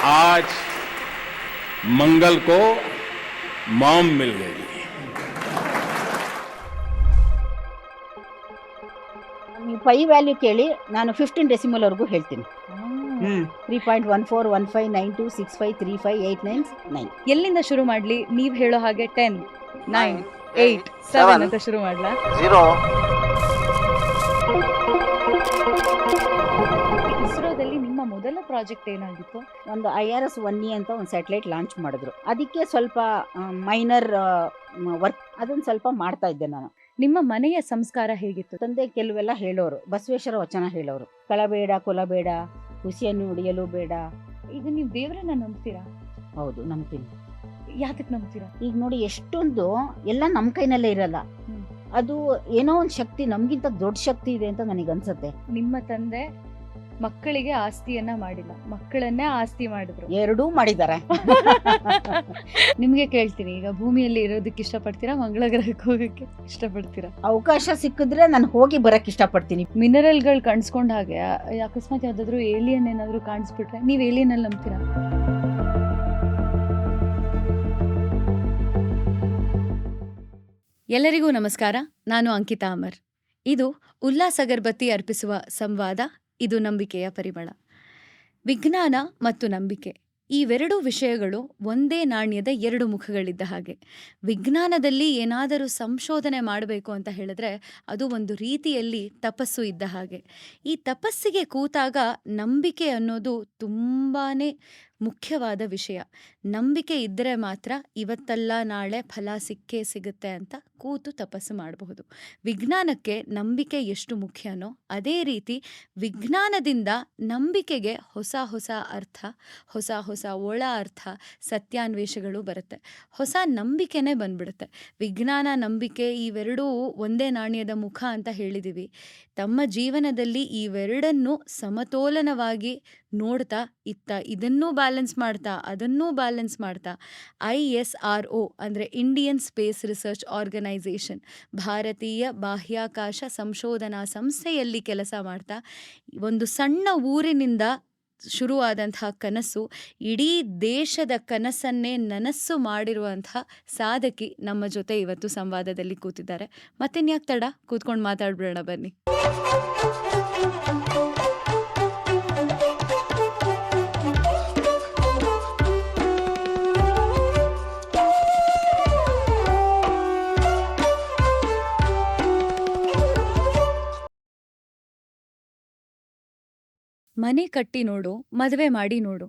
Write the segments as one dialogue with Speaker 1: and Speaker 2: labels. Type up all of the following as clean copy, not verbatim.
Speaker 1: आज मंगल को मॉम मिल गई।
Speaker 2: ನೀವು ಪೈ ವ್ಯಾಲ್ಯೂ ಕೇಳಿ, ನಾನು 15 ಡೆಸಿಮಲ್ ವರೆಗೂ ಹೇಳ್ತೀನಿ. 3.141592653589
Speaker 3: ಎಲ್ಲಿಂದ ಶುರು ಮಾಡ್ಲಿ? ನೀವ್ ಹೇಳೋ ಹಾಗೆ 10, 9, 8, 7 ಅಂತ ಶುರು ಮಾಡ್ಲಾ?
Speaker 4: 0.
Speaker 3: ಇಸ್ರೋದಲ್ಲಿ ನಿಮ್ಮ ಮೊದಲ ಪ್ರಾಜೆಕ್ಟ್ ಏನಾಗಿತ್ತು?
Speaker 2: ಒಂದು IRS 1E ಅಂತ ಒಂದು ಸ್ಯಾಟಲೈಟ್ ಲಾಂಚ್ ಮಾಡಿದ್ರು. ಅದಕ್ಕೆ ಸ್ವಲ್ಪ ಮೈನರ್ ವರ್ಕ್ ಅದನ್ನ ಸ್ವಲ್ಪ ಮಾಡ್ತಾ ಇದ್ದೆ ನಾನು.
Speaker 3: ನಿಮ್ಮ ಮನೆಯ ಸಂಸ್ಕಾರ ಹೇಗಿತ್ತು?
Speaker 2: ತಂದೆ ಕೆಲವೆಲ್ಲ ಹೇಳೋರು, ಬಸವೇಶ್ವರ ವಚನ ಹೇಳೋರು. ಕಳಬೇಡ, ಕೊಲಬೇಡ, ಹುಸಿಯನ್ನು ಉಡಿಯಲು ಬೇಡ.
Speaker 3: ಈಗ ನೀವು ದೇವರನ್ನ ನಂಬ್ತೀರಾ?
Speaker 2: ಹೌದು, ನಂಬ್ತೀನಿ.
Speaker 3: ಯಾತಕ್ ನಂಬ್ತೀರಾ?
Speaker 2: ಈಗ ನೋಡಿ, ಎಷ್ಟೊಂದು ಎಲ್ಲ ನಮ್ಮ ಕೈನಲ್ಲೇ ಇರಲ್ಲ. ಅದು ಏನೋ ಒಂದು ಶಕ್ತಿ, ನಮ್ಗಿಂತ ದೊಡ್ಡ ಶಕ್ತಿ ಇದೆ ಅಂತ ನನಗೆ ಅನ್ಸುತ್ತೆ.
Speaker 3: ನಿಮ್ಮ ತಂದೆ ಮಕ್ಕಳಿಗೆ ಆಸ್ತಿಯನ್ನ ಮಾಡಿಲ್ಲ, ಮಕ್ಕಳನ್ನೇ ಆಸ್ತಿ ಮಾಡಿದ್ರು.
Speaker 2: ಎರಡೂ ಮಾಡಿದ್ದಾರೆ.
Speaker 3: ನಿಮ್ಗೆ ಕೇಳ್ತೀನಿ, ಈಗ ಭೂಮಿಯಲ್ಲಿ ಇರೋದಕ್ಕೆ ಇಷ್ಟಪಡ್ತೀರಾ, ಮಂಗಳ ಗ್ರಹಕ್ಕೆ ಹೋಗಕ್ಕೆ ಇಷ್ಟಪಡ್ತೀರಾ?
Speaker 2: ಅವಕಾಶ ಸಿಕ್ಕಿದ್ರೆ ನಾನು ಹೋಗಿ ಬರಕ್ ಇಷ್ಟಪಡ್ತೀನಿ.
Speaker 3: ಮಿನರಲ್ಗಳು ಕಾಣಿಸ್ಕೊಂಡ ಹಾಗೆ ಅಕಸ್ಮಾತ್ ಯಾವ್ದಾದ್ರು ಏಲಿಯನ್ ಏನಾದ್ರು ಕಾಣಿಸ್ಬಿಟ್ರೆ ನೀವ್ ಏಲಿಯನ್ ಅಲ್ಲಿ ನಂಬ್ತೀರಾ? ಎಲ್ಲರಿಗೂ ನಮಸ್ಕಾರ. ನಾನು ಅಂಕಿತಾ ಅಮರ್. ಇದು ಉಲ್ಲಾಸ್ ಅಗರ್ಬತ್ತಿ ಅರ್ಪಿಸುವ ಸಂವಾದ. ಇದು ನಂಬಿಕೆಯ ಪರಿಮಳ. ವಿಜ್ಞಾನ ಮತ್ತು ನಂಬಿಕೆ ಇವೆರಡೂ ವಿಷಯಗಳು ಒಂದೇ ನಾಣ್ಯದ ಎರಡು ಮುಖಗಳಿದ್ದ ಹಾಗೆ. ವಿಜ್ಞಾನದಲ್ಲಿ ಏನಾದರೂ ಸಂಶೋಧನೆ ಮಾಡಬೇಕು ಅಂತ ಹೇಳಿದ್ರೆ ಅದು ಒಂದು ರೀತಿಯಲ್ಲಿ ತಪಸ್ಸು ಇದ್ದ ಹಾಗೆ. ಈ ತಪಸ್ಸಿಗೆ ಕೂತಾಗ ನಂಬಿಕೆ ಅನ್ನೋದು ತುಂಬಾನೇ ಮುಖ್ಯವಾದ ವಿಷಯ. ನಂಬಿಕೆ ಇದ್ದರೆ ಮಾತ್ರ ಇವತ್ತಲ್ಲ ನಾಳೆ ಫಲ ಸಿಕ್ಕೇ ಸಿಗುತ್ತೆ ಅಂತ ಕೂತು ತಪಸ್ಸು ಮಾಡಬಹುದು. ವಿಜ್ಞಾನಕ್ಕೆ ನಂಬಿಕೆ ಎಷ್ಟು ಮುಖ್ಯನೋ ಅದೇ ರೀತಿ ವಿಜ್ಞಾನದಿಂದ ನಂಬಿಕೆಗೆ ಹೊಸ ಹೊಸ ಅರ್ಥ, ಹೊಸ ಹೊಸ ಒಳ ಅರ್ಥ, ಸತ್ಯಾನ್ವೇಷಗಳು ಬರುತ್ತೆ. ಹೊಸ ನಂಬಿಕೆನೇ ಬಂದ್ಬಿಡುತ್ತೆ. ವಿಜ್ಞಾನ, ನಂಬಿಕೆ ಇವೆರಡೂ ಒಂದೇ ನಾಣ್ಯದ ಮುಖ ಅಂತ ಹೇಳಿದ್ದೀವಿ. ತಮ್ಮ ಜೀವನದಲ್ಲಿ ಇವೆರಡನ್ನೂ ಸಮತೋಲನವಾಗಿ ನೋಡ್ತಾ ಇದನ್ನೂ ಬ್ಯಾಲೆನ್ಸ್ ಮಾಡ್ತಾ ಅದನ್ನೂ ಬ್ಯಾಲೆನ್ಸ್ ಮಾಡ್ತಾ ISRO ಅಂದರೆ ಇಂಡಿಯನ್ ಸ್ಪೇಸ್ ರಿಸರ್ಚ್ ಆರ್ಗನೈಸೇಷನ್, ಭಾರತೀಯ ಬಾಹ್ಯಾಕಾಶ ಸಂಶೋಧನಾ ಸಂಸ್ಥೆಯಲ್ಲಿ ಕೆಲಸ ಮಾಡ್ತಾ ಒಂದು ಸಣ್ಣ ಊರಿನಿಂದ ಶುರುವಾದಂತಹ ಕನಸು ಇಡೀ ದೇಶದ ಕನಸನ್ನೇ ನನಸು ಮಾಡಿರುವಂತಹ ಸಾಧಕಿ ನಮ್ಮ ಜೊತೆ ಇವತ್ತು ಸಂವಾದದಲ್ಲಿ ಕೂತಿದ್ದಾರೆ. ಮತ್ತಿನ್ಯಾಕೆ ತಡ, ಕೂತ್ಕೊಂಡು ಮಾತಾಡ್ಬಿಡೋಣ ಬನ್ನಿ. ಮನೆ ಕಟ್ಟಿ ನೋಡು, ಮದುವೆ ಮಾಡಿ ನೋಡು,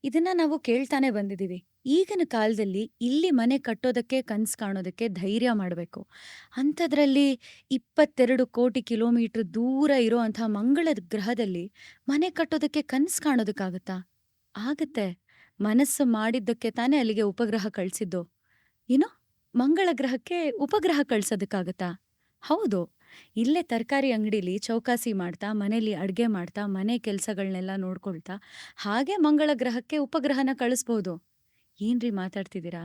Speaker 3: ಇದನ್ನ ನಾವು ಕೇಳ್ತಾನೆ ಬಂದಿದ್ದೀವಿ. ಈಗಿನ ಕಾಲದಲ್ಲಿ ಇಲ್ಲಿ ಮನೆ ಕಟ್ಟೋದಕ್ಕೆ, ಕನ್ಸು ಕಾಣೋದಕ್ಕೆ ಧೈರ್ಯ ಮಾಡಬೇಕು. ಅಂಥದ್ರಲ್ಲಿ 22 ಕೋಟಿ ಕಿಲೋಮೀಟರ್ ದೂರ ಇರೋಂಥ ಮಂಗಳ ಗ್ರಹದಲ್ಲಿ ಮನೆ ಕಟ್ಟೋದಕ್ಕೆ, ಕನ್ಸು ಕಾಣೋದಕ್ಕಾಗತ್ತಾ? ಆಗತ್ತೆ. ಮನಸ್ಸು ಮಾಡಿದ್ದಕ್ಕೆ ತಾನೇ ಅಲ್ಲಿಗೆ ಉಪಗ್ರಹ ಕಳಿಸಿದ್ದು. ಏನು, ಮಂಗಳ ಗ್ರಹಕ್ಕೆ ಉಪಗ್ರಹ ಕಳ್ಸೋದಕ್ಕಾಗತ್ತಾ? ಹೌದು. ಇಲ್ಲೇ ತರಕಾರಿ ಅಂಗಡಿಲಿ ಚೌಕಾಸಿ ಮಾಡ್ತಾ, ಮನೇಲಿ ಅಡುಗೆ ಮಾಡ್ತಾ, ಮನೆ ಕೆಲಸಗಳನ್ನೆಲ್ಲ ನೋಡ್ಕೊಳ್ತಾ ಹಾಗೆ ಮಂಗಳ ಗ್ರಹಕ್ಕೆ ಉಪಗ್ರಹನ ಕಳಿಸ್ಬೋದು. ಏನ್ರಿ ಮಾತಾಡ್ತಿದ್ದೀರಾ?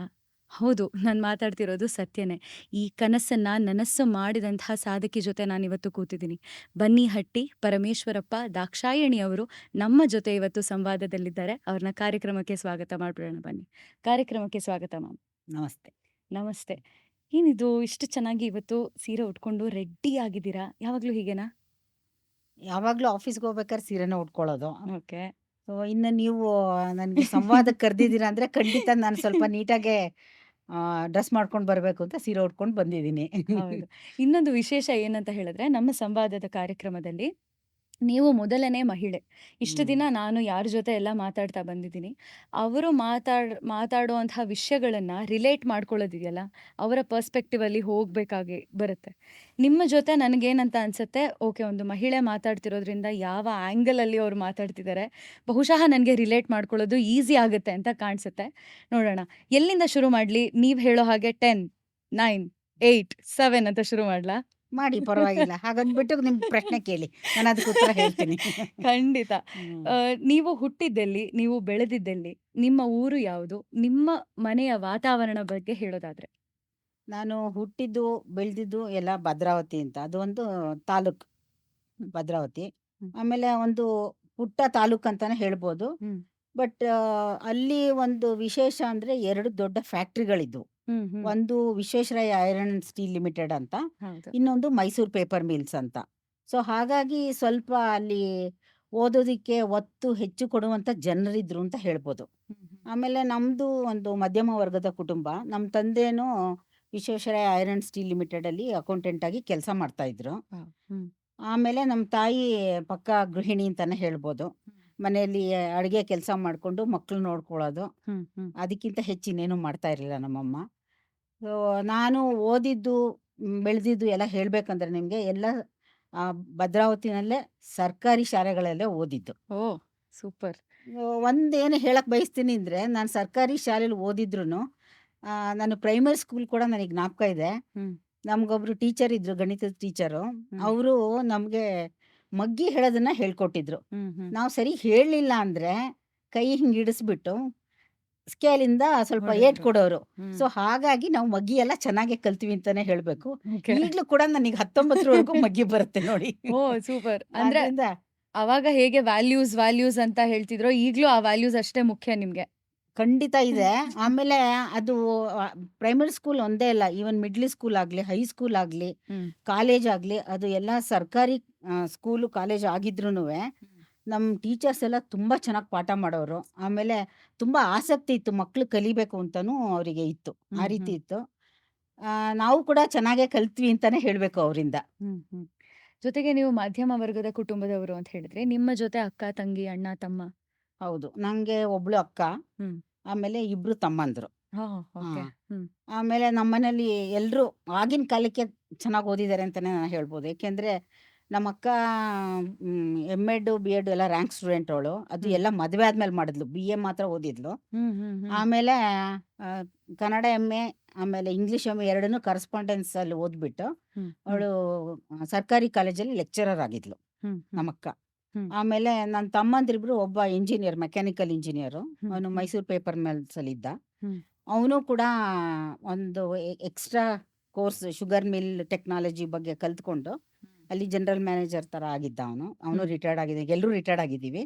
Speaker 3: ಹೌದು, ನಾನು ಮಾತಾಡ್ತಿರೋದು ಸತ್ಯನೇ. ಈ ಕನಸನ್ನ ನನಸು ಮಾಡಿದಂತಹ ಸಾಧಕಿ ಜೊತೆ ನಾನಿವತ್ತು ಕೂತಿದ್ದೀನಿ. ಬನ್ನಿಹಟ್ಟಿ ಪರಮೇಶ್ವರಪ್ಪ ದಾಕ್ಷಾಯಣಿ ಅವರು ನಮ್ಮ ಜೊತೆ ಇವತ್ತು ಸಂವಾದದಲ್ಲಿದ್ದಾರೆ. ಅವ್ರನ್ನ ಕಾರ್ಯಕ್ರಮಕ್ಕೆ ಸ್ವಾಗತ ಮಾಡ್ಬಿಡೋಣ ಬನ್ನಿ. ಕಾರ್ಯಕ್ರಮಕ್ಕೆ ಸ್ವಾಗತ ಮ್ಯಾಮ್.
Speaker 2: ನಮಸ್ತೆ.
Speaker 3: ನಮಸ್ತೆ. ಏನಿದು ಇಷ್ಟು ಚೆನ್ನಾಗಿ ಇವತ್ತು ಸೀರೆ ಉಟ್ಕೊಂಡು ರೆಡಿ ಆಗಿದ್ದೀರಾ? ಯಾವಾಗ್ಲೂ ಹೀಗೆನಾ?
Speaker 2: ಯಾವಾಗ್ಲೂ ಆಫೀಸ್ಗೆ ಹೋಗ್ಬೇಕಾದ್ರೆ ಸೀರೆನ ಉಟ್ಕೊಳ್ಳೋದು.
Speaker 3: ಓಕೆ.
Speaker 2: ಸೊ ಇನ್ನು ನೀವು ನನಗೆ ಸಂವಾದಕ್ಕೆ ಕರೆದಿದ್ದೀರಾ ಅಂದ್ರೆ ಖಂಡಿತ ನಾನು ಸ್ವಲ್ಪ ನೀಟಾಗೆ ಡ್ರೆಸ್ ಮಾಡ್ಕೊಂಡು ಬರಬೇಕು ಅಂತ ಸೀರೆ ಉಟ್ಕೊಂಡು ಬಂದಿದ್ದೀನಿ.
Speaker 3: ಹೌದು. ಇನ್ನೊಂದು ವಿಶೇಷ ಏನಂತ ಹೇಳಿದ್ರೆ, ನಮ್ಮ ಸಂವಾದದ ಕಾರ್ಯಕ್ರಮದಲ್ಲಿ ನೀವು ಮೊದಲನೇ ಮಹಿಳೆ. ಇಷ್ಟು ದಿನ ನಾನು ಯಾರ ಜೊತೆ ಎಲ್ಲ ಮಾತಾಡ್ತಾ ಬಂದಿದ್ದೀನಿ, ಅವರು ಮಾತಾಡುವಂತಹ ವಿಷಯಗಳನ್ನ ರಿಲೇಟ್ ಮಾಡ್ಕೊಳ್ಳೋದಿದೆಯಲ್ಲ, ಅವರ ಪರ್ಸ್ಪೆಕ್ಟಿವ್ ಅಲ್ಲಿ ಹೋಗ್ಬೇಕಾಗಿ ಬರುತ್ತೆ. ನಿಮ್ಮ ಜೊತೆ ನನಗೇನಂತ ಅನ್ಸುತ್ತೆ, ಓಕೆ, ಒಂದು ಮಹಿಳೆ ಮಾತಾಡ್ತಿರೋದ್ರಿಂದ ಯಾವ ಆ್ಯಂಗಲ್ ಅಲ್ಲಿ ಅವ್ರು ಮಾತಾಡ್ತಿದ್ದಾರೆ, ಬಹುಶಃ ನನಗೆ ರಿಲೇಟ್ ಮಾಡ್ಕೊಳ್ಳೋದು ಈಸಿ ಆಗುತ್ತೆ ಅಂತ ಕಾಣಿಸುತ್ತೆ. ನೋಡೋಣ, ಎಲ್ಲಿಂದ ಶುರು ಮಾಡ್ಲಿ? ನೀವು ಹೇಳೋ ಹಾಗೆ 10, 9, 8, 7 ಅಂತ ಶುರು ಮಾಡ್ಲಾ?
Speaker 2: ಮಾಡಿ, ಪರವಾಗಿಲ್ಲ. ಹಾಗಂದ್ಬಿಟ್ಟು ನಿಮ್ ಪ್ರಶ್ನೆ ಕೇಳಿ, ನಾನು ಅದಕ್ಕೆ ಉತ್ತರ ಹೇಳ್ತೀನಿ.
Speaker 3: ಖಂಡಿತ. ನೀವು ಹುಟ್ಟಿದ್ದೆಲ್ಲಿ, ನೀವು ಬೆಳೆದಿದ್ದೆಲ್ಲಿ, ನಿಮ್ಮ ಊರು ಯಾವುದು, ನಿಮ್ಮ ಮನೆಯ ವಾತಾವರಣ ಬಗ್ಗೆ ಹೇಳೋದಾದ್ರೆ?
Speaker 2: ನಾನು ಹುಟ್ಟಿದ್ದು ಬೆಳೆದಿದ್ದು ಎಲ್ಲ ಭದ್ರಾವತಿ ಅಂತ, ಅದು ಒಂದು ತಾಲೂಕ್ ಭದ್ರಾವತಿ.
Speaker 3: ಹ್ಮ್.
Speaker 2: ಆಮೇಲೆ ಒಂದು ಪುಟ್ಟ ತಾಲೂಕ್ ಅಂತಾನೆ ಹೇಳ್ಬೋದು.
Speaker 3: ಹ್ಮ್.
Speaker 2: ಬಟ್ ಅಲ್ಲಿ ಒಂದು ವಿಶೇಷ ಅಂದರೆ 2 ದೊಡ್ಡ ಫ್ಯಾಕ್ಟ್ರಿಗಳಿದ್ವು. ಒಂದು Visvesvaraya iron and steel limited ಅಂತ,
Speaker 3: ಹೌದು.
Speaker 2: ಇನ್ನೊಂದು ಮೈಸೂರು ಪೇಪರ್ ಮಿಲ್ಸ್ ಅಂತ. ಸೊ ಹಾಗಾಗಿ ಸ್ವಲ್ಪ ಅಲ್ಲಿ ಓದೋದಕ್ಕೆ ಒತ್ತು ಹೆಚ್ಚು ಕೊಡುವಂಥ ಜನರಿದ್ರು ಅಂತ ಹೇಳ್ಬೋದು. ಆಮೇಲೆ ನಮ್ಮದು ಒಂದು ಮಧ್ಯಮ ವರ್ಗದ ಕುಟುಂಬ. ನಮ್ಮ ತಂದೆನೂ ವಿಶ್ವೇಶ್ವರಯ್ಯ ಐರನ್ ಸ್ಟೀಲ್ ಲಿಮಿಟೆಡಲ್ಲಿ ಅಕೌಂಟೆಂಟ್ ಆಗಿ ಕೆಲಸ ಮಾಡ್ತಾಯಿದ್ರು. ಆಮೇಲೆ ನಮ್ಮ ತಾಯಿ ಪಕ್ಕಾ ಗೃಹಿಣಿ ಅಂತಲೇ ಹೇಳ್ಬೋದು. ಮನೆಯಲ್ಲಿ ಅಡುಗೆ ಕೆಲಸ ಮಾಡಿಕೊಂಡು ಮಕ್ಕಳು ನೋಡ್ಕೊಳ್ಳೋದು, ಅದಕ್ಕಿಂತ ಹೆಚ್ಚಿನ್ನೇನು ಮಾಡ್ತಾ ಇರಲಿಲ್ಲ ನಮ್ಮಮ್ಮ. ಸೊ ನಾನು ಓದಿದ್ದು ಬೆಳೆದಿದ್ದು ಎಲ್ಲ ಹೇಳಬೇಕಂದ್ರೆ ನಿಮಗೆ ಎಲ್ಲ ಭದ್ರಾವತಿನಲ್ಲೇ ಸರ್ಕಾರಿ ಶಾಲೆಗಳಲ್ಲೇ ಓದಿದ್ದು.
Speaker 3: ಓ, ಸೂಪರ್.
Speaker 2: ಒಂದೇನು ಹೇಳಕ್ಕೆ ಬಯಸ್ತೀನಿ ಅಂದರೆ, ನಾನು ಸರ್ಕಾರಿ ಶಾಲೆಯಲ್ಲಿ ಓದಿದ್ರು ನಾನು ಪ್ರೈಮರಿ ಸ್ಕೂಲ್ ಕೂಡ ನನಗೆ ಜ್ಞಾಪಕ ಇದೆ. ನಮಗೊಬ್ರು ಟೀಚರ್ ಇದ್ರು, ಗಣಿತದ ಟೀಚರು. ಅವರು ನಮಗೆ ಮಗ್ಗಿ ಹೇಳೋದನ್ನ ಹೇಳ್ಕೊಟ್ಟಿದ್ರು. ನಾವು ಸರಿ ಹೇಳಲಿಲ್ಲ ಅಂದರೆ ಕೈ ಹಿಂಗೆ ಇಡಿಸ್ಬಿಟ್ಟು ಸ್ಕೇಲಿಂದ ಸ್ವಲ್ಪ ಏಟ್ ಕೊಡೋರು. ಸೊ ಹಾಗಾಗಿ ನಾವು ಮಗ್ಗಿ ಎಲ್ಲ ಚೆನ್ನಾಗಿ ಕಲ್ತೀವಿ ಅಂತಾನೆ ಹೇಳಬೇಕು. ಈಗಲೂ ಕೂಡ ನನಗೆ 19ರವರೆಗೂ ಮಗ್ಗಿ ಬರುತ್ತೆ ನೋಡಿ.
Speaker 3: ಓ, ಸೂಪರ್. ಅಂದ್ರೆ
Speaker 2: ಆದ್ರಿಂದ
Speaker 3: ಅವಾಗ ಹೇಗೆ ವ್ಯಾಲ್ಯೂಸ್ ಅಂತ ಹೇಳ್ತಿದ್ರೋ, ಈಗ್ಲೂ ಆ ವ್ಯಾಲ್ಯೂಸ್ ಅಷ್ಟೇ ಮುಖ್ಯ ನಿಮ್ಗೆ.
Speaker 2: ಖಂಡಿತ ಇದೆ. ಆಮೇಲೆ ಅದು ಪ್ರೈಮರಿ ಸ್ಕೂಲ್ ಒಂದೇ ಅಲ್ಲ, ಈವನ್ ಮಿಡ್ಲ್ ಸ್ಕೂಲ್ ಆಗಲಿ, ಹೈಸ್ಕೂಲ್ ಆಗಲಿ, ಕಾಲೇಜ್ ಆಗಲಿ, ಅದು ಎಲ್ಲ ಸರ್ಕಾರಿ ಸ್ಕೂಲು ಕಾಲೇಜ್ ಆಗಿದ್ರೂ ನಮ್ಮ ಟೀಚರ್ಸ್ ಎಲ್ಲ ತುಂಬ ಚೆನ್ನಾಗಿ ಪಾಠ ಮಾಡೋರು. ಆಮೇಲೆ ತುಂಬ ಆಸಕ್ತಿ ಇತ್ತು, ಮಕ್ಕಳು ಕಲಿಬೇಕು ಅಂತಲೂ ಅವರಿಗೆ ಇತ್ತು. ಆ ರೀತಿ ಇತ್ತು. ನಾವು ಕೂಡ ಚೆನ್ನಾಗೇ ಕಲ್ತ್ವಿ ಅಂತಲೇ ಹೇಳಬೇಕು ಅವರಿಂದ.
Speaker 3: ಜೊತೆಗೆ ನೀವು ಮಧ್ಯಮ ವರ್ಗದ ಕುಟುಂಬದವರು ಅಂತ ಹೇಳಿದ್ರೆ, ನಿಮ್ಮ ಜೊತೆ ಅಕ್ಕ, ತಂಗಿ, ಅಣ್ಣ, ತಮ್ಮ?
Speaker 2: ಹೌದು, ನನಗೆ ಒಬ್ಳು ಅಕ್ಕ, ಆಮೇಲೆ 2 ತಮ್ಮಂದರು.
Speaker 3: ಓಕೆ.
Speaker 2: ಆಮೇಲೆ ನಮ್ಮನೇಲಿ ಎಲ್ಲರೂ ಆಗಿನ ಕಾಲಕ್ಕೆ ಚೆನ್ನಾಗಿ ಓದಿದ್ದಾರೆ ಅಂತಲೇ ನಾನು ಹೇಳ್ಬೋದು. ಏಕೆಂದರೆ ನಮ್ಮ ಅಕ್ಕ MEd B.Ed ಎಲ್ಲ ರ್ಯಾಂಕ್ ಸ್ಟೂಡೆಂಟ್ ಅವಳು. ಅದು ಎಲ್ಲ ಮದುವೆ ಆದ್ಮೇಲೆ ಮಾಡಿದ್ಲು, BA ಮಾತ್ರ ಓದಿದ್ಲು. ಆಮೇಲೆ ಕನ್ನಡ MA ಆಮೇಲೆ ಇಂಗ್ಲೀಷ್ MA ಎರಡನ್ನೂ ಕರೆಸ್ಪಾಂಡೆನ್ಸಲ್ಲಿ ಓದ್ಬಿಟ್ಟು ಅವಳು ಸರ್ಕಾರಿ ಕಾಲೇಜಲ್ಲಿ ಲೆಕ್ಚರರ್ ಆಗಿದ್ಲು ನಮ್ಮಕ್ಕ. ಆಮೇಲೆ ನನ್ನ ತಮ್ಮಂದಿರಿಬ್ರು, ಒಬ್ಬ ಇಂಜಿನಿಯರ್, ಮೆಕ್ಯಾನಿಕಲ್ ಇಂಜಿನಿಯರು, ಅವನು ಮೈಸೂರು ಪೇಪರ್ ಮಿಲ್ಸಲ್ಲಿ ಇದ್ದ. ಅವನು ಕೂಡ ಒಂದು extra course sugar mill technology ಬಗ್ಗೆ ಕಲ್ತ್ಕೊಂಡು ಅಲ್ಲಿ ಜನರಲ್ ಮ್ಯಾನೇಜರ್ ಥರ ಆಗಿದ್ದ. ಅವನು ರಿಟೈರ್ಡ್ ಆಗಿದೆ, ಎಲ್ಲರೂ ರಿಟೈರ್ಡ್ ಆಗಿದ್ದೀವಿ.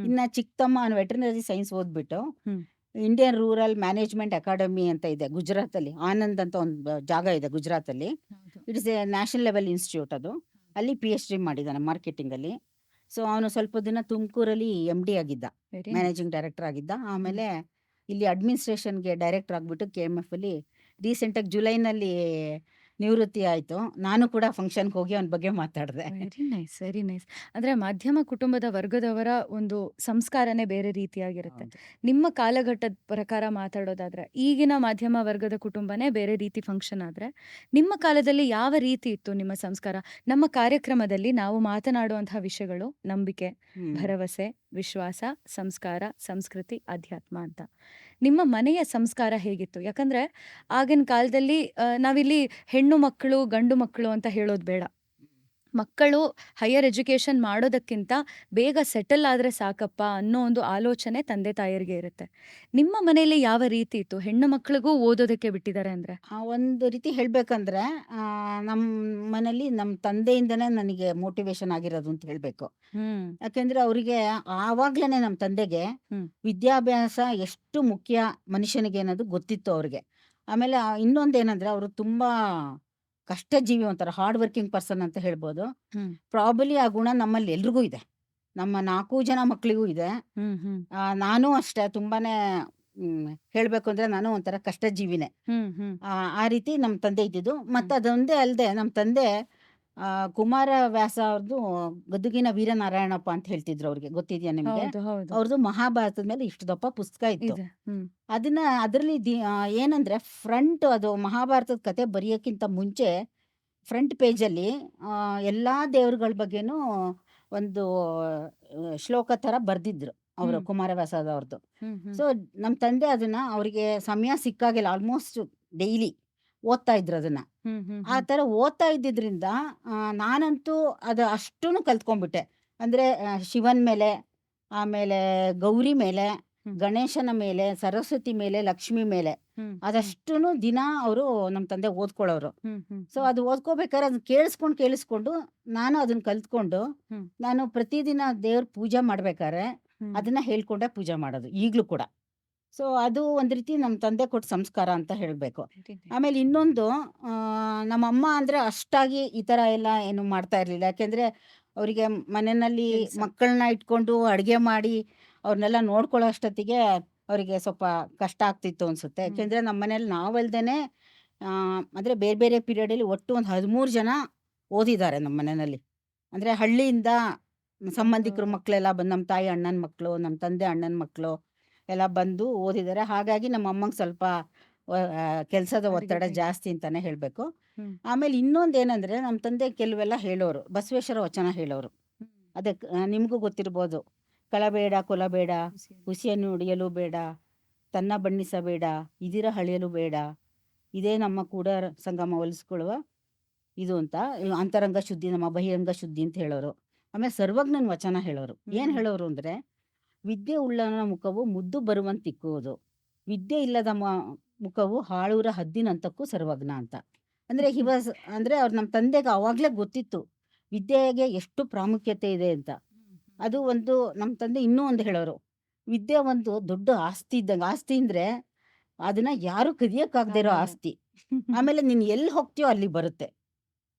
Speaker 2: ಇನ್ನು ಚಿಕ್ಕ ತಮ್ಮ ಅವನು ವೆಟರ್ನರಿ ಸೈನ್ಸ್ ಓದ್ಬಿಟ್ಟು ಇಂಡಿಯನ್ ರೂರಲ್ ಮ್ಯಾನೇಜ್ಮೆಂಟ್ ಅಕಾಡೆಮಿ ಅಂತ ಇದೆ ಗುಜರಾತಲ್ಲಿ, ಆನಂದ್ ಅಂತ ಒಂದು ಜಾಗ ಇದೆ ಗುಜರಾತಲ್ಲಿ. It is a national level institute. ಅದು ಅಲ್ಲಿ PhD ಮಾಡಿದ್ದಾನೆ ಮಾರ್ಕೆಟಿಂಗಲ್ಲಿ. ಸೊ ಅವನು ಸ್ವಲ್ಪ ದಿನ ತುಮಕೂರಲ್ಲಿ MD ಆಗಿದ್ದ, ಮ್ಯಾನೇಜಿಂಗ್ ಡೈರೆಕ್ಟರ್ ಆಗಿದ್ದ. ಆಮೇಲೆ ಇಲ್ಲಿ ಅಡ್ಮಿನಿಸ್ಟ್ರೇಷನ್ಗೆ ಡೈರೆಕ್ಟರ್ ಆಗಿಬಿಟ್ಟು KMF ಅಲ್ಲಿ ರೀಸೆಂಟಾಗಿ ಜುಲೈನಲ್ಲಿ ನಿವೃತ್ತಿ ಆಯಿತು. ನಾನು ಕೂಡ ಫಂಕ್ಷನ್ಗೆ ಹೋಗಿ ಅವನ ಬಗ್ಗೆ ಮಾತಾಡಿದೆ.
Speaker 3: Very nice, very nice. ಅಂದ್ರೆ ಮಧ್ಯಮ ಕುಟುಂಬದ ವರ್ಗದವರ ಒಂದು ಸಂಸ್ಕಾರನೇ ಬೇರೆ ರೀತಿಯಾಗಿರುತ್ತೆ. ನಿಮ್ಮ ಕಾಲಘಟ್ಟದ ಪ್ರಕಾರ ಮಾತಾಡೋದಾದ್ರೆ, ಈಗಿನ ಮಧ್ಯಮ ವರ್ಗದ ಕುಟುಂಬನೇ ಬೇರೆ ರೀತಿ ಫಂಕ್ಷನ್ ಆದ್ರೆ, ನಿಮ್ಮ ಕಾಲದಲ್ಲಿ ಯಾವ ರೀತಿ ಇತ್ತು ನಿಮ್ಮ ಸಂಸ್ಕಾರ? ನಮ್ಮ ಕಾರ್ಯಕ್ರಮದಲ್ಲಿ ನಾವು ಮಾತನಾಡುವಂತಹ ವಿಷಯಗಳು ನಂಬಿಕೆ, ಭರವಸೆ, ವಿಶ್ವಾಸ, ಸಂಸ್ಕಾರ, ಸಂಸ್ಕೃತಿ, ಅಧ್ಯಾತ್ಮ ಅಂತ. ನಿಮ್ಮ ಮನೆಯ ಸಂಸ್ಕಾರ ಹೇಗಿತ್ತು? ಯಾಕಂದ್ರೆ ಆಗಿನ ಕಾಲದಲ್ಲಿ ನಾವಿಲ್ಲಿ ಹೆಣ್ಣು ಮಕ್ಕಳು, ಗಂಡು ಮಕ್ಕಳು ಅಂತ ಹೇಳೋದು ಬೇಡ. ಮಕ್ಕಳು ಹೈಯರ್ ಎಜುಕೇಶನ್ ಮಾಡೋದಕ್ಕಿಂತ ಬೇಗ ಸೆಟಲ್ ಆದರೆ ಸಾಕಪ್ಪ ಅನ್ನೋ ಒಂದು ಆಲೋಚನೆ ತಂದೆ ತಾಯರಿಗೆ ಇರುತ್ತೆ. ನಿಮ್ಮ ಮನೆಯಲ್ಲಿ ಯಾವ ರೀತಿ ಇತ್ತು? ಹೆಣ್ಣು ಮಕ್ಕಳಿಗೂ ಓದೋದಕ್ಕೆ ಬಿಟ್ಟಿದ್ದಾರೆ ಅಂದರೆ?
Speaker 2: ಒಂದು ರೀತಿ ಹೇಳಬೇಕಂದ್ರೆ, ನಮ್ಮ ಮನೇಲಿ ನಮ್ಮ ತಂದೆಯಿಂದನೇ ನನಗೆ ಮೋಟಿವೇಶನ್ ಆಗಿರೋದು ಅಂತ ಹೇಳಬೇಕು. ಯಾಕೆಂದರೆ ಅವರಿಗೆ ಆವಾಗಲೇ ನಮ್ಮ ತಂದೆಗೆ ವಿದ್ಯಾಭ್ಯಾಸ ಎಷ್ಟು ಮುಖ್ಯ ಮನುಷ್ಯನಿಗೆ ಅನ್ನೋದು ಗೊತ್ತಿತ್ತು ಅವ್ರಿಗೆ. ಆಮೇಲೆ ಇನ್ನೊಂದೇನೆಂದರೆ, ಅವರು ತುಂಬ ಕಷ್ಟಜೀವಿ, ಒಂಥರ ಹಾರ್ಡ್ ವರ್ಕಿಂಗ್ ಪರ್ಸನ್ ಅಂತ ಹೇಳ್ಬೋದು. ಪ್ರಾಬಲಿ ಆ ಗುಣ ನಮ್ಮಲ್ಲಿ ಎಲ್ರಿಗೂ ಇದೆ, ನಮ್ಮ 4 ಜನ ಮಕ್ಕಳಿಗೂ ಇದೆ. ನಾನು ಅಷ್ಟೇ, ತುಂಬಾನೇ ಹೇಳಬೇಕು ಅಂದರೆ ನಾನು ಒಂಥರ ಕಷ್ಟಜೀವಿನೇ. ಆ ರೀತಿ ನಮ್ಮ ತಂದೆ ಇದ್ದಿದ್ದು. ಮತ್ತು ಅದೊಂದೇ ಅಲ್ಲದೆ ನಮ್ಮ ತಂದೆ ಕುಮಾರ ವ್ಯಾಸ ಅವ್ರದ್ದು ಗದುಗಿನ ವೀರನಾರಾಯಣಪ್ಪ ಅಂತ ಹೇಳ್ತಿದ್ರು. ಅವ್ರಿಗೆ ಗೊತ್ತಿದೆಯಾ ನಿಮಗೆ? ಅವ್ರದ್ದು ಮಹಾಭಾರತದ ಮೇಲೆ ಇಷ್ಟು ದಪ್ಪ ಪುಸ್ತಕ ಇತ್ತು. ಅದರಲ್ಲಿ ಏನಂದ್ರೆ ಫ್ರಂಟ್, ಅದು ಮಹಾಭಾರತದ ಕತೆ ಬರೆಯೋಕ್ಕಿಂತ ಮುಂಚೆ ಫ್ರಂಟ್ ಪೇಜಲ್ಲಿ ಎಲ್ಲ ದೇವ್ರಗಳ ಬಗ್ಗೆನೂ ಒಂದು ಶ್ಲೋಕ ಥರ ಬರೆದಿದ್ರು ಅವರು, ಕುಮಾರವ್ಯಾಸದವ್ರದ್ದು. ಸೊ ನಮ್ಮ ತಂದೆ ಅದನ್ನ ಅವರಿಗೆ ಸಮಯ ಸಿಕ್ಕಾಗೆಲ್ಲ ಆಲ್ಮೋಸ್ಟ್ ಡೈಲಿ ಓದ್ತಾ ಇದ್ರು ಅದನ್ನ. ಆ ಥರ ಓದ್ತಾ ಇದ್ದಿದ್ರಿಂದ ನಾನಂತೂ ಅದು ಅಷ್ಟೂ ಕಲ್ತ್ಕೊಂಡ್ಬಿಟ್ಟೆ. ಅಂದರೆ ಶಿವನ ಮೇಲೆ, ಆಮೇಲೆ ಗೌರಿ ಮೇಲೆ, ಗಣೇಶನ ಮೇಲೆ, ಸರಸ್ವತಿ ಮೇಲೆ, ಲಕ್ಷ್ಮಿ ಮೇಲೆ ಅದಷ್ಟೂ ದಿನ ಅವರು ನಮ್ಮ ತಂದೆ ಓದ್ಕೊಳ್ಳೋರು. ಸೊ ಅದು ಓದ್ಕೋಬೇಕಾದ್ರೆ ಅದನ್ನ ಕೇಳಿಸ್ಕೊಂಡು ನಾನು ಅದನ್ನ ಕಲ್ತ್ಕೊಂಡು, ನಾನು ಪ್ರತಿದಿನ ದೇವ್ರ ಪೂಜೆ ಮಾಡ್ಬೇಕಾದ್ರೆ ಅದನ್ನ ಹೇಳ್ಕೊಂಡೆ ಪೂಜೆ ಮಾಡೋದು ಈಗಲೂ ಕೂಡ. ಸೊ ಅದು ಒಂದು ರೀತಿ ನಮ್ಮ ತಂದೆ ಕೊಟ್ಟ ಸಂಸ್ಕಾರ ಅಂತ ಹೇಳಬೇಕು. ಆಮೇಲೆ ಇನ್ನೊಂದು, ನಮ್ಮಮ್ಮ ಅಂದರೆ ಅಷ್ಟಾಗಿ ಈ ಥರ ಎಲ್ಲ ಏನು ಮಾಡ್ತಾ ಇರಲಿಲ್ಲ. ಯಾಕೆಂದರೆ ಅವರಿಗೆ ಮನೆಯಲ್ಲಿ
Speaker 3: ಕೆಲ್ಸ.
Speaker 2: ಮಕ್ಕಳನ್ನ ಇಟ್ಕೊಂಡು ಅಡುಗೆ ಮಾಡಿ ಅವ್ರನ್ನೆಲ್ಲ ನೋಡ್ಕೊಳ್ಳೋ ಅಷ್ಟೊತ್ತಿಗೆ ಅವರಿಗೆ ಸ್ವಲ್ಪ ಕಷ್ಟ ಆಗ್ತಿತ್ತು ಅನಿಸುತ್ತೆ. ಯಾಕೆಂದರೆ ನಮ್ಮ ಮನೇಲಿ ನಾವಲ್ದೇ ಅಂದರೆ ಬೇರೆ ಬೇರೆ ಪೀರಿಯಡಲ್ಲಿ ಒಟ್ಟು ಒಂದು 13 ಜನ ಓದಿದ್ದಾರೆ ನಮ್ಮ ಮನೆಯಲ್ಲಿ. ಅಂದರೆ ಹಳ್ಳಿಯಿಂದ ಸಂಬಂಧಿಕರು ಮಕ್ಕಳೆಲ್ಲ ಬಂದು, ನಮ್ಮ ತಾಯಿ ಅಣ್ಣನ ಮಕ್ಕಳು, ನಮ್ಮ ತಂದೆ ಅಣ್ಣನ ಮಕ್ಕಳು ಎಲ್ಲ ಬಂದು ಓದಿದ್ದಾರೆ. ಹಾಗಾಗಿ ನಮ್ಮ ಅಮ್ಮಂಗೆ ಸ್ವಲ್ಪ ಕೆಲಸದ
Speaker 3: ಅಡುಗೆ
Speaker 2: ಒತ್ತಡ
Speaker 3: ಬೇಗ.
Speaker 2: ಜಾಸ್ತಿ ಅಂತಲೇ ಹೇಳಬೇಕು. ಆಮೇಲೆ ಇನ್ನೊಂದು ಏನಂದರೆ, ನಮ್ಮ ತಂದೆ ಕೆಲವೆಲ್ಲ ಹೇಳೋರು, ಬಸವೇಶ್ವರ ವಚನ ಹೇಳೋರು. ಅದಕ್ಕೆ ನಿಮಗೂ ಗೊತ್ತಿರ್ಬೋದು, ಕಳಬೇಡ ಕೊಲಬೇಡ, ಹುಸಿಯನ್ನು ಹಿಡಿಯಲು ಬೇಡ, ತನ್ನ ಬಣ್ಣಿಸಬೇಡ, ಇದಿರ ಹಳಿಯಲು ಬೇಡ, ಇದೇ ನಮ್ಮ ಕೂಡ ಸಂಗಮ ಒಲಿಸ್ಕೊಳ್ಳುವ ಇದು ಅಂತ. ಅಂತರಂಗ ಶುದ್ಧಿ ನಮ್ಮ ಬಹಿರಂಗ ಶುದ್ಧಿ ಅಂತ ಹೇಳೋರು. ಆಮೇಲೆ ಸರ್ವಜ್ಞನ ವಚನ ಹೇಳೋರು. ಏನು ಹೇಳೋರು ಅಂದರೆ, ವಿದ್ಯೆ ಉಳ್ಳವನ ಮುಖವು ಮುದ್ದು ಬರುವಂತಿಕ್ಕುವುದು, ವಿದ್ಯೆ ಇಲ್ಲದ ಮುಖವು ಹಾಳೂರ ಹದ್ದಿನಂತಕ್ಕೂ ಸರ್ವಜ್ಞ ಅಂತ. ಅಂದರೆ ಅಂದರೆ ಅವ್ರು ನಮ್ಮ ತಂದೆಗೆ ಅವಾಗಲೇ ಗೊತ್ತಿತ್ತು ವಿದ್ಯೆಗೆ ಎಷ್ಟು ಪ್ರಾಮುಖ್ಯತೆ ಇದೆ ಅಂತ. ಅದು ಒಂದು ನಮ್ಮ ತಂದೆ ಇನ್ನೂ ಒಂದು ಹೇಳೋರು, ವಿದ್ಯೆ ಒಂದು ದೊಡ್ಡ ಆಸ್ತಿ ಇದ್ದಂಗೆ. ಆಸ್ತಿ ಅಂದರೆ ಅದನ್ನ ಯಾರು ಕದಿಯೋಕ್ಕಾಗದೇ ಇರೋ ಆಸ್ತಿ. ಆಮೇಲೆ ನೀನು ಎಲ್ಲಿ ಹೋಗ್ತೀಯೋ ಅಲ್ಲಿ ಬರುತ್ತೆ.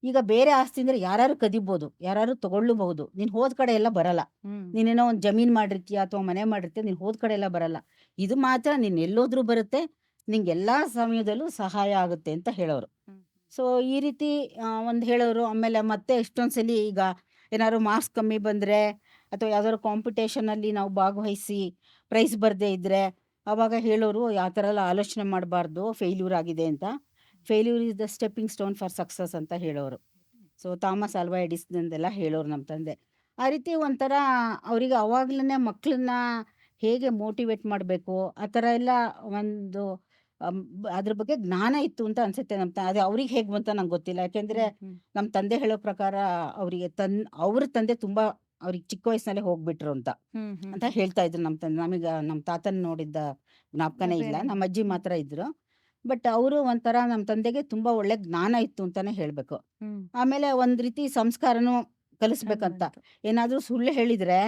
Speaker 2: ಈಗ ಬೇರೆ ಆಸ್ತಿ ಅಂದರೆ ಯಾರು ಕದಿಬೋದು, ಯಾರು ತಗೊಳ್ಳಬಹುದು, ನೀನು ಹೋದ ಕಡೆ ಎಲ್ಲ ಬರಲ್ಲ. ನೀನೇನೋ ಒಂದು ಜಮೀನು ಮಾಡಿರ್ತೀಯ ಅಥವಾ ಮನೆ ಮಾಡಿರ್ತೀಯ, ನೀನು ಹೋದ ಕಡೆ ಎಲ್ಲ ಬರಲ್ಲ. ಇದು ಮಾತ್ರ ನೀನು ಎಲ್ಲೋದ್ರೂ ಬರುತ್ತೆ, ನಿಂಗೆ ಎಲ್ಲ ಸಮಯದಲ್ಲೂ ಸಹಾಯ ಆಗುತ್ತೆ ಅಂತ ಹೇಳೋರು. ಸೊ ಈ ರೀತಿ ಒಂದು ಹೇಳೋರು. ಆಮೇಲೆ ಮತ್ತೆ ಎಷ್ಟೊಂದು ಸಲ ಈಗ ಏನಾದ್ರು ಮಾರ್ಕ್ಸ್ ಕಮ್ಮಿ ಬಂದರೆ ಅಥವಾ ಯಾವ್ದಾದ್ರು ಕಾಂಪಿಟೇಷನಲ್ಲಿ ನಾವು ಭಾಗವಹಿಸಿ ಪ್ರೈಸ್ ಬರದೇ ಇದ್ದರೆ ಆವಾಗ ಹೇಳೋರು, ಯಾವ ಥರ ಎಲ್ಲ ಆಲೋಚನೆ ಮಾಡಬಾರ್ದು, ಫೇಲ್ಯೂರ್ ಆಗಿದೆ ಅಂತ. Failure is the stepping stone for success ಅಂತ ಹೇಳೋರು. ಸೊ ಥಾಮಸ್ ಆಲ್ವಾ ಎಡಿಸನ್ದೆಲ್ಲ ಹೇಳೋರು ನಮ್ಮ ತಂದೆ. ಆ ರೀತಿ ಒಂಥರ ಅವರಿಗೆ ಅವಾಗಲೇ ಮಕ್ಕಳನ್ನ ಹೇಗೆ ಮೋಟಿವೇಟ್ ಮಾಡಬೇಕು ಆ ಥರ ಎಲ್ಲ ಒಂದು ಅದ್ರ ಬಗ್ಗೆ ಜ್ಞಾನ ಇತ್ತು ಅಂತ ಅನ್ಸುತ್ತೆ. ಅದು ಅವ್ರಿಗೆ ಹೇಗೆ ಬಂತ ನಂಗೆ ಗೊತ್ತಿಲ್ಲ. ಯಾಕೆಂದರೆ ನಮ್ಮ ತಂದೆ ಹೇಳೋ ಪ್ರಕಾರ ಅವರಿಗೆ ಅವ್ರ ತಂದೆ ತುಂಬ ಅವ್ರಿಗೆ ಚಿಕ್ಕ ವಯಸ್ಸಿನಲ್ಲೇ ಹೋಗ್ಬಿಟ್ರು ಅಂತ ಹೇಳ್ತಾ ಇದ್ರು ನಮ್ಮ ತಂದೆ. ನಮಗೆ ನಮ್ಮ ತಾತನ ನೋಡಿದ್ದ ಜ್ಞಾಪಕನೇ ಇಲ್ಲ, ನಮ್ಮ ಅಜ್ಜಿ ಮಾತ್ರ ಇದ್ರು. ಬಟ್ ಅವರು ಒಂಥರ ನಮ್ಮ ತಂದೆಗೆ ತುಂಬ ಒಳ್ಳೆ ಜ್ಞಾನ ಇತ್ತು ಅಂತಾನೆ ಹೇಳಬೇಕು. ಆಮೇಲೆ ಒಂದು ರೀತಿ ಸಂಸ್ಕಾರನೂ ಕಲಿಸ್ಬೇಕಂತ. ಏನಾದರೂ ಸುಳ್ಳು ಹೇಳಿದರೆ,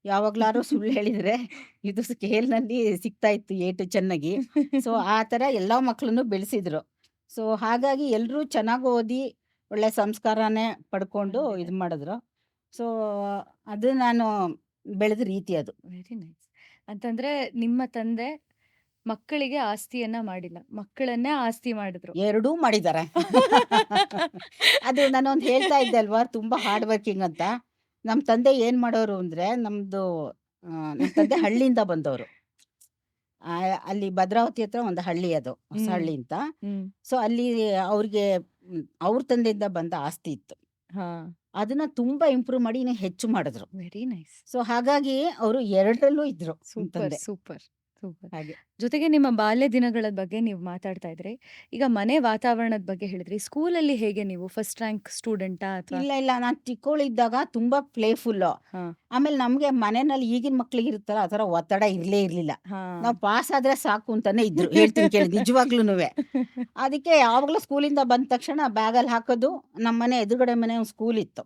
Speaker 2: ಯಾವಾಗ್ಲಾರು ಸುಳ್ಳು ಹೇಳಿದರೆ ಇದು ಸ್ಕೇಲ್ನಲ್ಲಿ ಸಿಗ್ತಾ ಇತ್ತು ಏಟು ಚೆನ್ನಾಗಿ. ಸೊ ಆ ಥರ ಎಲ್ಲ ಮಕ್ಕಳನ್ನು ಬೆಳೆಸಿದ್ರು. ಸೊ ಹಾಗಾಗಿ ಎಲ್ಲರೂ ಚೆನ್ನಾಗಿ ಓದಿ ಒಳ್ಳೆ ಸಂಸ್ಕಾರನೇ ಪಡ್ಕೊಂಡು ಇದು ಮಾಡಿದ್ರು. ಸೊ ಅದು ನಾನು ಬೆಳೆದ ರೀತಿ ಅದು.
Speaker 3: Very nice. ಅಂತಂದ್ರೆ ನಿಮ್ಮ ತಂದೆ ಮಕ್ಕಳಿಗೆ ಆಸ್ತಿಯನ್ನ ಮಾಡಿಲ್ಲ, ಮಕ್ಕಳನ್ನೇ ಆಸ್ತಿ ಮಾಡಿದ್ರು.
Speaker 2: ಎರಡೂ ಮಾಡಿದ್ದಾರೆ. ಅದು ನಾನೊಂದು ಹೇಳ್ತಾ ಇದ್ದೆ ಅಲ್ವಾ, ತುಂಬ ಹಾರ್ಡ್ ವರ್ಕಿಂಗ್ ಅಂತ. ನಮ್ಮ ತಂದೆ ಏನು ಮಾಡೋರು ಅಂದರೆ, ನಮ್ಮ ತಂದೆ ಹಳ್ಳಿಯಿಂದ ಬಂದವರು. ಅಲ್ಲಿ ಭದ್ರಾವತಿ ಹತ್ರ ಒಂದು ಹಳ್ಳಿ, ಅದು ಹೊಸ ಹಳ್ಳಿ ಅಂತ. ಸೊ ಅಲ್ಲಿ ಅವ್ರಿಗೆ ಅವ್ರ ತಂದೆಯಿಂದ ಬಂದ ಆಸ್ತಿ ಇತ್ತು. ಅದನ್ನ ತುಂಬಾ ಇಂಪ್ರೂವ್ ಮಾಡಿ ಇನ್ನೂ ಹೆಚ್ಚು ಮಾಡಿದ್ರು.
Speaker 3: Very nice.
Speaker 2: ಸೊ ಹಾಗಾಗಿ ಅವರು ಎರಡರಲ್ಲೂ ಇದ್ರು ನಮ್ಮ
Speaker 3: ಸೂಪರ್
Speaker 2: ತಂದೆ.
Speaker 3: Super super.
Speaker 2: ಹಾಗೆ
Speaker 3: ಜೊತೆಗೆ ನಿಮ್ಮ ಬಾಲ್ಯ ದಿನಗಳ ಬಗ್ಗೆ ನೀವು ಮಾತಾಡ್ತಾ ಇದ್ರಿ. ಈಗ ಮನೆ ವಾತಾವರಣದ ಬಗ್ಗೆ ಹೇಳಿದ್ರಿ. ಸ್ಕೂಲಲ್ಲಿ ಹೇಗೆ, ನೀವು ಫಸ್ಟ್ ರ್ಯಾಂಕ್ ಸ್ಟೂಡೆಂಟಾ ಅಥವಾ?
Speaker 2: ಇಲ್ಲ, ನಾನು ಚಿಕ್ಕವಳಿದ್ದಾಗ ತುಂಬಾ ಪ್ಲೇಫುಲ್. ಆಮೇಲೆ ನಮ್ಗೆ ಮನೆಯಲ್ಲಿ ಈಗಿನ ಮಕ್ಳಿಗೆ ಇರುತ್ತಲ್ಲ ಆ ಥರ ಒತ್ತಡ ಇರ್ಲೇ ಇರ್ಲಿಲ್ಲ. ನಾವು ಪಾಸ್ ಆದ್ರೆ ಸಾಕು ಅಂತಾನೆ ಇದ್ರು, ಹೇಳ್ತೀನಿ ಕೇಳಿ, ನಿಜವಾಗ್ಲೂನುವೆ. ಅದಕ್ಕೆ ಯಾವಾಗಲೂ ಸ್ಕೂಲಿಂದ ಬಂದ ತಕ್ಷಣ ಬ್ಯಾಗಲ್ಲಿ ಹಾಕೋದು. ನಮ್ಮ ಮನೆ ಎದುರುಗಡೆ ಮನೆ ಒಂದು ಸ್ಕೂಲ್ ಇತ್ತು,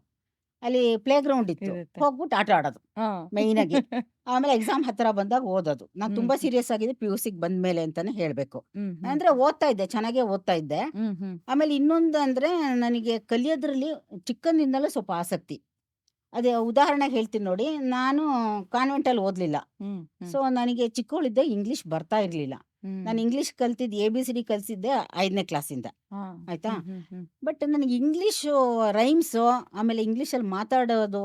Speaker 2: ಅಲ್ಲಿ ಪ್ಲೇ ಗ್ರೌಂಡ್ ಇತ್ತು, ಹೋಗ್ಬಿಟ್ಟು ಆಟ ಆಡೋದು ಮೇಯ್ನ್ ಆಗಿ. ಆಮೇಲೆ ಎಕ್ಸಾಮ್ ಹತ್ರ ಬಂದಾಗ ಓದೋದು. ನಾನು ತುಂಬಾ ಸೀರಿಯಸ್ ಆಗಿದೆ PUC ಬಂದ ಮೇಲೆ ಅಂತಾನೆ ಹೇಳ್ಬೇಕು. ಅಂದ್ರೆ ಓದ್ತಾ ಇದ್ದೆ, ಚೆನ್ನಾಗೇ ಓದ್ತಾ ಇದ್ದೆ. ಆಮೇಲೆ ಇನ್ನೊಂದು ಅಂದ್ರೆ, ನನಗೆ ಕಲಿಯೋದ್ರಲ್ಲಿ ಚಿಕ್ಕಂದಿಂದಲೂ ಸ್ವಲ್ಪ ಆಸಕ್ತಿ. ಅದೇ ಉದಾಹರಣೆಗೆ ಹೇಳ್ತೀನಿ ನೋಡಿ, ನಾನು ಕಾನ್ವೆಂಟಲ್ಲಿ ಓದಲಿಲ್ಲ. ಸೊ ನನಗೆ ಚಿಕ್ಕವಳಿದ್ದೆ ಇಂಗ್ಲಿಷ್ ಬರ್ತಾ ಇರಲಿಲ್ಲ. ನಾನು ಇಂಗ್ಲಿಷ್ ಕಲ್ತಿದ್ದು ABCD ಕಲಿಸಿದ್ದೆ 5ನೇ ಕ್ಲಾಸಿಂದ, ಆಯ್ತಾ. ಬಟ್ ನನಗೆ ಇಂಗ್ಲೀಷು ರೈಮ್ಸು, ಆಮೇಲೆ ಇಂಗ್ಲೀಷಲ್ಲಿ ಮಾತಾಡೋದು,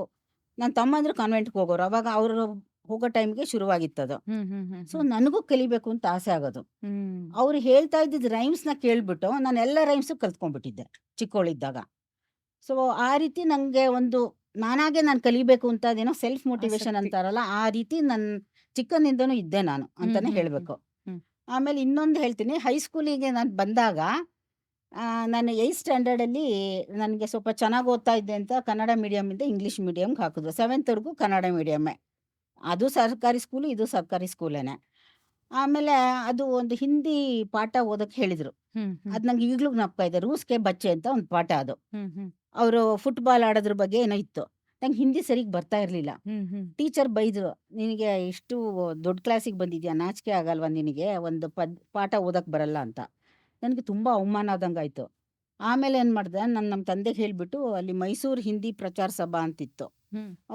Speaker 2: ನನ್ನ ತಮ್ಮ ಅಂದ್ರೆ ಕಾನ್ವೆಂಟ್ಗೆ ಹೋಗೋರು, ಅವಾಗ ಅವರು ಹೋಗೋ ಟೈಮ್ಗೆ ಶುರುವಾಗಿತ್ತದು. ಸೊ ನನಗೂ ಕಲಿಬೇಕು ಅಂತ ಆಸೆ ಆಗೋದು. ಅವ್ರು ಹೇಳ್ತಾ ಇದ್ದಿದ್ದು ರೈಮ್ಸ್ನ ಕೇಳ್ಬಿಟ್ಟು ನಾನು ಎಲ್ಲ ರೈಮ್ಸು ಕಲ್ತ್ಕೊಂಡ್ಬಿಟ್ಟಿದ್ದೆ ಚಿಕ್ಕವಳಿದ್ದಾಗ. ಸೊ ಆ ರೀತಿ ನನಗೆ ಒಂದು ನಾನಾಗೆ ನಾನು ಕಲಿಬೇಕು ಅಂತ, ಅದೇನೋ ಸೆಲ್ಫ್ ಮೋಟಿವೇಶನ್
Speaker 3: ಆಸಕ್ತಿ.
Speaker 2: ಅಂತಾರಲ್ಲ, ಆ ರೀತಿ ನನ್ನ ಚಿಕ್ಕಂದಿಂದನೂ ಇದ್ದೆ ನಾನು ಅಂತಾನೆ ಹೇಳಬೇಕು. ಆಮೇಲೆ ಇನ್ನೊಂದು ಹೇಳ್ತೀನಿ, ಹೈಸ್ಕೂಲಿಗೆ ನಾನು ಬಂದಾಗ ನಾನು 8th ಸ್ಟ್ಯಾಂಡರ್ಡಲ್ಲಿ ನನಗೆ ಸ್ವಲ್ಪ ಚೆನ್ನಾಗಿ ಓದ್ತಾ ಇದ್ದೆ ಅಂತ ಕನ್ನಡ ಮೀಡಿಯಮಿಂದ ಇಂಗ್ಲೀಷ್ ಮೀಡಿಯಮ್ಗೆ ಹಾಕಿದ್ರು. 7th ಕನ್ನಡ ಮೀಡಿಯಮ್ಮೇ, ಅದು ಸರ್ಕಾರಿ ಸ್ಕೂಲು, ಇದು ಸರ್ಕಾರಿ ಸ್ಕೂಲೇನೆ. ಆಮೇಲೆ ಅದು ಒಂದು ಹಿಂದಿ ಪಾಠ ಓದಕ್ಕೆ ಹೇಳಿದರು. ಅದು ನಂಗೆ ಈಗಲೂ ಜ್ಞಾಪಕ ಇದೆ. ರೂಸ್ಗೆ ಬಚ್ಚೆ ಅಂತ ಒಂದು ಪಾಠ ಅದು. ಅವರು ಫುಟ್ಬಾಲ್ ಆಡೋದ್ರ ಬಗ್ಗೆ ಏನೋ ಇತ್ತು. ನಂಗೆ ಹಿಂದಿ ಸರಿಗೆ ಬರ್ತಾ ಇರಲಿಲ್ಲ. ಟೀಚರ್ ಬೈದ್ರು, "ನಿನಗೆ ಇಷ್ಟು ದೊಡ್ಡ ಕ್ಲಾಸಿಗೆ ಬಂದಿದ್ಯಾ, ನಾಚಿಕೆ ಆಗಲ್ವಾ ನಿನಗೆ? ಒಂದು ಪಾಠ ಓದಕ್ಕೆ ಬರಲ್ಲ" ಅಂತ. ನನಗೆ ತುಂಬ ಅವಮಾನ ಆದಂಗಾಯ್ತು. ಆಮೇಲೆ ಏನು ಮಾಡಿದೆ, ನಾನು ನಮ್ಮ ತಂದೆಗೆ ಹೇಳಿಬಿಟ್ಟು, ಅಲ್ಲಿ ಮೈಸೂರು ಹಿಂದಿ ಪ್ರಚಾರ ಸಭಾ ಅಂತಿತ್ತು.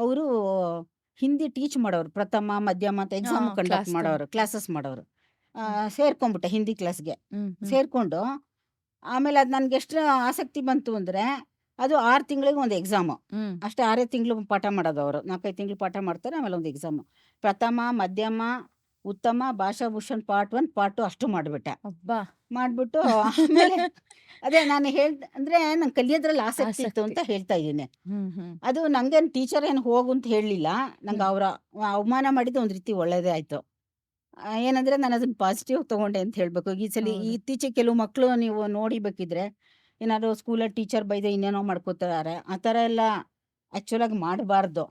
Speaker 2: ಅವರು ಹಿಂದಿ ಟೀಚ್ ಮಾಡೋರು, ಪ್ರಥಮ ಮಧ್ಯಮ ಅಂತ ಎಕ್ಸಾಮ್ ಕಂಡಕ್ಟ್ ಮಾಡೋರು, ಕ್ಲಾಸಸ್ ಮಾಡೋರು. ಸೇರ್ಕೊಂಡ್ಬಿಟ್ಟೆ ಹಿಂದಿ ಕ್ಲಾಸ್ಗೆ. ಸೇರ್ಕೊಂಡು ಆಮೇಲೆ ಅದು ನನಗೆ ಎಷ್ಟು ಆಸಕ್ತಿ ಬಂತು ಅಂದರೆ, ಅದು 6 ತಿಂಗಳಿಗೆ ಒಂದು ಎಕ್ಸಾಮು. ಅಷ್ಟೇ, 6 ತಿಂಗಳು ಪಾಠ ಮಾಡೋದು ಅವರು. 4-5 ತಿಂಗಳು ಪಾಠ ಮಾಡ್ತಾರೆ, ಆಮೇಲೆ ಒಂದು ಎಕ್ಸಾಮು. ಪ್ರಥಮ, ಮಧ್ಯಮ, ಉತ್ತಮ, ಭಾಷಾಭೂಷಣ್ ಪಾರ್ಟ್ 1, ಪಾರ್ಟ್ 2 ಅಷ್ಟು ಮಾಡಿಬಿಟ್ಟೆ. ಮಾಡಿಬಿಟ್ಟು ಆಮೇಲೆ ಅದೇ ನಾನು ಅಂದರೆ ನಂಗೆ ಕಲಿಯೋದ್ರಲ್ಲಿ ಆಸಕ್ತಿ ಇತ್ತು ಅಂತ ಹೇಳ್ತಾ ಇದ್ದೀನಿ. ಅದು ನಂಗೇನು ಟೀಚರ್ ಏನು ಹೋಗು ಅಂತ ಹೇಳಲಿಲ್ಲ. ನಂಗೆ ಅವರ ಅವಮಾನ ಮಾಡಿದ್ದು ಒಂದು ರೀತಿ ಒಳ್ಳೇದೇ ಆಯಿತು. ಏನಂದರೆ ನಾನು ಅದನ್ನು ಪಾಸಿಟಿವ್ ತೊಗೊಂಡೆ ಅಂತ ಹೇಳಬೇಕು. ಈ ಸಲ ಇತ್ತೀಚೆಗೆ ಕೆಲವು ಮಕ್ಕಳು ನೀವು ನೋಡಿಬೇಕಿದ್ರೆ, ಏನಾದ್ರು ಸ್ಕೂಲಲ್ಲಿ ಟೀಚರ್ ಬೈದೆ ಇನ್ನೇನೋ ಮಾಡ್ಕೋತಾರೆ. ಆ ಥರ ಎಲ್ಲ ಆ್ಯಕ್ಚುಲಾಗಿ ಮಾಡಬಾರ್ದು.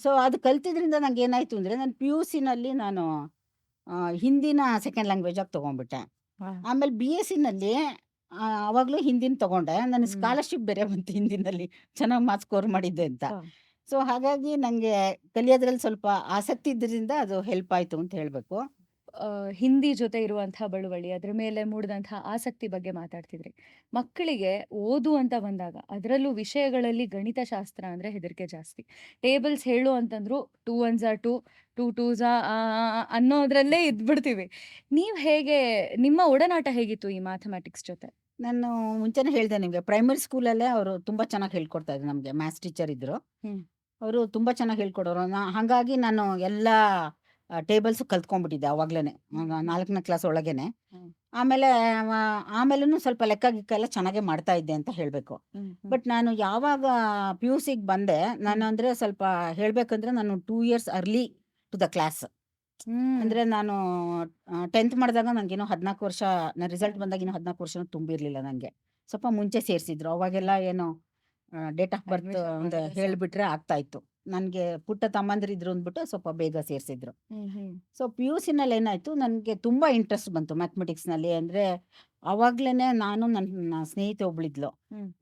Speaker 2: ಸೊ ಅದು ಕಲ್ತಿದ್ರಿಂದ ನಂಗೆ ಏನಾಯಿತು ಅಂದರೆ, ನಾನು PUCನಲ್ಲಿ ನಾನು ಹಿಂದಿನ ಸೆಕೆಂಡ್ ಲ್ಯಾಂಗ್ವೇಜಾಗಿ ತೊಗೊಂಡ್ಬಿಟ್ಟೆ. ಆಮೇಲೆ BScನಲ್ಲಿ ಆವಾಗಲೂ ಹಿಂದಿನ ತೊಗೊಂಡೆ. ನನಗೆ ಸ್ಕಾಲರ್ಶಿಪ್ ಬೇರೆ ಬಂತು ಹಿಂದಿನಲ್ಲಿ, ಚೆನ್ನಾಗಿ ಮಾರ್ಕ್ಸ್ ಸ್ಕೋರ್ ಮಾಡಿದ್ದೆ ಅಂತ. ಸೊ ಹಾಗಾಗಿ ನನಗೆ ಕಲಿಯೋದ್ರಲ್ಲಿ ಸ್ವಲ್ಪ ಆಸಕ್ತಿ ಇದ್ರಿಂದ ಅದು ಹೆಲ್ಪ್ ಆಯಿತು ಅಂತ ಹೇಳಬೇಕು.
Speaker 3: ಹಿಂದಿ ಜೊತೆ ಇರುವಂತಹ ಬಳುವಳಿ, ಅದ್ರ ಮೇಲೆ ಮೂಡಿದಂತಹ ಆಸಕ್ತಿ ಬಗ್ಗೆ ಮಾತಾಡ್ತಿದ್ರಿ. ಮಕ್ಕಳಿಗೆ ಓದು ಅಂತ ಬಂದಾಗ, ಅದರಲ್ಲೂ ವಿಷಯಗಳಲ್ಲಿ ಗಣಿತಶಾಸ್ತ್ರ ಅಂದ್ರೆ ಹೆದರಿಕೆ ಜಾಸ್ತಿ. ಟೇಬಲ್ಸ್ ಹೇಳು ಅಂತಂದ್ರು 2 1s are 2, 2 2s ಅನ್ನೋದ್ರಲ್ಲೇ ಇದ್ಬಿಡ್ತೀವಿ. ನೀವು ಹೇಗೆ, ನಿಮ್ಮ ಒಡನಾಟ ಹೇಗಿತ್ತು ಈ ಮ್ಯಾಥಮೆಟಿಕ್ಸ್ ಜೊತೆ?
Speaker 2: ನಾನು ಮುಂಚೆನೇ ಹೇಳಿದೆ ನಿಮಗೆ, ಪ್ರೈಮರಿ ಸ್ಕೂಲಲ್ಲೇ ಅವರು ತುಂಬ ಚೆನ್ನಾಗಿ ಹೇಳ್ಕೊಡ್ತಾ ಇದ್ರು. ನಮಗೆ ಮ್ಯಾಥ್ಸ್ ಟೀಚರ್ ಇದ್ದರು, ಅವರು ತುಂಬ ಚೆನ್ನಾಗಿ ಹೇಳ್ಕೊಡೋರು. ಹಾಗಾಗಿ ನಾನು ಎಲ್ಲ ಟೇಬಲ್ಸು ಕಲ್ತ್ಕೊಂಡ್ಬಿಟ್ಟಿದ್ದೆ ಅವಾಗ್ಲೇ, 4ನೇ ಕ್ಲಾಸ್ ಒಳಗೇನೆ. ಆಮೇಲೂ ಸ್ವಲ್ಪ ಲೆಕ್ಕ ಗಿಕ್ಕ ಎಲ್ಲ ಚೆನ್ನಾಗೇ ಮಾಡ್ತಾ ಇದ್ದೆ ಅಂತ ಹೇಳಬೇಕು. ಬಟ್ ನಾನು ಯಾವಾಗ PUCಗೆ ಬಂದೆ, ನಾನು ಅಂದರೆ ಸ್ವಲ್ಪ ಹೇಳಬೇಕಂದ್ರೆ ನಾನು 2 years early to the class. ಅಂದರೆ ನಾನು 10th ಮಾಡಿದಾಗ ನನಗೇನೋ 14 ವರ್ಷ, ನನ್ನ ರಿಸಲ್ಟ್ ಬಂದಾಗ ಇನ್ನೂ 14 ವರ್ಷನೂ ತುಂಬಿರಲಿಲ್ಲ ನನಗೆ. ಸ್ವಲ್ಪ ಮುಂಚೆ ಸೇರಿಸಿದ್ರು. ಅವಾಗೆಲ್ಲ ಏನೋ ಡೇಟ್ ಆಫ್ ಬರ್ತ್ ಒಂದು ಹೇಳಿಬಿಟ್ರೆ ಆಗ್ತಾ ಇತ್ತು. ನನಗೆ ಪುಟ್ಟ ತಮ್ಮಂದಿರಿದ್ರು ಅಂದ್ಬಿಟ್ಟು ಸ್ವಲ್ಪ ಬೇಗ ಸೇರಿಸಿದ್ರು. ಸೊ PUCನಲ್ಲಿ ಏನಾಯಿತು, ನನಗೆ ತುಂಬ ಇಂಟ್ರೆಸ್ಟ್ ಬಂತು ಮ್ಯಾಥಮೆಟಿಕ್ಸ್ನಲ್ಲಿ. ಅಂದರೆ ಆವಾಗ್ಲೇ ನಾನು ನನ್ನ ಸ್ನೇಹಿತೆ ಒಬ್ಳಿದ್ಲು,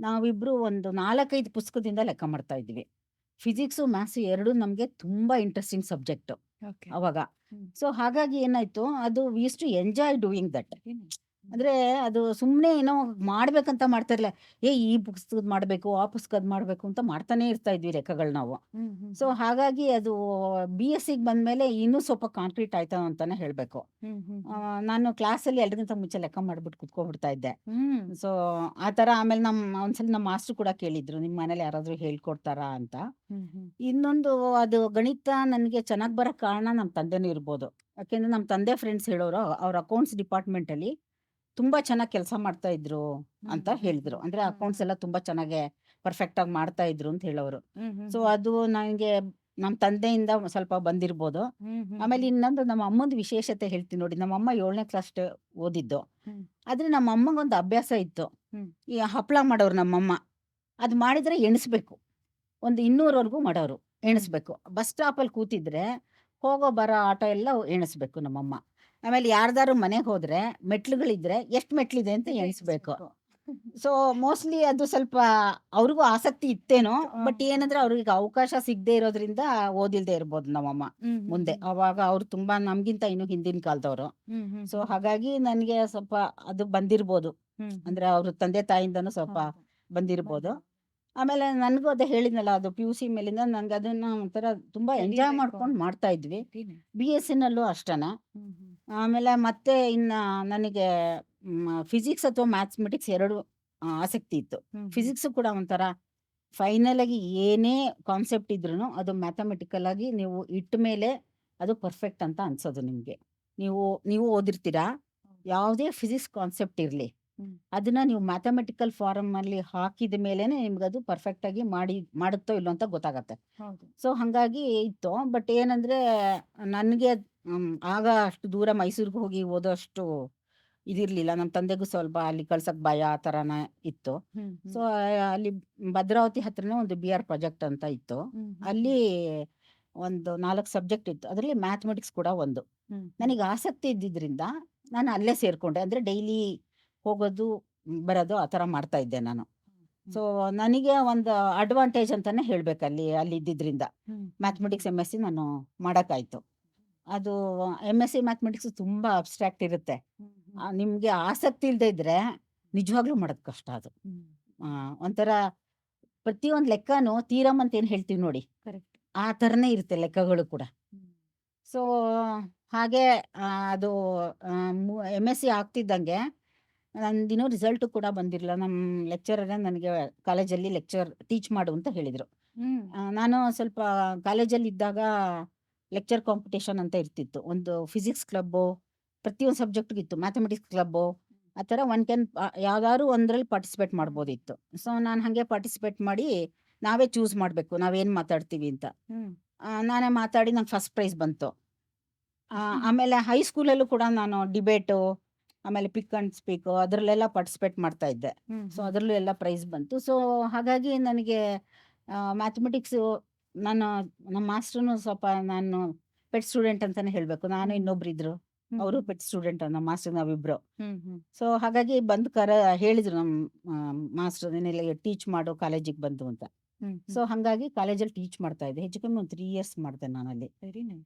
Speaker 2: ನಾವಿಬ್ಬರು ಒಂದು 4-5 ಪುಸ್ತಕದಿಂದ ಲೆಕ್ಕ ಮಾಡ್ತಾ ಇದ್ವಿ. ಫಿಸಿಕ್ಸು ಮ್ಯಾಥ್ಸು ಎರಡೂ ನಮಗೆ ತುಂಬ ಇಂಟ್ರೆಸ್ಟಿಂಗ್ ಸಬ್ಜೆಕ್ಟು ಅವಾಗ. ಸೊ ಹಾಗಾಗಿ ಏನಾಯಿತು, ಅದು we use to enjoy doing that. ಅಂದರೆ ಅದು ಸುಮ್ಮನೆ ಏನೋ ಮಾಡ್ಬೇಕಂತ ಮಾಡ್ತಾ ಇರಲಿಲ್ಲ. ಈ ಪುಸ್ತಕದ ಮಾಡಬೇಕು, ಆ ಪುಸ್ತಕದ ಮಾಡಬೇಕು ಅಂತ ಮಾಡ್ತಾನೆ ಇರ್ತಾ ಇದ್ವಿ ಲೆಕ್ಕಗಳು ನಾವು. ಸೊ ಹಾಗಾಗಿ ಅದು BScಗೆ ಬಂದಮೇಲೆ ಇನ್ನೂ ಸ್ವಲ್ಪ ಕಾಂಕ್ರೀಟ್ ಆಯ್ತು ಅಂತಾನೆ ಹೇಳಬೇಕು. ನಾನು ಕ್ಲಾಸಲ್ಲಿ ಎಲ್ಲರಿಗಿಂತ ಮುಂಚೆ ಲೆಕ್ಕ ಮಾಡಿಬಿಟ್ಟು ಕುತ್ಕೊಬಿಡ್ತಾ ಇದ್ದೆ. ಸೊ ಆ ಥರ. ಆಮೇಲೆ ಒಂದ್ಸಲ ನಮ್ಮ ಮಾಸ್ಟ್ರು ಕೂಡ ಕೇಳಿದ್ರು, ನಿಮ್ಮ ಮನೇಲಿ ಯಾರಾದರೂ ಹೇಳ್ಕೊಡ್ತಾರಾ ಅಂತ. ಇನ್ನೊಂದು, ಅದು ಗಣಿತ ನನಗೆ ಚೆನ್ನಾಗಿ ಬರೋ ಕಾರಣ ನಮ್ಮ ತಂದೆನೂ ಇರ್ಬೋದು. ಯಾಕೆಂದರೆ ನಮ್ಮ ತಂದೆ ಫ್ರೆಂಡ್ಸ್ ಹೇಳೋರು, ಅವ್ರ ಅಕೌಂಟ್ಸ್ ಡಿಪಾರ್ಟ್ಮೆಂಟಲ್ಲಿ ತುಂಬ ಚೆನ್ನಾಗಿ ಕೆಲಸ ಮಾಡ್ತಾ ಇದ್ರು ಅಂತ ಹೇಳಿದ್ರು. ಅಂದರೆ ಅಕೌಂಟ್ಸ್ ಎಲ್ಲ ತುಂಬ ಚೆನ್ನಾಗೆ ಪರ್ಫೆಕ್ಟಾಗಿ ಮಾಡ್ತಾ ಇದ್ರು ಅಂತ ಹೇಳೋರು. ಸೊ ಅದು ನನಗೆ ನಮ್ಮ ತಂದೆಯಿಂದ ಸ್ವಲ್ಪ ಬಂದಿರ್ಬೋದು. ಆಮೇಲೆ ಇನ್ನೊಂದು, ನಮ್ಮ ಅಮ್ಮಂದು ವಿಶೇಷತೆ ಹೇಳ್ತೀನಿ ನೋಡಿ. ನಮ್ಮಮ್ಮ 7ನೇ ಕ್ಲಾಸ್ ಓದಿದ್ದು. ಆದರೆ ನಮ್ಮ ಅಮ್ಮಗೊಂದು ಅಭ್ಯಾಸ ಇತ್ತು, ಈ ಹಪ್ಪಳ ಮಾಡೋರು ನಮ್ಮಮ್ಮ. ಅದು ಮಾಡಿದರೆ ಎಣಿಸ್ಬೇಕು, ಒಂದು 200ವರೆಗೂ ಮಾಡೋರು, ಎಣಿಸ್ಬೇಕು. ಬಸ್ ಸ್ಟಾಪಲ್ಲಿ ಕೂತಿದ್ರೆ ಹೋಗೋ ಬರೋ ಆಟೋ ಎಲ್ಲ ಎಣಿಸ್ಬೇಕು ನಮ್ಮಮ್ಮ. ಆಮೇಲೆ ಯಾರ್ದಾರು ಮನೆಗೆ ಹೋದರೆ ಮೆಟ್ಲುಗಳಿದ್ರೆ ಎಷ್ಟು ಮೆಟ್ಲಿದೆ ಅಂತ ಎಣಿಸ್ಬೇಕು. ಸೊ ಮೋಸ್ಟ್ಲಿ ಅದು ಸ್ವಲ್ಪ ಅವ್ರಿಗೂ ಆಸಕ್ತಿ ಇತ್ತೇನೋ. ಬಟ್ ಏನಂದ್ರೆ ಅವ್ರಿಗೆ ಅವಕಾಶ ಸಿಗದೆ ಇರೋದ್ರಿಂದ ಓದಿಲ್ದೇ ಇರ್ಬೋದು ನಮ್ಮಮ್ಮ ಮುಂದೆ. ಅವಾಗ ಅವ್ರು ತುಂಬಾ ನಮ್ಗಿಂತ ಇನ್ನು ಹಿಂದಿನ ಕಾಲದವರು. ಸೊ ಹಾಗಾಗಿ ನನಗೆ ಸ್ವಲ್ಪ ಅದು ಬಂದಿರ್ಬೋದು. ಅಂದ್ರೆ ಅವ್ರ ತಂದೆ ತಾಯಿಂದನೂ ಸ್ವಲ್ಪ ಬಂದಿರ್ಬೋದು. ಆಮೇಲೆ ನನಗೂ ಅದೇ ಹೇಳಿದ್ನಲ್ಲ, ಅದು PUC ಮೇಲಿಂದ ನನಗೆ ಅದನ್ನ ಒಂಥರ ತುಂಬಾ ಎಂಜಾಯ್ ಮಾಡ್ಕೊಂಡು ಮಾಡ್ತಾ ಇದ್ವಿ. BScನಲ್ಲೂ ಅಷ್ಟೇನೆ. ಆಮೇಲೆ ಮತ್ತೆ ಇನ್ನು ನನಗೆ ಫಿಸಿಕ್ಸ್ ಅಥವಾ ಮ್ಯಾಥಮೆಟಿಕ್ಸ್ ಎರಡು ಆಸಕ್ತಿ ಇತ್ತು. ಫಿಸಿಕ್ಸ್ ಕೂಡ ಒಂಥರ ಫೈನಲ್ ಆಗಿ ಏನೇ ಕಾನ್ಸೆಪ್ಟ್ ಇದ್ರೂ ಅದು ಮ್ಯಾಥಮೆಟಿಕಲ್ ಆಗಿ ನೀವು ಇಟ್ಟ ಮೇಲೆ ಅದು ಪರ್ಫೆಕ್ಟ್ ಅಂತ ಅನ್ಸೋದು ನಿಮಗೆ. ನೀವು ಓದಿರ್ತೀರಾ, ಯಾವುದೇ ಫಿಸಿಕ್ಸ್ ಕಾನ್ಸೆಪ್ಟ್ ಇರಲಿ, ಅದನ್ನ ನೀವು ಮ್ಯಾಥಮೆಟಿಕಲ್ ಫಾರ್ಮ್ ಅಲ್ಲಿ ಹಾಕಿದ ಮೇಲೆನೆ ನಿಮ್ಗೆ ಅದು ಪರ್ಫೆಕ್ಟ್ ಆಗಿ ಮಾಡುತ್ತೋ ಇಲ್ಲೋ ಅಂತ ಗೊತ್ತಾಗತ್ತೆ. ಸೊ ಹಾಗಾಗಿ ಇತ್ತು. ಬಟ್ ಏನಂದ್ರೆ ನನಗೆ ಆಗ ಅಷ್ಟು ದೂರ ಮೈಸೂರಿಗೆ ಹೋಗಿ ಓದೋಷ್ಟು ಇದಿರ್ಲಿಲ್ಲ. ನಮ್ಮ ತಂದೆಗೂ ಸ್ವಲ್ಪ ಅಲ್ಲಿ ಕಳ್ಸಕ್ ಭಯ ಆ ಥರನ ಇತ್ತು. ಸೊ ಅಲ್ಲಿ ಭದ್ರಾವತಿ ಹತ್ರನೇ ಒಂದು BR ಪ್ರಾಜೆಕ್ಟ್ ಅಂತ ಇತ್ತು. ಅಲ್ಲಿ ಒಂದು 4 ಸಬ್ಜೆಕ್ಟ್ ಇತ್ತು, ಅದರಲ್ಲಿ ಮ್ಯಾಥಮೆಟಿಕ್ಸ್ ಕೂಡ ಒಂದು. ನನಗೆ ಆಸಕ್ತಿ ಇದ್ದಿದ್ರಿಂದ ನಾನು ಅಲ್ಲೇ ಸೇರ್ಕೊಂಡೆ. ಅಂದ್ರೆ ಡೈಲಿ ಹೋಗೋದು ಬರೋದು ಆ ಥರ ಮಾಡ್ತಾ ಇದ್ದೆ ನಾನು. ಸೊ ನನಗೆ ಒಂದು ಅಡ್ವಾಂಟೇಜ್ ಅಂತಾನೆ ಹೇಳ್ಬೇಕು ಅಲ್ಲಿ ಇದ್ದಿದ್ರಿಂದ ಮ್ಯಾಥಮೆಟಿಕ್ಸ್ MSc ನಾನು ಮಾಡೋಕ್ಕಾಯ್ತು. ಅದು MSc ಮ್ಯಾಥಮೆಟಿಕ್ಸ್ ತುಂಬ ಅಬ್ಸ್ಟ್ರಾಕ್ಟ್ ಇರುತ್ತೆ. ನಿಮಗೆ ಆಸಕ್ತಿ ಇಲ್ಲದೆ ಇದ್ರೆ ನಿಜವಾಗ್ಲೂ ಮಾಡೋದು ಕಷ್ಟ ಅದು. ಒಂಥರ ಪ್ರತಿಯೊಂದು ಲೆಕ್ಕನೂ ತೀರಮ್ ಅಂತ ಏನು ಹೇಳ್ತೀವಿ ನೋಡಿ,
Speaker 3: ಕರೆಕ್ಟ್.
Speaker 2: ಆ ಥರನೇ ಇರುತ್ತೆ ಲೆಕ್ಕಗಳು ಕೂಡ. ಸೊ ಹಾಗೆ ಅದು MSc ಆಗ್ತಿದ್ದಂಗೆ ನಂದಿನ್ನೂ ರಿಸಲ್ಟು ಕೂಡ ಬಂದಿರಲಿಲ್ಲ. ನಮ್ಮ ಲೆಕ್ಚರರೇ ನನಗೆ ಕಾಲೇಜಲ್ಲಿ ಟೀಚ್ ಮಾಡು ಅಂತ ಹೇಳಿದರು. ನಾನು ಸ್ವಲ್ಪ ಕಾಲೇಜಲ್ಲಿ ಇದ್ದಾಗ ಲೆಕ್ಚರ್ ಕಾಂಪಿಟೇಷನ್ ಅಂತ ಇರ್ತಿತ್ತು. ಒಂದು ಫಿಸಿಕ್ಸ್ ಕ್ಲಬ್ಬು, ಪ್ರತಿಯೊಂದು ಸಬ್ಜೆಕ್ಟ್ಗಿತ್ತು, ಮ್ಯಾಥಮೆಟಿಕ್ಸ್ ಕ್ಲಬ್ಬು, ಆ ಥರ ಯಾವ್ದಾದ್ರು ಒಂದರಲ್ಲಿ ಪಾರ್ಟಿಸಿಪೇಟ್ ಮಾಡ್ಬೋದಿತ್ತು. ಸೊ ನಾನು ಹಾಗೆ ಪಾರ್ಟಿಸಿಪೇಟ್ ಮಾಡಿ ನಾವೇ ಚೂಸ್ ಮಾಡಬೇಕು ನಾವೇನು ಮಾತಾಡ್ತೀವಿ ಅಂತ. ನಾನೇ ಮಾತಾಡಿ ನಂಗೆ ಫಸ್ಟ್ ಪ್ರೈಸ್ ಬಂತು. ಆಮೇಲೆ ಹೈಸ್ಕೂಲಲ್ಲೂ ಕೂಡ ನಾನು ಡಿಬೇಟು, ಆಮೇಲೆ ಪಿಕ್ ಆ್ಯಂಡ್ ಸ್ಪೀಕು ಅದರಲ್ಲೆಲ್ಲ ಪಾರ್ಟಿಸಿಪೇಟ್ ಮಾಡ್ತಾ ಇದ್ದೆ. ಸೊ ಅದರಲ್ಲೂ ಎಲ್ಲ ಪ್ರೈಸ್ ಬಂತು. ಸೊ ಹಾಗಾಗಿ ನನಗೆ ಮ್ಯಾಥಮೆಟಿಕ್ಸು ನಮ್ಮ ಮಾಸ್ಟ್ರೂ ಸ್ವಲ್ಪ ನಾನು ಪೆಟ್ ಸ್ಟೂಡೆಂಟ್ ಅಂತಲೇ ಹೇಳಬೇಕು. ನಾನು ಇನ್ನೊಬ್ರು ಇದ್ರು, ಅವರು ಪೆಟ್ ಸ್ಟೂಡೆಂಟ್ ನಮ್ಮ ಮಾಸ್ಟರ್, ನಾವಿಬ್ರು. ಸೊ ಹಾಗಾಗಿ ಬಂದು ಹೇಳಿದ್ರು ನಮ್ಮ ಮಾಸ್ಟರ್, ನೀನೆಲ್ಲ ಟೀಚ್ ಮಾಡು ಕಾಲೇಜಿಗೆ ಬಂದು ಅಂತ. ಸೊ ಹಾಗಾಗಿ ಕಾಲೇಜಲ್ಲಿ ಟೀಚ್ ಮಾಡ್ತಾ ಇದ್ದೆ. ಹೆಚ್ಚು ಕಮ್ಮಿ ಒಂದು 3 years ಮಾಡಿದೆ ನಾನು ಅಲ್ಲಿ.
Speaker 3: Very nice.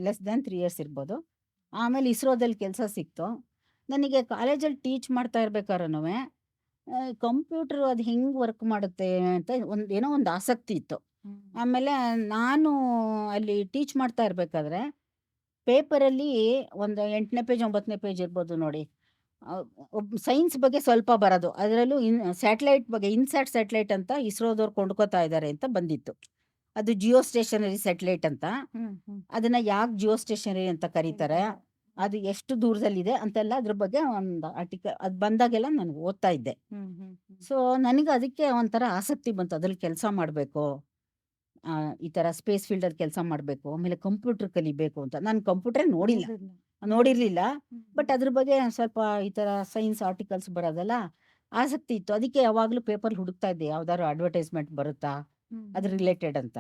Speaker 2: Less than 3 years ಇರ್ಬೋದು. ಆಮೇಲೆ ಇಸ್ರೋದಲ್ಲಿ ಕೆಲಸ ಸಿಕ್ತು ನನಗೆ. ಕಾಲೇಜಲ್ಲಿ ಟೀಚ್ ಮಾಡ್ತಾ ಇರ್ಬೇಕಾದ್ರೂ ಕಂಪ್ಯೂಟರ್ ಅದು ಹೆಂಗೆ ವರ್ಕ್ ಮಾಡುತ್ತೆ ಅಂತ ಏನೋ ಒಂದು ಆಸಕ್ತಿ ಇತ್ತು. ಆಮೇಲೆ ನಾನು ಅಲ್ಲಿ ಟೀಚ್ ಮಾಡ್ತಾ ಇರಬೇಕಾದ್ರೆ ಪೇಪರಲ್ಲಿ ಒಂದು 8ನೇ ಪೇಜ್ 9ನೇ ಪೇಜ್ ಇರ್ಬೋದು ನೋಡಿ, ಸೈನ್ಸ್ ಬಗ್ಗೆ ಸ್ವಲ್ಪ ಬರೋದು. ಅದರಲ್ಲೂ ಸ್ಯಾಟಲೈಟ್ ಬಗ್ಗೆ, ಇನ್ಸ್ಯಾಟ್ ಸ್ಯಾಟಲೈಟ್ ಅಂತ ಇಸ್ರೋದವ್ರು ಕೊಂಡ್ಕೋತಾ ಇದ್ದಾರೆ ಅಂತ ಬಂದಿತ್ತು. ಅದು ಜಿಯೋ ಸ್ಟೇಷನರಿ ಸ್ಯಾಟಲೈಟ್ ಅಂತ. ಅದನ್ನ ಯಾಕೆ ಜಿಯೋ ಸ್ಟೇಷನರಿ ಅಂತ ಕರೀತಾರೆ, ಅದು ಎಷ್ಟು ದೂರದಲ್ಲಿದೆ ಅಂತೆಲ್ಲ ಅದ್ರ ಬಗ್ಗೆ ಒಂದು ಆರ್ಟಿಕಲ್ ಅದು ಬಂದಾಗೆಲ್ಲ ನಾನು ಓದ್ತಾ ಇದ್ದೆ. ಸೊ ನನಗೆ ಅದಕ್ಕೆ ಒಂಥರ ಆಸಕ್ತಿ ಬಂತು, ಅದ್ರಲ್ಲಿ ಕೆಲಸ ಮಾಡಬೇಕು, ಈ ಥರ ಸ್ಪೇಸ್ ಫೀಲ್ಡಲ್ಲಿ ಕೆಲಸ ಮಾಡಬೇಕು, ಆಮೇಲೆ ಕಂಪ್ಯೂಟರ್ ಕಲಿಬೇಕು ಅಂತ. ನಾನು ಕಂಪ್ಯೂಟ್ರೇ ನೋಡಿರಲಿಲ್ಲ, ಬಟ್ ಅದ್ರ ಬಗ್ಗೆ ಸ್ವಲ್ಪ ಈ ಥರ ಸೈನ್ಸ್ ಆರ್ಟಿಕಲ್ಸ್ ಬರೋದಲ್ಲ ಆಸಕ್ತಿ ಇತ್ತು. ಅದಕ್ಕೆ ಯಾವಾಗಲೂ ಪೇಪರ್ ಹುಡುಕ್ತಾ ಇದ್ದೆ, ಯಾವ್ದಾದ್ರು ಅಡ್ವರ್ಟೈಸ್ಮೆಂಟ್ ಬರುತ್ತಾ ಅದ್ರ ರಿಲೇಟೆಡ್ ಅಂತ.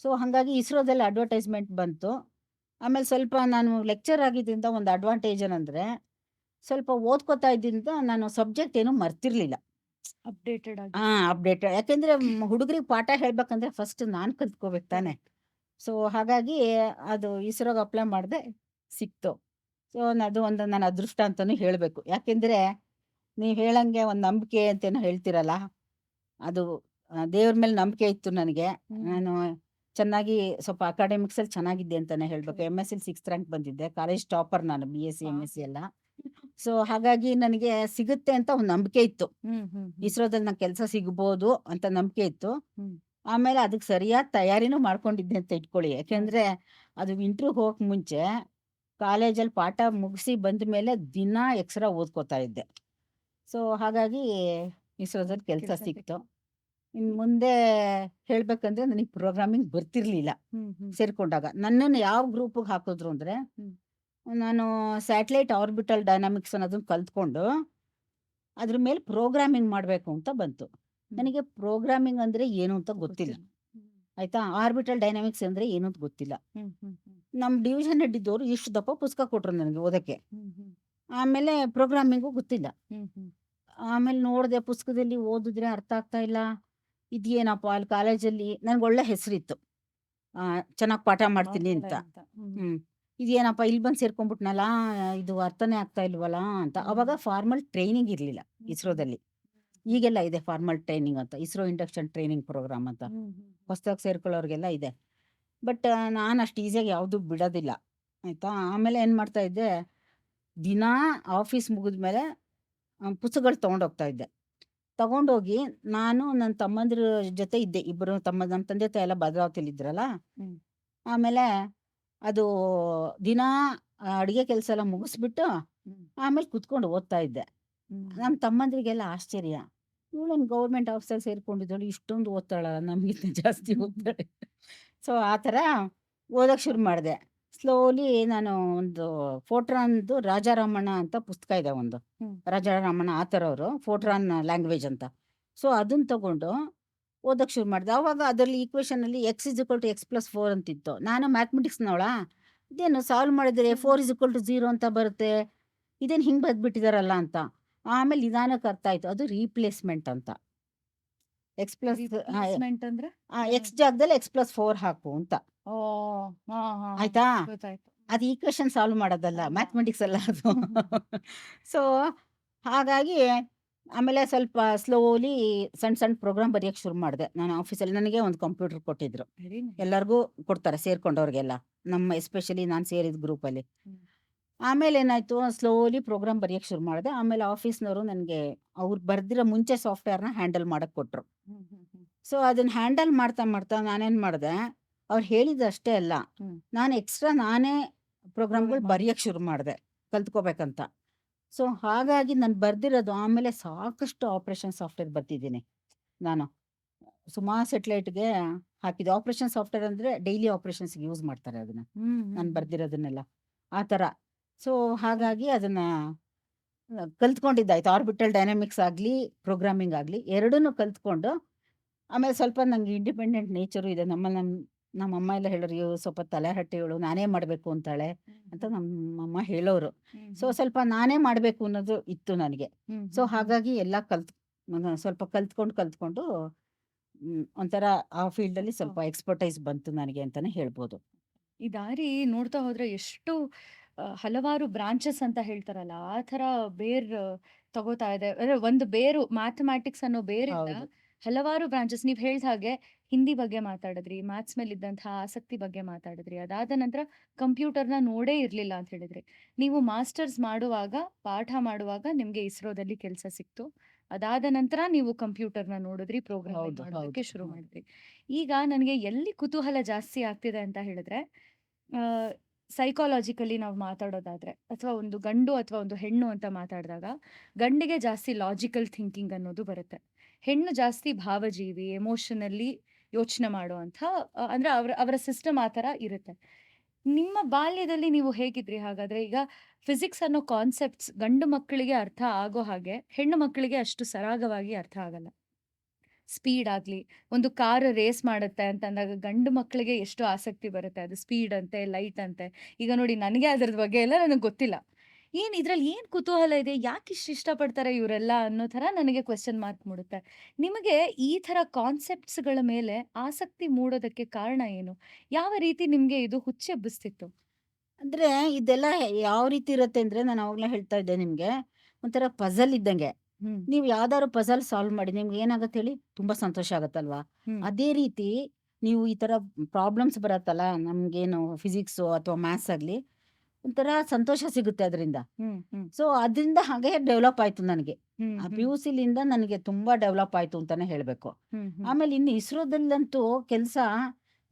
Speaker 2: ಸೊ ಹಾಗಾಗಿ ಇಸ್ರೋದಲ್ಲಿ ಅಡ್ವರ್ಟೈಸ್ಮೆಂಟ್ ಬಂತು. ಆಮೇಲೆ ಸ್ವಲ್ಪ ನಾನು ಲೆಕ್ಚರ್ ಆಗಿದ್ದರಿಂದ ಒಂದು ಅಡ್ವಾಂಟೇಜ್ ಏನಂದರೆ, ಸ್ವಲ್ಪ ಓದ್ಕೋತಾ ಇದ್ದಿಂದ ನಾನು ಸಬ್ಜೆಕ್ಟ್ ಏನೂ ಮರ್ತಿರ್ಲಿಲ್ಲ.
Speaker 3: ಅಪ್ಡೇಟೆಡ್ ಆಗಿ.
Speaker 2: ಅಪ್ಡೇಟ್. ಯಾಕೆಂದರೆ ಹುಡುಗರಿಗೆ ಪಾಠ ಹೇಳ್ಬೇಕಂದ್ರೆ ಫಸ್ಟ್ ನಾನು ಕಲ್ತ್ಕೋಬೇಕು ತಾನೆ. ಸೊ ಹಾಗಾಗಿ ಅದು ಇಸ್ರೋಗೆ ಅಪ್ಲೈ ಮಾಡಿದೆ, ಸಿಕ್ತು. ಸೊ ಅದು ಒಂದು ನನ್ನ ಅದೃಷ್ಟ ಅಂತಲೂ ಹೇಳಬೇಕು. ಯಾಕೆಂದರೆ ನೀವು ಹೇಳಂಗೆ ಒಂದು ನಂಬಿಕೆ ಅಂತೇನೋ ಹೇಳ್ತಿರಲ್ಲ, ಅದು ದೇವ್ರ ಮೇಲೆ ನಂಬಿಕೆ ಇತ್ತು ನನಗೆ. ನಾನು ಚೆನ್ನಾಗಿ ಸ್ವಲ್ಪ ಅಕಾಡೆಮಿಕ್ಸಲ್ಲಿ ಚೆನ್ನಾಗಿದ್ದೆ ಅಂತಲೇ ಹೇಳಬೇಕು. MSc 6th ರ್ಯಾಂಕ್ ಬಂದಿದ್ದೆ, ಕಾಲೇಜ್ ಟಾಪರ್ ನಾನು, BSc MSc ಎಲ್ಲ. ಸೊ ಹಾಗಾಗಿ ನನಗೆ ಸಿಗುತ್ತೆ ಅಂತ ಒಂದು ನಂಬಿಕೆ ಇತ್ತು, ಇಸ್ರೋದಲ್ಲಿ ನಂಗೆ ಕೆಲಸ ಸಿಗ್ಬೋದು ಅಂತ ನಂಬಿಕೆ ಇತ್ತು. ಆಮೇಲೆ ಅದಕ್ಕೆ ಸರಿಯಾದ ತಯಾರಿನೂ ಮಾಡ್ಕೊಂಡಿದ್ದೆ ಅಂತ ಇಟ್ಕೊಳ್ಳಿ. ಯಾಕೆಂದರೆ ಅದು ಇಂಟರ್ವ್ಯೂ ಹೋಗಕ್ಕೆ ಮುಂಚೆ ಕಾಲೇಜಲ್ಲಿ ಪಾಠ ಮುಗಿಸಿ ಬಂದ ಮೇಲೆ ದಿನ ಎಕ್ಸ್ಟ್ರಾ ಓದ್ಕೋತಾ ಇದ್ದೆ. ಸೊ ಹಾಗಾಗಿ ಇಸ್ರೋದಲ್ಲಿ ಕೆಲಸ ಸಿಕ್ತು. ಇನ್ನು ಮುಂದೆ ಹೇಳ್ಬೇಕಂದ್ರೆ ನನಗೆ ಪ್ರೋಗ್ರಾಮಿಂಗ್ ಬರ್ತಿರ್ಲಿಲ್ಲ. ಸೇರ್ಕೊಂಡಾಗ ನನ್ನನ್ನು ಯಾವ ಗ್ರೂಪಿಗೆ ಹಾಕಿದ್ರು ಅಂದರೆ, ನಾನು ಸ್ಯಾಟಲೈಟ್ ಆರ್ಬಿಟಲ್ ಡೈನಾಮಿಕ್ಸ್ ಅನ್ನೋದನ್ನ ಕಲ್ತ್ಕೊಂಡು ಅದ್ರ ಮೇಲೆ ಪ್ರೋಗ್ರಾಮಿಂಗ್ ಮಾಡಬೇಕು ಅಂತ ಬಂತು. ನನಗೆ ಪ್ರೋಗ್ರಾಮಿಂಗ್ ಅಂದರೆ ಏನು ಅಂತ ಗೊತ್ತಿಲ್ಲ, ಆಯ್ತಾ. ಆರ್ಬಿಟಲ್ ಡೈನಾಮಿಕ್ಸ್ ಅಂದರೆ ಏನು ಅಂತ ಗೊತ್ತಿಲ್ಲ. ನಮ್ಮ ಡಿವಿಷನ್ ಹೆಡ್ ಇದ್ದವರು ಇಷ್ಟು ದಪ್ಪ ಪುಸ್ತಕ ಕೊಟ್ಟರು ನನಗೆ ಓದೋಕ್ಕೆ. ಆಮೇಲೆ ಪ್ರೋಗ್ರಾಮಿಂಗು ಗೊತ್ತಿಲ್ಲ. ಆಮೇಲೆ ನೋಡಿದೆ, ಪುಸ್ತಕದಲ್ಲಿ ಓದಿದ್ರೆ ಅರ್ಥ ಆಗ್ತಾ ಇಲ್ಲ. ಇದೇನಪ್ಪ, ಅಲ್ಲಿ ಕಾಲೇಜಲ್ಲಿ ನನಗೆ ಒಳ್ಳೆ ಹೆಸರಿತ್ತು, ಚೆನ್ನಾಗಿ ಪಾಠ ಮಾಡ್ತೀನಿ ಅಂತ. ಇದೇನಪ್ಪ ಇಲ್ಲಿ ಬಂದು ಸೇರ್ಕೊಂಡ್ಬಿಟ್ನಲ್ಲ, ಇದು ಅರ್ಥನೇ ಆಗ್ತಾ ಇಲ್ವಲ್ಲ ಅಂತ. ಅವಾಗ ಫಾರ್ಮಲ್ ಟ್ರೈನಿಂಗ್ ಇರಲಿಲ್ಲ ಇಸ್ರೋದಲ್ಲಿ. ಈಗೆಲ್ಲ ಇದೆ ಫಾರ್ಮಲ್ ಟ್ರೈನಿಂಗ್ ಅಂತ, ಇಸ್ರೋ ಇಂಡಕ್ಷನ್ ಟ್ರೈನಿಂಗ್ ಪ್ರೋಗ್ರಾಮ್ ಅಂತ ಹೊಸದಾಗಿ ಸೇರ್ಕೊಳ್ಳೋರಿಗೆಲ್ಲ ಇದೆ. ಬಟ್ ನಾನು ಅಷ್ಟು ಈಸಿಯಾಗಿ ಯಾವುದೂ ಬಿಡೋದಿಲ್ಲ, ಆಯಿತಾ. ಆಮೇಲೆ ಏನು ಮಾಡ್ತಾ ಇದ್ದೆ, ದಿನ ಆಫೀಸ್ ಮುಗಿದ್ಮೇಲೆ ಪುಸ್ತಕಗಳು ತೊಗೊಂಡೋಗ್ತಾ ಇದ್ದೆ. ತಗೊಂಡೋಗಿ ನಾನು ನನ್ನ ತಮ್ಮಂದ್ರ ಜೊತೆ ಇದ್ದೆ, ಇಬ್ಬರು ನಮ್ಮ ತಂದೆ ತಾಯಿ ಎಲ್ಲ ಭದ್ರಾವತಿಲಿ ಇದ್ರಲ್ಲ. ಆಮೇಲೆ ಅದು ದಿನ ಅಡುಗೆ ಕೆಲಸ ಎಲ್ಲ ಮುಗಿಸ್ಬಿಟ್ಟು ಆಮೇಲೆ ಕುತ್ಕೊಂಡು ಓದ್ತಾ ಇದ್ದೆ. ನಮ್ಮ ತಮ್ಮಂದ್ರಿಗೆಲ್ಲ ಆಶ್ಚರ್ಯ, ಇವಳೇನು ಗೌರ್ಮೆಂಟ್ ಆಫೀಸಲ್ಲಿ ಸೇರ್ಕೊಂಡಿದ್ದಳು, ಇಷ್ಟೊಂದು ಓದ್ತಾಳ, ನಮಗಿಂತ ಜಾಸ್ತಿ ಓದ್ತಾಳೆ. ಸೊ ಆ ಥರ ಓದೋಕ್ಕೆ ಶುರು ಮಾಡಿದೆ. ಸ್ಲೋಲಿ ನಾನು ಒಂದು ಫೋರ್ಟ್ರಾನ್ದು ರಾಜಾರಾಮಣ್ಣ ಅಂತ ಪುಸ್ತಕ ಇದೆ ಒಂದು, ರಾಜಾರಾಮಣ್ಣ ಆಥರ್ ಅವರು, ಫೋರ್ಟ್ರಾನ್ ಲ್ಯಾಂಗ್ವೇಜ್ ಅಂತ. ಸೊ ಅದನ್ನು ತಗೊಂಡು ಓದೋಕ್ಕೆ ಶುರು ಮಾಡಿದೆ. ಆವಾಗ ಅದರಲ್ಲಿ ಈಕ್ವೇಷನಲ್ಲಿ x = x+4 ಅಂತಿತ್ತು. ನಾನು ಮ್ಯಾಥಮೆಟಿಕ್ಸ್ನವಳ, ಇದೇನು ಸಾಲ್ವ್ ಮಾಡಿದರೆ 4 = 0 ಅಂತ ಬರುತ್ತೆ, ಇದೇನು ಹಿಂಗೆ ಬರೆದ್ಬಿಟ್ಟಿದಾರಲ್ಲ ಅಂತ. ಆಮೇಲೆ ನಿಧಾನಕ್ಕೆ ಅರ್ಥ ಆಯಿತು, ಅದು ರೀಪ್ಲೇಸ್ಮೆಂಟ್ ಅಂತ. ಎಕ್ಸ್ ಪ್ಲಸ್
Speaker 3: ರಿಪ್ಲೇಸ್ಮೆಂಟ್ ಅಂದ್ರೆ
Speaker 2: ಎಕ್ಸ್ ಜಾಗದಲ್ಲಿ x+4 ಹಾಕು ಅಂತ.
Speaker 3: ಓ ಹಾ ಹಾ
Speaker 2: ಆಯ್ತಾ?
Speaker 3: ಗೊತ್ತಾಯ್ತು.
Speaker 2: ಅದು ಈಕ್ವೇಶನ್ ಸಾಲ್ವ್ ಮಾಡೋದಲ್ಲ,
Speaker 3: ಅಲ್ಲ.
Speaker 2: ಮ್ಯಾಥಮೆಟಿಕ್ಸ್ ಅಲ್ಲ ಅದು. ಸೊ ಹಾಗಾಗಿ ಆಮೇಲೆ ಸ್ವಲ್ಪ ಸ್ಲೋಲಿ ಸಣ್ಣ ಸಣ್ಣ ಪ್ರೋಗ್ರಾಮ್ ಬರೆಯೋಕ್ಕೆ ಶುರು ಮಾಡಿದೆ. ನಾನು ಆಫೀಸಲ್ಲಿ ನನಗೆ ಒಂದು ಕಂಪ್ಯೂಟರ್ ಕೊಟ್ಟಿದ್ರು.
Speaker 3: Very nice.
Speaker 2: ಎಲ್ಲರಿಗೂ ಕೊಡ್ತಾರೆ ಸೇರ್ಕೊಂಡವ್ರಿಗೆಲ್ಲ, ನಮ್ಮ ಎಸ್ಪೆಷಲಿ ನಾನು ಸೇರಿದ ಗ್ರೂಪಲ್ಲಿ.
Speaker 3: ಹ್ಮ್.
Speaker 2: ಆಮೇಲೆ ಏನಾಯ್ತು, ಸ್ಲೋಲಿ ಪ್ರೋಗ್ರಾಮ್ ಬರೆಯೋಕ್ಕೆ ಶುರು ಮಾಡಿದೆ. ಆಮೇಲೆ ಆಫೀಸ್ನವರು ನನಗೆ ಅವ್ರು ಬರ್ದಿರೋ ಮುಂಚೆ ಸಾಫ್ಟ್ವೇರ್ನ ಹ್ಯಾಂಡಲ್ ಮಾಡಕ್ಕೆ ಕೊಟ್ಟರು. ಸೊ ಅದನ್ನ ಹ್ಯಾಂಡಲ್ ಮಾಡ್ತಾ ಮಾಡ್ತಾ ನಾನೇನು ಮಾಡಿದೆ, ಅವ್ರು ಹೇಳಿದಷ್ಟೇ ಅಲ್ಲ,
Speaker 3: ಹ್ಮ್.
Speaker 2: ನಾನು ಎಕ್ಸ್ಟ್ರಾ ನಾನೇ ಪ್ರೋಗ್ರಾಮ್ಗಳು
Speaker 3: Program
Speaker 2: ಬರೆಯೋಕ್ಕೆ ಶುರು ಮಾಡಿದೆ ಕಲ್ತ್ಕೋಬೇಕಂತ. ಸೊ ಹಾಗಾಗಿ ನಾನು ಬರ್ದಿರೋದು ಆಮೇಲೆ ಸಾಕಷ್ಟು ಆಪ್ರೇಷನ್ ಸಾಫ್ಟ್ವೇರ್ ಬರ್ತಿದ್ದೀನಿ ನಾನು. ಸುಮಾರು ಸೆಟ್ಲೈಟ್ಗೆ ಹಾಕಿದೆ. ಆಪ್ರೇಷನ್ ಸಾಫ್ಟ್ವೇರ್ ಅಂದರೆ ಡೈಲಿ ಆಪ್ರೇಷನ್ಸ್ಗೆ ಯೂಸ್ ಮಾಡ್ತಾರೆ ಅದನ್ನು, ನಾನು ಬರ್ದಿರೋದನ್ನೆಲ್ಲ ಆ ಥರ. ಸೊ ಹಾಗಾಗಿ ಅದನ್ನು ಕಲ್ತ್ಕೊಂಡಿದ್ದಾಯ್ತು. ಆರ್ಬಿಟಲ್ ಡೈನಾಮಿಕ್ಸ್ ಆಗಲಿ ಪ್ರೋಗ್ರಾಮಿಂಗ್ ಆಗಲಿ ಎರಡನ್ನೂ ಕಲ್ತ್ಕೊಂಡು ಆಮೇಲೆ ಸ್ವಲ್ಪ ನಂಗೆ ಇಂಡಿಪೆಂಡೆಂಟ್ ನೇಚರು ಇದೆ. ನಮ್ಮಮ್ಮ ಎಲ್ಲ ಹೇಳೋರು, ಇವು ಸ್ವಲ್ಪ ತಲೆಹರಟೆಗಳು, ನಾನೇ ಮಾಡಬೇಕು ಅಂತಾಳೆ ಅಂತ ನಮ್ಮಮ್ಮ ಹೇಳೋರು. ಸೊ ಸ್ವಲ್ಪ ನಾನೇ ಮಾಡಬೇಕು ಅನ್ನೋದು ಇತ್ತು ನನಗೆ. ಸೊ ಹಾಗಾಗಿ ಎಲ್ಲ ನಾನು ಸ್ವಲ್ಪ ಕಲ್ತ್ಕೊಂಡು ಒಂಥರ ಆ ಫೀಲ್ಡಲ್ಲಿ ಸ್ವಲ್ಪ ಎಕ್ಸ್ಪರ್ಟೈಸ್ ಬಂತು ನನಗೆ ಅಂತಲೇ ಹೇಳ್ಬೋದು.
Speaker 3: ಈ ದಾರಿ ನೋಡ್ತಾ ಹೋದ್ರೆ ಎಷ್ಟು ಹಲವಾರು ಬ್ರಾಂಚಸ್ ಅಂತ ಹೇಳ್ತಾರಲ್ಲ, ಆ ಥರ ಬೇರ್ ತಗೋತಾ ಇದೆ. ಅಂದ್ರೆ ಒಂದು ಬೇರು ಮ್ಯಾಥಮ್ಯಾಟಿಕ್ಸ್ ಅನ್ನೋ ಬೇರಿಂದ
Speaker 2: ಹೌದು.
Speaker 3: ಹಲವಾರು ಬ್ರಾಂಚಸ್. ನೀವು ಹೇಳಿದ ಹಾಗೆ ಹಿಂದಿ ಬಗ್ಗೆ ಮಾತಾಡಿದ್ರಿ, ಮ್ಯಾಥ್ಸ್ ಮೇಲೆ ಇದ್ದಂತಹ ಆಸಕ್ತಿ ಬಗ್ಗೆ ಮಾತಾಡಿದ್ರಿ, ಅದಾದ ನಂತರ ಕಂಪ್ಯೂಟರ್ನ ನೋಡೇ ಇರಲಿಲ್ಲ ಅಂತ ಹೇಳಿದ್ರಿ. ನೀವು ಮಾಸ್ಟರ್ಸ್ ಮಾಡುವಾಗ, ಪಾಠ ಮಾಡುವಾಗ ನಿಮಗೆ ಇಸ್ರೋದಲ್ಲಿ ಕೆಲಸ ಸಿಕ್ತು. ಅದಾದ ನಂತರ ನೀವು ಕಂಪ್ಯೂಟರ್ನ ನೋಡಿದ್ರಿ, ಪ್ರೋಗ್ರಾಮಿಂಗ್
Speaker 2: ಹೌದು
Speaker 3: ಮಾಡೋದಕ್ಕೆ
Speaker 2: ಹೌದು
Speaker 3: ಶುರು
Speaker 2: ಹೌದು.
Speaker 3: ಮಾಡಿದ್ರಿ. ಈಗ ನನಗೆ ಎಲ್ಲಿ ಕುತೂಹಲ ಜಾಸ್ತಿ ಆಗ್ತಿದೆ ಅಂತ ಹೇಳಿದ್ರೆ, ಸೈಕಾಲಜಿಕಲಿ ನಾವು ಮಾತಾಡೋದಾದ್ರೆ, ಅಥವಾ ಒಂದು ಗಂಡು ಅಥವಾ ಒಂದು ಹೆಣ್ಣು ಅಂತ ಮಾತಾಡಿದಾಗ, ಗಂಡಿಗೆ ಜಾಸ್ತಿ ಲಾಜಿಕಲ್ ಥಿಂಕಿಂಗ್ ಅನ್ನೋದು ಬರುತ್ತೆ, ಹೆಣ್ಣು ಜಾಸ್ತಿ ಭಾವಜೀವಿ, ಎಮೋಷನಲ್ಲಿ ಯೋಚನೆ ಮಾಡುವಂಥ, ಅಂದ್ರೆ ಅವರ ಸಿಸ್ಟಮ್ ಆ ಥರ ಇರುತ್ತೆ. ನಿಮ್ಮ ಬಾಲ್ಯದಲ್ಲಿ ನೀವು ಹೇಗಿದ್ರಿ ಹಾಗಾದ್ರೆ? ಈಗ ಫಿಸಿಕ್ಸ್ ಅನ್ನೋ ಕಾನ್ಸೆಪ್ಟ್ಸ್ ಗಂಡು ಮಕ್ಕಳಿಗೆ ಅರ್ಥ ಆಗೋ ಹಾಗೆ ಹೆಣ್ಣು ಮಕ್ಕಳಿಗೆ ಅಷ್ಟು ಸರಾಗವಾಗಿ ಅರ್ಥ ಆಗಲ್ಲ. ಸ್ಪೀಡ್ ಆಗ್ಲಿ, ಒಂದು ಕಾರ್ ರೇಸ್ ಮಾಡುತ್ತೆ ಅಂತಂದಾಗ ಗಂಡು ಮಕ್ಕಳಿಗೆ ಎಷ್ಟು ಆಸಕ್ತಿ ಬರುತ್ತೆ, ಅದು ಸ್ಪೀಡ್ ಅಂತೆ, ಲೈಟ್ ಅಂತೆ. ಈಗ ನೋಡಿ, ನನಗೆ ಅದ್ರದ್ ಬಗ್ಗೆ ಎಲ್ಲ ನನಗೆ ಗೊತ್ತಿಲ್ಲ. ಇದ್ರಲ್ಲಿ ಏನ್ ಕುತೂಹಲ ಇದೆ, ಯಾಕೆ ಇಷ್ಟು ಇಷ್ಟಪಡ್ತಾರೆ ಇವರೆಲ್ಲ ಅನ್ನೋ ಥರ ನನಗೆ ಕ್ವೆಶ್ಚನ್ ಮಾರ್ಕ್ ಮೂಡುತ್ತೆ. ನಿಮಗೆ ಈ ಥರ ಕಾನ್ಸೆಪ್ಟ್ಸ್ಗಳ ಮೇಲೆ ಆಸಕ್ತಿ ಮೂಡೋದಕ್ಕೆ ಕಾರಣ ಏನು? ಯಾವ ರೀತಿ ನಿಮ್ಗೆ ಇದು ಹುಚ್ಚೆಬ್ಬಿಸ್ತಿತ್ತು?
Speaker 2: ಅಂದರೆ ಇದೆಲ್ಲ ಯಾವ ರೀತಿ ಇರುತ್ತೆ ಅಂದರೆ, ನಾನು ಅವಾಗಲೇ ಹೇಳ್ತಾ ಇದ್ದೆ ನಿಮಗೆ, ಒಂಥರ ಪಜಲ್ ಇದ್ದಂಗೆ.
Speaker 3: ಹ್ಮ್
Speaker 2: ನೀವು ಯಾವ್ದಾದ್ರು ಪಜಲ್ ಸಾಲ್ವ್ ಮಾಡಿ ನಿಮ್ಗೆ ಏನಾಗುತ್ತೆ ಹೇಳಿ, ತುಂಬ ಸಂತೋಷ ಆಗುತ್ತಲ್ವಾ?
Speaker 3: ಹ್ಮ್
Speaker 2: ಅದೇ ರೀತಿ ನೀವು ಈ ಥರ ಪ್ರಾಬ್ಲಮ್ಸ್ ಬರತ್ತಲ್ಲ, ನಮಗೇನು ಫಿಸಿಕ್ಸು ಅಥವಾ ಮ್ಯಾಥ್ಸ್ ಆಗಲಿ, ಒಂಥರ ಸಂತೋಷ ಸಿಗುತ್ತೆ ಅದರಿಂದ.
Speaker 3: ಹ್ಮ್ ಹ್ಮ್
Speaker 2: ಸೊ ಅದರಿಂದ ಹಾಗೆ ಡೆವಲಪ್ ಆಯಿತು ನನಗೆ.
Speaker 3: ಹ್ಮ್
Speaker 2: ಆ
Speaker 3: ಹ್ಮ್
Speaker 2: PUCಲಿಂದ ನನಗೆ ತುಂಬ ಡೆವಲಪ್ ಆಯಿತು ಅಂತಲೇ ಹೇಳಬೇಕು.
Speaker 3: ಹ್ಮ್ ಹ್ಮ್
Speaker 2: ಆಮೇಲೆ ಇನ್ನು ಇಸ್ರೋದಲ್ಲಂತೂ ಕೆಲಸ,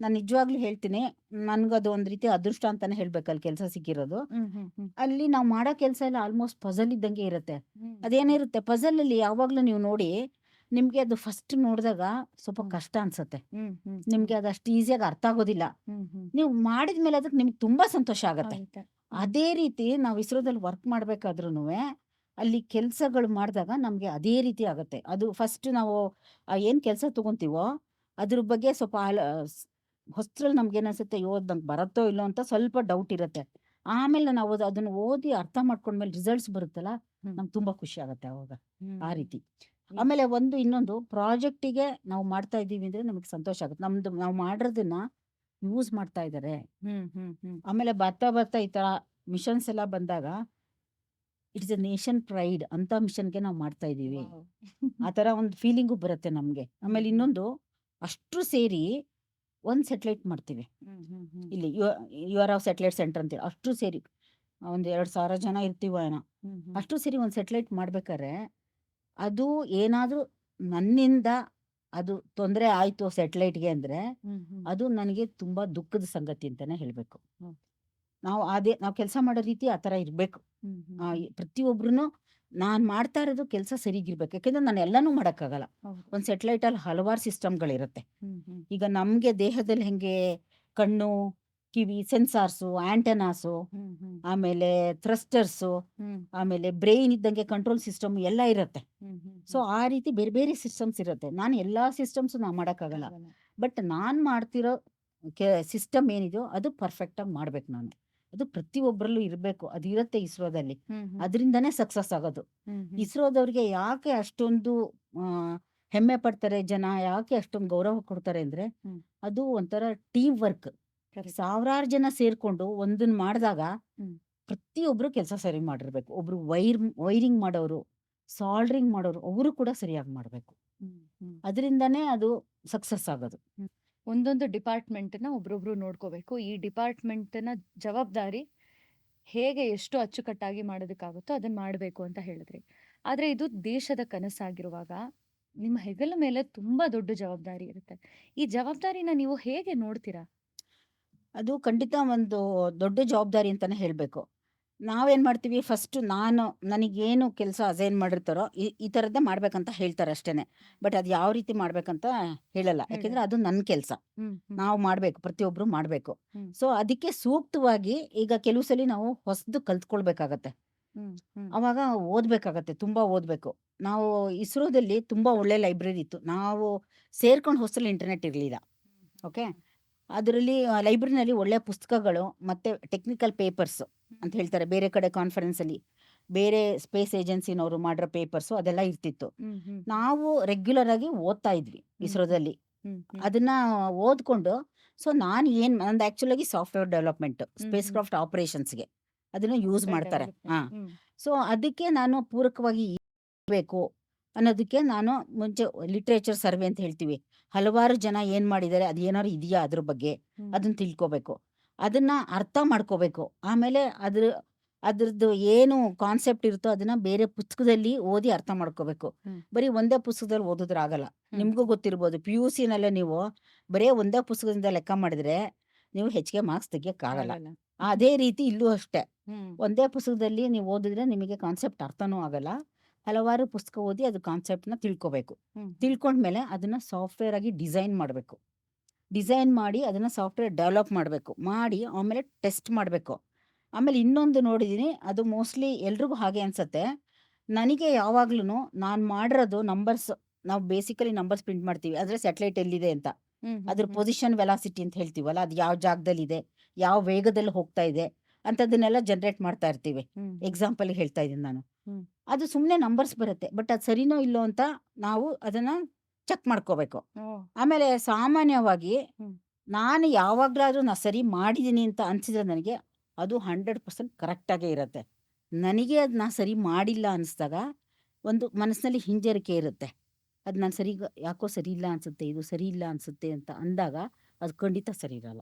Speaker 2: ನಾನು ನಿಜವಾಗ್ಲೂ ಹೇಳ್ತೀನಿ, ನನಗದು ಒಂದು ರೀತಿ ಅದೃಷ್ಟ ಅಂತಲೇ ಹೇಳಬೇಕು ಅಲ್ಲಿ ಕೆಲಸ ಸಿಕ್ಕಿರೋದು.
Speaker 3: ಹ್ಮ್ ಹ್ಮ್ ಹ್ಮ್
Speaker 2: ಅಲ್ಲಿ ನಾವು ಮಾಡೋ ಕೆಲಸ ಎಲ್ಲ ಆಲ್ಮೋಸ್ಟ್ ಪಜಲ್ ಇದ್ದಂಗೆ ಇರುತ್ತೆ.
Speaker 3: ಹ್ಮ್
Speaker 2: ಅದೇನಿರುತ್ತೆ ಪಜಲಲ್ಲಿ ಯಾವಾಗಲೂ ನೀವು ನೋಡಿ, ನಿಮಗೆ ಅದು ಫಸ್ಟ್ ನೋಡಿದಾಗ ಸ್ವಲ್ಪ ಕಷ್ಟ ಅನ್ಸುತ್ತೆ,
Speaker 3: ಹ್ಮ್ ಹ್ಮ್
Speaker 2: ನಿಮಗೆ ಅದು ಅಷ್ಟು ಈಸಿಯಾಗಿ ಅರ್ಥ ಆಗೋದಿಲ್ಲ.
Speaker 3: ಹ್ಮ್ ಹ್ಮ್
Speaker 2: ನೀವು ಮಾಡಿದ ಮೇಲೆ ಅದಕ್ಕೆ ನಿಮ್ಗೆ ತುಂಬ ಸಂತೋಷ ಆಗುತ್ತೆ.
Speaker 3: ಆಗುತ್ತೆ.
Speaker 2: ಅದೇ ರೀತಿ ನಾವು ಇಸ್ರೋದಲ್ಲಿ ವರ್ಕ್ ಮಾಡಬೇಕಾದ್ರೂ ಅಲ್ಲಿ ಕೆಲಸಗಳು ಮಾಡಿದಾಗ ನಮಗೆ ಅದೇ ರೀತಿ ಆಗುತ್ತೆ. ಅದು ಫಸ್ಟ್ ನಾವು ಏನು ಕೆಲಸ ತೊಗೊತೀವೋ ಅದ್ರ ಬಗ್ಗೆ ಸ್ವಲ್ಪ ಹೊಸ್ತ್ರಲ್ಲಿ ನಮ್ಗೆ ಏನಿಸುತ್ತೆ, ನಂಗೆ ಬರುತ್ತೋ ಇಲ್ಲೋ ಅಂತ ಸ್ವಲ್ಪ ಡೌಟ್ ಇರುತ್ತೆ. ಆಮೇಲೆ ನಾವು ಅದನ್ನು ಓದಿ ಅರ್ಥ ಮಾಡ್ಕೊಂಡ್ಮೇಲೆ ರಿಸಲ್ಟ್ಸ್ ಬರುತ್ತಲ್ಲ,
Speaker 3: ಹ್ಮ್.
Speaker 2: ನಮ್ಗೆ ತುಂಬ ಖುಷಿ ಆಗುತ್ತೆ ಅವಾಗ. ಆ
Speaker 3: ಹ್ಮ್
Speaker 2: ರೀತಿ. ಆಮೇಲೆ ಇನ್ನೊಂದು ಪ್ರಾಜೆಕ್ಟಿಗೆ ನಾವು ಮಾಡ್ತಾ ಇದ್ದೀವಿ ಅಂದರೆ ನಮಗೆ ಸಂತೋಷ ಆಗುತ್ತೆ. ನಾವು ಮಾಡಿರೋದನ್ನ ಯೂಸ್ ಮಾಡ್ತಾ ಇದ್ದಾರೆ.
Speaker 3: ಹ್ಮ್ ಹ್ಮ್ ಹ್ಮ್
Speaker 2: ಆಮೇಲೆ ಬರ್ತಾ ಈ ಥರ ಮಿಷನ್ಸ್ ಎಲ್ಲ ಬಂದಾಗ, ಇಟ್ಸ್ ಎ ನೇಷನ್ ಪ್ರೈಡ್ ಅಂತ ಮಿಷನ್ಗೆ ನಾವು ಮಾಡ್ತಾ ಇದ್ದೀವಿ,
Speaker 3: ವಾವ್.
Speaker 2: ಆ ಥರ ಒಂದು ಫೀಲಿಂಗು ಬರುತ್ತೆ ನಮಗೆ. ಆಮೇಲೆ ಇನ್ನೊಂದು, ಅಷ್ಟು ಸೇರಿ ಒಂದು ಸೆಟ್ಲೈಟ್ ಮಾಡ್ತೀವಿ
Speaker 3: ಹ್ಮ್ ಹ್ಮ್ ಹ್ಮ್
Speaker 2: ಇಲ್ಲಿ, you are of satellite center ಅಂತೇಳಿ. ಅಷ್ಟು ಸೇರಿ ಒಂದು 2,000 ಜನ ಇರ್ತೀವೋ ಏನೋ,
Speaker 3: ಹ್ಮ್ ಹ್ಮ್
Speaker 2: ಅಷ್ಟು ಸೇರಿ ಒಂದು ಸೆಟ್ಲೈಟ್ ಮಾಡ್ಬೇಕಾದ್ರೆ, ಅದು ಏನಾದರೂ ನನ್ನಿಂದ ಅದು ತೊಂದರೆ ಆಯಿತು ಸೆಟ್ಲೈಟ್ಗೆ ಅಂದರೆ,
Speaker 3: ಹ್ಮ್ ಹ್ಮ್
Speaker 2: ಅದು ನನಗೆ ತುಂಬ ದುಃಖದ ಸಂಗತಿ ಅಂತಲೇ ಹೇಳಬೇಕು.
Speaker 3: ಹ್ಮ್.
Speaker 2: ನಾವು ಕೆಲಸ ಮಾಡೋ ರೀತಿ ಆ ಥರ ಇರಬೇಕು.
Speaker 3: ಹ್ಮ್ ಹ್ಮ್
Speaker 2: ಪ್ರತಿಯೊಬ್ಬರೂ ನಾನು ಮಾಡ್ತಾ ಇರೋದು ಕೆಲಸ ಸರಿಗಿರ್ಬೇಕು. ಯಾಕೆಂದರೆ ನಾನು ಎಲ್ಲನೂ ಮಾಡೋಕ್ಕಾಗಲ್ಲ.
Speaker 3: ಹೌದು.
Speaker 2: ಒಂದು ಸೆಟ್ಲೈಟಲ್ಲಿ ಹಲವಾರು ಸಿಸ್ಟಮ್ಗಳಿರುತ್ತೆ.
Speaker 3: ಹ್ಮ್ ಹ್ಮ್
Speaker 2: ಈಗ ನಮಗೆ ದೇಹದಲ್ಲಿ ಹೆಂಗೆ ಕಣ್ಣು, ಕಿವಿ, ಸೆನ್ಸಾರ್ಸು, ಆ್ಯಂಟನಾಸು,
Speaker 3: ಹ್ಮ್ ಹ್ಮ್
Speaker 2: ಆಮೇಲೆ ಥ್ರಸ್ಟರ್ಸು,
Speaker 3: ಹ್ಮ್
Speaker 2: ಆಮೇಲೆ ಬ್ರೈನ್ ಇದ್ದಂಗೆ ಕಂಟ್ರೋಲ್ ಸಿಸ್ಟಮ್ ಎಲ್ಲ ಇರುತ್ತೆ.
Speaker 3: ಹ್ಮ್ ಹ್ಮ್
Speaker 2: ಸೊ ಆ ರೀತಿ ಬೇರೆ ಬೇರೆ ಸಿಸ್ಟಮ್ಸ್ ಇರುತ್ತೆ. ನಾನು ಎಲ್ಲ ಸಿಸ್ಟಮ್ಸು ನಾವು ಮಾಡೋಕ್ಕಾಗಲ್ಲ.
Speaker 3: ಆಗಲ್ಲ.
Speaker 2: ಬಟ್ ನಾನು ಮಾಡ್ತಿರೋ ಸಿಸ್ಟಮ್ ಏನಿದೆಯೋ ಅದು ಪರ್ಫೆಕ್ಟಾಗಿ ಮಾಡ್ಬೇಕು ನಾನು. ಅದು ಪ್ರತಿಯೊಬ್ಬರಲ್ಲೂ ಇರಬೇಕು. ಅದು ಇರುತ್ತೆ ಇಸ್ರೋದಲ್ಲಿ.
Speaker 3: ಹ್ಮ್ ಹ್ಮ್
Speaker 2: ಅದರಿಂದನೇ ಸಕ್ಸಸ್ ಆಗೋದು.
Speaker 3: ಹ್ಮ್ ಹ್ಮ್
Speaker 2: ಇಸ್ರೋದವ್ರಿಗೆ ಯಾಕೆ ಅಷ್ಟೊಂದು ಹೆಮ್ಮೆ ಪಡ್ತಾರೆ ಜನ. ಯಾಕೆ ಅಷ್ಟೊಂದು ಗೌರವ ಕೊಡ್ತಾರೆ ಅಂದ್ರೆ
Speaker 3: ಹ್ಮ್.
Speaker 2: ಅದು ಒಂಥರ ಟೀಮ್ ವರ್ಕ್.
Speaker 3: Correct.
Speaker 2: ಸಾವಿರಾರು ಜನ ಸೇರ್ಕೊಂಡು ಒಂದನ್ನ ಮಾಡಿದಾಗ
Speaker 3: ಹ್ಮ್.
Speaker 2: ಪ್ರತಿಯೊಬ್ರು ಕೆಲಸ ಸರಿ ಮಾಡಿರ್ಬೇಕು. ಒಬ್ರು ವೈರಿಂಗ್ ಮಾಡೋರು, ಸಾಲ್ಡ್ರಿಂಗ್ ಮಾಡೋರು ಅವರು ಕೂಡ ಸರಿಯಾಗಿ ಮಾಡಬೇಕು.
Speaker 3: ಹ್ಮ್. ಹ್ಮ್.
Speaker 2: ಅದರಿಂದನೇ ಅದು ಸಕ್ಸಸ್ ಆಗೋದು.
Speaker 3: ಒಂದೊಂದು ಡಿಪಾರ್ಟ್ಮೆಂಟ್ನ ಒಬ್ರೊಬ್ರು ನೋಡ್ಕೋಬೇಕು. ಈ ಡಿಪಾರ್ಟ್ಮೆಂಟ್ನ ಜವಾಬ್ದಾರಿ ಹೇಗೆ ಎಷ್ಟು ಅಚ್ಚುಕಟ್ಟಾಗಿ ಮಾಡೋದಕ್ಕಾಗುತ್ತೋ ಅದನ್ನ ಮಾಡಬೇಕು ಅಂತ ಹೇಳಿದ್ರಿ. ಆದ್ರೆ ಇದು ದೇಶದ ಕನಸಾಗಿರುವಾಗ ನಿಮ್ಮ ಹೆಗಲ ಮೇಲೆ ತುಂಬಾ ದೊಡ್ಡ ಜವಾಬ್ದಾರಿ ಇರುತ್ತೆ. ಈ ಜವಾಬ್ದಾರಿನ ನೀವು ಹೇಗೆ ನೋಡ್ತೀರಾ?
Speaker 2: ಅದು ಖಂಡಿತ ಒಂದು ದೊಡ್ಡ ಜವಾಬ್ದಾರಿ ಅಂತಾನೆ ಹೇಳ್ಬೇಕು. ನಾವೇನ್ ಮಾಡ್ತೀವಿ, ಫಸ್ಟ್ ನನಗೇನು ಕೆಲಸ ಅಸೈನ್ ಮಾಡಿರ್ತಾರೋ ಈ ಥರದ್ದೇ ಮಾಡ್ಬೇಕಂತ ಹೇಳ್ತಾರೆ ಅಷ್ಟೇನೆ. ಬಟ್ ಅದು ಯಾವ ರೀತಿ ಮಾಡ್ಬೇಕಂತ ಹೇಳಲ್ಲ. ಯಾಕೆಂದ್ರೆ ಅದು ನನ್ನ ಕೆಲಸ.
Speaker 3: ಹ್ಮ್. ಹ್ಮ್.
Speaker 2: ನಾವು ಮಾಡಬೇಕು, ಪ್ರತಿಯೊಬ್ರು ಮಾಡಬೇಕು.
Speaker 3: ಹ್ಮ್.
Speaker 2: ಸೊ ಅದಕ್ಕೆ ಸೂಕ್ತವಾಗಿ ಈಗ ಕೆಲವು ಸಲ ನಾವು ಹೊಸದು ಕಲ್ತ್ಕೊಳ್ಬೇಕಾಗತ್ತೆ.
Speaker 3: ಹ್ಮ್. ಹ್ಮ್.
Speaker 2: ಅವಾಗ ಓದ್ಬೇಕಾಗತ್ತೆ, ತುಂಬಾ ಓದ್ಬೇಕು. ನಾವು ಇಸ್ರೋದಲ್ಲಿ ತುಂಬಾ ಒಳ್ಳೆ ಲೈಬ್ರರಿ ಇತ್ತು. ನಾವು ಸೇರ್ಕೊಂಡು ಹೊಸಲ್ಲಿ ಇಂಟರ್ನೆಟ್ ಇರಲಿಲ್ಲ. ಓಕೆ, ಅದರಲ್ಲಿ ಲೈಬ್ರರಿನಲ್ಲಿ ಒಳ್ಳೆ ಪುಸ್ತಕಗಳು ಮತ್ತೆ ಟೆಕ್ನಿಕಲ್ ಪೇಪರ್ಸ್ ಅಂತ ಹೇಳ್ತಾರೆ, ಬೇರೆ ಕಡೆ ಕಾನ್ಫರೆನ್ಸಲ್ಲಿ ಬೇರೆ ಸ್ಪೇಸ್ ಏಜೆನ್ಸಿನವರು ಮಾಡಿರೋ ಪೇಪರ್ಸು ಅದೆಲ್ಲ ಇರ್ತಿತ್ತು.
Speaker 3: ಹ್ಮ್. ಹ್ಮ್.
Speaker 2: ನಾವು ರೆಗ್ಯುಲರ್ ಆಗಿ ಓದ್ತಾ ಇದ್ವಿ ಇಸ್ರೋದಲ್ಲಿ.
Speaker 3: ಹ್ಮ್. ಹ್ಮ್.
Speaker 2: ಅದನ್ನ ಓದ್ಕೊಂಡು, ಸೊ ನಾನು ನಂದು ಆಕ್ಚುಲಾಗಿ ಸಾಫ್ಟ್ವೇರ್ ಡೆವಲಪ್ಮೆಂಟ್, ಸ್ಪೇಸ್ ಕ್ರಾಫ್ಟ್ ಆಪರೇಷನ್ಸ್ಗೆ ಅದನ್ನ ಯೂಸ್ ಮಾಡ್ತಾರೆ.
Speaker 3: Development. ಹ್ಮ್.
Speaker 2: ಸೊ ಅದಕ್ಕೆ ನಾನು ಪೂರಕವಾಗಿ ಬೇಕು ಅನ್ನೋದಕ್ಕೆ ನಾನು ಮುಂಚೆ ಲಿಟ್ರೇಚರ್ ಸರ್ವೆ ಅಂತ ಹೇಳ್ತೀವಿ, ಹಲವಾರು ಜನ ಏನ್ ಮಾಡಿದ್ದಾರೆ, ಅದು ಏನಾದ್ರು ಇದೆಯಾ ಅದ್ರ ಬಗ್ಗೆ
Speaker 3: ಹ್ಮ್.
Speaker 2: ಅದನ್ನ ತಿಳ್ಕೊಬೇಕು, ಅದನ್ನ ಅರ್ಥ ಮಾಡ್ಕೋಬೇಕು. ಆಮೇಲೆ ಅದ್ರದ್ದು ಏನು ಕಾನ್ಸೆಪ್ಟ್ ಇರುತ್ತೋ ಅದನ್ನ ಬೇರೆ ಪುಸ್ತಕದಲ್ಲಿ ಓದಿ ಅರ್ಥ ಮಾಡ್ಕೋಬೇಕು.
Speaker 3: ಹ್ಮ್.
Speaker 2: ಬರೀ ಒಂದೇ ಪುಸ್ತಕದಲ್ಲಿ ಓದಿದ್ರೆ ಆಗಲ್ಲ.
Speaker 3: ಹ್ಮ್.
Speaker 2: ನಿಮ್ಗೂ ಗೊತ್ತಿರ್ಬೋದು, PUC-ನಲ್ಲೇ ನೀವು ಬರೀ ಒಂದೇ ಪುಸ್ತಕದಿಂದ ಲೆಕ್ಕ ಮಾಡಿದ್ರೆ ನೀವು ಹೆಚ್ಚಿಗೆ ಮಾರ್ಕ್ಸ್ ತೆಗಿಯಕ್ಕಾಗಲ್ಲ.
Speaker 3: ಆಗಲ್ಲ.
Speaker 2: ಅದೇ ರೀತಿ ಇಲ್ಲೂ ಅಷ್ಟೇ.
Speaker 3: ಹ್ಮ್.
Speaker 2: ಒಂದೇ ಪುಸ್ತಕದಲ್ಲಿ ನೀವು ಓದಿದ್ರೆ ನಿಮಗೆ ಕಾನ್ಸೆಪ್ಟ್ ಅರ್ಥನೂ ಆಗಲ್ಲ. ಹಲವಾರು ಪುಸ್ತಕ ಓದಿ ಅದು ಕಾನ್ಸೆಪ್ಟ್ನ ತಿಳ್ಕೊಬೇಕು.
Speaker 3: ಹ್ಮ್.
Speaker 2: ತಿಳ್ಕೊಂಡ್ಮೇಲೆ ಅದನ್ನ ಸಾಫ್ಟ್ವೇರ್ ಆಗಿ ಡಿಸೈನ್ ಮಾಡಬೇಕು. ಡಿಸೈನ್ ಮಾಡಿ ಅದನ್ನ ಸಾಫ್ಟ್ವೇರ್ ಡೆವಲಪ್ ಮಾಡಬೇಕು. ಮಾಡಿ ಆಮೇಲೆ ಟೆಸ್ಟ್ ಮಾಡಬೇಕು. ಆಮೇಲೆ ಇನ್ನೊಂದು ನೋಡಿದ್ದೀನಿ, ಅದು ಮೋಸ್ಟ್ಲಿ ಎಲ್ರಿಗೂ ಹಾಗೆ ಅನ್ಸತ್ತೆ. ನನಗೆ ಯಾವಾಗ್ಲೂ ನಾನು ಮಾಡಿರೋದು ನಂಬರ್ಸ್, ನಾವು ಬೇಸಿಕಲಿ ನಂಬರ್ಸ್ ಪ್ರಿಂಟ್ ಮಾಡ್ತೀವಿ, ಆದರೆ ಸ್ಯಾಟಲೈಟ್ ಎಲ್ಲಿದೆ ಅಂತ,
Speaker 3: ಹ್ಮ್.
Speaker 2: ಅದ್ರ ಪೊಸಿಷನ್ ವೆಲಾಸಿಟಿ ಅಂತ ಹೇಳ್ತೀವಲ್ಲ, ಅದು ಯಾವ ಜಾಗದಲ್ಲಿದೆ, ಯಾವ ವೇಗದಲ್ಲಿ ಹೋಗ್ತಾ ಇದೆ ಅಂಥದ್ದನ್ನೆಲ್ಲ ಜನರೇಟ್ ಮಾಡ್ತಾ ಇರ್ತೀವಿ.
Speaker 3: ಹ್ಮ್.
Speaker 2: ಎಕ್ಸಾಂಪಲ್ ಹೇಳ್ತಾ ಇದ್ದೀನಿ ನಾನು.
Speaker 3: ಹ್ಮ್.
Speaker 2: ಅದು ಸುಮ್ಮನೆ ನಂಬರ್ಸ್ ಬರುತ್ತೆ, ಬಟ್ ಅದು ಸರಿನೋ ಇಲ್ಲೋ ಅಂತ ನಾವು ಅದನ್ನ ಚೆಕ್ ಮಾಡ್ಕೋಬೇಕು.
Speaker 3: ಓ.
Speaker 2: ಆಮೇಲೆ ಸಾಮಾನ್ಯವಾಗಿ
Speaker 3: ಹ್ಮ್.
Speaker 2: ನಾನು ಯಾವಾಗಲಾದ್ರೂ ಸರಿ ಮಾಡಿದ್ದೀನಿ ಅಂತ ಅನ್ಸಿದ್ರೆ ನನಗೆ ಅದು 100% ಕರೆಕ್ಟಾಗೇ ಇರುತ್ತೆ. ನನಗೆ ಅದು ನಾ ಸರಿ ಮಾಡಿಲ್ಲ ಅನಿಸ್ದಾಗ ಒಂದು ಮನಸ್ಸಿನಲ್ಲಿ ಹಿಂಜರಿಕೆ ಇರುತ್ತೆ. ಅದು ನಾನು ಯಾಕೋ ಸರಿ ಇಲ್ಲ ಅನ್ಸುತ್ತೆ, ಇದು ಸರಿ ಇಲ್ಲ ಅನ್ಸುತ್ತೆ ಅಂತ ಅಂದಾಗ ಅದು ಖಂಡಿತ ಸರಿ ಇರಲ್ಲ.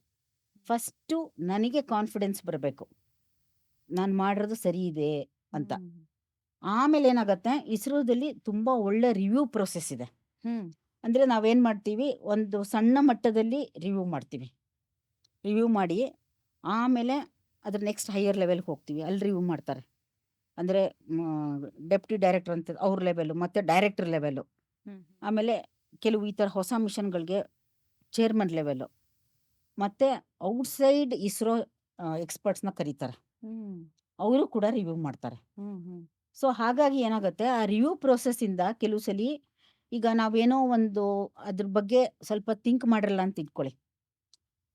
Speaker 2: ಫಸ್ಟು ನನಗೆ ಕಾನ್ಫಿಡೆನ್ಸ್ ಬರಬೇಕು, ನಾನು ಮಾಡಿರೋದು ಸರಿ ಇದೆ ಅಂತ.
Speaker 3: ಹ್ಮ್.
Speaker 2: ಆಮೇಲೆ ಏನಾಗತ್ತೆ, ಇಸ್ರೋದಲ್ಲಿ ತುಂಬಾ ಒಳ್ಳೆ ರಿವ್ಯೂ ಪ್ರೊಸೆಸ್ ಇದೆ.
Speaker 3: ಹ್ಮ್.
Speaker 2: ಅಂದ್ರೆ ನಾವೇನ್ ಮಾಡ್ತೀವಿ, ಒಂದು ಸಣ್ಣ ಮಟ್ಟದಲ್ಲಿ ರಿವ್ಯೂ ಮಾಡ್ತೀವಿ. ರಿವ್ಯೂ ಮಾಡಿ ಆಮೇಲೆ ಅದ್ರ ನೆಕ್ಸ್ಟ್ ಹೈಯರ್ ಲೆವೆಲ್ಗೆ ಹೋಗ್ತೀವಿ, ಅಲ್ಲಿ ರಿವ್ಯೂ ಮಾಡ್ತಾರೆ. ಅಂದ್ರೆ ಡೆಪ್ಟಿ ಡೈರೆಕ್ಟರ್ ಅಂತ ಅವ್ರ ಲೆವೆಲು, ಮತ್ತೆ ಡೈರೆಕ್ಟರ್ ಲೆವೆಲು.
Speaker 3: ಹ್ಮ್.
Speaker 2: ಆಮೇಲೆ ಕೆಲವು ಈ ಥರ ಹೊಸ ಮಿಷನ್ಗಳಿಗೆ ಚೇರ್ಮನ್ ಲೆವೆಲು, ಮತ್ತೆ ಔಟ್ಸೈಡ್ ಇಸ್ರೋ ಎಕ್ಸ್ಪರ್ಟ್ಸ್ನ ಕರೀತಾರೆ,
Speaker 3: ಹ್ಮ್.
Speaker 2: ಅವರು ಕೂಡ ರಿವ್ಯೂ ಮಾಡ್ತಾರೆ.
Speaker 3: ಹ್ಮ್. ಹ್ಮ್.
Speaker 2: ಸೊ ಹಾಗಾಗಿ ಏನಾಗುತ್ತೆ, ಆ ರಿವ್ಯೂ ಇಂದ ಕೆಲವು ಸಲ ಈಗ ನಾವೇನೋ ಒಂದು ಅದ್ರ ಬಗ್ಗೆ ಸ್ವಲ್ಪ ಥಿಂಕ್ ಮಾಡಿರಲ್ಲ ಅಂತ ಇಟ್ಕೊಳ್ಳಿ,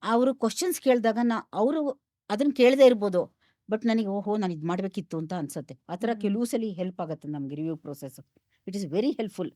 Speaker 2: ಅವರು ಕ್ವಶನ್ಸ್ ಕೇಳಿದಾಗ ಅವರು ಅದನ್ನ ಕೇಳದೇ ಇರ್ಬೋದು, ಬಟ್ ನನಗೆ ಓಹೋ ನಾನು ಇದು ಮಾಡಬೇಕಿತ್ತು ಅಂತ ಅನ್ಸುತ್ತೆ. ಆ ಥರ
Speaker 3: ಹ್ಮ್.
Speaker 2: ಕೆಲವು ಸಲ ಹೆಲ್ಪ್ ಆಗುತ್ತೆ ನಮ್ಗೆ review process. It is very helpful.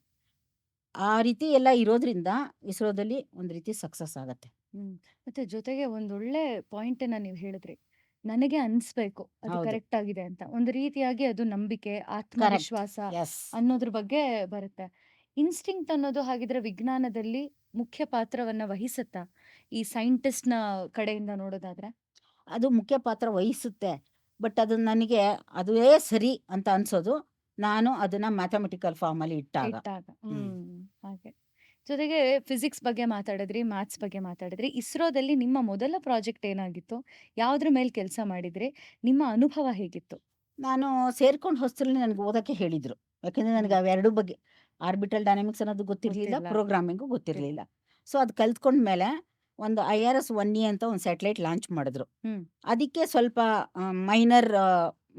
Speaker 2: ಆ ರೀತಿ ಎಲ್ಲ ಇರೋದ್ರಿಂದ ಇಸ್ರೋದಲ್ಲಿ ಒಂದು ರೀತಿ ಸಕ್ಸಸ್ ಆಗತ್ತೆ.
Speaker 3: ಹ್ಮ್. ಮತ್ತೆ ಜೊತೆಗೆ ಒಂದೊಳ್ಳೆ ಪಾಯಿಂಟ್ ನೀವು ಹೇಳಿದ್ರಿ, ನನಗೆ ಅನ್ಸ್ಬೇಕು ಅದು
Speaker 2: ಹೌದು,
Speaker 3: ಕರೆಕ್ಟ್ ಆಗಿದೆ ಅಂತ. ಒಂದು ರೀತಿಯಾಗಿ ಅದು ನಂಬಿಕೆ,
Speaker 2: ಕರೆಕ್ಟ್.
Speaker 3: ಆತ್ಮವಿಶ್ವಾಸ
Speaker 2: ಎಸ್,
Speaker 3: ಅನ್ನೋದ್ರ ಬಗ್ಗೆ ಬರುತ್ತೆ. ಇನ್ಸ್ಟಿಂಕ್ಟ್ ಅನ್ನೋದು ಹಾಗಿದ್ರೆ ವಿಜ್ಞಾನದಲ್ಲಿ ಮುಖ್ಯ ಪಾತ್ರವನ್ನ ವಹಿಸುತ್ತಾ, ಈ ಸೈಂಟಿಸ್ಟ್ನ ಕಡೆಯಿಂದ ನೋಡೋದಾದ್ರೆ?
Speaker 2: ಅದು ಮುಖ್ಯ ಪಾತ್ರ ವಹಿಸುತ್ತೆ. ಬಟ್ ಅದು ನನಗೆ ಅದೇ ಸರಿ ಅಂತ ಅನ್ಸೋದು ನಾನು ಅದನ್ನ ಮ್ಯಾಥಮೆಟಿಕಲ್ ಫಾರ್ಮಲ್ಲಿ ಇಟ್ಟಾಗ.
Speaker 3: ಇಟ್ಟಾಗ.
Speaker 2: ಹ್ಮ್.
Speaker 3: ಹಾಗೆ. ಜೊತೆಗೆ ಫಿಸಿಕ್ಸ್ ಬಗ್ಗೆ ಮಾತಾಡಿದ್ರಿ, ಮ್ಯಾಥ್ಸ್ ಬಗ್ಗೆ ಮಾತಾಡಿದ್ರಿ. ಇಸ್ರೋದಲ್ಲಿ ನಿಮ್ಮ ಮೊದಲ ಪ್ರಾಜೆಕ್ಟ್ ಏನಾಗಿತ್ತು? ಯಾವ್ದ್ರ ಮೇಲೆ ಕೆಲಸ ಮಾಡಿದ್ರಿ? ನಿಮ್ಮ ಅನುಭವ ಹೇಗಿತ್ತು?
Speaker 2: ನಾನು ಸೇರ್ಕೊಂಡು ಹೊಸರಲ್ಲಿ ನನಗೆ ಓದಕ್ಕೆ ಹೇಳಿದ್ರು, ಯಾಕಂದ್ರೆ ನನಗೆ
Speaker 3: ಹ್ಮ್.
Speaker 2: ಅವೆರಡು ಬಗ್ಗೆ, ಆರ್ಬಿಟಲ್ ಡೈನಾಮಿಕ್ಸ್ ಅನ್ನೋದು ಗೊತ್ತಿರಲಿಲ್ಲ,
Speaker 3: ಗೊತ್ತಿಲ್ಲ.
Speaker 2: ಪ್ರೋಗ್ರಾಮಿಂಗು ಗೊತ್ತಿರಲಿಲ್ಲ. ಸೊ ಅದು ಕಲ್ತ್ಕೊಂಡ್ಮೇಲೆ ಒಂದು IRS 1E ಅಂತ ಒಂದು ಸ್ಯಾಟಲೈಟ್ ಲಾಂಚ್ ಮಾಡಿದ್ರು.
Speaker 3: ಹ್ಮ್.
Speaker 2: ಅದಕ್ಕೆ ಸ್ವಲ್ಪ ಮೈನರ್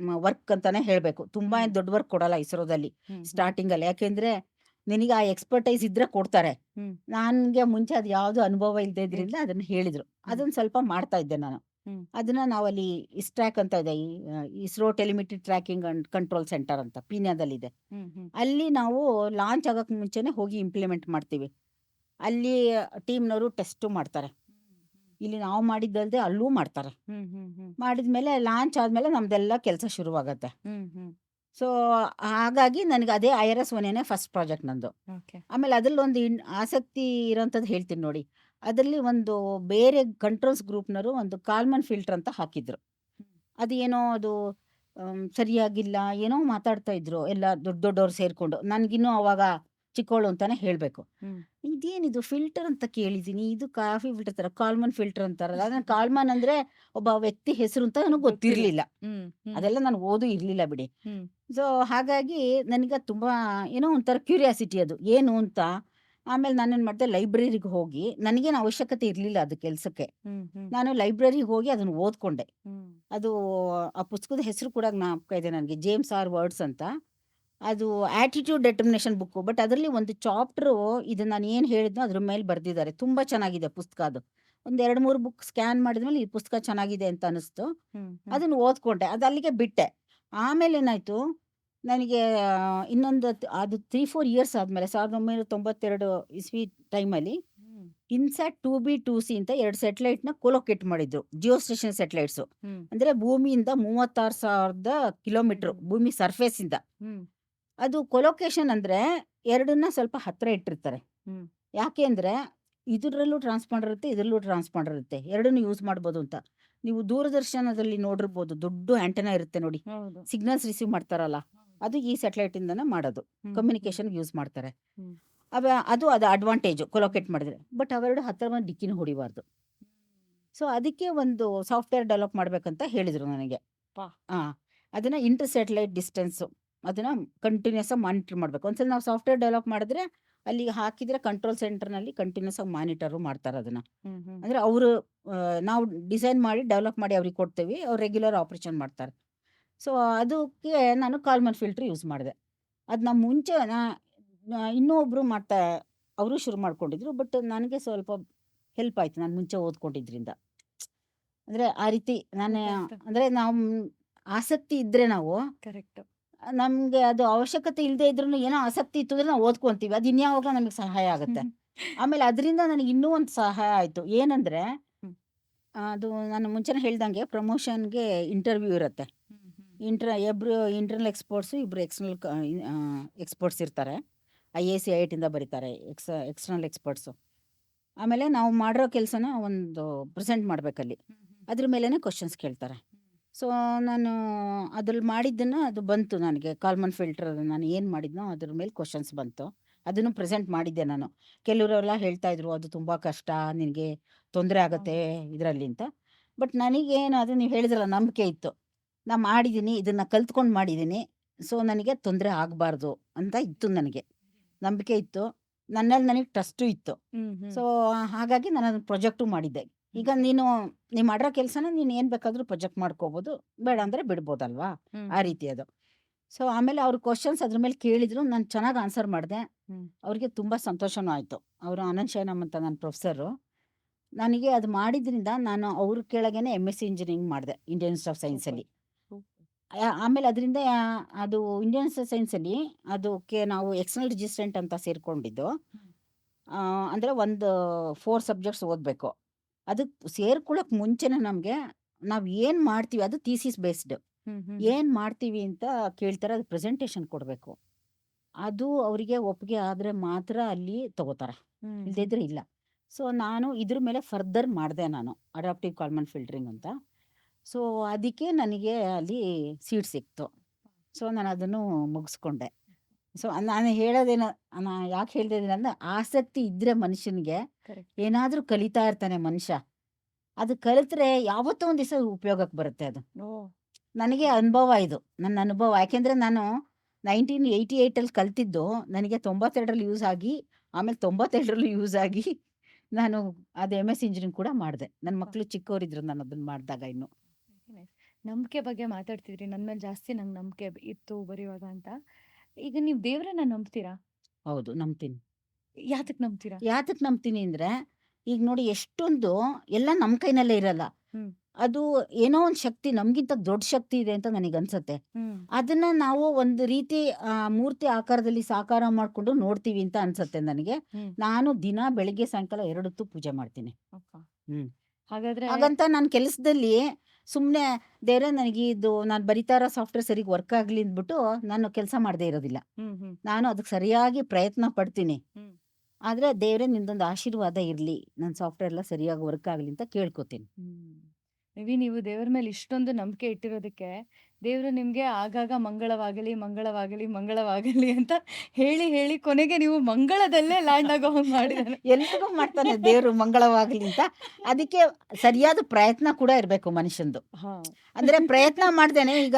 Speaker 2: ವರ್ಕ್ ಅಂತಾನೆ ಹೇಳ್ಬೇಕು. ತುಂಬಾ
Speaker 3: ಹ್ಮ್.
Speaker 2: ಏನ್ ದೊಡ್ಡ ವರ್ಕ್ ಕೊಡಲ್ಲ ಇಸ್ರೋದಲ್ಲಿ
Speaker 3: ಹ್ಮ್. ಹ್ಮ್.
Speaker 2: ಸ್ಟಾರ್ಟಿಂಗ್ ಅಲ್ಲಿ, ಯಾಕೆಂದ್ರೆ ನಿನಗೆ ಆ ಎಕ್ಸ್ಪರ್ಟೈಸ್ ಇದ್ರೆ ಕೊಡ್ತಾರೆ.
Speaker 3: ಹ್ಮ್.
Speaker 2: ನನ್ಗೆ ಮುಂಚೆ ಅದು ಯಾವ್ದು ಅನುಭವ ಇಲ್ಲದೆ
Speaker 3: ಇಲ್-
Speaker 2: ಇದ್ರಿಂದ ಅದನ್ನ ಹೇಳಿದ್ರು,
Speaker 3: ಹ್ಮ್.
Speaker 2: ಅದನ್ನ ಸ್ವಲ್ಪ ಮಾಡ್ತಾ ಇದ್ದೆ ನಾನು. ಅದನ್ನ ನಾವಲ್ಲಿ ಇಸ್ಟ್ರಾಕ್ ಅಂತ ಇದೆ, ISRO telemetry tracking and control centre ಅಂತ ಪೀಣ್ಯದಲ್ಲಿದೆ. ಅಲ್ಲಿ ನಾವು ಲಾಂಚ್ ಆಗಕ್ಕೆ ಮುಂಚೆನೆ ಹೋಗಿ ಇಂಪ್ಲಿಮೆಂಟ್ ಮಾಡ್ತೀವಿ. ಅಲ್ಲಿ ಟೀಮ್ನವರು ಟೆಸ್ಟು ಮಾಡ್ತಾರೆ. ಇಲ್ಲಿ ನಾವು ಮಾಡಿದ್ದಲ್ದೆ ಅಲ್ಲೂ ಮಾಡ್ತಾರೆ. ಮಾಡಿದ್ಮೇಲೆ ಲಾಂಚ್ ಆದ್ಮೇಲೆ ನಮ್ದೆಲ್ಲ ಕೆಲಸ ಶುರುವಾಗತ್ತೆ. ಸೊ ಹಾಗಾಗಿ ನನಗೆ ಅದೇ IRS 1 ಫಸ್ಟ್ ಪ್ರಾಜೆಕ್ಟ್ ನಂದು. ಆಮೇಲೆ ಅದ್ರಲ್ಲಿ ಒಂದು ಆಸಕ್ತಿ ಇರೋಂಥದ್ದು ಹೇಳ್ತೀನಿ ನೋಡಿ. ಅದರಲ್ಲಿ ಒಂದು ಬೇರೆ ಕಂಟ್ರೋಲ್ಸ್ ಗ್ರೂಪ್ನವರು ಒಂದು ಕಾಲ್ಮನ್ ಫಿಲ್ಟರ್ ಅಂತ ಹಾಕಿದ್ರು. ಅದು ಏನೋ ಅದು ಸರಿಯಾಗಿಲ್ಲ, ಏನೋ ಮಾತಾಡ್ತಾ ಇದ್ರು ಎಲ್ಲ ದೊಡ್ಡವ್ರು ಸೇರ್ಕೊಂಡು. ನನಗಿನ್ನೂ ಅವಾಗ ಚಿಕ್ಕವಳು ಅಂತಾನೆ ಹೇಳಬೇಕು. ಇದೇನಿದು ಫಿಲ್ಟರ್ ಅಂತ ಕೇಳಿದ್ದೀನಿ, ಇದು ಕಾಫಿ ಫಿಲ್ಟರ್ ತರ ಕಾಲ್ಮನ್ ಫಿಲ್ಟರ್ ಅಂತಾರಲ್ಲ. ನಾನು ಕಾಲ್ಮನ್ ಅಂದ್ರೆ ಒಬ್ಬ ವ್ಯಕ್ತಿ ಹೆಸರು ಅಂತ ನನಗೆ ಗೊತ್ತಿರ್ಲಿಲ್ಲ. ಅದೆಲ್ಲ ನಾನು ಓದು ಇರ್ಲಿಲ್ಲ ಬಿಡಿ. ಸೊ ಹಾಗಾಗಿ ನನಗೆ ತುಂಬಾ ಏನೋ ಒಂಥರ ಕ್ಯೂರಿಯಾಸಿಟಿ ಅದು ಏನು ಅಂತ. ಆಮೇಲೆ ನಾನೇನು ಮಾಡಿದೆ, ಲೈಬ್ರರಿಗೆ ಹೋಗಿ, ನನಗೇನು ಅವಶ್ಯಕತೆ ಇರಲಿಲ್ಲ ಅದು ಕೆಲಸಕ್ಕೆ. ನಾನು ಲೈಬ್ರರಿಗೆ ಹೋಗಿ ಅದನ್ನು ಓದ್ಕೊಂಡೆ. ಅದು ಆ ಪುಸ್ತಕದ ಹೆಸರು ಕೂಡ ಜ್ಞಾಪಕ ಇದೆ ನನಗೆ, ಜೇಮ್ಸ್ R. ವರ್ಡ್ಸ್ ಅಂತ. ಅದು ಆಟಿಟ್ಯೂಡ್ ಡೆಟರ್ಮಿನೇಷನ್ ಬುಕ್ಕು. ಬಟ್ ಅದರಲ್ಲಿ ಒಂದು ಚಾಪ್ಟರು ಇದು ನಾನು ಏನು ಹೇಳಿದ್ನೋ ಅದ್ರ ಮೇಲೆ ಬರೆದಿದ್ದಾರೆ. ತುಂಬ ಚೆನ್ನಾಗಿದೆ ಪುಸ್ತಕ ಅದು. ಒಂದು 2-3 ಬುಕ್ ಸ್ಕ್ಯಾನ್ ಮಾಡಿದ್ಮೇಲೆ ಈ ಪುಸ್ತಕ ಚೆನ್ನಾಗಿದೆ ಅಂತ ಅನಿಸ್ತು. ಅದನ್ನು ಓದ್ಕೊಂಡೆ, ಅದು ಅಲ್ಲಿಗೆ ಬಿಟ್ಟೆ. ಆಮೇಲೆ ಏನಾಯಿತು, ನನಗೆ ಇನ್ನೊಂದು ಅದು 3-4 ಇಯರ್ಸ್ ಆದಮೇಲೆ 1992 ಇಸ್ವಿ ಟೈಮಲ್ಲಿ ಇನ್ಸ್ಯಾಟ್ 2B 2C ಅಂತ 2 ಸ್ಯಾಟಲೈಟ್ನ ಕೊಲೊಕೇಟ್ ಮಾಡಿದ್ರು. ಜಿಯೋ ಸ್ಟೇಷನ್ ಸ್ಯಾಟಲೈಟ್ಸು. ಅಂದರೆ ಭೂಮಿಯಿಂದ 36,000 ಕಿಲೋಮೀಟ್ರ್ ಭೂಮಿ ಸರ್ಫೇಸಿಂದ. ಅದು ಕೊಲೊಕೇಶನ್ ಅಂದರೆ ಎರಡನ್ನ ಸ್ವಲ್ಪ ಹತ್ತಿರ ಇಟ್ಟಿರ್ತಾರೆ. ಯಾಕೆ ಅಂದರೆ ಇದರಲ್ಲೂ ಟ್ರಾನ್ಸ್ಪಾಂಡರ್ ಇರುತ್ತೆ, ಇದರಲ್ಲೂ ಟ್ರಾನ್ಸ್ಪಾಂಡರ್ ಇರುತ್ತೆ, ಎರಡನ್ನೂ ಯೂಸ್ ಮಾಡ್ಬೋದು ಅಂತ. ನೀವು ದೂರದರ್ಶನದಲ್ಲಿ ನೋಡಿರ್ಬೋದು, ದೊಡ್ಡ ಆ್ಯಂಟೆನಾ ಇರುತ್ತೆ ನೋಡಿ, ಸಿಗ್ನಲ್ಸ್ ರಿಸೀವ್ ಮಾಡ್ತಾರಲ್ಲ, ಅದು ಈ ಸ್ಯಾಟಲೈಟಿಂದನೇ ಮಾಡೋದು. ಕಮ್ಯುನಿಕೇಶನ್ಗೆ ಯೂಸ್ ಮಾಡ್ತಾರೆ. ಅದು ಅಡ್ವಾಂಟೇಜು ಕೊಲೊಕೇಟ್ ಮಾಡಿದ್ರೆ. ಬಟ್ ಅವೆರಡು ಹತ್ತಿರ ಬಂದು ಡಿಕ್ಕಿನೂ ಹೊಡಿಬಾರ್ದು. ಸೊ ಅದಕ್ಕೆ ಒಂದು ಸಾಫ್ಟ್ವೇರ್ ಡೆವಲಪ್ ಮಾಡಬೇಕಂತ ಹೇಳಿದರು ನನಗೆ. ಅದನ್ನು ಇಂಟರ್ ಸ್ಯಾಟಲೈಟ್ ಡಿಸ್ಟೆನ್ಸು ಅದನ್ನು ಕಂಟಿನ್ಯೂಸ್ ಆಗಿ ಮಾನಿಟರ್ ಮಾಡಬೇಕು. ಒಂದ್ಸಲ ನಾವು ಸಾಫ್ಟ್ವೇರ್ ಡೆವಲಪ್ ಮಾಡಿದ್ರೆ ಅಲ್ಲಿಗೆ ಹಾಕಿದರೆ ಕಂಟ್ರೋಲ್ ಸೆಂಟರ್ನಲ್ಲಿ ಕಂಟಿನ್ಯೂಸ್ ಆಗಿ ಮಾನಿಟರು ಮಾಡ್ತಾರೆ ಅದನ್ನು. ಅಂದರೆ ಅವರು ನಾವು ಡಿಸೈನ್ ಮಾಡಿ ಡೆವಲಪ್ ಮಾಡಿ ಅವ್ರಿಗೆ ಕೊಡ್ತೀವಿ, ಅವ್ರು ರೆಗ್ಯುಲರ್ ಆಪ್ರೇಷನ್ ಮಾಡ್ತಾರೆ. ಸೊ ಅದಕ್ಕೆ ನಾನು ಕಾಲ್ಮನ್ ಫಿಲ್ಟ್ರ್ ಯೂಸ್ ಮಾಡಿದೆ. ಅದನ್ನ ಮುಂಚೆ ಇನ್ನೂ ಒಬ್ಬರು ಅವರು ಶುರು ಮಾಡ್ಕೊಂಡಿದ್ರು. ಬಟ್ ನನಗೆ ಸ್ವಲ್ಪ ಹೆಲ್ಪ್ ಆಯಿತು, ನಾನು ಮುಂಚೆ ಓದ್ಕೊಂಡಿದ್ರಿಂದ. ಅಂದರೆ ಆ ರೀತಿ ನಾನು ಅಂದರೆ ನಾವು ಆಸಕ್ತಿ ಇದ್ದರೆ ನಾವು
Speaker 3: ಕರೆಕ್ಟ್.
Speaker 2: ನಮಗೆ ಅದು ಅವಶ್ಯಕತೆ ಇಲ್ಲದೆ ಇದ್ರೂ ಏನೋ ಆಸಕ್ತಿ ಇತ್ತು ಅಂದರೆ ನಾವು ಓದ್ಕೊತೀವಿ, ಅದು ಇನ್ಯಾವಾಗಲೂ ನಮಗೆ ಸಹಾಯ ಆಗುತ್ತೆ. ಆಮೇಲೆ ಅದರಿಂದ ನನಗೆ ಇನ್ನೂ ಒಂದು ಸಹಾಯ ಆಯಿತು. ಏನಂದರೆ ಅದು ನಾನು ಮುಂಚೆನೇ ಹೇಳ್ದಂಗೆ ಪ್ರಮೋಷನ್ಗೆ ಇಂಟರ್ವ್ಯೂ ಇರುತ್ತೆ. ಇಂಟರ್ನಲ್ ಎಕ್ಸ್ಪರ್ಟ್ಸು, ಇಬ್ಬರು ಎಕ್ಸ್ಪರ್ಟ್ಸ್ ಇರ್ತಾರೆ. IAC IIT ಬರೀತಾರೆ ಎಕ್ಸ್ಟರ್ನಲ್ ಎಕ್ಸ್ಪರ್ಟ್ಸು. ಆಮೇಲೆ ನಾವು ಮಾಡಿರೋ ಕೆಲಸನ ಒಂದು ಪ್ರೆಸೆಂಟ್ ಮಾಡಬೇಕಲ್ಲಿ, ಅದ್ರ ಮೇಲೇ ಕ್ವಶನ್ಸ್ ಕೇಳ್ತಾರೆ. ಸೊ ನಾನು ಅದ್ರಲ್ಲಿ ಮಾಡಿದ್ದನ್ನು ಅದು ಬಂತು ನನಗೆ, ಕಾಲ್ಮನ್ ಫಿಲ್ಟರ್ ನಾನು ಏನು ಮಾಡಿದ್ನೋ ಅದ್ರ ಮೇಲೆ ಕ್ವಶನ್ಸ್ ಬಂತು. ಅದನ್ನು ಪ್ರೆಸೆಂಟ್ ಮಾಡಿದ್ದೆ ನಾನು. ಕೆಲವರೆಲ್ಲ ಹೇಳ್ತಾಯಿದ್ರು ಅದು ತುಂಬ ಕಷ್ಟ, ನಿನಗೆ ತೊಂದರೆ ಆಗುತ್ತೆ ಇದರಲ್ಲಿ ಅಂತ. ಬಟ್ ನನಗೇನು ಅದು ನೀವು ಹೇಳಿದ್ರಲ್ಲ, ನಂಬಿಕೆ ಇತ್ತು. ನಾನು ಮಾಡಿದ್ದೀನಿ, ಇದನ್ನು ಕಲ್ತ್ಕೊಂಡು ಮಾಡಿದ್ದೀನಿ, ಸೊ ನನಗೆ ತೊಂದರೆ ಆಗಬಾರ್ದು ಅಂತ ಇತ್ತು. ನನಗೆ ನಂಬಿಕೆ ಇತ್ತು, ನನ್ನಲ್ಲಿ ನನಗೆ ಟ್ರಸ್ಟು ಇತ್ತು. ಸೊ ಹಾಗಾಗಿ ನಾನು ಅದನ್ನು ಪ್ರೊಜೆಕ್ಟು ಮಾಡಿದ್ದೆ. ಈಗ ನೀವು ಮಾಡಿರೋ ಕೆಲಸನ ನೀನು ಏನು ಬೇಕಾದರೂ ಪ್ರೊಜೆಕ್ಟ್ ಮಾಡ್ಕೋಬೋದು, ಬೇಡ ಅಂದರೆ ಬಿಡ್ಬೋದಲ್ವಾ, ಆ ರೀತಿ ಅದು. ಸೊ ಆಮೇಲೆ ಅವ್ರ ಕ್ವಶನ್ಸ್ ಅದ್ರ ಮೇಲೆ ಕೇಳಿದ್ರು, ನಾನು ಚೆನ್ನಾಗಿ ಆನ್ಸರ್ ಮಾಡಿದೆ. ಅವ್ರಿಗೆ ತುಂಬ ಸಂತೋಷನೂ ಆಯಿತು. ಅವರು ಆನಂದ್ ಶೈನಮ್ ಅಂತ ನನ್ನ ಪ್ರೊಫೆಸರು. ನನಗೆ ಅದು ಮಾಡಿದ್ರಿಂದ ನಾನು ಅವ್ರ ಕೆಳಗೇನೆ MSc ಇಂಜಿನಿಯರಿಂಗ್ ಮಾಡಿದೆ ಇಂಡಿಯನ್ ಇನ್ಸ್ಟಿಟ್ಯೂಟ್ ಆಫ್ ಸೈನ್ಸಲ್ಲಿ. ಆಮೇಲೆ ಅದರಿಂದ ಅದು ಇಂಡಿಯನ್ ಇನ್ಸ್ಟಿಟ್ಯೂಟ್ ಆಫ್ ಸೈನ್ಸಲ್ಲಿ ಅದಕ್ಕೆ ನಾವು ಎಕ್ಸ್ಟರ್ನಲ್ ರಿಜಿಸ್ಟ್ರೆಂಟ್ ಅಂತ ಸೇರ್ಕೊಂಡಿದ್ದು. ಅಂದರೆ ಒಂದು 4 ಸಬ್ಜೆಕ್ಟ್ಸ್ ಓದಬೇಕು. ಅದಕ್ಕೆ ಸೇರ್ಕೊಳ್ಳೋಕೆ ಮುಂಚೆನೇ ನಮಗೆ ನಾವು ಏನು ಮಾಡ್ತೀವಿ ಅದು ಥೀಸಿಸ್ ಬೇಸ್ಡ್, ಏನು ಮಾಡ್ತೀವಿ ಅಂತ ಕೇಳ್ತಾರೆ, ಅದು ಪ್ರೆಸೆಂಟೇಷನ್ ಕೊಡಬೇಕು. ಅದು ಅವರಿಗೆ ಒಪ್ಪಿಗೆ ಆದರೆ ಮಾತ್ರ ಅಲ್ಲಿ ತಗೋತಾರೆ, ಇಲ್ಲದಿದ್ರೆ ಇಲ್ಲ. ಸೊ ನಾನು ಇದ್ರ ಮೇಲೆ ಫರ್ದರ್ ಮಾಡಿದೆ, ನಾನು ಅಡಾಪ್ಟಿವ್ ಕಾಲ್ಮನ್ ಫಿಲ್ಟ್ರಿಂಗ್ ಅಂತ. ಸೊ ಅದಕ್ಕೆ ನನಗೆ ಅಲ್ಲಿ ಸೀಟ್ ಸಿಕ್ತು. ಸೊ ನಾನು ಅದನ್ನು ಮುಗಿಸ್ಕೊಂಡೆ. ಸೊ ನಾನು ಹೇಳೋದೇನು, ನಾನು ಯಾಕೆ ಹೇಳ್ತಾ ಇದ್ದೀನಿ ಅಂದರೆ, ಆಸಕ್ತಿ ಇದ್ದರೆ ಮನುಷ್ಯನಿಗೆ ಏನಾದರೂ ಕಲಿತಾ ಇರ್ತಾನೆ ಮನುಷ್ಯ. ಅದು ಕಲಿತ್ರೆ ಯಾವತ್ತೋ ಒಂದು ದಿವಸ ಉಪಯೋಗಕ್ಕೆ ಬರುತ್ತೆ. ಅದು ನನಗೆ ಅನುಭವ, ಇದು ನನ್ನ ಅನುಭವ. ಯಾಕೆಂದರೆ ನಾನು 1988 ಕಲ್ತಿದ್ದು ನನಗೆ 92ರಲ್ಲಿ ಯೂಸ್ ಆಗಿ, ಆಮೇಲೆ 92ರಲ್ಲೂ ಯೂಸ್ ಆಗಿ ನಾನು ಅದು MSc ಇಂಜಿನಿಯರಿಂಗ್ ಕೂಡ ಮಾಡಿದೆ. ನನ್ನ ಮಕ್ಕಳು ಚಿಕ್ಕವರಿದ್ರು ನಾನು ಅದನ್ನು ಮಾಡಿದಾಗ. ಇನ್ನು
Speaker 3: ನಂಬಿಕೆ ಬಗ್ಗೆ ಮಾತಾಡ್ತಿದ್ರಿ, ನನ್ನ ಮೇಲೆ ಜಾಸ್ತಿ ನಂಗೆ ನಂಬಿಕೆ ಇತ್ತು ಬರೆಯುವಾಗ ಅಂತ. ಈಗ ನೀವು ದೇವರನ್ನ ನಂಬ್ತೀರಾ?
Speaker 2: ಹೌದು, ನಂಬ್ತೀನಿ.
Speaker 3: ಯಾತಕ್ಕೆ ನಂಬ್ತೀರಾ?
Speaker 2: ಯಾತಕ್ಕೆ ನಂಬ್ತೀನಿ ಅಂದರೆ, ಈಗ ನೋಡಿ ಎಷ್ಟೊಂದು ಎಲ್ಲ ನಮ್ಮ ಕೈನಲ್ಲೇ ಇರಲ್ಲ. ಅದು ಏನೋ ಒಂದು ಶಕ್ತಿ ನಮ್ಗಿಂತ ದೊಡ್ಡ ಶಕ್ತಿ ಇದೆ ಅಂತ ನನಗನ್ಸತ್ತೆ. ಅದನ್ನ ನಾವು ಒಂದು ರೀತಿ ಮೂರ್ತಿ ಆಕಾರದಲ್ಲಿ ಸಾಕಾರ ಮಾಡ್ಕೊಂಡು ನೋಡ್ತೀವಿ ಅಂತ ಅನ್ಸತ್ತೆ ನನಗೆ. ನಾನು ದಿನ ಬೆಳಿಗ್ಗೆ ಸಾಯಂಕಾಲ 2 ಹೊತ್ತು ಪೂಜೆ ಮಾಡ್ತೀನಿ. ಹ್ಮ್.
Speaker 3: ಹಾಗಾದ್ರೆ
Speaker 2: ಹಾಗಂತ ನನ್ನ ಕೆಲಸದಲ್ಲಿ ಸುಮ್ಮನೆ ದೇವ್ರೆ ನನಗೆ ಇದು ನಾನು ಬರಿತಾ ಇರೋ ಸಾಫ್ಟ್ವೇರ್ ಸರಿಗೆ ವರ್ಕ್ ಆಗಲಿ ಅಂದ್ಬಿಟ್ಟು ನಾನು ಕೆಲಸ ಮಾಡದೇ ಇರೋದಿಲ್ಲ. ನಾನು ಅದಕ್ಕೆ ಸರಿಯಾಗಿ ಪ್ರಯತ್ನ ಪಡ್ತೀನಿ. ಆದರೆ ದೇವ್ರೆ ನಿಂದೊಂದು ಆಶೀರ್ವಾದ ಇರಲಿ, ನನ್ನ ಸಾಫ್ಟ್ವೇರ್ ಎಲ್ಲ ಸರಿಯಾಗಿ ವರ್ಕ್ ಆಗಲಿ ಅಂತ ಕೇಳ್ಕೊತೀನಿ.
Speaker 3: ನೀವು ದೇವ್ರ ಮೇಲೆ ಇಷ್ಟೊಂದು ನಂಬಿಕೆ ಇಟ್ಟಿರೋದಕ್ಕೆ ದೇವ್ರು ನಿಮ್ಗೆ ಆಗಾಗ ಮಂಗಳವಾಗಲಿ ಮಂಗಳವಾಗಲಿ ಮಂಗಳವಾಗಲಿ ಅಂತ ಹೇಳಿ ಹೇಳಿ ಕೊನೆಗೆ ನೀವು ಮಂಗಳದಲ್ಲೇ ಲ್ಯಾಂಡ್ ಆಗೋ ಹಂಗ್ ಮಾಡಿದಾರೆ.
Speaker 2: ಎಲ್ರಿಗೂ ಮಾಡ್ತಾನೆ ದೇವ್ರು ಮಂಗಳವಾಗಲಿ ಅಂತ. ಅದಕ್ಕೆ ಸರಿಯಾದ ಪ್ರಯತ್ನ ಕೂಡ ಇರಬೇಕು ಮನುಷ್ಯಂದು. ಅಂದ್ರೆ ಪ್ರಯತ್ನ ಮಾಡ್ದೇನೆ ಈಗ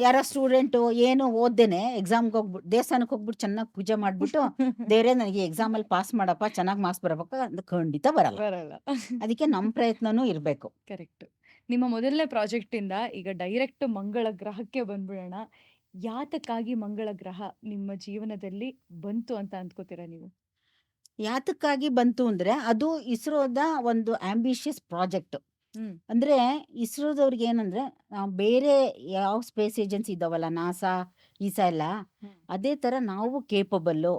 Speaker 2: ಯಾರೋ ಸ್ಟೂಡೆಂಟು ಏನು ಓದ್ದೇನೆ ಎಕ್ಸಾಮ್ಗೆ ಹೋಗ್ಬಿಟ್ಟು ದೇವಸ್ಥಾನಕ್ಕೆ ಹೋಗ್ಬಿಟ್ಟು ಚೆನ್ನಾಗಿ ಪೂಜೆ ಮಾಡ್ಬಿಟ್ಟು ದೇವ್ರೆ ನನಗೆ ಎಕ್ಸಾಮಲ್ಲಿ ಪಾಸ್ ಮಾಡಪ್ಪ, ಚೆನ್ನಾಗಿ ಮಾರ್ಕ್ಸ್ ಬರಬೇಕು ಅಂತ ಖಂಡಿತ ಬರಲ್ಲ.
Speaker 3: ಬರಲ್ಲ.
Speaker 2: ಅದಕ್ಕೆ ನಮ್ಮ ಪ್ರಯತ್ನನೂ ಇರಬೇಕು.
Speaker 3: ಕರೆಕ್ಟ್. ನಿಮ್ಮ ಮೊದಲನೇ ಪ್ರಾಜೆಕ್ಟ್ ಇಂದ ಈಗ ಡೈರೆಕ್ಟ್ ಮಂಗಳ ಗ್ರಹಕ್ಕೆ ಬಂದ್ಬಿಡೋಣ. ಯಾತಕ್ಕಾಗಿ ಮಂಗಳ ಗ್ರಹ ನಿಮ್ಮ ಜೀವನದಲ್ಲಿ ಬಂತು ಅಂತ ಅಂದ್ಕೋತೀರಾ ನೀವು?
Speaker 2: ಯಾತಕ್ಕಾಗಿ ಬಂತು ಅಂದ್ರೆ ಅದು ಇಸ್ರೋದ ಒಂದು ಆಂಬಿಷಿಯಸ್ ಪ್ರಾಜೆಕ್ಟ್. ಅಂದ್ರೆ ಇಸ್ರೋದವ್ರಿಗೆ ಏನಂದ್ರೆ ಬೇರೆ ಯಾವ ಸ್ಪೇಸ್ ಏಜೆನ್ಸಿ ಇದಾವಲ್ಲ, ನಾಸಾ ಈಸಾ ಎಲ್ಲ, ಅದೇ ತರ ನಾವು ಕೇಪಬಲ್ಲು.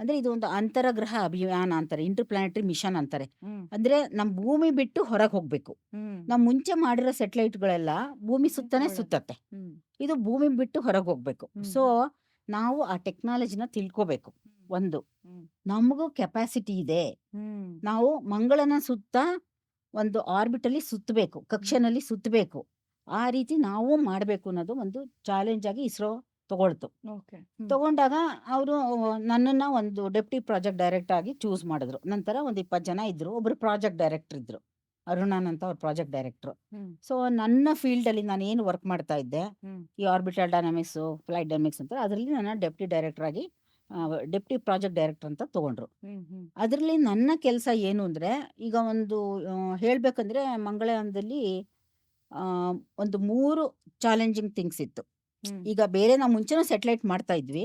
Speaker 2: ಅಂದ್ರೆ ಇದು ಒಂದು ಅಂತರಗ್ರಹ ಅಭಿಯಾನ ಅಂತಾರೆ, ಇಂಟರ್ ಪ್ಲಾನೆಟರಿ ಮಿಷನ್ ಅಂತಾರೆ. ಅಂದ್ರೆ ನಮ್ ಭೂಮಿ ಬಿಟ್ಟು ಹೊರಗೆ ಹೋಗ್ಬೇಕು. ನಾವು ಮುಂಚೆ ಮಾಡಿರೋ ಸೆಟಲೈಟ್ಗಳೆಲ್ಲ ಭೂಮಿ ಸುತ್ತನೇ ಸುತ್ತತ್ತೆ, ಇದು ಭೂಮಿ ಬಿಟ್ಟು ಹೊರಗೆ ಹೋಗ್ಬೇಕು. ಸೊ ನಾವು ಆ ಟೆಕ್ನಾಲಜಿನ ತಿಳ್ಕೋಬೇಕು. ಒಂದು, ನಮಗೂ ಕೆಪಾಸಿಟಿ ಇದೆ, ನಾವು ಮಂಗಳನ ಸುತ್ತ ಒಂದು ಆರ್ಬಿಟಲ್ಲಿ ಸುತ್ತಬೇಕು, ಕಕ್ಷೆನಲ್ಲಿ ಸುತ್ತಬೇಕು. ಆ ರೀತಿ ನಾವು ಮಾಡಬೇಕು ಅನ್ನೋದು ಒಂದು ಚಾಲೆಂಜ್ ಆಗಿ ಇಸ್ರೋ ತಗೊಳ್ತು. ತಗೊಂಡಾಗ ಅವರು ನನ್ನನ್ನ ಒಂದು ಡೆಪ್ಟಿ ಪ್ರಾಜೆಕ್ಟ್ ಡೈರೆಕ್ಟರ್ ಆಗಿ ಚೂಸ್ ಮಾಡಿದ್ರು. ನಂತರ ಒಂದು 20 ಜನ ಇದ್ರು, ಒಬ್ರು ಪ್ರಾಜೆಕ್ಟ್ ಡೈರೆಕ್ಟರ್ ಇದ್ರು, ಅರುಣಾನ್ ಅಂತ ಅವ್ರ ಪ್ರಾಜೆಕ್ಟ್ ಡೈರೆಕ್ಟರ್. ಸೊ ನನ್ನ ಫೀಲ್ಡ್ ಅಲ್ಲಿ ನಾನು ಏನು ವರ್ಕ್ ಮಾಡ್ತಾ ಇದ್ದೆ, ಈ ಆರ್ಬಿಟಲ್ ಡೈನಾಮಿಕ್ಸ್, ಫ್ಲೈಟ್ ಡೈನಾಮಿಕ್ಸ್ ಅಂತ, ಅದರಲ್ಲಿ ನನ್ನ ಡೆಪ್ಟಿ ಡೈರೆಕ್ಟರ್ ಆಗಿ ಡೆಪ್ಟಿ ಪ್ರಾಜೆಕ್ಟ್ ಡೈರೆಕ್ಟರ್ ಅಂತ ತಗೊಂಡ್ರು. ಅದರಲ್ಲಿ ನನ್ನ ಕೆಲಸ ಏನು ಅಂದ್ರೆ, ಈಗ ಒಂದು ಹೇಳ್ಬೇಕಂದ್ರೆ ಮಂಗಳಯಾನದಲ್ಲಿ ಒಂದು 3 ಚಾಲೆಂಜಿಂಗ್ ಥಿಂಗ್ಸ್ ಇತ್ತು. ಈಗ ಬೇರೆ ನಾವು ಮುಂಚೆನೂ ಸೆಟಲೈಟ್ ಮಾಡ್ತಾ ಇದ್ವಿ.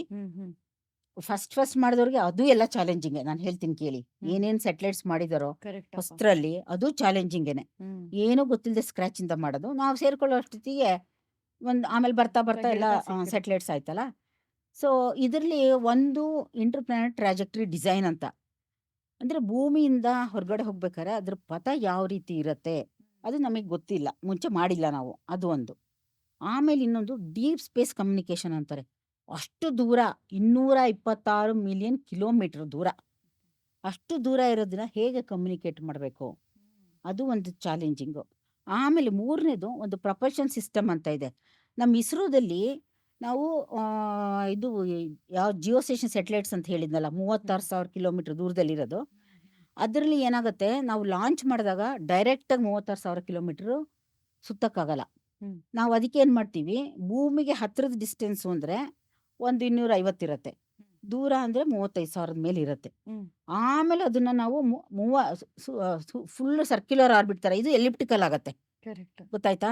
Speaker 2: ಫಸ್ಟ್ ಮಾಡಿದವ್ರಿಗೆ ಅದು ಎಲ್ಲ ಚಾಲೆಂಜಿಂಗ್. ನಾನು ಹೇಳ್ತೀನಿ ಕೇಳಿ, ಏನೇನ್ ಸೆಟಲೈಟ್ಸ್ ಮಾಡಿದಾರೋ ಫಸ್ಟ್ರಲ್ಲಿ ಅದು ಚಾಲೆಂಜಿಂಗೇನೆ. ಏನು ಗೊತ್ತಿಲ್ಲದೆ ಸ್ಕ್ರಾಚ್ ಇಂದ ಮಾಡೋದು. ನಾವು ಸೇರ್ಕೊಳ್ಳೋ ಅಷ್ಟೊತ್ತಿಗೆ ಆಮೇಲೆ ಬರ್ತಾ ಬರ್ತಾ ಎಲ್ಲ ಸೆಟಲೈಟ್ಸ್ ಆಯ್ತಲ್ಲ. ಸೊ ಇದರಲ್ಲಿ ಒಂದು ಇಂಟರ್ ಪ್ಲಾನೆಟ್ ಟ್ರಾಜೆಕ್ಟರಿ ಡಿಸೈನ್ ಅಂತ, ಅಂದ್ರೆ ಭೂಮಿಯಿಂದ ಹೊರಗಡೆ ಹೋಗ್ಬೇಕಾದ್ರೆ ಅದ್ರ ಪಥ ಯಾವ ರೀತಿ ಇರತ್ತೆ ಅದು ನಮಗೆ ಗೊತ್ತಿಲ್ಲ, ಮುಂಚೆ ಮಾಡಿಲ್ಲ ನಾವು, ಅದು ಒಂದು. ಆಮೇಲೆ ಇನ್ನೊಂದು ಡೀಪ್ ಸ್ಪೇಸ್ ಕಮ್ಯುನಿಕೇಶನ್ ಅಂತಾರೆ. ಅಷ್ಟು ದೂರ 226 ಮಿಲಿಯನ್ ಕಿಲೋಮೀಟರ್ ದೂರ, ಅಷ್ಟು ದೂರ ಇರೋದನ್ನ ಹೇಗೆ ಕಮ್ಯುನಿಕೇಟ್ ಮಾಡಬೇಕು, ಅದು ಒಂದು ಚಾಲೆಂಜಿಂಗು. ಆಮೇಲೆ 3ನೇದು ಒಂದು ಪ್ರಪಲ್ಷನ್ ಸಿಸ್ಟಮ್ ಅಂತ ಇದೆ. ನಮ್ಮ ಇಸ್ರೋದಲ್ಲಿ ನಾವು ಇದು ಯಾವ ಜಿಯೋ ಸ್ಟೇಷನ್ ಸೆಟಲೈಟ್ಸ್ ಅಂತ ಹೇಳಿದ್ನಲ್ಲ, 36,000 ಕಿಲೋಮೀಟರ್ ದೂರದಲ್ಲಿರೋದು. ಅದರಲ್ಲಿ ಏನಾಗುತ್ತೆ, ನಾವು ಲಾಂಚ್ ಮಾಡಿದಾಗ ಡೈರೆಕ್ಟಾಗಿ 36,000 ಕಿಲೋಮೀಟರ್ ಸುತ್ತಕ್ಕಾಗಲ್ಲ. ನಾವು ಅದಕ್ಕೆ ಏನು ಮಾಡ್ತೀವಿ, ಭೂಮಿಗೆ ಹತ್ತಿರದ ಡಿಸ್ಟೆನ್ಸು ಅಂದರೆ ಒಂದು 250 ಇರುತ್ತೆ, ದೂರ ಅಂದರೆ 35,000 ಮೇಲೆ ಇರುತ್ತೆ. ಆಮೇಲೆ ಅದನ್ನ ನಾವು ಫುಲ್ ಸರ್ಕ್ಯುಲರ್ ಆರ್ಬಿಟ್ ಥರ, ಇದು ಎಲಿಪ್ಟಿಕಲ್ ಆಗತ್ತೆ, ಗೊತ್ತಾಯ್ತಾ?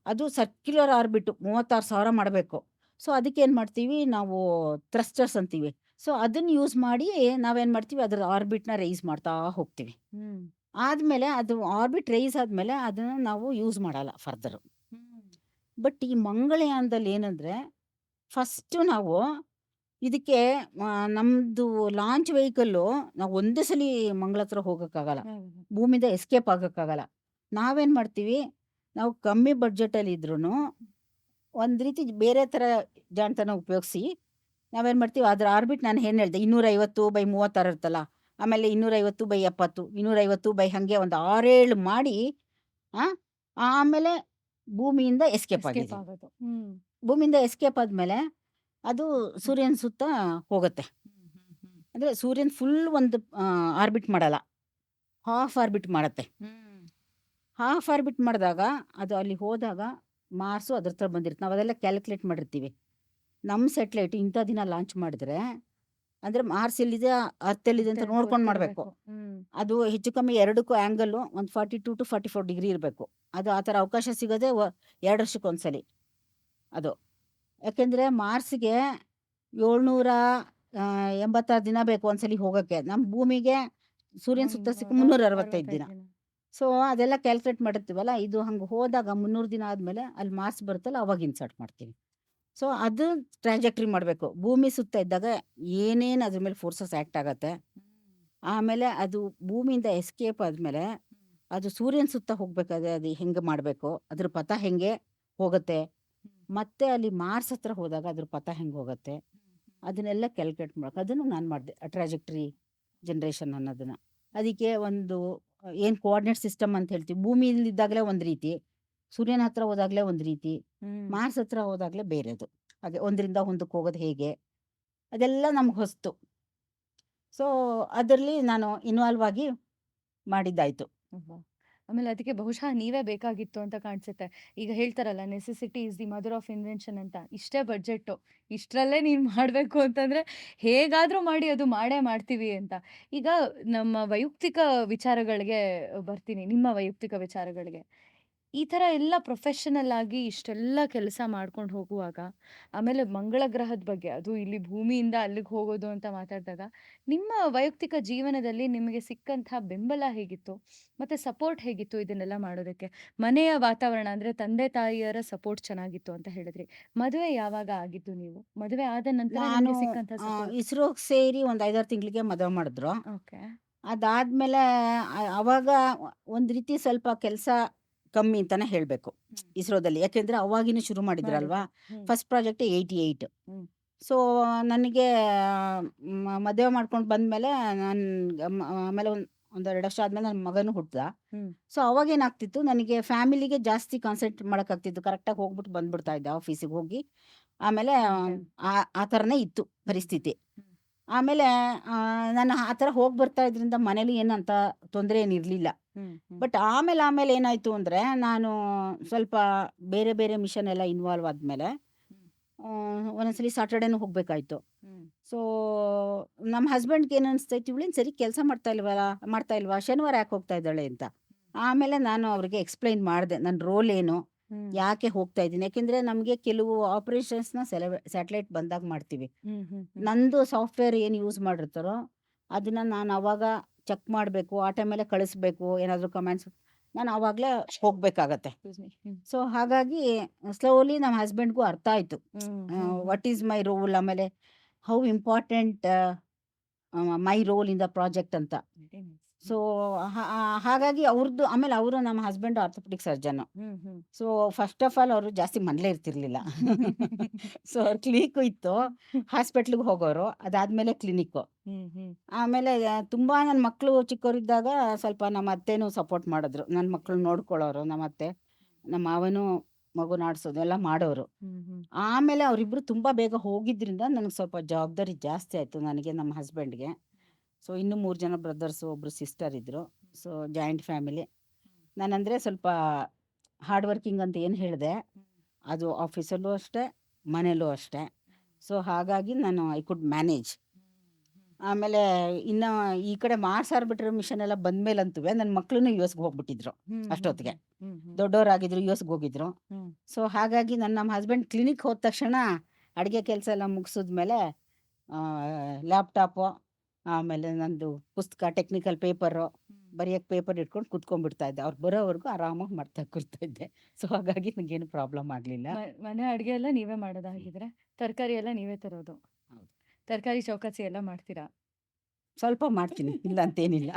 Speaker 2: ಅದು ಸರ್ಕ್ಯುಲರ್ ಆರ್ಬಿಟ್ 36,000 ಮಾಡಬೇಕು. ಸೊ ಅದಕ್ಕೆ ಏನು ಮಾಡ್ತೀವಿ ನಾವು, ಥ್ರಸ್ಟರ್ಸ್ ಅಂತೀವಿ. ಸೊ ಅದನ್ನ ಯೂಸ್ ಮಾಡಿ ನಾವೇನು ಮಾಡ್ತೀವಿ, ಅದರ ಆರ್ಬಿಟ್ನ ರೈಸ್ ಮಾಡ್ತಾ ಹೋಗ್ತೀವಿ. ಆದಮೇಲೆ ಅದು ಆರ್ಬಿಟ್ ರೈಸ್ ಆದಮೇಲೆ ಅದನ್ನು ನಾವು ಯೂಸ್ ಮಾಡಲ್ಲ ಫರ್ದರ್. ಬಟ್ ಈ ಮಂಗಳಯಾನದಲ್ಲಿ ಏನಂದರೆ, ಫಸ್ಟು ನಾವು ಇದಕ್ಕೆ ನಮ್ಮದು ಲಾಂಚ್ ವೆಹಿಕಲ್ಲು ನಾವು ಒಂದೇ ಸಲ ಮಂಗಳ ಹತ್ರ ಹೋಗೋಕ್ಕಾಗಲ್ಲ, ಭೂಮಿಯಿಂದ ಎಸ್ಕೇಪ್ ಆಗೋಕ್ಕಾಗಲ್ಲ. ನಾವೇನು ಮಾಡ್ತೀವಿ, ನಾವು ಕಮ್ಮಿ ಬಡ್ಜೆಟಲ್ಲಿ ಇದ್ರೂ ಒಂದು ರೀತಿ ಬೇರೆ ಥರ ಜಾಣತನ ಉಪಯೋಗಿಸಿ ನಾವೇನು ಮಾಡ್ತೀವಿ, ಅದರ ಆರ್ಬಿಟ್ ನಾನು ಏನು ಹೇಳಿದೆ 250/36 ಇರುತ್ತಲ್ಲ, ಆಮೇಲೆ 250/70, 250 ಹಾಗೆ ಒಂದು 6-7 ಮಾಡಿ ಆಮೇಲೆ ಭೂಮಿಯಿಂದ ಎಸ್ಕೇಪ್ ಆಗಿದೆ. ಭೂಮಿಯಿಂದ ಎಸ್ಕೇಪ್ ಆದಮೇಲೆ ಅದು ಸೂರ್ಯನ ಸುತ್ತ ಹೋಗುತ್ತೆ. ಅಂದರೆ ಸೂರ್ಯನ ಫುಲ್ ಒಂದು ಆರ್ಬಿಟ್ ಮಾಡಲ್ಲ, ಹಾಫ್ ಆರ್ಬಿಟ್ ಮಾಡುತ್ತೆ. ಹಾಫ್ ಆರ್ಬಿಟ್ ಮಾಡಿದಾಗ ಅದು ಅಲ್ಲಿ ಹೋದಾಗ ಮಾರ್ಸು ಅದ್ರ ಹತ್ರ ಬಂದಿರುತ್ತೆ. ನಾವು ಅದೆಲ್ಲ ಕ್ಯಾಲ್ಕುಲೇಟ್ ಮಾಡಿರ್ತೀವಿ. ನಮ್ಮ ಸೆಟ್ಲೈಟ್ ಇಂಥ ದಿನ ಲಾಂಚ್ ಮಾಡಿದ್ರೆ, ಅಂದರೆ ಮಾರ್ಸ್ ಎಲ್ಲಿದೆ ಅರ್ತ್ ಎಲ್ಲಿದೆ ಅಂತ ನೋಡ್ಕೊಂಡು ಮಾಡಬೇಕು. ಅದು ಹೆಚ್ಚು ಕಮ್ಮಿ 2ಕ್ಕೂ ಆ್ಯಂಗಲ್ಲು ಒಂದು 42 to 44 ಡಿಗ್ರಿ ಇರಬೇಕು. ಅದು ಆ ಥರ ಅವಕಾಶ ಸಿಗೋದೇ 2 ವರ್ಷಕ್ಕೊಂದ್ಸಲಿ ಅದು. ಯಾಕೆಂದರೆ ಮಾರ್ಸ್ಗೆ 786 ದಿನ ಬೇಕು ಒಂದ್ಸಲಿ ಹೋಗೋಕ್ಕೆ. ನಮ್ಮ ಭೂಮಿಗೆ ಸೂರ್ಯನ ಸುತ್ತ 365 ದಿನ. ಸೊ ಅದೆಲ್ಲ ಕ್ಯಾಲ್ಕುಲೇಟ್ ಮಾಡಿರ್ತೀವಲ್ಲ, ಇದು ಹಂಗೆ ಹೋದಾಗ 300 ದಿನ ಆದಮೇಲೆ ಅಲ್ಲಿ ಮಾರ್ಕ್ಸ್ ಬರುತ್ತಲ್ಲ ಅವಾಗ ಇನ್ಸರ್ಟ್ ಮಾಡ್ತೀವಿ. ಸೊ ಅದು ಟ್ರಾಜೆಕ್ಟ್ರಿ ಮಾಡಬೇಕು. ಭೂಮಿ ಸುತ್ತ ಇದ್ದಾಗ ಏನೇನು ಅದ್ರ ಮೇಲೆ ಫೋರ್ಸಸ್ ಆ್ಯಕ್ಟ್ ಆಗತ್ತೆ, ಆಮೇಲೆ ಅದು ಭೂಮಿಯಿಂದ ಎಸ್ಕೇಪ್ ಆದಮೇಲೆ ಅದು ಸೂರ್ಯನ ಸುತ್ತ ಹೋಗ್ಬೇಕಾದ್ರೆ ಅದು ಹೆಂಗೆ ಮಾಡಬೇಕು, ಅದ್ರ ಪಥ ಹೆಂಗೆ ಹೋಗುತ್ತೆ, ಮತ್ತೆ ಅಲ್ಲಿ ಮಾರ್ಸ್ ಹತ್ರ ಹೋದಾಗ ಅದ್ರ ಪಥ ಹೆಂಗೆ ಹೋಗುತ್ತೆ, ಅದನ್ನೆಲ್ಲ ಕ್ಯಾಲ್ಕುಲೇಟ್ ಮಾಡಬೇಕು. ಅದನ್ನು ನಾನು ಮಾಡಿದೆ, ಟ್ರಾಜೆಕ್ಟ್ರಿ ಜನ್ರೇಷನ್ ಅನ್ನೋದನ್ನ. ಅದಕ್ಕೆ ಒಂದು ಏನು ಕೋಆರ್ಡಿನೇಟ್ ಸಿಸ್ಟಮ್ ಅಂತ ಹೇಳ್ತೀವಿ, ಭೂಮಿಯಲ್ಲಿದ್ದಾಗಲೇ ಒಂದು ರೀತಿ, ಸೂರ್ಯನ ಹತ್ರ ಹೋದಾಗಲೇ ಒಂದು ರೀತಿ, ಮಾರ್ಸ್ ಹತ್ರ ಹೋದಾಗಲೇ ಬೇರೆದು. ಹಾಗೆ ಒಂದರಿಂದ ಒಂದಕ್ಕೆ ಹೋಗೋದು ಹೇಗೆ, ಅದೆಲ್ಲ ನಮ್ಗೆ ಹೊಸ್ತು. ಸೊ ಅದರಲ್ಲಿ ನಾನು ಇನ್ವಾಲ್ವ್ ಆಗಿ ಮಾಡಿದ್ದಾಯ್ತು.
Speaker 3: ಅಬ್ಬಾ! ಆಮೇಲೆ ಅದಕ್ಕೆ ಬಹುಶಃ ನೀವೇ ಬೇಕಾಗಿತ್ತು ಅಂತ ಕಾಣಿಸುತ್ತೆ. ಈಗ ಹೇಳ್ತಾರಲ್ಲ, necessity is the mother of invention ಅಂತ. ಇಷ್ಟೇ ಬಡ್ಜೆಟ್ಟು, ಇಷ್ಟರಲ್ಲೇ ನೀನು ಮಾಡಬೇಕು ಅಂತಂದ್ರೆ ಹೇಗಾದ್ರೂ ಮಾಡಿ ಅದು ಮಾಡೇ ಮಾಡ್ತೀವಿ ಅಂತ. ಈಗ ನಮ್ಮ ವೈಯಕ್ತಿಕ ವಿಚಾರಗಳಿಗೆ ಬರ್ತೀನಿ, ನಿಮ್ಮ ವೈಯಕ್ತಿಕ ವಿಚಾರಗಳಿಗೆ. ಈ ಥರ ಎಲ್ಲ ಪ್ರೊಫೆಷನಲ್ ಆಗಿ ಇಷ್ಟೆಲ್ಲ ಕೆಲಸ ಮಾಡ್ಕೊಂಡು ಹೋಗುವಾಗ, ಆಮೇಲೆ ಮಂಗಳ ಗ್ರಹದ ಬಗ್ಗೆ, ಅದು ಇಲ್ಲಿ ಭೂಮಿಯಿಂದ ಅಲ್ಲಿಗೆ ಹೋಗೋದು ಅಂತ ಮಾತಾಡಿದಾಗ, ನಿಮ್ಮ ವೈಯಕ್ತಿಕ ಜೀವನದಲ್ಲಿ ನಿಮಗೆ ಸಿಕ್ಕಂಥ ಬೆಂಬಲ ಹೇಗಿತ್ತು? ಮತ್ತೆ ಸಪೋರ್ಟ್ ಹೇಗಿತ್ತು ಇದನ್ನೆಲ್ಲ ಮಾಡೋದಕ್ಕೆ? ಮನೆಯ ವಾತಾವರಣ ಅಂದ್ರೆ ತಂದೆ ತಾಯಿಯರ ಸಪೋರ್ಟ್ ಚೆನ್ನಾಗಿತ್ತು ಅಂತ ಹೇಳಿದ್ರಿ. ಮದುವೆ ಯಾವಾಗ ಆಗಿದ್ದು ನೀವು? ಮದುವೆ ಆದ ನಂತರ
Speaker 2: ನಾನು
Speaker 3: ನಿಮಗೆ ಸಿಕ್ಕಂಥ ಸಪೋರ್ಟ್?
Speaker 2: ಇಸ್ರೋಗೆ ಸೇರಿ ಒಂದು 5-6 ತಿಂಗಳಿಗೆ ಮದುವೆ ಮಾಡಿದ್ರು.
Speaker 3: ಓಕೆ.
Speaker 2: ಅದಾದ್ಮೇಲೆ ಅವಾಗ ಒಂದು ರೀತಿ ಸ್ವಲ್ಪ ಕೆಲಸ ಕಮ್ಮಿ ಅಂತಾನೆ ಹೇಳಬೇಕು ಇಸ್ರೋದಲ್ಲಿ. ಯಾಕೆಂದ್ರೆ ಅವಾಗಿನೂ ಶುರು ಮಾಡಿದ್ರಲ್ವಾ. First project 88. ಸೊ ನನಗೆ ಮದುವೆ ಮಾಡ್ಕೊಂಡು ಬಂದಮೇಲೆ ಆಮೇಲೆ ಒಂದೆರಡು ವರ್ಷ ಆದ್ಮೇಲೆ ನನ್ನ ಮಗನೂ ಹುಟ್ಟಿದ. ಸೊ ಅವಾಗೇನಾಗ್ತಿತ್ತು, ನನಗೆ ಫ್ಯಾಮಿಲಿಗೆ ಜಾಸ್ತಿ ಕಾನ್ಸಂಟ್ರೇಟ್ ಮಾಡೋಕ್ಕಾಗ್ತಿತ್ತು. ಕರೆಕ್ಟಾಗಿ ಹೋಗ್ಬಿಟ್ಟು ಬಂದ್ಬಿಡ್ತಾ ಇದ್ದೆ ಆಫೀಸಿಗೆ ಹೋಗಿ. ಆಮೇಲೆ ಆ ಥರನೇ ಇತ್ತು ಪರಿಸ್ಥಿತಿ. ಆಮೇಲೆ ನಾನು ಆ ಥರ ಹೋಗಿ ಬರ್ತಾ ಇದ್ರಿಂದ ಮನೇಲಿ ಏನಂತ ತೊಂದರೆ ಏನಿರಲಿಲ್ಲ. ಬಟ್ ಆಮೇಲೆ ಏನಾಯಿತು ಅಂದರೆ, ನಾನು ಸ್ವಲ್ಪ ಬೇರೆ ಬೇರೆ ಮಿಷನ್ ಎಲ್ಲ ಇನ್ವಾಲ್ವ್ ಆದಮೇಲೆ ಒಂದೊಂದ್ಸಲಿ ಸಾಟರ್ಡೇನೂ ಹೋಗಬೇಕಾಯ್ತು. ಸೊ ನಮ್ಮ ಹಸ್ಬೆಂಡ್ಗೆ ಏನು ಅನಿಸ್ತೈತಿ, ಇವಳೇನು ಸರಿ ಕೆಲಸ ಮಾಡ್ತಾ ಇಲ್ವಾ, ಶನಿವಾರ ಯಾಕೆ ಹೋಗ್ತಾ ಇದ್ದಾಳೆ ಅಂತ. ಆಮೇಲೆ ನಾನು ಅವ್ರಿಗೆ ಎಕ್ಸ್ಪ್ಲೈನ್ ಮಾಡಿದೆ ನನ್ನ ರೋಲ್ ಏನು, ಯಾಕೆ ಹೋಗ್ತಾ ಇದ್ದೀನಿ. ಯಾಕೆಂದರೆ ನಮಗೆ ಕೆಲವು ಆಪ್ರೇಷನ್ಸ್ನ ಸ್ಯಾಟಲೈಟ್ ಬಂದಾಗ ಮಾಡ್ತೀವಿ. ನಂದು ಸಾಫ್ಟ್ವೇರ್ ಏನು ಯೂಸ್ ಮಾಡಿರ್ತಾರೋ ಅದನ್ನು ನಾನು ಅವಾಗ ಚೆಕ್ ಮಾಡಬೇಕು, ಆ ಟೈಮಲ್ಲೇ ಕಳಿಸ್ಬೇಕು. ಏನಾದರೂ ಕಮೆಂಟ್ಸ್ ನಾನು ಆವಾಗಲೇ ಹೋಗಬೇಕಾಗತ್ತೆ. ಸೊ ಹಾಗಾಗಿ ಸ್ಲೋಲಿ ನಮ್ಮ ಹಸ್ಬೆಂಡ್ಗೂ ಅರ್ಥ ಆಯಿತು ವಾಟ್ ಈಸ್ ಮೈ ರೋಲ್, ಆಮೇಲೆ how important my role in the project ಅಂತ. ಸೊ ಹಾಗಾಗಿ ಅವ್ರದ್ದು, ಆಮೇಲೆ ಅವರು ನಮ್ಮ husband orthopaedic surgeon. So first of all ಅವರು ಜಾಸ್ತಿ ಮನೇಲೇ ಇರ್ತಿರ್ಲಿಲ್ಲ. ಸೊ ಅವ್ರ ಕ್ಲಿನಿಕ್ಕು ಇತ್ತು, ಹಾಸ್ಪಿಟ್ಲಿಗೆ ಹೋಗೋರು, ಅದಾದ್ಮೇಲೆ ಕ್ಲಿನಿಕ್ಕು. ಆಮೇಲೆ ತುಂಬಾ ನನ್ನ ಮಕ್ಕಳು ಚಿಕ್ಕವರಿದ್ದಾಗ ಸ್ವಲ್ಪ ನಮ್ಮ ಅತ್ತೆನೂ ಸಪೋರ್ಟ್ ಮಾಡಿದ್ರು. ನನ್ನ ಮಕ್ಕಳು ನೋಡ್ಕೊಳ್ಳೋರು ನಮ್ಮ ಅತ್ತೆ, ನಮ್ಮ ಮಾವನು ಮಗು ನಾಡ್ಸೋದು ಎಲ್ಲ ಮಾಡೋರು. ಆಮೇಲೆ ಅವರಿಬ್ರು ತುಂಬಾ ಬೇಗ ಹೋಗಿದ್ರಿಂದ ನನಗೆ ಸ್ವಲ್ಪ ಜವಾಬ್ದಾರಿ ಜಾಸ್ತಿ ಆಯಿತು, ನನಗೆ ನಮ್ಮ ಹಸ್ಬೆಂಡ್ಗೆ. ಸೊ ಇನ್ನೂ 3 ಜನ ಬ್ರದರ್ಸು, ಒಬ್ಬರು ಸಿಸ್ಟರ್ ಇದ್ದರು. So joint family. ನಾನಂದರೆ ಸ್ವಲ್ಪ ಹಾರ್ಡ್ ವರ್ಕಿಂಗ್ ಅಂತ ಏನು ಹೇಳಿದೆ, ಅದು ಆಫೀಸಲ್ಲೂ ಅಷ್ಟೇ, ಮನೇಲೂ ಅಷ್ಟೇ. ಸೊ ಹಾಗಾಗಿ ನಾನು ಐ ಕುಡ್ ಮ್ಯಾನೇಜ್. ಆಮೇಲೆ ಇನ್ನು ಈ ಕಡೆ ಮಾರ್ಕ್ಸ್ ಆರ್ಬಿಟ್ರ್ ಮಿಷನ್ ಎಲ್ಲ ಬಂದ್ಮೇಲಂತೂ ನನ್ನ ಮಕ್ಕಳು ಯು ಎಸ್ಗೆ ಹೋಗ್ಬಿಟ್ಟಿದ್ರು. ಅಷ್ಟೊತ್ತಿಗೆ ದೊಡ್ಡವರಾಗಿದ್ರು, ಯು ಎಸ್ಗೆ ಹೋಗಿದ್ರು. ಸೊ ಹಾಗಾಗಿ ನಮ್ಮ ಹಸ್ಬೆಂಡ್ ಕ್ಲಿನಿಕ್ ಹೋದ ತಕ್ಷಣ ಅಡುಗೆ ಕೆಲಸ ಎಲ್ಲ ಮುಗಿಸಿದ್ಮೇಲೆ ಲ್ಯಾಪ್ಟಾಪು, ಆಮೇಲೆ ನಂದು ಪುಸ್ತಕ, ಟೆಕ್ನಿಕಲ್ ಪೇಪರು ಬರೆಯೋಕ್ಕೆ ಪೇಪರ್ ಇಟ್ಕೊಂಡು ಕುತ್ಕೊಂಡ್ಬಿಡ್ತಾ ಇದ್ದೆ. ಅವ್ರು ಬರೋವರೆಗೂ ಆರಾಮಾಗಿ ಮಾಡ್ತಾ ಕೂರ್ತಾ ಇದ್ದೆ. ಸೊ ಹಾಗಾಗಿ ನನಗೇನು ಪ್ರಾಬ್ಲಮ್ ಆಗಲಿಲ್ಲ.
Speaker 3: ಮನೆ ಅಡುಗೆ ಎಲ್ಲ ನೀವೇ ಮಾಡೋದಾಗಿದ್ರೆ, ತರಕಾರಿ ಎಲ್ಲ ನೀವೇ ತರೋದು?
Speaker 2: ಹೌದು.
Speaker 3: ತರಕಾರಿ ಚೌಕಾಸಿ ಎಲ್ಲ ಮಾಡ್ತೀರಾ?
Speaker 2: ಸ್ವಲ್ಪ ಮಾಡ್ತೀನಿ, ಇಲ್ಲ ಅಂತೇನಿಲ್ಲ.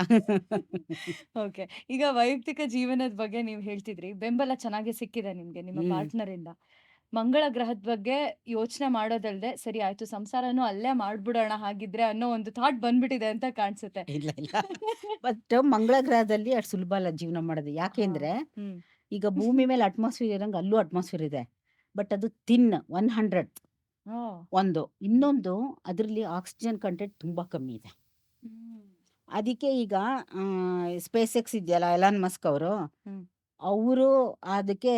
Speaker 3: ಓಕೆ. ಈಗ ವೈಯಕ್ತಿಕ ಜೀವನದ ಬಗ್ಗೆ ನೀವು ಹೇಳ್ತಿದ್ರಿ, ಬೆಂಬಲ ಚೆನ್ನಾಗಿ ಸಿಕ್ಕಿದೆ ನಿಮ್ಗೆ ನಿಮ್ಮ ಪಾರ್ಟ್ನರಿಂದ. ಮಂಗಳ ಗ್ರಹದ ಬಗ್ಗೆ ಯೋಚನೆ ಮಾಡೋದಲ್ದೆ, ಸರಿ ಆಯ್ತು ಸಂಸಾರನೂ ಅಲ್ಲೇ ಮಾಡ್ಬಿಡೋಣ ಹಾಗಿದ್ರೆ ಅನ್ನೋ ಒಂದು ಥಾಟ್ ಬಂದ್ಬಿಟ್ಟಿದೆ ಅಂತ ಕಾಣಿಸುತ್ತೆ.
Speaker 2: ಇಲ್ಲ ಬಟ್ ಮಂಗಳ ಗ್ರಹದಲ್ಲಿ ಅಷ್ಟು ಸುಲಭ ಅಲ್ಲ ಜೀವನ ಮಾಡೋದು. ಯಾಕೆಂದ್ರೆ ಈಗ ಭೂಮಿ ಮೇಲೆ ಅಟ್ಮಾಸ್ಫಿಯರ್ ಇರಂಗೆ ಅಲ್ಲೂ ಅಟ್ಮಾಸ್ಫಿಯರ್ ಇದೆ, ಬಟ್ ಅದು ತಿನ್ 100 ಒಂದು. ಇನ್ನೊಂದು ಅದರಲ್ಲಿ ಆಕ್ಸಿಜನ್ ಕಂಟೆಂಟ್ ತುಂಬಾ ಕಮ್ಮಿ ಇದೆ. ಅದಕ್ಕೆ ಈಗ ಸ್ಪೇಸ್ ಎಕ್ಸ್ ಇದೆಯಲ್ಲ, ಎಲಾನ್ ಮಸ್ಕ್ ಅವರು ಅದಕ್ಕೆ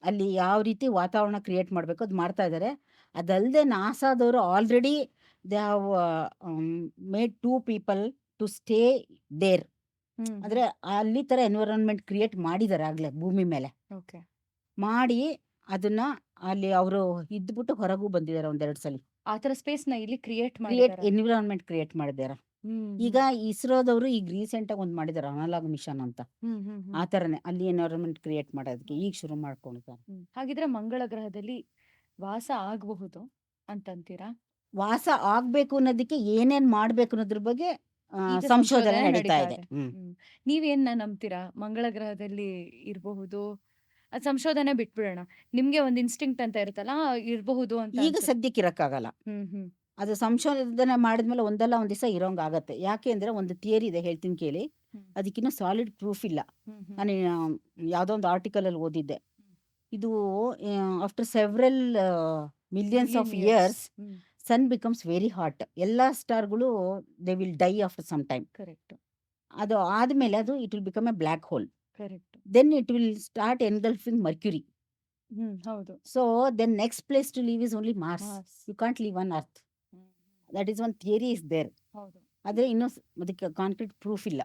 Speaker 2: ಅಲ್ಲಿ ಯಾವ ರೀತಿ ವಾತಾವರಣ ಕ್ರಿಯೇಟ್ ಮಾಡಬೇಕು ಅದು ಮಾಡ್ತಾ ಇದ್ದಾರೆ. ಅದಲ್ಲದೆ ನಾಸಾದವರು already they have made 2 people to stay there. ಅಂದರೆ ಅಲ್ಲಿ ಥರ ಎನ್ವಿರಾನ್ಮೆಂಟ್ ಕ್ರಿಯೇಟ್ ಮಾಡಿದ್ದಾರೆ ಆಗಲೇ ಭೂಮಿ ಮೇಲೆ.
Speaker 3: ಓಕೆ.
Speaker 2: ಮಾಡಿ ಅದನ್ನ ಅಲ್ಲಿ ಅವರು ಇದ್ಬಿಟ್ಟು ಹೊರಗೂ ಬಂದಿದ್ದಾರೆ ಒಂದೆರಡು ಸಲ.
Speaker 3: ಆ ಥರ ಸ್ಪೇಸ್ನ ಇಲ್ಲಿ ಕ್ರಿಯೇಟ್
Speaker 2: ಎನ್ವಿರಾನ್ಮೆಂಟ್ ಕ್ರಿಯೇಟ್ ಮಾಡಿದ್ದಾರೆ. ಈಗ ಇಸ್ರೋದವರು ಈಗ ರೀಸೆಂಟ್ ಆಗಿ ಒಂದು ಮಾಡಿದ್ದಾರೆ ಅನಲಾಗ್ ಮಿಷನ್ ಅಂತ. ಆ ಥರನೇ ಅಲ್ಲಿ ಎನ್ವೈರನ್ಮೆಂಟ್ ಕ್ರಿಯೇಟ್ ಮಾಡೋದಕ್ಕೆ ಈಗ ಶುರು ಮಾಡ್ಕೊಂಡಿದ್ದಾರೆ.
Speaker 3: ಹಾಗಿದ್ರೆ ಮಂಗಳ ಗ್ರಹದಲ್ಲಿ ವಾಸ ಆಗಬಹುದು ಅಂತಂತೀರಾ?
Speaker 2: ವಾಸ ಆಗ್ಬೇಕು ಅನ್ನೋದಕ್ಕೆ ಏನೇನ್ ಮಾಡ್ಬೇಕು ಅನ್ನೋದ್ರ ಬಗ್ಗೆ
Speaker 3: ಈಗ
Speaker 2: ಸಂಶೋಧನೆ
Speaker 3: ಸಂಶೋಧನೆ
Speaker 2: ನಡೀತಾ
Speaker 3: ನಡೀತಾ
Speaker 2: ಇದೆ.
Speaker 3: ಇದೆ. ನೀವೇನ್ ನಂಬ್ತೀರಾ ಮಂಗಳ ಗ್ರಹದಲ್ಲಿ ಇರಬಹುದು? ಅದ್ ಸಂಶೋಧನೆ ಬಿಟ್ಬಿಡೋಣ. ನಿಮ್ಗೆ ಒಂದು ಇನ್ಸ್ಟಿಂಕ್ಟ್ ಅಂತ ಇರುತ್ತಲ್ಲ, ಇರಬಹುದು ಅಂತ
Speaker 2: ಈಗ
Speaker 3: ಅನ್ಸುತ್ತೆ.
Speaker 2: ಸದ್ಯಕ್ಕೆ ಇರಕ್ಕಾಗಲ್ಲ.
Speaker 3: ಹ್ಮ್
Speaker 2: ಅದು ಸಂಶೋಧನೆ ಮಾಡಿದ್ಮೇಲೆ ಒಂದಲ್ಲ ಒಂದ್ ದಿವಸ ಇರೋಂಗ್ ಆಗತ್ತೆ. ಯಾಕೆ ಅಂದ್ರೆ ಒಂದು ಥಿಯರಿ ಇದೆ, ಹೇಳ್ತೀನಿ ಕೇಳಿ. ಅದಕ್ಕಿನ್ನೂ ಸಾಲಿಡ್ ಪ್ರೂಫ್ ಇಲ್ಲ. ನಾನು ಯಾವುದೋ ಒಂದು ಆರ್ಟಿಕಲ್ ಅಲ್ಲಿ ಓದಿದ್ದೆ. ಇದು after several millions of years sun becomes very hot. ಎಲ್ಲಾ ಸ್ಟಾರ್ಗಳು they will die after some time.
Speaker 3: Correct
Speaker 2: ಅದು ಆದ್ಮೇಲೆ ಅದು it will become a black hole.
Speaker 3: Correct.
Speaker 2: Then it will start engulfing Mercury.
Speaker 3: ಹೌದು.
Speaker 2: So then next place to leave is only Mars.
Speaker 3: Mars.
Speaker 2: You can't leave on Earth. That is one theory is there.
Speaker 3: ಹೌದು.
Speaker 2: ಆದ್ರೆ ಇನ್ನೂ ಅದಕ್ಕೆ concrete proof ಇಲ್ಲ.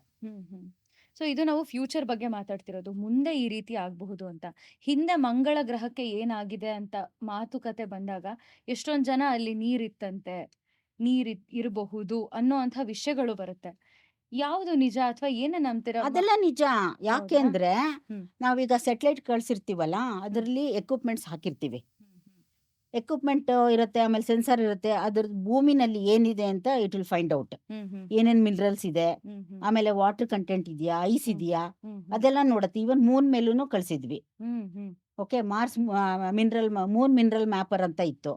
Speaker 3: So ಇದು ನಾವು future ಬಗ್ಗೆ ಮಾತಾಡ್ತಿರೋದು, ಮುಂದೆ ಈ ರೀತಿ ಆಗಬಹುದು ಅಂತ. ಹಿಂದೆ ಮಂಗಳ ಗ್ರಹಕ್ಕೆ ಏನಾಗಿದೆ ಅಂತ ಮಾತುಕತೆ ಬಂದಾಗ ಎಷ್ಟೊಂದ್ ಜನ ಅಲ್ಲಿ ನೀರಿತ್ತಂತೆ, ಇರಬಹುದು ಅನ್ನೋ ಅಂತ ವಿಷಯಗಳು ಬರುತ್ತೆ. ಯಾವುದು ನಿಜ ಅಥವಾ ಏನ ನಂಬ್ತೀರಾ?
Speaker 2: ಅದೆಲ್ಲ ನಿಜ. ಯಾಕೆ
Speaker 3: ಹೌದಾ?
Speaker 2: ಅಂದ್ರೆ
Speaker 3: ಹ್ಮ್.
Speaker 2: ನಾವೀಗ ಸೆಟಲೈಟ್ ಕಳ್ಸಿರ್ತೀವಲ್ಲ, ಅದರಲ್ಲಿ ಎಕ್ವಿಪ್ಮೆಂಟ್ಸ್ ಹಾಕಿರ್ತೀವಿ. ಎಕ್ವಿಪ್ಮೆಂಟ್ ಇರುತ್ತೆ, ಆಮೇಲೆ ಸೆನ್ಸರ್ ಇರುತ್ತೆ. ಅದ್ರ ಭೂಮಿನಲ್ಲಿ ಏನಿದೆ ಅಂತ ಇಟ್ ವಿಲ್ ಫೈಂಡ್ ಔಟ್. ಏನೇನ್ ಮಿನರಲ್ಸ್ ಇದೆ, ಆಮೇಲೆ ವಾಟರ್ ಕಂಟೆಂಟ್ ಇದೆಯಾ, ಐಸ್ ಇದೆಯಾ, ಅದೆಲ್ಲ ನೋಡತ್ತೆ. ಈವನ್ ಮೂನ್ ಮೇಲೂ ಕಳ್ಸಿದ್ವಿ. ಓಕೆ, ಮಾರ್ಸ್ ಮೂನ್ ಮಿನರಲ್ ಮ್ಯಾಪರ್ ಅಂತ ಇತ್ತು.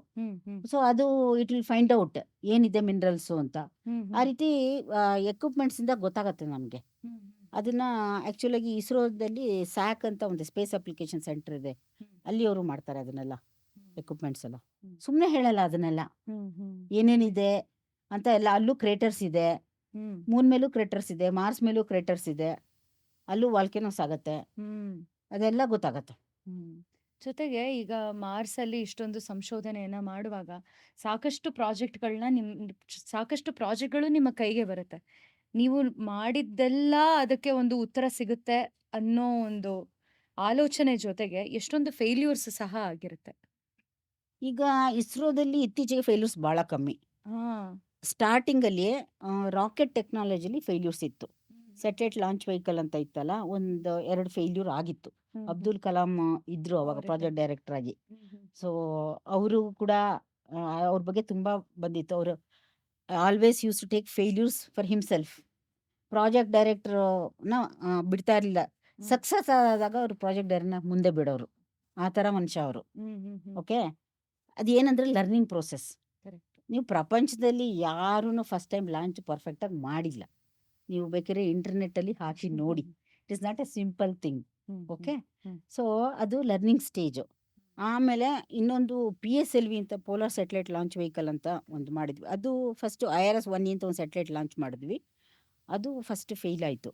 Speaker 2: ಸೊ ಅದು ಇಟ್ ವಿಲ್ ಫೈಂಡ್ ಔಟ್ ಏನಿದೆ ಮಿನರಲ್ಸ್ ಅಂತ. ಆ ರೀತಿ ಎಕ್ವಿಪ್ಮೆಂಟ್ಸ್ ಇಂದ ಗೊತ್ತಾಗತ್ತೆ ನಮ್ಗೆ. ಅದನ್ನ ಆಕ್ಚುಲ್ ಆಗಿ ಇಸ್ರೋದಲ್ಲಿ ಸ್ಯಾಕ್ ಅಂತ ಒಂದು ಸ್ಪೇಸ್ ಅಪ್ಲಿಕೇಶನ್ ಸೆಂಟರ್ ಇದೆ, ಅಲ್ಲಿ ಅವರು ಮಾಡ್ತಾರೆ ಅದನ್ನೆಲ್ಲ. ಎಕ್ವಿಪ್ಮೆಂಟ್ಸ್ ಎಲ್ಲ ಸುಮ್ನೆ ಹೇಳಲ್ಲ ಅದನ್ನೆಲ್ಲ ಏನೇನಿದೆ ಅಂತ ಎಲ್ಲ. ಅಲ್ಲೂ ಕ್ರೇಟರ್ಸ್ ಇದೆ, ಮೂನ್ ಮೇಲೂ ಕ್ರೇಟರ್ಸ್ ಇದೆ, ಮಾರ್ಸ್ ಮೇಲೂ ಕ್ರೇಟರ್ಸ್ ಇದೆ, ಅಲ್ಲೂ ವಾಲ್ಕೆನೋಸ್ ಆಗತ್ತೆ, ಅದೆಲ್ಲ ಗೊತ್ತಾಗತ್ತೆ.
Speaker 3: ಜೊತೆಗೆ ಈಗ ಮಾರ್ಸ್ ಅಲ್ಲಿ ಇಷ್ಟೊಂದು ಸಂಶೋಧನೆಯನ್ನ ಮಾಡುವಾಗ ಸಾಕಷ್ಟು ಪ್ರಾಜೆಕ್ಟ್ಗಳು ನಿಮ್ಮ ಕೈಗೆ ಬರುತ್ತೆ. ನೀವು ಮಾಡಿದ್ದೆಲ್ಲ ಅದಕ್ಕೆ ಒಂದು ಉತ್ತರ ಸಿಗುತ್ತೆ ಅನ್ನೋ ಒಂದು ಆಲೋಚನೆ ಜೊತೆಗೆ ಎಷ್ಟೊಂದು ಫೇಲ್ಯೂರ್ಸ್ ಸಹ ಆಗಿರುತ್ತೆ.
Speaker 2: ಈಗ ಇಸ್ರೋದಲ್ಲಿ ಇತ್ತೀಚೆಗೆ ಫೇಲ್ಯೂರ್ಸ್ ಬಹಳ ಕಮ್ಮಿ.
Speaker 3: ಹಾ.
Speaker 2: ಸ್ಟಾರ್ಟಿಂಗ್ ಅಲ್ಲಿ ರಾಕೆಟ್ ಟೆಕ್ನಾಲಜಿಲಿ ಫೇಲ್ಯೂರ್ಸ್ ಇತ್ತು. ಸೆಟಲೈಟ್ ಲಾಂಚ್ ವೆಹಿಕಲ್ ಅಂತ ಇತ್ತಲ್ಲ, ಒಂದು 2 ಫೇಲ್ಯೂರ್ ಆಗಿತ್ತು. ಅಬ್ದುಲ್ ಕಲಾಂ ಇದ್ರು ಅವಾಗ
Speaker 3: ಅವ್ರಿದ್ದಾರೆ.
Speaker 2: ಪ್ರಾಜೆಕ್ಟ್ ಡೈರೆಕ್ಟರ್ ಆಗಿ. ಸೊ ಅವರು ಕೂಡ ಅವ್ರ ಬಗ್ಗೆ ತುಂಬಾ ಬಂದಿತ್ತು. ಅವರು always use to take failures for himself. Project director ನ ಬಿಡ್ತಾ ಇರಲಿಲ್ಲ. ಸಕ್ಸಸ್ ಆದಾಗ ಅವರು ಪ್ರಾಜೆಕ್ಟ್ ಡೈರೆಕ್ಟರ್ ಮುಂದೆ ಬಿಡೋರು. ಆ ತರ ಮನುಷ್ಯ ಅವರು. ಓಕೆ, ಅದೇನಂದ್ರೆ ಲರ್ನಿಂಗ್ ಪ್ರೋಸೆಸ್.
Speaker 3: Correct.
Speaker 2: ನೀವು ಪ್ರಪಂಚದಲ್ಲಿ ಯಾರೂ ಫಸ್ಟ್ ಟೈಮ್ ಲಾಂಚ್ ಪರ್ಫೆಕ್ಟ್ ಆಗಿ ಮಾಡಿಲ್ಲ. ನೀವು ಬೇಕಾದ್ರೆ ಇಂಟರ್ನೆಟ್ ಅಲ್ಲಿ ಹಾಕಿ ನೋಡಿ. It is not A simple thing. Okay, so ಅದು ಲರ್ನಿಂಗ್ ಸ್ಟೇಜು. ಆಮೇಲೆ ಇನ್ನೊಂದು PSLV ಅಂತ ಪೋಲಾರ್ ಸ್ಯಾಟಲೈಟ್ ಲಾಂಚ್ ವೆಹಿಕಲ್ ಅಂತ ಒಂದು ಮಾಡಿದ್ವಿ. ಅದು ಫಸ್ಟ್ IRS-1 ಅಂತ ಒಂದು ಸ್ಯಾಟಲೈಟ್ ಲಾಂಚ್ ಮಾಡಿದ್ವಿ. ಅದು ಫಸ್ಟ್ ಫೇಲ್ ಆಯಿತು.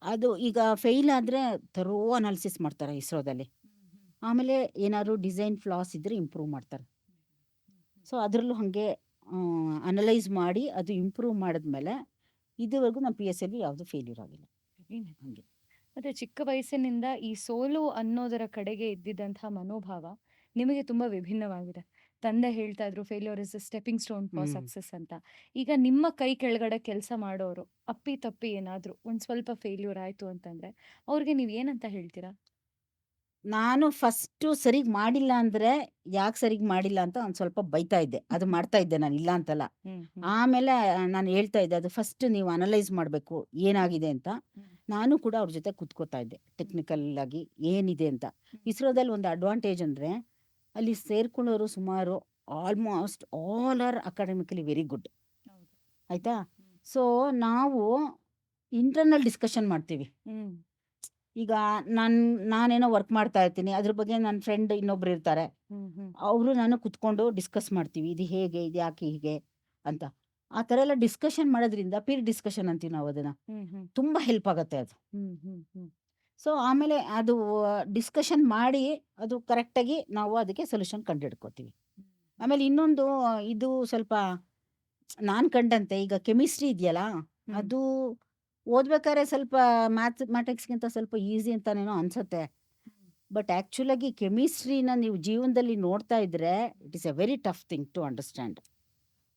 Speaker 2: ಅದು ಈಗ ಫೇಲ್ ಆದರೆ ಥರೋ ಅನಾಲಿಸಿಸ್ ಮಾಡ್ತಾರೆ ಇಸ್ರೋದಲ್ಲಿ. ಆಮೇಲೆ ಏನಾದ್ರು ಡಿಸೈನ್ ಫ್ಲಾಸ್ ಇದ್ರೆ ಇಂಪ್ರೂವ್ ಮಾಡ್ತಾರೆ. ಸೊ ಅದರಲ್ಲೂ ಹಾಗೆ ಅನಲೈಸ್ ಮಾಡಿ ಅದು ಇಂಪ್ರೂವ್ ಮಾಡಿದ್ಮೇಲೆ ಇದುವರೆಗೂ ನಮ್ಮ PSLV ಯಾವುದು ಫೇಲ್ಯೂರ್ ಆಗಿಲ್ಲ. ಹಾಗೆ
Speaker 3: ಮತ್ತೆ ಚಿಕ್ಕ ವಯಸ್ಸಿನಿಂದ ಈ ಸೋಲು ಅನ್ನೋದರ ಕಡೆಗೆ ಇದ್ದಿದ್ದಂತಹ ಮನೋಭಾವ ನಿಮಗೆ ತುಂಬಾ ವಿಭಿನ್ನವಾಗಿದೆ. ತಂದೆ ಹೇಳ್ತಾ ಇದ್ರು failure is stepping stone for success ಅಂತ. ಈಗ ನಿಮ್ಮ ಕೈ ಕೆಳಗಡೆ ಕೆಲಸ ಮಾಡೋರು ಅಪ್ಪಿ ತಪ್ಪಿ ಏನಾದ್ರು ಒಂದ್ ಸ್ವಲ್ಪ ಫೇಲ್ಯೂರ್ ಆಯ್ತು ಅಂತಂದ್ರೆ ಅವ್ರಿಗೆ ನೀವ್ ಏನಂತ ಹೇಳ್ತೀರಾ?
Speaker 2: ನಾನು ಫಸ್ಟು ಸರಿಗ್ ಮಾಡಿಲ್ಲ ಅಂದ್ರೆ ಯಾಕೆ ಸರಿಗ್ ಮಾಡಿಲ್ಲ ಅಂತ ಒಂದು ಸ್ವಲ್ಪ ಬೈತಾ ಇದ್ದೆ. ಅದು ಮಾಡ್ತಾ ಇದ್ದೆ ನಾನು, ಇಲ್ಲ ಅಂತಲ್ಲ. ಆಮೇಲೆ ನಾನು ಹೇಳ್ತಾ ಇದ್ದೆ, ಅದು ಫಸ್ಟ್ ನೀವು ಅನಲೈಸ್ ಮಾಡಬೇಕು ಏನಾಗಿದೆ ಅಂತ. ನಾನು ಕೂಡ ಅವ್ರ ಜೊತೆ ಕುತ್ಕೋತಾ ಇದ್ದೆ, ಟೆಕ್ನಿಕಲ್ ಆಗಿ ಏನಿದೆ ಅಂತ. ಇಸ್ರೋದಲ್ಲಿ ಒಂದು ಅಡ್ವಾಂಟೇಜ್ ಅಂದ್ರೆ ಅಲ್ಲಿ ಸೇರ್ಕೊಳ್ಳೋರು ಸುಮಾರು almost all are academically very good. ಆಯ್ತಾ? ಸೊ ನಾವು ಇಂಟರ್ನಲ್ ಡಿಸ್ಕಷನ್ ಮಾಡ್ತೀವಿ. ಈಗ ನಾನೇನೋ ವರ್ಕ್ ಮಾಡ್ತಾ ಇರ್ತೀನಿ, ಅದ್ರ ಬಗ್ಗೆ ನನ್ನ ಫ್ರೆಂಡ್ ಇನ್ನೊಬ್ರು ಇರ್ತಾರೆ, ಅವರು ನಾನು ಕುತ್ಕೊಂಡು ಡಿಸ್ಕಸ್ ಮಾಡ್ತೀವಿ, ಇದು ಹೇಗೆ, ಇದು ಯಾಕೆ ಹೀಗೆ ಅಂತ. ಆ ಥರ ಎಲ್ಲ ಡಿಸ್ಕಷನ್ ಮಾಡೋದ್ರಿಂದ ಪೀರ್ ಡಿಸ್ಕಷನ್ ಅಂತೀವಿ ನಾವು ಅದನ್ನ, ತುಂಬಾ ಹೆಲ್ಪ್ ಆಗುತ್ತೆ ಅದು. ಸೊ ಆಮೇಲೆ ಅದು ಡಿಸ್ಕಷನ್ ಮಾಡಿ ಅದು ಕರೆಕ್ಟಾಗಿ ನಾವು ಅದಕ್ಕೆ ಸೊಲ್ಯೂಷನ್ ಕಂಡುಹಿಡ್ಕೋತೀವಿ. ಆಮೇಲೆ ಇನ್ನೊಂದು ಇದು ಸ್ವಲ್ಪ ನಾನು ಕಂಡಂತೆ, ಈಗ ಕೆಮಿಸ್ಟ್ರಿ ಇದೆಯಲ್ಲ, ಅದು ಓದ್ಬೇಕಾದ್ರೆ ಸ್ವಲ್ಪ ಮ್ಯಾಥಮೆಟಿಕ್ಸ್ಗಿಂತ ಸ್ವಲ್ಪ ಈಸಿ ಅಂತಾನೇನೋ ಅನ್ಸುತ್ತೆ. ಬಟ್ ಆ್ಯಕ್ಚುಲ್ ಆಗಿ ಕೆಮಿಸ್ಟ್ರಿನ ನೀವು ಜೀವನದಲ್ಲಿ ನೋಡ್ತಾ ಇದ್ರೆ it is a very tough thing to understand.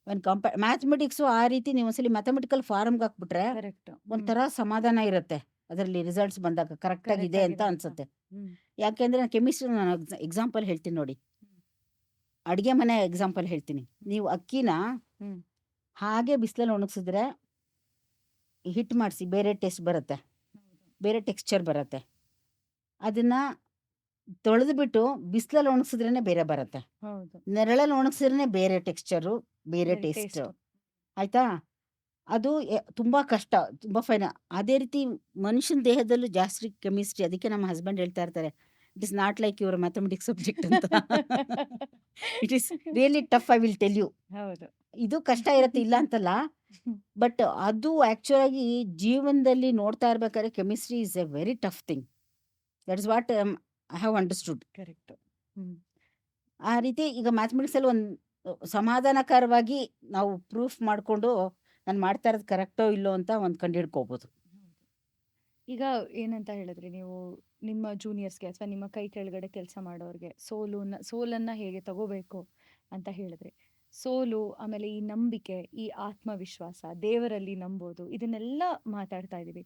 Speaker 2: ಒಂದು ಮ್ಯಾಥಮೆಟಿಕ್ಸು ಆ ರೀತಿ ನೀವು ಒಂದ್ಸಲಿ ಮ್ಯಾಥಮೆಟಿಕಲ್ ಫಾರ್ಮ್ಗೆ ಹಾಕ್ಬಿಟ್ರೆ
Speaker 3: ಕರೆಕ್ಟ್.
Speaker 2: ಒಂಥರ ಸಮಾಧಾನ ಇರುತ್ತೆ ಅದರಲ್ಲಿ ರಿಸಲ್ಟ್ಸ್ ಬಂದಾಗ ಕರೆಕ್ಟಾಗಿ
Speaker 3: ಕರೆಕ್ಟ್
Speaker 2: ಇದೆ ಅಂತ
Speaker 3: ಆಗಿದೆ ಅಂತ.
Speaker 2: ಅನ್ಸುತ್ತೆ.
Speaker 3: ಹ್ಮ್.
Speaker 2: ಯಾಕೆಂದ್ರೆ ನಾನು ಕೆಮಿಸ್ಟ್ರಿ ನಾನು ಎಕ್ಸಾಂಪಲ್ ಹೇಳ್ತೀನಿ ನೋಡಿ. ಅಡುಗೆ ಮನೆ ಎಕ್ಸಾಂಪಲ್ ಹೇಳ್ತೀನಿ. ನೀವು ಅಕ್ಕಿನ
Speaker 3: ಹ್ಮ್.
Speaker 2: ಹಾಗೆ ಬಿಸಿಲಲ್ಲಿ ಒಣಗಿಸಿದ್ರೆ ಹಿಟ್ ಮಾಡಿಸಿ ಬೇರೆ ಟೇಸ್ಟ್ ಬರುತ್ತೆ, ಬೇರೆ ಟೆಕ್ಸ್ಚರ್ ಬರುತ್ತೆ. ಅದನ್ನ ತೊಳೆದ್ಬಿಟ್ಟು ಬಿಸಿಲಲ್ಲಿ ಒಣಗಿಸಿದ್ರೇನೆ ಬೇರೆ ಬರುತ್ತೆ.
Speaker 3: ಹೌದು.
Speaker 2: ನೆರಳಲ್ಲಿ ಒಣಗಿಸಿದ್ರೆ ಬೇರೆ ಟೆಕ್ಸ್ಚರು, ಬೇರೆ
Speaker 3: ಬೇರೆ
Speaker 2: ಟೇಸ್ಟ್.
Speaker 3: ಟೇಸ್ಟ್.
Speaker 2: ಆಯ್ತಾ? ಅದು ತುಂಬಾ ಕಷ್ಟ, ತುಂಬಾ ಫೈನ್. ಅದೇ ರೀತಿ ಮನುಷ್ಯನ ದೇಹದಲ್ಲೂ ಜಾಸ್ತಿ ಕೆಮಿಸ್ಟ್ರಿ. ಅದಕ್ಕೆ ನಮ್ಮ ಹಸ್ಬೆಂಡ್ ಹೇಳ್ತಾ ಇರ್ತಾರೆ, it is not like your mathematics subject ಅಂತ. It is really tough, I will tell you.
Speaker 3: ಹೌದು.
Speaker 2: ಇದು ಕಷ್ಟ ಇರುತ್ತೆ, ಇಲ್ಲ ಅಂತಲ್ಲ. ಬಟ್ ಅದು ಆಕ್ಚುಲ್ ಆಗಿ ಜೀವನದಲ್ಲಿ ನೋಡ್ತಾ ಇರ್ಬೇಕಾದ್ರೆ chemistry is a very tough thing. That is what I have understood.
Speaker 3: Correct. Hmm.
Speaker 2: ಆ ರೀತಿ ಈಗ ಮ್ಯಾಥಮೆಟಿಕ್ಸ್ ಅಲ್ಲಿ ಒಂದು ಸಮಾಧಾನಕರವಾಗಿ ನಾವು ಪ್ರೂಫ್ ಮಾಡಿಕೊಂಡು ನಾನು ಮಾಡ್ತಾ ಇರೋದು ಕರೆಕ್ಟೋ ಇಲ್ಲೋ ಅಂತ ಒಂದು ಕಂಡು ಹಿಡ್ಕೋಬಹುದು.
Speaker 3: ಈಗ ಏನಂತ ಹೇಳಿದ್ರಿ ನೀವು, ನಿಮ್ಮ ಜೂನಿಯರ್ಸ್ಗೆ ಅಥವಾ ನಿಮ್ಮ ಕೈ ಕೆಳಗಡೆ ಕೆಲಸ ಮಾಡೋರಿಗೆ ಸೋಲನ್ನ ಹೇಗೆ ತಗೋಬೇಕು ಅಂತ ಹೇಳಿದ್ರಿ. ಸೋಲು, ಆಮೇಲೆ ಈ ನಂಬಿಕೆ, ಈ ಆತ್ಮವಿಶ್ವಾಸ, ದೇವರಲ್ಲಿ ನಂಬೋದು, ಇದನ್ನೆಲ್ಲ ಮಾತಾಡ್ತಾ ಇದೀವಿ.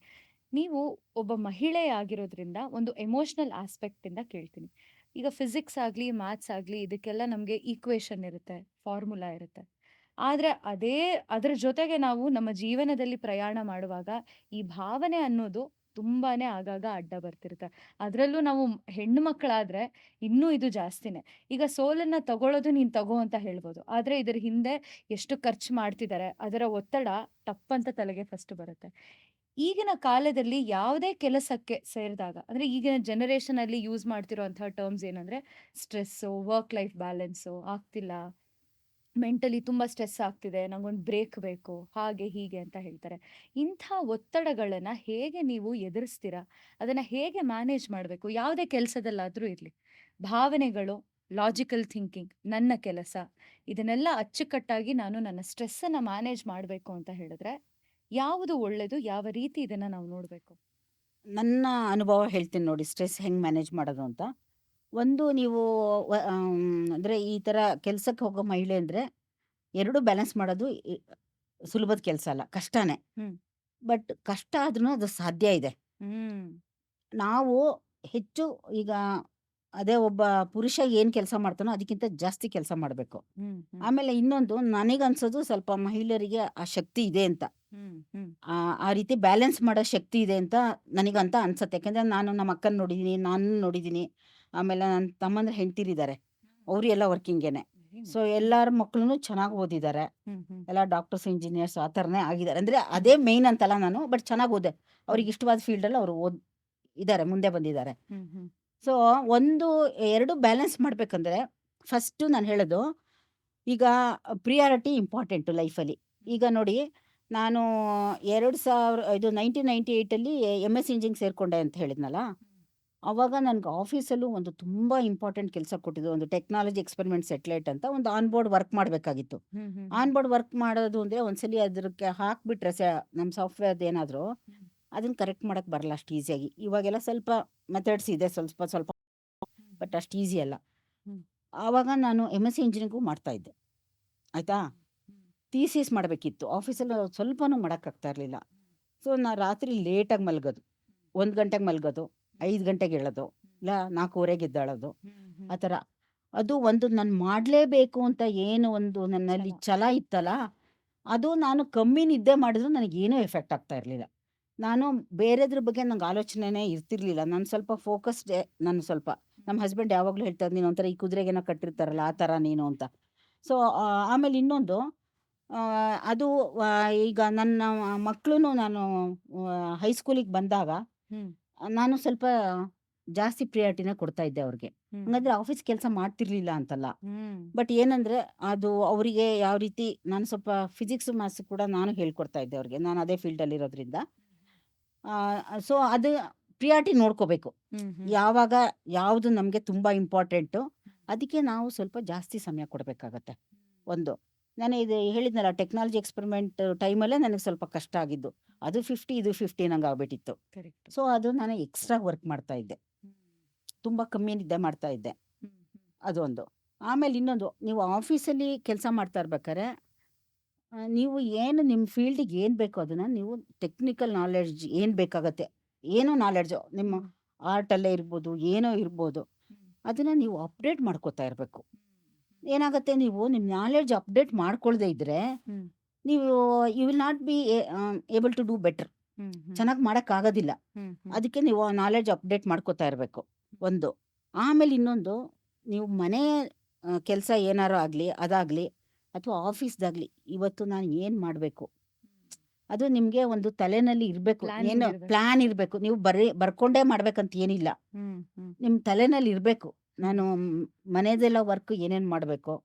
Speaker 3: ನೀವು ಒಬ್ಬ ಮಹಿಳೆ ಆಗಿರೋದ್ರಿಂದ ಒಂದು ಎಮೋಷನಲ್ ಆಸ್ಪೆಕ್ಟ್ ಇಂದ ಕೇಳ್ತೀನಿ. ಈಗ ಫಿಸಿಕ್ಸ್ ಆಗ್ಲಿ, ಮ್ಯಾಥ್ಸ್ ಆಗ್ಲಿ, ಇದಕ್ಕೆಲ್ಲ ನಮ್ಗೆ ಈಕ್ವೇಶನ್ ಇರುತ್ತೆ, ಫಾರ್ಮುಲಾ ಇರುತ್ತೆ. ಆದ್ರೆ ಅದ್ರ ಜೊತೆಗೆ ನಾವು ನಮ್ಮ ಜೀವನದಲ್ಲಿ ಪ್ರಯಾಣ ಮಾಡುವಾಗ ಈ ಭಾವನೆ ಅನ್ನೋದು ತುಂಬಾನೇ ಆಗಾಗ ಅಡ್ಡ ಬರ್ತಿರುತ್ತೆ. ಅದ್ರಲ್ಲೂ ನಾವು ಹೆಣ್ಣು ಮಕ್ಕಳಾದ್ರೆ ಇನ್ನೂ ಇದು ಜಾಸ್ತಿನೇ. ಈಗ ಸೋಲನ್ನ ತಗೊಳ್ಳೋದು ನೀನ್ ತಗೋ ಅಂತ ಹೇಳ್ಬೋದು, ಆದ್ರೆ ಇದ್ರ ಹಿಂದೆ ಎಷ್ಟು ಖರ್ಚು ಮಾಡ್ತಿದ್ದಾರೆ, ಅದರ ಒತ್ತಡ ಟಪ್ಪಂತ ತಲೆಗೆ ಫಸ್ಟ್ ಬರುತ್ತೆ. ಈಗಿನ ಕಾಲದಲ್ಲಿ ಯಾವುದೇ ಕೆಲಸಕ್ಕೆ ಸೇರಿದಾಗ, ಅಂದ್ರೆ ಈಗಿನ ಜನರೇಷನ್ ಅಲ್ಲಿ ಯೂಸ್ ಮಾಡ್ತಿರೋಂತಹ ಟರ್ಮ್ಸ್ ಏನಂದ್ರೆ ಸ್ಟ್ರೆಸ್ಸು, ವರ್ಕ್ ಲೈಫ್ ಬ್ಯಾಲೆನ್ಸು ಆಗ್ತಿಲ್ಲ, ಮೆಂಟಲಿ ತುಂಬಾ ಸ್ಟ್ರೆಸ್ ಆಗ್ತಿದೆ, ನಂಗೊಂದು ಬ್ರೇಕ್ ಬೇಕು, ಹಾಗೆ ಹೀಗೆ ಅಂತ ಹೇಳ್ತಾರೆ. ಇಂಥ ಒತ್ತಡಗಳನ್ನ ಹೇಗೆ ನೀವು ಎದುರಿಸ್ತೀರಾ? ಅದನ್ನ ಹೇಗೆ ಮ್ಯಾನೇಜ್ ಮಾಡಬೇಕು? ಯಾವುದೇ ಕೆಲಸದಲ್ಲಾದ್ರೂ ಇರ್ಲಿ, ಭಾವನೆಗಳು, ಲಾಜಿಕಲ್ ಥಿಂಕಿಂಗ್, ನನ್ನ ಕೆಲಸ, ಇದನ್ನೆಲ್ಲ ಅಚ್ಚುಕಟ್ಟಾಗಿ ನಾನು ನನ್ನ ಸ್ಟ್ರೆಸ್ ಅನ್ನ ಮ್ಯಾನೇಜ್ ಮಾಡಬೇಕು ಅಂತ ಹೇಳಿದ್ರೆ ಯಾವುದು ಒಳ್ಳೇದು? ಯಾವ ರೀತಿ ಇದನ್ನ ನಾವು ನೋಡ್ಬೇಕು?
Speaker 2: ನನ್ನ ಅನುಭವ ಹೇಳ್ತೀನಿ ನೋಡಿ, ಸ್ಟ್ರೆಸ್ ಹೆಂಗೆ ಮ್ಯಾನೇಜ್ ಮಾಡೋದು ಅಂತ. ಒಂದು ನೀವು ಅಂದರೆ ಈ ಥರ ಕೆಲಸಕ್ಕೆ ಹೋಗೋ ಮಹಿಳೆ ಅಂದರೆ ಎರಡು ಬ್ಯಾಲೆನ್ಸ್ ಮಾಡೋದು ಸುಲಭದ ಕೆಲಸ ಅಲ್ಲ, ಕಷ್ಟನೇ.
Speaker 3: ಹ್ಮ್.
Speaker 2: ಬಟ್ ಕಷ್ಟ ಆದ್ರೂ ಅದು ಸಾಧ್ಯ ಇದೆ.
Speaker 3: ಹ್ಮ್.
Speaker 2: ನಾವು ಹೆಚ್ಚು ಈಗ ಅದೇ ಒಬ್ಬ ಪುರುಷ ಏನು ಕೆಲಸ ಮಾಡ್ತಾನೋ ಅದಕ್ಕಿಂತ ಜಾಸ್ತಿ ಕೆಲಸ ಮಾಡಬೇಕು.
Speaker 3: ಹ್ಮ್. ಹ್ಮ್.
Speaker 2: ಆಮೇಲೆ ಇನ್ನೊಂದು ನನಗನ್ಸೋದು ಸ್ವಲ್ಪ ಮಹಿಳೆಯರಿಗೆ ಆ ಶಕ್ತಿ ಇದೆ ಅಂತ,
Speaker 3: ಹ್ಮ್. ಹ್ಮ್.
Speaker 2: ಆ ರೀತಿ ಬ್ಯಾಲೆನ್ಸ್ ಮಾಡೋ ಶಕ್ತಿ ಇದೆ ಅಂತ ನನಗಂತ ಅನ್ಸತ್ತೆ. ಯಾಕೆಂದ್ರೆ ನಾನು ನಮ್ಮ ಅಕ್ಕನ ನೋಡಿದ್ದೀನಿ, ನಾನು ನೋಡಿದ್ದೀನಿ. ಆಮೇಲೆ ನನ್ನ ತಮ್ಮಂದ್ರ ಹೆಂಡ್ತಿರಿದ್ದಾರೆ, ಅವರು ಎಲ್ಲ ವರ್ಕಿಂಗೇನೆ. ಸೊ ಎಲ್ಲರ ಮಕ್ಕಳು ಚೆನ್ನಾಗಿ ಓದಿದ್ದಾರೆ,
Speaker 3: ಹ್ಮ್. ಹ್ಮ್.
Speaker 2: ಎಲ್ಲ ಡಾಕ್ಟರ್ಸ್, ಇಂಜಿನಿಯರ್ಸ್ ಆ ಥರನೇ ಆಗಿದ್ದಾರೆ. ಅಂದರೆ ಅದೇ ಮೇಯ್ನ್ ಅಂತಲ್ಲ ನಾನು, ಬಟ್ ಚೆನ್ನಾಗಿ ಓದೆ, ಅವ್ರಿಗೆ ಇಷ್ಟವಾದ ಫೀಲ್ಡಲ್ಲಿ ಅವರು ಇದ್ದಾರೆ, ಮುಂದೆ ಬಂದಿದ್ದಾರೆ.
Speaker 3: ಹ್ಮ್. ಹ್ಮ್.
Speaker 2: ಸೊ ಒಂದು ಎರಡು ಬ್ಯಾಲೆನ್ಸ್ ಮಾಡಬೇಕಂದ್ರೆ ಫಸ್ಟು ನಾನು ಹೇಳೋದು, ಈಗ ಪ್ರಿಯಾರಿಟಿ ಇಂಪಾರ್ಟೆಂಟು ಲೈಫಲ್ಲಿ. ಈಗ ನೋಡಿ, ನಾನು 1998 MS ಇಂಜಿನಿಯರಿಂಗ್ ಸೇರಿಕೊಂಡೆ ಅಂತ ಹೇಳಿದ್ನಲ್ಲ, ಅವಾಗ ನನಗೆ ಆಫೀಸಲ್ಲೂ ಒಂದು ತುಂಬ ಇಂಪಾರ್ಟೆಂಟ್ ಕೆಲಸ ಕೊಟ್ಟಿದ್ದು, ಒಂದು ಟೆಕ್ನಾಲಜಿ ಎಕ್ಸ್ಪೆರಿಮೆಂಟ್ ಸೆಟ್ಲೈಟ್ ಅಂತ ಒಂದು ಆನ್ ಬೋರ್ಡ್ ವರ್ಕ್ ಮಾಡಬೇಕಾಗಿತ್ತು.
Speaker 3: ಹ್ಮ್. ಹ್ಮ್.
Speaker 2: ಆನ್ ಬೋರ್ಡ್ ವರ್ಕ್ ಮಾಡೋದು ಅಂದರೆ ಒಂದ್ಸಲಿ ಅದಕ್ಕೆ ಹಾಕ್ಬಿಟ್ರೆ ನಮ್ಮ ಸಾಫ್ಟ್ವೇರ್ದು ಏನಾದರೂ ಅದನ್ನು ಕರೆಕ್ಟ್ ಮಾಡೋಕ್ಕೆ ಬರಲ್ಲ ಅಷ್ಟು ಈಸಿಯಾಗಿ. ಇವಾಗೆಲ್ಲ ಸ್ವಲ್ಪ ಮೆಥಡ್ಸ್ ಇದೆ, ಸ್ವಲ್ಪ ಸ್ವಲ್ಪ, ಬಟ್ ಅಷ್ಟು ಈಸಿ ಅಲ್ಲ.
Speaker 3: ಹ್ಮ್.
Speaker 2: ಆವಾಗ ನಾನು MS ಇಂಜಿನಿಯರಿಂಗು ಮಾಡ್ತಾ ಇದ್ದೆ, ಆಯಿತಾ. ಥೀಸಿಸ್ ಮಾಡಬೇಕಿತ್ತು, ಆಫೀಸಲ್ಲಿ ಸ್ವಲ್ಪನೂ ಮಾಡೋಕ್ಕಾಗ್ತಾ ಇರಲಿಲ್ಲ. ಸೊ ನಾನು ರಾತ್ರಿ ಲೇಟಾಗಿ ಮಲಗೋದು, 1 ಗಂಟೆಗೆ ಮಲಗೋದು, 5 ಗಂಟೆಗೆ ಹೇಳೋದು, ಇಲ್ಲ 4:15 ಎದ್ದೇಳೋದು,
Speaker 3: ಹ್ಮ್.
Speaker 2: ಆ ಥರ. ಅದು ಒಂದು ನಾನು ಮಾಡಲೇಬೇಕು ಅಂತ ಏನು ಒಂದು ನನ್ನಲ್ಲಿ ಛಲ ಇತ್ತಲ್ಲ, ಅದು ನಾನು ಕಮ್ಮಿ ನಿದ್ದೆ ಮಾಡಿದ್ರು ನನಗೇನೂ ಎಫೆಕ್ಟ್ ಆಗ್ತಾ ಇರಲಿಲ್ಲ. ನಾನು ಬೇರೆದ್ರ ಬಗ್ಗೆ ನಂಗೆ ಆಲೋಚನೆನೇ ಇರ್ತಿರ್ಲಿಲ್ಲ. ನಾನು ಸ್ವಲ್ಪ ಫೋಕಸ್ಡ್. ನಾನು ಸ್ವಲ್ಪ ನಮ್ಮ ಹಸ್ಬೆಂಡ್ ಯಾವಾಗಲೂ ಹೇಳ್ತಾರೆ, ನೀನು ಒಂಥರ ಈ ಕುದುರೆಗೇನೋ ಕಟ್ಟಿರ್ತಾರಲ್ಲ ಆ ಥರ ನೀನು ಅಂತ. ಸೊ ಆಮೇಲೆ ಇನ್ನೊಂದು, ಅದು ಈಗ ನನ್ನ ಮಕ್ಕಳು ನಾನು ಹೈಸ್ಕೂಲಿಗೆ ಬಂದಾಗ
Speaker 3: ಹ್ಮ್.
Speaker 2: ನಾನು ಸ್ವಲ್ಪ ಜಾಸ್ತಿ ಪ್ರಿಯಾರಿಟಿನ ಕೊಡ್ತಾ ಇದ್ದೆ ಅವ್ರಿಗೆ.
Speaker 3: ಹ್ಮ್.
Speaker 2: ಹಂಗಂದ್ರೆ ಆಫೀಸ್ ಕೆಲಸ ಮಾಡ್ತಿರ್ಲಿಲ್ಲ ಅಂತಲ್ಲ,
Speaker 3: ಹ್ಮ್.
Speaker 2: ಬಟ್ ಏನಂದರೆ ಅದು ಅವರಿಗೆ ಯಾವ ರೀತಿ, ನಾನು ಸ್ವಲ್ಪ ಫಿಸಿಕ್ಸ್ ಮ್ಯಾಥ್ಸ್ ಕೂಡ ನಾನು ಹೇಳ್ಕೊಡ್ತಾ ಇದ್ದೆ ಅವ್ರಿಗೆ, ನಾನು ಅದೇ ಫೀಲ್ಡಲ್ಲಿ ಇರೋದ್ರಿಂದ. ಸೊ ಅದು ಪ್ರಿಯಾರಿಟಿ ನೋಡ್ಕೋಬೇಕು,
Speaker 3: ಹ್ಮ್. ಹ್ಮ್.
Speaker 2: ಯಾವಾಗ ಯಾವುದು ನಮಗೆ ತುಂಬ ಇಂಪಾರ್ಟೆಂಟು ಅದಕ್ಕೆ ನಾವು ಸ್ವಲ್ಪ ಜಾಸ್ತಿ ಸಮಯ ಕೊಡಬೇಕಾಗತ್ತೆ. ಒಂದು ನಾನು ಇದು ಹೇಳಿದ್ನಲ್ಲ, ಟೆಕ್ನಾಲಜಿ ಎಕ್ಸ್ಪೆರಿಮೆಂಟ್ ಟೈಮಲ್ಲೇ ನನಗೆ ಸ್ವಲ್ಪ ಕಷ್ಟ ಆಗಿದ್ದು, ಅದು 50 ಇದು 50 ನಂಗೆ ಆಗ್ಬಿಟ್ಟಿತ್ತು.
Speaker 3: ಕರೆಕ್ಟ್.
Speaker 2: ಸೊ ಅದು ನಾನು ಎಕ್ಸ್ಟ್ರಾ ವರ್ಕ್ ಮಾಡ್ತಾ ಇದ್ದೆ, ತುಂಬ ಕಮ್ಮಿ ನಿದ್ದೆ ಮಾಡ್ತಾ ಇದ್ದೆ,
Speaker 3: ಹ್ಮ್. ಹ್ಮ್.
Speaker 2: ಅದೊಂದು. ಆಮೇಲೆ ಇನ್ನೊಂದು, ನೀವು ಆಫೀಸಲ್ಲಿ ಕೆಲಸ ಮಾಡ್ತಾ ಇರ್ಬೇಕಾದ್ರೆ ನೀವು ಏನು ನಿಮ್ಮ ಫೀಲ್ಡಿಗೆ ಏನು ಬೇಕೋ ಅದನ್ನ ನೀವು ಟೆಕ್ನಿಕಲ್ ನಾಲೆಡ್ಜ್ ಏನು ಬೇಕಾಗತ್ತೆ, ಏನೋ ನಾಲೆಡ್ಜು ನಿಮ್ಮ ಆರ್ಟಲ್ಲೇ ಇರ್ಬೋದು, ಏನೋ ಇರ್ಬೋದು, ಅದನ್ನ ನೀವು ಅಪ್ಡೇಟ್ ಮಾಡ್ಕೋತಾ ಇರಬೇಕು. ಏನಾಗುತ್ತೆ, ನೀವು ನಿಮ್ಮ ನಾಲೆಡ್ಜ್ ಅಪ್ಡೇಟ್ ಮಾಡ್ಕೊಳ್ದೇ ಇದ್ರೆ ನೀವು you will not be able to do better. ಚೆನ್ನಾಗಿ ಮಾಡೋಕ್ಕಾಗೋದಿಲ್ಲ. ಅದಕ್ಕೆ ನೀವು ಆ ನಾಲೆಡ್ಜ್ ಅಪ್ಡೇಟ್ ಮಾಡ್ಕೋತಾ ಇರಬೇಕು ಒಂದು. ಆಮೇಲೆ ಇನ್ನೊಂದು, ನೀವು ಮನೆ ಕೆಲಸ ಏನಾರು ಆಗಲಿ ಅದಾಗಲಿ ಅಥವಾ ಆಫೀಸ್ದಾಗಲಿ, ಇವತ್ತು ನಾನು ಏನು ಮಾಡಬೇಕು ಅದು ನಿಮಗೆ ಒಂದು ತಲೆನಲ್ಲಿ ಇರಬೇಕು.
Speaker 3: Planning
Speaker 2: ಏನು
Speaker 3: ಇರ್ಬೇಕು.
Speaker 2: ಪ್ಲಾನ್ ಇರಬೇಕು. ನೀವು ಬರ್ಕೊಂಡೇ ಮಾಡ್ಬೇಕಂತ ಏನಿಲ್ಲ, ನಿಮ್ಮ ತಲೆನಲ್ಲಿ ಇರಬೇಕು. ನಾನು ಮನೆದೆಲ್ಲ ವರ್ಕ್ ಏನೇನು ಮಾಡಬೇಕು,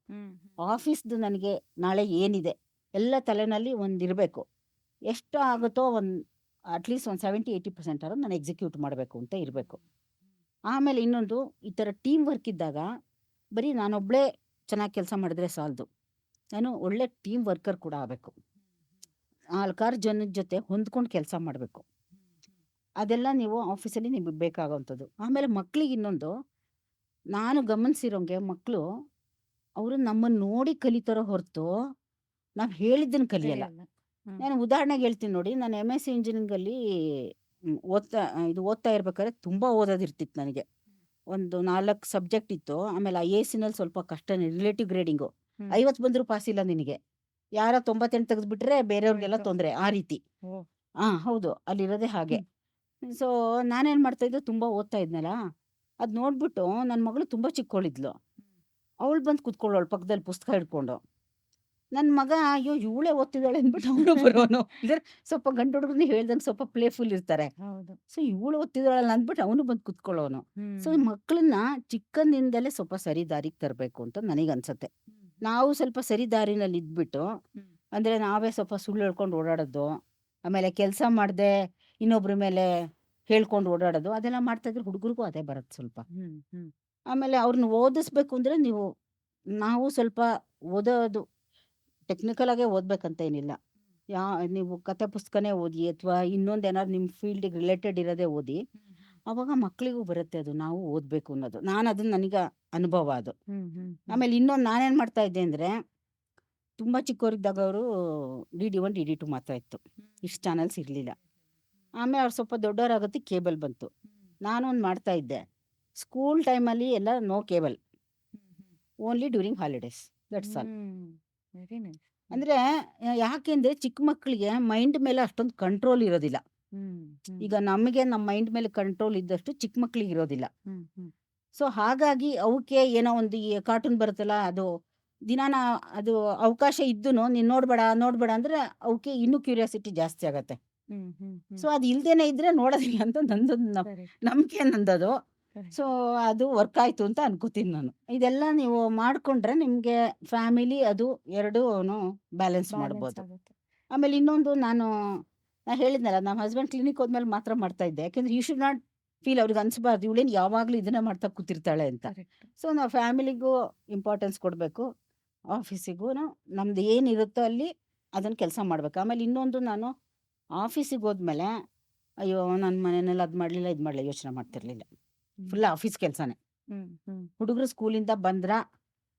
Speaker 2: ಆಫೀಸ್ದು ನನಗೆ ನಾಳೆ ಏನಿದೆ ಎಲ್ಲ ತಲೆನಲ್ಲಿ ಒಂದು ಇರಬೇಕು. ಎಷ್ಟು ಆಗುತ್ತೋ ಒಂದು ಅಟ್ಲೀಸ್ಟ್ ಒಂದು 70-80% ಆದ್ರೂ ನಾನು ಎಕ್ಸಿಕ್ಯೂಟ್ ಮಾಡಬೇಕು ಅಂತ ಇರಬೇಕು. ಆಮೇಲೆ ಇನ್ನೊಂದು, ಈ ಥರ ಟೀಮ್ ವರ್ಕ್ ಇದ್ದಾಗ ಬರೀ ನಾನೊಬ್ಬಳೇ ಚೆನ್ನಾಗಿ ಕೆಲಸ ಮಾಡಿದ್ರೆ ಸಾಲದು, ನಾನು ಒಳ್ಳೆ ಟೀಮ್ ವರ್ಕರ್ ಕೂಡ ಆಗಬೇಕು. 4 ಜನದ ಜೊತೆ ಹೊಂದ್ಕೊಂಡು ಕೆಲಸ ಮಾಡಬೇಕು. ಅದೆಲ್ಲ ನೀವು ಆಫೀಸಲ್ಲಿ ನಿಮಗೆ ಬೇಕಾಗೋವಂಥದ್ದು. ಆಮೇಲೆ ಮಕ್ಕಳಿಗೆ ಇನ್ನೊಂದು, ನಾನು ಗಮನಿಸಿರೋಂಗೆ ಮಕ್ಕಳು ಅವರು ನಮ್ಮನ್ನು ನೋಡಿ ಕಲಿತಾರೋ ಹೊರತು ನಾವು ಹೇಳಿದ್ದನ್ನು ಕಲಿಯಲ್ಲ. ನಾನು ಉದಾಹರಣೆಗೆ ಹೇಳ್ತೀನಿ ನೋಡಿ, ನಾನು MSc ಇಂಜಿನಿಯರಿಂಗಲ್ಲಿ ಓದ್ತಾ ಇರ್ಬೇಕಾದ್ರೆ ತುಂಬ ಓದೋದಿರ್ತಿತ್ತು ನನಗೆ. ಒಂದು 4 ಸಬ್ಜೆಕ್ಟ್ ಇತ್ತು. ಆಮೇಲೆ IASನಲ್ಲಿ ಸ್ವಲ್ಪ ಕಷ್ಟನೇ, ರಿಲೇಟಿವ್ ಗ್ರೇಡಿಂಗು. 50 ಬಂದರೂ ಪಾಸ್ ಇಲ್ಲ ನಿನಗೆ. ಯಾರ 98 ತೆಗೆದ್ಬಿಟ್ರೆ ಬೇರೆಯವ್ರಿಗೆಲ್ಲ ತೊಂದರೆ, ಆ ರೀತಿ. ಹೌದು, ಅಲ್ಲಿರೋದೇ ಹಾಗೆ. ಸೊ ನಾನೇನು ಮಾಡ್ತಾಯಿದ್ದೆ, ತುಂಬ ಓದ್ತಾ ಇದ್ನಲ್ಲ, ಅದು ನೋಡ್ಬಿಟ್ಟು ನನ್ನ ಮಗಳು ತುಂಬ ಚಿಕ್ಕವಳಿದ್ಲು. ಅವಳು ಬಂದು ಕೂತ್ಕೊಳ್ಳೋಳು ಪಕ್ಕದಲ್ಲಿ ಪುಸ್ತಕ ಹಿಡ್ಕೊಂಡು. ನನ್ನ ಮಗ ಅಯ್ಯೋ ಇವಳೇ ಓದ್ತಿದ್ದಾಳೆ ಅಂದ್ಬಿಟ್ಟು ಅವನು ಬರೋನು. ಇದ್ರೆ ಸ್ವಲ್ಪ ಗಂಡು ಹುಡುಗರನ್ನ ಹೇಳ್ದಂಗೆ ಸ್ವಲ್ಪ ಪ್ಲೇಫುಲ್ ಇರ್ತಾರೆ. ಸೊ ಇವಳು ಓದ್ತಿದ್ದಾಳಲ್ಲ ಅಂದ್ಬಿಟ್ಟು ಅವನು ಬಂದು ಕೂತ್ಕೊಳ್ಳೋನು. ಸೊ ಮಕ್ಕಳನ್ನ ಚಿಕ್ಕಂದಿಂದಲೇ ಸ್ವಲ್ಪ ಸರಿ ದಾರಿಗೆ ತರಬೇಕು ಅಂತ ನನಗನ್ಸತ್ತೆ. ನಾವು ಸ್ವಲ್ಪ ಸರಿ ದಾರಿನಲ್ಲಿ ಇದ್ಬಿಟ್ಟು, ಅಂದರೆ ನಾವೇ ಸ್ವಲ್ಪ ಸುಳ್ಳು ಹೇಳ್ಕೊಂಡು ಓಡಾಡೋದು, ಆಮೇಲೆ ಕೆಲಸ ಮಾಡದೆ ಇನ್ನೊಬ್ರ ಮೇಲೆ ಹೇಳ್ಕೊಂಡು ಓಡಾಡೋದು, ಅದೆಲ್ಲ ಮಾಡ್ತಾ ಇದ್ರೆ ಹುಡುಗರಿಗೂ ಅದೇ ಬರುತ್ತೆ ಸ್ವಲ್ಪ. ಆಮೇಲೆ ಅವ್ರನ್ನ ಓದಿಸ್ಬೇಕು ಅಂದರೆ ನಾವು ಸ್ವಲ್ಪ ಓದೋದು ಟೆಕ್ನಿಕಲ್ ಆಗೇ ಓದ್ಬೇಕಂತ ಏನಿಲ್ಲ. ನೀವು ಕತೆ ಪುಸ್ತಕನೇ ಓದಿ ಅಥವಾ ಇನ್ನೊಂದು ಏನಾದ್ರು ನಿಮ್ಮ ಫೀಲ್ಡಿಗೆ ರಿಲೇಟೆಡ್ ಇರೋದೇ ಓದಿ, ಅವಾಗ ಮಕ್ಕಳಿಗೂ ಬರುತ್ತೆ ಅದು ನಾವು ಓದಬೇಕು ಅನ್ನೋದು. ಅದನ್ನ ನನಗೆ ಅನುಭವ ಅದು. ಆಮೇಲೆ ಇನ್ನೊಂದು ನಾನೇನು ಮಾಡ್ತಾ ಇದ್ದೆ ಅಂದರೆ, ತುಂಬ ಚಿಕ್ಕವರಿದ್ದಾಗ ಅವರು DD1 DD2 ಮಾತ್ರ ಇತ್ತು, ಇಷ್ಟು ಚಾನಲ್ಸ್ ಇರಲಿಲ್ಲ. ಆಮೇಲೆ ಅವ್ರು ಸ್ವಲ್ಪ ದೊಡ್ಡವರಾಗುತ್ತೆ, ಕೇಬಲ್ ಬಂತು. ನಾನೊಂದು ಮಾಡ್ತಾ ಇದ್ದೆ, ಸ್ಕೂಲ್ ಟೈಮಲ್ಲಿ ಎಲ್ಲ no cable, only during holidays, that's all.
Speaker 3: Very nice.
Speaker 2: ಅಂದರೆ ಯಾಕೆಂದರೆ ಚಿಕ್ಕ ಮಕ್ಕಳಿಗೆ ಮೈಂಡ್ ಮೇಲೆ ಅಷ್ಟೊಂದು ಕಂಟ್ರೋಲ್ ಇರೋದಿಲ್ಲ. ಈಗ ನಮಗೆ ನಮ್ಮ ಮೈಂಡ್ ಮೇಲೆ ಕಂಟ್ರೋಲ್ ಇದ್ದಷ್ಟು ಚಿಕ್ಕ ಮಕ್ಕಳಿಗೆ ಇರೋದಿಲ್ಲ. ಸೊ ಹಾಗಾಗಿ ಅವಕ್ಕೆ ಏನೋ ಒಂದು ಈ ಕಾರ್ಟೂನ್ ಬರುತ್ತಲ್ಲ, ಅದು ದಿನಾನ ಅದು ಅವಕಾಶ ಇದ್ದೂ ನೀನು ನೋಡ್ಬೇಡ ಅಂದರೆ ಅವಕ್ಕೆ ಇನ್ನೂ ಕ್ಯೂರಿಯಾಸಿಟಿ ಜಾಸ್ತಿ ಆಗತ್ತೆ. ಸೊ ಅದು ಇಲ್ದೇನೆ ಇದ್ರೆ ನೋಡೋದಿಲ್ಲ ಅಂತ ನಂದೊಂದು ನಂಬಿಕೆ ನಂದದು. ಸೊ ಅದು ವರ್ಕ್ ಆಯ್ತು ಅಂತ ಅನ್ಕೋತೀನಿ ನಾನು. ಇದೆಲ್ಲ ನೀವು ಮಾಡ್ಕೊಂಡ್ರೆ ನಿಮಗೆ ಫ್ಯಾಮಿಲಿ ಅದು ಎರಡೂ ಬ್ಯಾಲೆನ್ಸ್ ಮಾಡ್ಬೋದು. ಆಮೇಲೆ ಇನ್ನೊಂದು, ನಾನು ಹೇಳಿದ್ನಲ್ಲ, ನಮ್ಮ ಹಸ್ಬೆಂಡ್ ಕ್ಲಿನಿಕ್ ಹೋದ್ಮೇಲೆ ಮಾತ್ರ ಮಾಡ್ತಾ ಇದ್ದೆ. ಯಾಕೆಂದ್ರೆ ಯು ಶುಡ್ ನಾಟ್ ಫೀಲ್, ಅವ್ರಿಗೆ ಅನ್ಸ್ಬಾರ್ದು ಇವಳೇನು ಯಾವಾಗಲೂ ಇದನ್ನೇ ಮಾಡ್ತಾ ಕೂತಿರ್ತಾಳೆ ಅಂತ. ಸೊ ನಾವು ಫ್ಯಾಮಿಲಿಗೂ ಇಂಪಾರ್ಟೆನ್ಸ್ ಕೊಡಬೇಕು, ಆಫೀಸಿಗೂ ನಮ್ದು ಏನಿರುತ್ತೋ ಅಲ್ಲಿ ಅದನ್ನು ಕೆಲಸ ಮಾಡ್ಬೇಕು. ಆಮೇಲೆ ಇನ್ನೊಂದು, ನಾನು ಆಫೀಸಿಗೆ ಹೋದ್ಮೇಲೆ ಅಯ್ಯೋ ನನ್ನ ಮನೆಯಲ್ಲಿ ಅದು ಮಾಡಲಿಲ್ಲ ಇದು ಮಾಡಲಿಲ್ಲ ಯೋಚನೆ ಮಾಡ್ತಿರ್ಲಿಲ್ಲ. ಫುಲ್ ಆಫೀಸ್ ಕೆಲಸನೇ. ಹುಡುಗರು ಸ್ಕೂಲಿಂದ ಬಂದ್ರ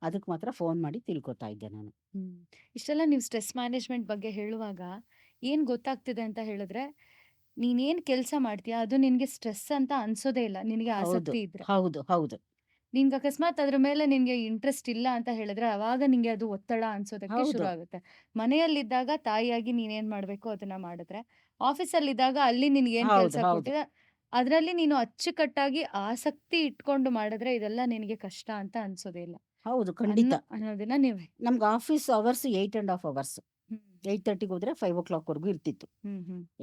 Speaker 2: ಅದಕ್ಕೆ ಮಾತ್ರ ಫೋನ್ ಮಾಡಿ ತಿಳ್ಕೊತಾ ಇದ್ದೆ ನಾನು.
Speaker 3: ಇಷ್ಟೆಲ್ಲ ನೀವು ಸ್ಟ್ರೆಸ್ ಮ್ಯಾನೇಜ್ಮೆಂಟ್ ಬಗ್ಗೆ ಹೇಳುವಾಗ ಏನ್ ಗೊತ್ತಾಗ್ತಿದೆ ಅಂತ ಹೇಳಿದ್ರೆ, ನೀನೇನ್ ಕೆಲಸ ಮಾಡ್ತೀಯ ಅದು ನಿನ್ಗೆ ಸ್ಟ್ರೆಸ್ ಅಂತ ಅನ್ಸೋದೇ ಇಲ್ಲ, ನಿನಗೆ
Speaker 2: ಹೌದು
Speaker 3: ಆಸಕ್ತಿ ಇದ್ರೆ.
Speaker 2: ಹೌದು ಹೌದು
Speaker 3: ನಿನ್ಗೆ ಅಕಸ್ಮಾತ್ ಅದ್ರ ಮೇಲೆ ನಿನ್ಗೆ ಇಂಟ್ರೆಸ್ಟ್ ಇಲ್ಲ ಅಂತ ಹೇಳಿದ್ರೆ, ಅವಾಗ ನಿಂಗೆ ಅದು ಒತ್ತಡ ಅನ್ಸೋದಕ್ಕೆ ಶುರು
Speaker 2: ಹೌದು
Speaker 3: ಆಗುತ್ತೆ. ಮನೆಯಲ್ಲಿದ್ದಾಗ ತಾಯಿಯಾಗಿ ನೀನೇನ್ ಮಾಡ್ಬೇಕು ಅದನ್ನ ಮಾಡಿದ್ರೆ, ಆಫೀಸಲ್ಲಿದ್ದಾಗ ಅಲ್ಲಿ ನಿನ್ಗೆ ಏನ್
Speaker 2: ಹೌದು
Speaker 3: ಕೆಲಸ
Speaker 2: ಹೌದು
Speaker 3: ಕೊಟ್ಟಿದೆ ಅದರಲ್ಲಿ ನೀನು ಅಚ್ಚುಕಟ್ಟಾಗಿ ಆಸಕ್ತಿ ಇಟ್ಕೊಂಡು ಮಾಡಿದ್ರೆ ಇದೆಲ್ಲ ನಿನಗೆ ಕಷ್ಟ ಅಂತ ಅನ್ಸೋದೇ ಇಲ್ಲ
Speaker 2: ಹೌದು ಖಂಡಿತ.
Speaker 3: ಅನ್ನೋದನ್ನ ನೀವೇ.
Speaker 2: ನಮ್ಗೆ ಆಫೀಸ್ ಅವರ್ಸ್ 8.5 ಅವರ್ಸ್. 8:30ಗೆ ಹೋದ್ರೆ 5 o'clockವರೆಗೂ ಇರ್ತಿತ್ತು.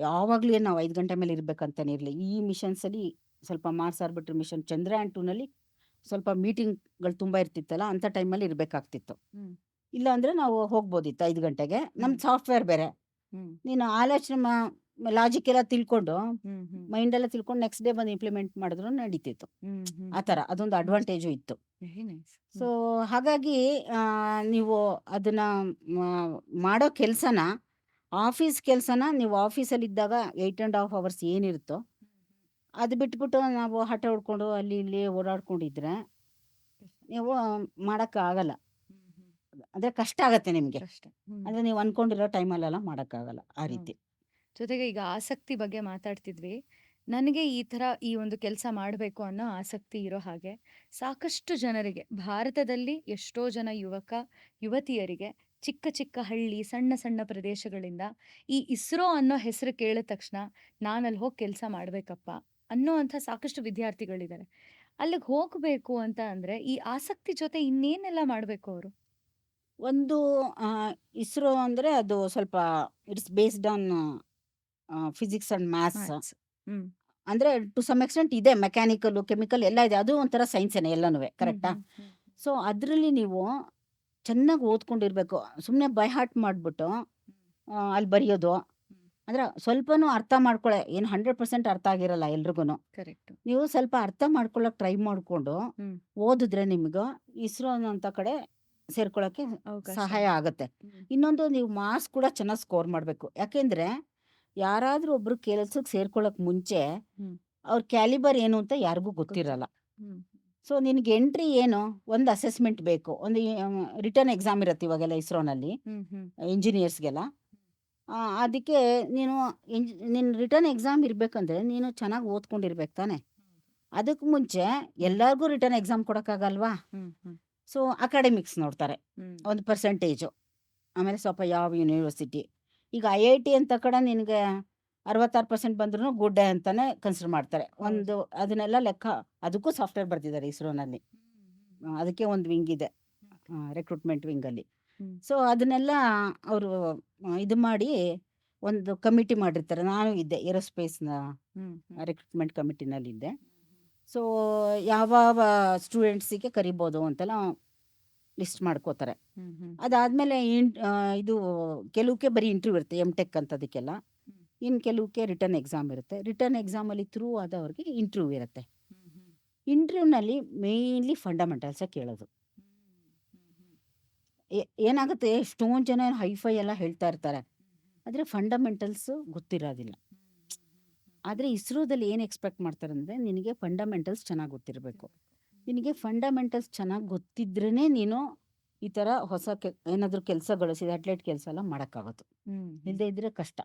Speaker 2: ಯಾವಾಗಲೂ ಏನು ನಾವು 5 ಗಂಟೆ ಮೇಲೆ ಇರ್ಬೇಕಂತಾನೆ ಇರಲಿ. ಈ ಮಿಷನ್ಸಲ್ಲಿ ಸ್ವಲ್ಪ ಮಾರ್ಸ್ ಆರ್ಬಿಟ್ರ್ ಮಿಷನ್ ಚಂದ್ರಯಾನ್ 2ನಲ್ಲಿ ಸ್ವಲ್ಪ ಮೀಟಿಂಗ್ಗಳು ತುಂಬ ಇರ್ತಿತ್ತಲ್ಲ, ಅಂಥ ಟೈಮಲ್ಲಿ ಇರಬೇಕಾಗ್ತಿತ್ತು. ಇಲ್ಲ ಅಂದರೆ ನಾವು ಹೋಗ್ಬೋದಿತ್ತು 5 ಗಂಟೆಗೆ. ನಮ್ಮ ಸಾಫ್ಟ್ವೇರ್ ಬೇರೆ, ನೀನು ಆಲೋಚನೆ ಲಾಜಿಕ್ ಎಲ್ಲ ತಿಳ್ಕೊಂಡು ಮೈಂಡೆಲ್ಲ ತಿಳ್ಕೊಂಡು ನೆಕ್ಸ್ಟ್ ಡೇ ಬಂದು ಇಂಪ್ಲಿಮೆಂಟ್ ಮಾಡಿದ್ರು ನಡೀತಿತ್ತು. ಆ ಥರ ಅದೊಂದು ಅಡ್ವಾಂಟೇಜು ಇತ್ತು.
Speaker 3: Very nice.
Speaker 2: ಸೊ ಹಾಗಾಗಿ ನೀವು ಅದನ್ನ ಮಾಡೋ ಕೆಲಸನ, ಆಫೀಸ್ ಕೆಲಸನ ನೀವು ಆಫೀಸಲ್ಲಿದ್ದಾಗ 8.5 ಅವರ್ಸ್ ಏನಿರುತ್ತೋ ಅದು ಬಿಟ್ಬಿಟ್ಟು ನಾವು ಹಠ ಹೊಡ್ಕೊಂಡು ಅಲ್ಲಿ ಇಲ್ಲಿ ಓಡಾಡ್ಕೊಂಡಿದ್ರೆ ನೀವು ಮಾಡೋಕ್ಕಾಗಲ್ಲ. ಅಂದ್ರೆ ಕಷ್ಟ ಆಗತ್ತೆ ನಿಮ್ಗೆ.
Speaker 3: ಕಷ್ಟ. ಹ್ಮ್.
Speaker 2: ಅಂದ್ರೆ ನೀವು ಅನ್ಕೊಂಡಿರೋ ಟೈಮಲ್ಲೆಲ್ಲ ಮಾಡಕ್ಕಾಗಲ್ಲ ಆ
Speaker 3: ಹ್ಮ್.
Speaker 2: ರೀತಿ.
Speaker 3: ಜೊತೆಗೆ ಈಗ ಆಸಕ್ತಿ ಬಗ್ಗೆ ಮಾತಾಡ್ತಿದ್ವಿ. ನನಗೆ ಈ ಥರ ಈ ಒಂದು ಕೆಲಸ ಮಾಡಬೇಕು ಅನ್ನೋ ಆಸಕ್ತಿ ಇರೋ ಹಾಗೆ ಸಾಕಷ್ಟು ಜನರಿಗೆ ಭಾರತದಲ್ಲಿ ಎಷ್ಟೋ ಜನ ಯುವಕ ಯುವತಿಯರಿಗೆ ಚಿಕ್ಕ ಚಿಕ್ಕ ಹಳ್ಳಿ ಸಣ್ಣ ಸಣ್ಣ ಪ್ರದೇಶಗಳಿಂದ ಈ ಇಸ್ರೋ ಅನ್ನೋ ಹೆಸರು ಕೇಳಿದ ತಕ್ಷಣ ನಾನಲ್ಲಿ ಹೋಗಿ ಕೆಲಸ ಮಾಡಬೇಕಪ್ಪ ಅನ್ನೋ ಅಂಥ ಸಾಕಷ್ಟು ವಿದ್ಯಾರ್ಥಿಗಳಿದ್ದಾರೆ. ಅಲ್ಲಿಗೆ ಹೋಗಬೇಕು ಅಂತ ಅಂದ್ರೆ ಈ ಆಸಕ್ತಿ ಜೊತೆ ಇನ್ನೇನೆಲ್ಲ ಮಾಡಬೇಕು ಅವರು?
Speaker 2: ಒಂದು ಇಸ್ರೋ ಅಂದ್ರೆ ಅದು ಸ್ವಲ್ಪ it's based on physics and maths.
Speaker 3: Maths. Hmm.
Speaker 2: ಅಂದ್ರೆ ಟು ಸಮ್ ಎಕ್ಸ್ಟೆಂಟ್ ಇದೆ, ಮೆಕ್ಯಾನಿಕಲ್ ಕೆಮಿಕಲ್ ಎಲ್ಲ ಇದೆ, ಅದು ಒಂಥರ ಸೈನ್ಸೇನೆ ಎಲ್ಲನೂ,
Speaker 3: ಹ್ಮ್.
Speaker 2: ಕರೆಕ್ಟಾ?
Speaker 3: ಹ್ಮ್. ಹ್ಮ್.
Speaker 2: ಸೊ ಅದರಲ್ಲಿ ನೀವು ಚೆನ್ನಾಗಿ ಓದ್ಕೊಂಡಿರ್ಬೇಕು. ಸುಮ್ಮನೆ ಬೈ ಹಾರ್ಟ್ ಮಾಡಿಬಿಟ್ಟು ಅಲ್ಲಿ ಬರೆಯೋದು
Speaker 3: ಹ್ಮ್.
Speaker 2: ಅಂದ್ರೆ ಸ್ವಲ್ಪನೂ ಅರ್ಥ ಮಾಡ್ಕೊಳ್ಳೆ, ಏನು 100% ಅರ್ಥ ಆಗಿರಲ್ಲ ಎಲ್ರಿಗೂ.
Speaker 3: ಕರೆಕ್ಟ್.
Speaker 2: ನೀವು ಸ್ವಲ್ಪ ಅರ್ಥ ಮಾಡ್ಕೊಳ್ಳೋಕೆ ಟ್ರೈ ಮಾಡಿಕೊಂಡು
Speaker 3: ಹ್ಮ್.
Speaker 2: ಓದಿದ್ರೆ ನಿಮ್ಗೆ ಇಸ್ರೋ ಅಂತ ಕಡೆ ಸೇರ್ಕೊಳ್ಳೋಕೆ
Speaker 3: ಅವಕಾಶ
Speaker 2: ಸಹಾಯ
Speaker 3: ಇದೆ.
Speaker 2: ಆಗುತ್ತೆ.
Speaker 3: ಹ್ಮ್.
Speaker 2: ಇನ್ನೊಂದು, ನೀವು ಮಾರ್ಕ್ಸ್ ಕೂಡ ಚೆನ್ನಾಗಿ ಸ್ಕೋರ್ ಮಾಡಬೇಕು. ಯಾಕೆಂದ್ರೆ ಯಾರಾದ್ರೂ ಒಬ್ರು ಕೆಲ್ಸಕ್ಕೆ ಸೇರ್ಕೊಳ್ಳೋಕೆ ಮುಂಚೆ
Speaker 3: ಹ್ಮ್.
Speaker 2: ಅವ್ರ ಕ್ಯಾಲಿಬರ್ ಏನು ಅಂತ ಯಾರಿಗೂ ಗೊತ್ತಿರಲ್ಲ.
Speaker 3: ಹ್ಮ್.
Speaker 2: ಸೊ ನಿನಗೆ ಎಂಟ್ರಿ ಏನು, ಒಂದು ಅಸೆಸ್ಮೆಂಟ್ ಬೇಕು, ಒಂದು ರಿಟರ್ನ್ ಎಕ್ಸಾಮ್ ಇರುತ್ತೆ ಇವಾಗೆಲ್ಲ ಇಸ್ರೋನಲ್ಲಿ
Speaker 3: ಹ್ಮ್. ಹ್ಮ್.
Speaker 2: ಇಂಜಿನಿಯರ್ಸ್ಗೆಲ್ಲ. ಅದಕ್ಕೆ ನೀನು ನಿನ್ನ ರಿಟರ್ನ್ ಎಕ್ಸಾಮ್ ಇರಬೇಕಂದ್ರೆ ನೀನು ಚೆನ್ನಾಗಿ ಓದ್ಕೊಂಡಿರ್ಬೇಕು ತಾನೆ. ಅದಕ್ಕೆ ಮುಂಚೆ ಎಲ್ಲರಿಗೂ ರಿಟರ್ನ್ ಎಕ್ಸಾಮ್ ಕೊಡೋಕ್ಕಾಗಲ್ವಾ?
Speaker 3: ಹ್ಮ್. ಹ್ಮ್.
Speaker 2: ಸೊ ಅಕಾಡೆಮಿಕ್ಸ್ ನೋಡ್ತಾರೆ,
Speaker 3: ಹ್ಮ್.
Speaker 2: ಒಂದು ಪರ್ಸೆಂಟೇಜು, ಆಮೇಲೆ ಸ್ವಲ್ಪ ಯಾವ ಯೂನಿವರ್ಸಿಟಿ. ಈಗ IIT ಅಂತ ಕಡೆ ನಿನಗೆ 66% ಬಂದ್ರೂ ಗುಡ್ ಅಂತಾನೆ ಕನ್ಸಿಡರ್ ಮಾಡ್ತಾರೆ. ಒಂದು ಅದನ್ನೆಲ್ಲ ಲೆಕ್ಕ, ಅದಕ್ಕೂ ಸಾಫ್ಟ್ವೇರ್ ಬರ್ತಿದ್ದಾರೆ ಇಸ್ರೋನಲ್ಲಿ. ಅದಕ್ಕೆ ಒಂದು ವಿಂಗ್ ಇದೆ, ರಿಕ್ರೂಟ್ಮೆಂಟ್ ವಿಂಗಲ್ಲಿ.
Speaker 3: ಹ್ಮ್.
Speaker 2: ಸೊ ಅದನ್ನೆಲ್ಲ ಅವರು ಇದು ಮಾಡಿ ಒಂದು ಕಮಿಟಿ ಮಾಡಿರ್ತಾರೆ. ನಾನು ಇದ್ದೆ ಏರೋಸ್ಪೇಸ್ನ
Speaker 3: ಹ್ಮ್. ಹ್ಮ್.
Speaker 2: ರಿಕ್ರೂಟ್ಮೆಂಟ್ ಕಮಿಟಿನಲ್ಲಿದ್ದೆ. ಸೊ ಯಾವ ಸ್ಟೂಡೆಂಟ್ಸಿಗೆ ಕರಿಬೋದು ಅಂತೆಲ್ಲ ಲಿಸ್ಟ್ ಮಾಡ್ಕೋತಾರೆ.
Speaker 3: ಹ್ಮ್. ಹ್ಮ್.
Speaker 2: ಅದಾದಮೇಲೆ ಇದು ಕೆಲವಕ್ಕೆ ಬರೀ ಇಂಟರ್ವ್ಯೂ ಇರುತ್ತೆ, MTech ಅಂತದಕ್ಕೆಲ್ಲ.
Speaker 3: ಹ್ಮ್.
Speaker 2: ಇನ್ನು ಕೆಲವಕ್ಕೆ ರಿಟರ್ನ್ ಎಕ್ಸಾಮ್ ಇರುತ್ತೆ. ರಿಟರ್ನ್ ಎಕ್ಸಾಮಲ್ಲಿ ಥ್ರೂ ಆದವ್ರಿಗೆ ಇಂಟರ್ವ್ಯೂ ಇರುತ್ತೆ.
Speaker 3: ಹ್ಮ್. ಹ್ಮ್.
Speaker 2: ಇಂಟರ್ವ್ಯೂನಲ್ಲಿ ಮೇಯ್ನ್ಲಿ ಫಂಡಮೆಂಟಲ್ಸೇ ಕೇಳೋದು. ಏನಾಗುತ್ತೆ, ಎಷ್ಟೊಂದು ಜನ ಹೈಫೈ ಎಲ್ಲ ಹೇಳ್ತಾ ಇರ್ತಾರೆ, ಆದರೆ ಫಂಡಮೆಂಟಲ್ಸು ಗೊತ್ತಿರೋದಿಲ್ಲ. ಆದರೆ ಇಸ್ರೋದಲ್ಲಿ ಏನು ಎಕ್ಸ್ಪೆಕ್ಟ್ ಮಾಡ್ತಾರೆ ಅಂದರೆ ನಿನಗೆ ಫಂಡಮೆಂಟಲ್ಸ್ ಚೆನ್ನಾಗಿ ಗೊತ್ತಿರಬೇಕು. ನಿನಗೆ ಫಂಡಮೆಂಟಲ್ಸ್ ಚೆನ್ನಾಗಿ ಗೊತ್ತಿದ್ರೇ ನೀನು ಈ ಥರ ಹೊಸ ಏನಾದರೂ ಕೆಲಸಗಳು, ಸ್ಯಾಟಲೈಟ್ ಕೆಲಸ ಎಲ್ಲ ಮಾಡೋಕ್ಕಾಗೋದು.
Speaker 3: ಹ್ಮ್.
Speaker 2: ಇಲ್ಲದೆ ಇದ್ದರೆ ಕಷ್ಟ.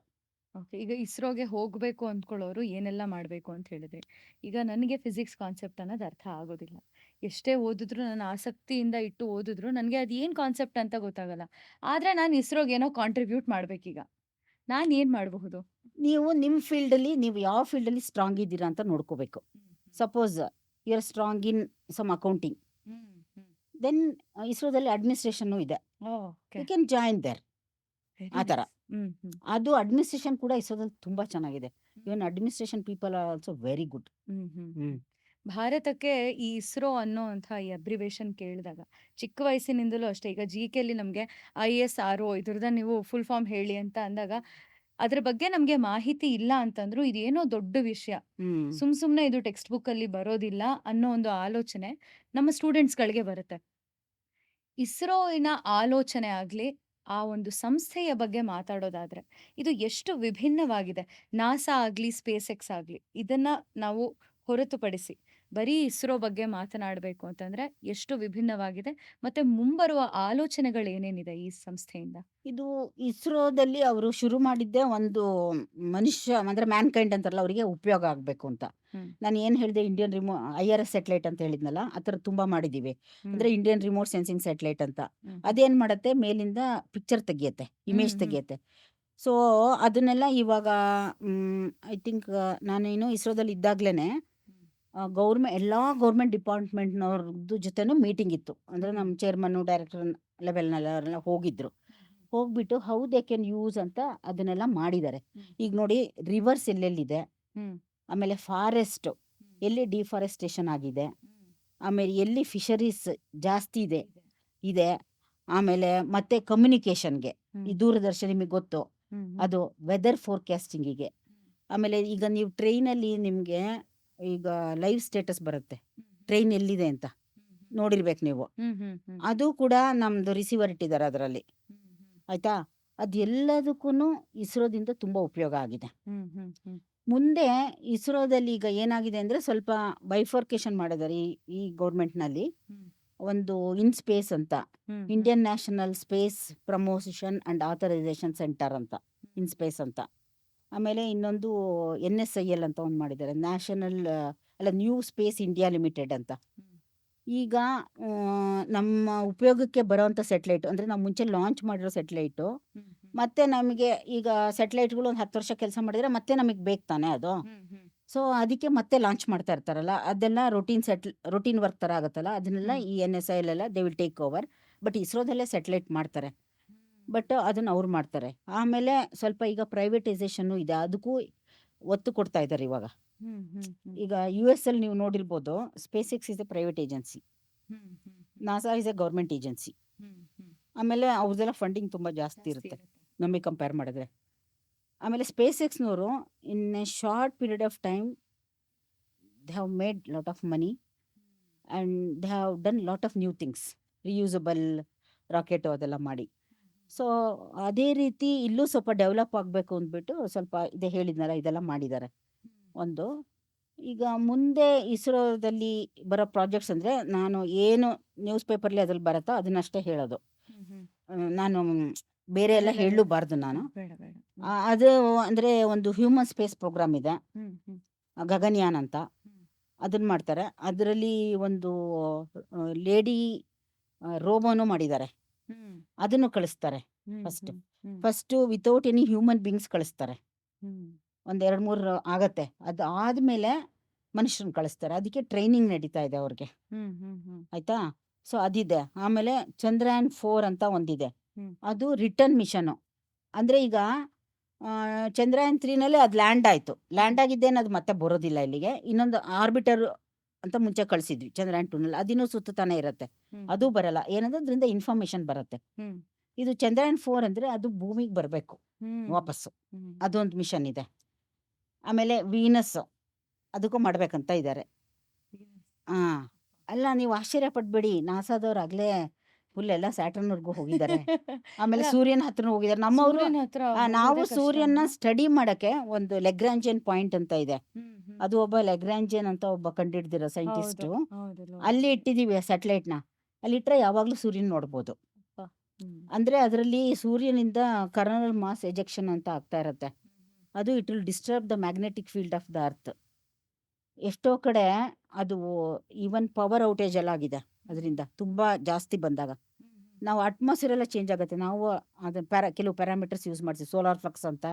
Speaker 3: ಓಕೆ. ಈಗ ಇಸ್ರೋಗೆ ಹೋಗಬೇಕು ಅಂದ್ಕೊಳ್ಳೋರು ಏನೆಲ್ಲ ಮಾಡಬೇಕು ಅಂತ ಹೇಳಿದ್ರೆ, ಈಗ ನನಗೆ ಫಿಸಿಕ್ಸ್ ಕಾನ್ಸೆಪ್ಟ್ ಅನ್ನೋದು ಅರ್ಥ ಆಗೋದಿಲ್ಲ. ಎಷ್ಟೇ ಓದಿದ್ರು, ನನ್ನ ಆಸಕ್ತಿಯಿಂದ ಇಟ್ಟು ಓದಿದ್ರು ನನಗೆ ಅದು ಏನು ಕಾನ್ಸೆಪ್ಟ್ ಅಂತ ಗೊತ್ತಾಗಲ್ಲ. ಆದರೆ ನಾನು ಇಸ್ರೋಗೆ ಏನೋ ಕಾಂಟ್ರಿಬ್ಯೂಟ್ ಮಾಡಬೇಕೀಗ. ನಾನು ಏನು ಮಾಡಬಹುದು?
Speaker 2: ನೀವು ನಿಮ್ಮ ಫೀಲ್ಡಲ್ಲಿ, ನೀವು ಯಾವ ಫೀಲ್ಡಲ್ಲಿ ಸ್ಟ್ರಾಂಗ್ ಇದ್ದೀರಾ ಅಂತ ನೋಡ್ಕೋಬೇಕು. Suppose you are strong in some accounting, then ಇಸ್ರೋದಲ್ಲಿ ಅಡ್ಮಿನಿಸ್ಟ್ರೇಷನ್ನು ಇದೆ, ಯು ಕ್ಯಾನ್ ಜಾಯಿನ್ ದೇರ್. ಆ ಥರ ಅದು ಅಡ್ಮಿನಿಸ್ಟ್ರೇಷನ್ ಕೂಡ ಇಸ್ರೋದಲ್ಲಿ ತುಂಬ ಚೆನ್ನಾಗಿದೆ. Even administration people are also very good.
Speaker 3: ಭಾರತಕ್ಕೆ ಈ ಇಸ್ರೋ ಅನ್ನೋ ಅಂಥ ಈ ಅಬ್ರಿವೇಷನ್ ಕೇಳಿದಾಗ ಚಿಕ್ಕ ವಯಸ್ಸಿನಿಂದಲೂ ಅಷ್ಟೇ, ಈಗ GKಲಿ ನಮಗೆ ISRO ಇದ್ರದ್ದು ನೀವು ಫುಲ್ ಫಾರ್ಮ್ ಹೇಳಿ ಅಂತ ಅಂದಾಗ ಅದ್ರ ಬಗ್ಗೆ ನಮಗೆ ಮಾಹಿತಿ ಇಲ್ಲ ಅಂತಂದ್ರು ಇದೇನೋ ದೊಡ್ಡ ವಿಷಯ, ಸುಮ್ಮನೆ ಇದು ಟೆಕ್ಸ್ಟ್ ಬುಕ್ಕಲ್ಲಿ ಬರೋದಿಲ್ಲ ಅನ್ನೋ ಒಂದು ಆಲೋಚನೆ ನಮ್ಮ ಸ್ಟೂಡೆಂಟ್ಸ್ಗಳಿಗೆ ಬರುತ್ತೆ. ಇಸ್ರೋವಿನ ಆಲೋಚನೆ ಆಗಲಿ, ಆ ಒಂದು ಸಂಸ್ಥೆಯ ಬಗ್ಗೆ ಮಾತಾಡೋದಾದ್ರೆ ಇದು ಎಷ್ಟು ವಿಭಿನ್ನವಾಗಿದೆ. ನಾಸಾ ಆಗಲಿ, ಸ್ಪೇಸ್ ಎಕ್ಸ್ ಆಗಲಿ, ಇದನ್ನ ನಾವು ಹೊರತುಪಡಿಸಿ ಬರೀ ಇಸ್ರೋ ಬಗ್ಗೆ ಮಾತನಾಡಬೇಕು ಅಂತಂದ್ರೆ ಎಷ್ಟು ವಿಭಿನ್ನವಾಗಿದೆ, ಮತ್ತೆ ಮುಂಬರುವ ಆಲೋಚನೆಗಳು ಏನೇನಿದೆ ಈ ಸಂಸ್ಥೆಯಿಂದ?
Speaker 2: ಇದು ಇಸ್ರೋದಲ್ಲಿ ಅವರು ಶುರು ಮಾಡಿದ್ದೆ ಒಂದು ಮನುಷ್ಯ ಅಂದ್ರೆ ಮ್ಯಾನ್ ಕೈಂಡ್ ಅಂತಾರಲ್ಲ, ಅವರಿಗೆ ಉಪಯೋಗ ಆಗಬೇಕು ಅಂತ. ನಾನು ಏನು ಹೇಳಿದೆ, ಇಂಡಿಯನ್ IRS ಸ್ಯಾಟಲೈಟ್ ಅಂತ ಹೇಳಿದ್ನಲ್ಲ, ಆ ಥರ ತುಂಬ ಮಾಡಿದ್ದೀವಿ. ಅಂದರೆ ಇಂಡಿಯನ್ ರಿಮೋಟ್ ಸೆನ್ಸಿಂಗ್ ಸ್ಯಾಟಲೈಟ್ ಅಂತ. ಅದೇನು ಮಾಡುತ್ತೆ, ಮೇಲಿಂದ ಪಿಕ್ಚರ್ ತೆಗಿಯುತ್ತೆ, ಇಮೇಜ್ ತೆಗಿಯುತ್ತೆ. ಸೊ ಅದನ್ನೆಲ್ಲ ಇವಾಗ ಐ ಥಿಂಕ್ ನಾನೇನು ಇಸ್ರೋದಲ್ಲಿ ಇದ್ದಾಗಲೇ ಎಲ್ಲ ಗೌರ್ಮೆಂಟ್ ಡಿಪಾರ್ಟ್ಮೆಂಟ್ನವ್ರದ್ದು ಜೊತೆನೂ ಮೀಟಿಂಗ್ ಇತ್ತು. ಅಂದರೆ ನಮ್ಮ ಚೇರ್ಮನ್ನು, ಡೈರೆಕ್ಟರ್ ಲೆವೆಲ್ನೆಲ್ಲ ಹೋಗಿದ್ರು. ಹೋಗ್ಬಿಟ್ಟು ಹೌ ದೇ ಕ್ಯಾನ್ ಯೂಸ್ ಅಂತ ಅದನ್ನೆಲ್ಲ ಮಾಡಿದ್ದಾರೆ. ಈಗ ನೋಡಿ, ರಿವರ್ಸ್ ಎಲ್ಲೆಲ್ಲಿದೆ, ಆಮೇಲೆ ಫಾರೆಸ್ಟ್ ಎಲ್ಲಿ ಡಿಫಾರೆಸ್ಟೇಷನ್ ಆಗಿದೆ, ಆಮೇಲೆ ಎಲ್ಲಿ ಫಿಶರೀಸ್ ಜಾಸ್ತಿ ಇದೆ, ಆಮೇಲೆ ಮತ್ತೆ ಕಮ್ಯುನಿಕೇಷನ್ಗೆ ಈ ದೂರದರ್ಶನ ನಿಮಗೆ ಗೊತ್ತು, ಅದು ವೆದರ್ ಫೋರ್ಕಾಸ್ಟಿಂಗಿಗೆ, ಆಮೇಲೆ ಈಗ ನೀವು ಟ್ರೈನಲ್ಲಿ ನಿಮಗೆ ಈಗ ಲೈವ್ ಸ್ಟೇಟಸ್ ಬರುತ್ತೆ, ಟ್ರೈನ್ ಎಲ್ಲಿದೆ ಅಂತ ನೋಡಿರ್ಬೇಕು ನೀವು. ಅದು ಕೂಡ ನಮ್ದು ರಿಸೀವರ್ ಇಟ್ಟಿದ್ದಾರೆ ಅದರಲ್ಲಿ, ಆಯ್ತಾ? ಅದೆಲ್ಲದಕ್ಕೂ ಇಸ್ರೋದಿಂದ ತುಂಬ ಉಪಯೋಗ ಆಗಿದೆ. ಮುಂದೆ ಇಸ್ರೋದಲ್ಲಿ ಈಗ ಏನಾಗಿದೆ ಅಂದರೆ ಸ್ವಲ್ಪ ಬೈಫರ್ಕೇಶನ್ ಮಾಡಿದ್ದಾರೆ ಈ ಗೌರ್ಮೆಂಟ್ನಲ್ಲಿ. ಒಂದು ಇನ್‌ಸ್ಪೇಸ್ ಅಂತ, Indian national space promotion and authorisation centre ಅಂತ, ಇನ್‌ಸ್ಪೇಸ್ ಅಂತ. ಆಮೇಲೆ ಇನ್ನೊಂದು NSIL ಅಂತ ಒಂದು ಮಾಡಿದ್ದಾರೆ, national new space India limited ಅಂತ. ಈಗ ನಮ್ಮ ಉಪಯೋಗಕ್ಕೆ ಬರೋವಂಥ ಸ್ಯಾಟಲೈಟ್ ಅಂದರೆ ನಾವು ಮುಂಚೆ ಲಾಂಚ್ ಮಾಡಿರೋ ಸ್ಯಾಟಲೈಟು ಮತ್ತೆ ನಮಗೆ ಈಗ ಸ್ಯಾಟಲೈಟ್ಗಳು ಒಂದು 10 ವರ್ಷ ಕೆಲಸ ಮಾಡಿದರೆ ಮತ್ತೆ ನಮಗೆ ಬೇಕು ತಾನೇ ಅದು. ಸೊ ಅದಕ್ಕೆ ಮತ್ತೆ ಲಾಂಚ್ ಮಾಡ್ತಾ ಇರ್ತಾರಲ್ಲ, ಅದೆಲ್ಲ ರೊಟೀನ್ ವರ್ಕ್ ಥರ ಆಗುತ್ತಲ್ಲ, ಅದನ್ನೆಲ್ಲ ಈ NSIL ಎಲ್ಲ they will take over. But ಇಸ್ರೋದಲ್ಲೇ ಸ್ಯಾಟಲೈಟ್ ಮಾಡ್ತಾರೆ, ಬಟ್ ಅದನ್ನು ಅವ್ರು ಮಾಡ್ತಾರೆ. ಆಮೇಲೆ ಸ್ವಲ್ಪ ಈಗ ಪ್ರೈವೇಟೈಸೇಷನ್ನು ಇದೆ, ಅದಕ್ಕೂ ಒತ್ತು ಕೊಡ್ತಾ ಇದ್ದಾರೆ ಇವಾಗ. ಈಗ US ಅಲ್ಲಿ ನೀವು ನೋಡಿರ್ಬೋದು, space X is A private agency, NASA is A government agency. ಆಮೇಲೆ ಅವ್ರದ್ದೆಲ್ಲ ಫಂಡಿಂಗ್ ತುಂಬ ಜಾಸ್ತಿ ಇರುತ್ತೆ ನಮಗೆ ಕಂಪೇರ್ ಮಾಡಿದ್ರೆ. ಆಮೇಲೆ ಸ್ಪೇಸ್ ಎಕ್ಸ್ನವರು in a short period of time they have made lot of money and they have done lot of new things, reusable rocket ಅದೆಲ್ಲ ಮಾಡಿ. ಸೊ ಅದೇ ರೀತಿ ಇಲ್ಲೂ ಸ್ವಲ್ಪ ಡೆವಲಪ್ ಆಗಬೇಕು ಅಂದ್ಬಿಟ್ಟು ಸ್ವಲ್ಪ ಇದೇ ಹೇಳಿದ್ನಲ್ಲ, ಇದೆಲ್ಲ ಮಾಡಿದ್ದಾರೆ. ಒಂದು ಈಗ ಮುಂದೆ ಇಸ್ರೋದಲ್ಲಿ ಬರೋ ಪ್ರಾಜೆಕ್ಟ್ಸ್ ಅಂದರೆ ನಾನು ಏನು ನ್ಯೂಸ್ ಪೇಪರ್ಲಿ ಅದ್ರಲ್ಲಿ ಬರುತ್ತೋ ಅದನ್ನಷ್ಟೇ ಹೇಳೋದು. ನಾನು ಬೇರೆ ಎಲ್ಲ ಹೇಳಲೂಬಾರ್ದು ನಾನು. ಅದು ಅಂದರೆ ಒಂದು ಹ್ಯೂಮನ್ ಸ್ಪೇಸ್ ಪ್ರೋಗ್ರಾಮ್ ಇದೆ, ಗಗನಯಾನ್ ಅಂತ, ಅದನ್ನ ಮಾಡ್ತಾರೆ. ಅದರಲ್ಲಿ ಒಂದು ಲೇಡಿ ರೋಬೋನು ಮಾಡಿದ್ದಾರೆ, ಅದನ್ನು ಕಳಿಸ್ತಾರೆ. First without any human beings ಕಳಿಸ್ತಾರೆ, ಒಂದು 2-3 ಆಗತ್ತೆ. ಅದು ಆದಮೇಲೆ ಮನುಷ್ಯರನ್ನ ಕಳಿಸ್ತಾರೆ. ಅದಕ್ಕೆ ಟ್ರೈನಿಂಗ್ ನಡೀತಾ ಇದೆ ಅವ್ರಿಗೆ, ಆಯ್ತಾ. ಸೊ ಅದಿದೆ. ಆಮೇಲೆ ಚಂದ್ರಯಾನ್ 4 ಅಂತ ಒಂದಿದೆ, ಅದು ರಿಟರ್ನ್ ಮಿಷನು. ಅಂದರೆ ಈಗ ಚಂದ್ರಯಾನ್ 3ನಲ್ಲಿ ಅದು ಲ್ಯಾಂಡ್ ಆಯಿತು, ಲ್ಯಾಂಡ್ ಆಗಿದ್ದೇನು ಅದು ಮತ್ತೆ ಬರೋದಿಲ್ಲ ಇಲ್ಲಿಗೆ. ಇನ್ನೊಂದು ಆರ್ಬಿಟರ್ ಅಂತ ಮುಂಚೆ ಕಳಿಸಿದ್ವಿ ಚಂದ್ರಯಾನ್ 2ನಲ್ಲಿ, ಅದಿನ್ನೂ ಸುತ್ತಾನೆ ಇರುತ್ತೆ, ಅದು ಬರಲ್ಲ. ಏನಂದ್ರೆ ಅದರಿಂದ ಇನ್ಫಾರ್ಮೇಶನ್ ಬರುತ್ತೆ. ಇದು ಚಂದ್ರಯಾನ್ 4 ಅಂದರೆ ಅದು ಭೂಮಿಗೆ ಬರಬೇಕು ವಾಪಸ್ಸು, ಅದೊಂದು ಮಿಷನ್ ಇದೆ. ಆಮೇಲೆ ವೀನಸ್ ಅದಕ್ಕೂ ಮಾಡ್ಬೇಕಂತ ಇದ್ದಾರೆ. ಅಲ್ಲ, ನೀವು ಆಶ್ಚರ್ಯ ಪಡ್ಬೇಡಿ, ನಾಸಾದವ್ರು ಆಗಲೇ ಫುಲ್ ಎಲ್ಲ ಸ್ಯಾಟರ್ನ್ವರೆಗೂ ಹೋಗಿದ್ದಾರೆ. ಆಮೇಲೆ ಸೂರ್ಯನ ಹತ್ರನೂ ಹೋಗಿದ್ದಾರೆ ನಮ್ಮವರು. ನಾವು ಸೂರ್ಯನ ಸ್ಟಡಿ ಮಾಡಕ್ಕೆ ಒಂದು ಲೆಗ್ರಾಂಜಿಯನ್ ಪಾಯಿಂಟ್ ಅಂತ ಇದೆ, ಅದು ಒಬ್ಬ ಲೆಗ್ರಾಂಜಿಯನ್ ಅಂತ ಒಬ್ಬ ಕಂಡಿಡ್ದಿರೋ ಸೈಂಟಿಸ್ಟು, ಅಲ್ಲಿ ಇಟ್ಟಿದ್ದೀವಿ ಸ್ಯಾಟಲೈಟ್ನ. ಅಲ್ಲಿ ಇಟ್ಟರೆ ಯಾವಾಗಲೂ ಸೂರ್ಯನ ನೋಡ್ಬೋದು. ಅಂದರೆ ಅದರಲ್ಲಿ ಸೂರ್ಯನಿಂದ ಕರ್ನಲ್ ಮಾಸ್ ಎಜೆಕ್ಷನ್ ಅಂತ ಆಗ್ತಾ ಇರುತ್ತೆ, ಅದು it will disturb the magnetic field of the earth. ಎಷ್ಟೋ ಕಡೆ ಅದು ಈವನ್ ಪವರ್ ಔಟೇಜ್ ಎಲ್ಲ ಆಗಿದೆ ಅದರಿಂದ, ತುಂಬ ಜಾಸ್ತಿ ಬಂದಾಗ. ನಾವು ಅಟ್ಮಾಸ್ಫಿಯರ್ ಎಲ್ಲ ಚೇಂಜ್ ಆಗುತ್ತೆ, ನಾವು ಅದನ್ನು ಕೆಲವು ಪ್ಯಾರಾಮೀಟರ್ಸ್ ಯೂಸ್ ಮಾಡ್ತೀವಿ, ಸೋಲಾರ್ ಫ್ಲಕ್ಸ್ ಅಂತ,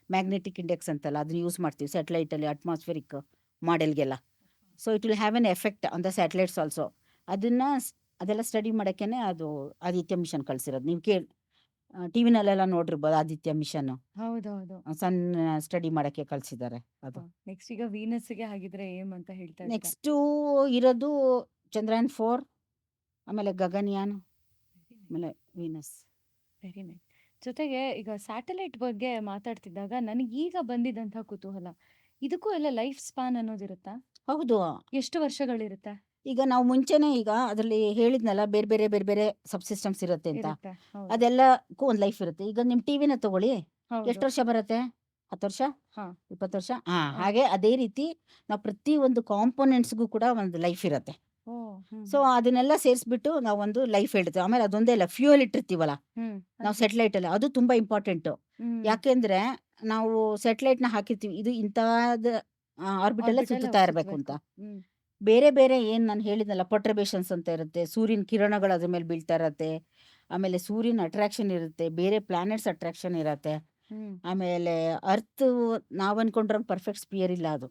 Speaker 2: ಮ್ಯಾಗ್ನೆಟಿಕ್ ಇಂಡೆಕ್ಸ್ ಅಂತಲ್ಲ, ಅದನ್ನ ಯೂಸ್ ಮಾಡ್ತೀವಿ ಸ್ಯಾಟಲೈಟಲ್ಲಿ ಅಟ್ಮಾಸ್ಫಿಯರಿಕ್ ಮಾಡೆಲ್ಗೆಲ್ಲ. So it will have an effect on the satellites also. ಅದೆಲ್ಲ ಸ್ಟಡಿ ಮಾಡೋಕ್ಕೇ ಅದು ಆದಿತ್ಯ ಮಿಷನ್ ಕಳಿಸಿರೋದು. ನೀವು ಟಿವಿನಲ್ಲೆಲ್ಲ ನೋಡಿರ್ಬೋದು, ಆದಿತ್ಯ ಮಿಷನ್
Speaker 3: ಹೌದೌದು.
Speaker 2: ಸಣ್ಣ ಸ್ಟಡಿ ಮಾಡೋಕ್ಕೆ ಕಳಿಸಿದ್ದಾರೆ. ಅದು
Speaker 3: ನೆಕ್ಸ್ಟ್ ಈಗ ವೀನಸ್ಗೆ ಹಾಗಿದ್ರೆ ಏಮ್ ಅಂತ ಹೇಳ್ತಾ ಇದ್ದೀರಾ?
Speaker 2: ನೆಕ್ಸ್ಟು ಇರೋದು ಚಂದ್ರಯಾನ್ 4, ಆಮೇಲೆ ಗಗನಯಾನ್, ಆಮೇಲೆ ವೀನಸ್.
Speaker 3: Very nice. ಜೊತೆಗೆ ಈಗ ಸ್ಯಾಟಲೈಟ್ ಬಗ್ಗೆ ಮಾತಾಡ್ತಿದ್ದಾಗ ನನಗೆ ಈಗ ಬಂದಿದ್ದಂಥ ಕುತೂಹಲ, ಇದಕ್ಕೂ ಎಲ್ಲ ಲೈಫ್ ಸ್ಪಾನ್ ಅನ್ನೋದಿರುತ್ತಾ?
Speaker 2: ಹೌದು.
Speaker 3: ಎಷ್ಟು ವರ್ಷಗಳಿರುತ್ತೆ?
Speaker 2: ಈಗ ನಾವು ಮುಂಚೆನೇ ಈಗ ಅದರಲ್ಲಿ ಹೇಳಿದ್ನಲ್ಲ, ಬೇರೆ ಬೇರೆ ಬೇರೆ ಬೇರೆ ಸಬ್ ಸಿಸ್ಟಮ್ಸ್ ಇರುತ್ತೆ ಅಂತ,
Speaker 3: ಇರುತ್ತೆ. ಹೌದು.
Speaker 2: ಅದೆಲ್ಲಕ್ಕೂ ಒಂದು ಲೈಫ್ ಇರುತ್ತೆ. ಈಗ ನಿಮ್ಮ ಟಿವಿನ ತಗೊಳ್ಳಿ, ಎಷ್ಟು
Speaker 3: ಹೌದು.
Speaker 2: ವರ್ಷ ಬರುತ್ತೆ? 10 ವರ್ಷ,
Speaker 3: ಹಾ.
Speaker 2: 20 ವರ್ಷ. ಹಾಗೆ ಅದೇ ರೀತಿ ನಾವು ಪ್ರತಿ ಒಂದು ಕಾಂಪೋನೆಂಟ್ಸ್ಗೂ ಕೂಡ ಒಂದು ಲೈಫ್ ಇರುತ್ತೆ.
Speaker 3: ಓ.
Speaker 2: ಸೊ ಅದನ್ನೆಲ್ಲ ಸೇರಿಸ್ಬಿಟ್ಟು ನಾವು ಒಂದು ಲೈಫ್ ಹೇಳ್ತೀವಿ. ಆಮೇಲೆ ಅದೊಂದೇ ಇಲ್ಲ, ಫ್ಯೂಯಲ್ ಇಟ್ಟಿರ್ತೀವಲ್ಲ ನಾವು ಸ್ಯಾಟಲೈಟಲ್ಲಿ, ಅದು ತುಂಬ ಇಂಪಾರ್ಟೆಂಟು. ಯಾಕೆಂದ್ರೆ ನಾವು ಸ್ಯಾಟಲೈಟ್ನ ಹಾಕಿರ್ತೀವಿ, ಇದು ಇಂಥದ್ದು ಆರ್ಬಿಟಲ್ಲೇ ಸುತ್ತಾ ಇರಬೇಕು ಅಂತ. ಬೇರೆ ಬೇರೆ ಏನು ನಾನು ಹೇಳಿದ್ನಲ್ಲ, ಪರ್ಟರ್ಬೇಷನ್ಸ್ ಅಂತ ಇರುತ್ತೆ, ಸೂರ್ಯನ ಕಿರಣಗಳು ಅದ್ರ ಮೇಲೆ ಬೀಳ್ತಾ ಇರತ್ತೆ, ಆಮೇಲೆ ಸೂರ್ಯನ ಅಟ್ರಾಕ್ಷನ್ ಇರುತ್ತೆ, ಬೇರೆ ಪ್ಲಾನೆಟ್ಸ್ ಅಟ್ರಾಕ್ಷನ್ ಇರತ್ತೆ. ಆಮೇಲೆ ಅರ್ತ್ ನಾವು ಅನ್ಕೊಂಡ್ರೆ ಪರ್ಫೆಕ್ಟ್ ಸ್ಪಿಯರ್ ಇಲ್ಲ, ಅದು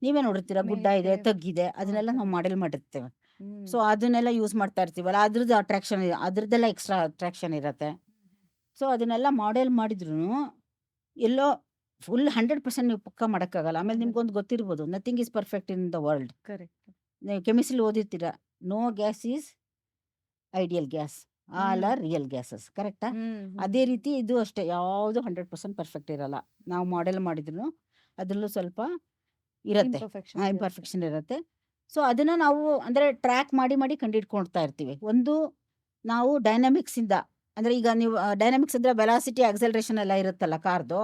Speaker 2: ನೀವೇ ನೋಡಿರ್ತೀರ, ಗುಡ್ಡ ಇದೆ, ತಗ್ಗಿದೆ, ಅದನ್ನೆಲ್ಲ ನಾವು ಮಾಡೆಲ್ ಮಾಡಿರ್ತೇವೆ. ಸೊ ಅದನ್ನೆಲ್ಲ ಯೂಸ್ ಮಾಡ್ತಾ ಇರ್ತೀವಲ್ಲ, ಅದ್ರದ್ದು ಅಟ್ರಾಕ್ಷನ್, ಅದ್ರದ್ದೆಲ್ಲ ಎಕ್ಸ್ಟ್ರಾ ಅಟ್ರಾಕ್ಷನ್ ಇರತ್ತೆ. ಸೊ ಅದನ್ನೆಲ್ಲ ಮಾಡೆಲ್ ಮಾಡಿದ್ರು ಎಲ್ಲೋ ಫುಲ್ 100% ನೀವು ಪಕ್ಕ ಮಾಡೋಕ್ಕಾಗಲ್ಲ. ಆಮೇಲೆ ನಿಮ್ಗೊಂದು ಗೊತ್ತಿರ್ಬೋದು, nothing is perfect in the world.
Speaker 3: Correct.
Speaker 2: ನೀವು ಕೆಮಿಸ್ಟ್ರಿ ಓದಿರ್ತೀರ, no gas is ideal gas, all are real gases, ಕರೆಕ್ಟಾ? ಅದೇ ರೀತಿ ಇದು ಅಷ್ಟೇ, ಯಾವುದು 100% ಪರ್ಫೆಕ್ಟ್ ಇರಲ್ಲ. ನಾವು ಮಾಡೆಲ್ ಮಾಡಿದ್ರು ಅದರಲ್ಲೂ ಸ್ವಲ್ಪ ಇರುತ್ತೆ, ಇಂಪರ್ಫೆಕ್ಷನ್ ಇರುತ್ತೆ. ಸೊ ಅದನ್ನು ನಾವು ಅಂದರೆ ಟ್ರ್ಯಾಕ್ ಮಾಡಿ ಮಾಡಿ ಕಂಡುಹಿಡ್ಕೊಳ್ತಾ ಇರ್ತೀವಿ. ಒಂದು ನಾವು ಡೈನಾಮಿಕ್ಸಿಂದ, ಅಂದರೆ ಈಗ ನೀವು ಡೈನಾಮಿಕ್ಸ್ ಅಂದರೆ ವೆಲಾಸಿಟಿ, ಆಕ್ಸಲರೇಷನ್ ಎಲ್ಲ ಇರುತ್ತಲ್ಲ ಕಾರ್ದು,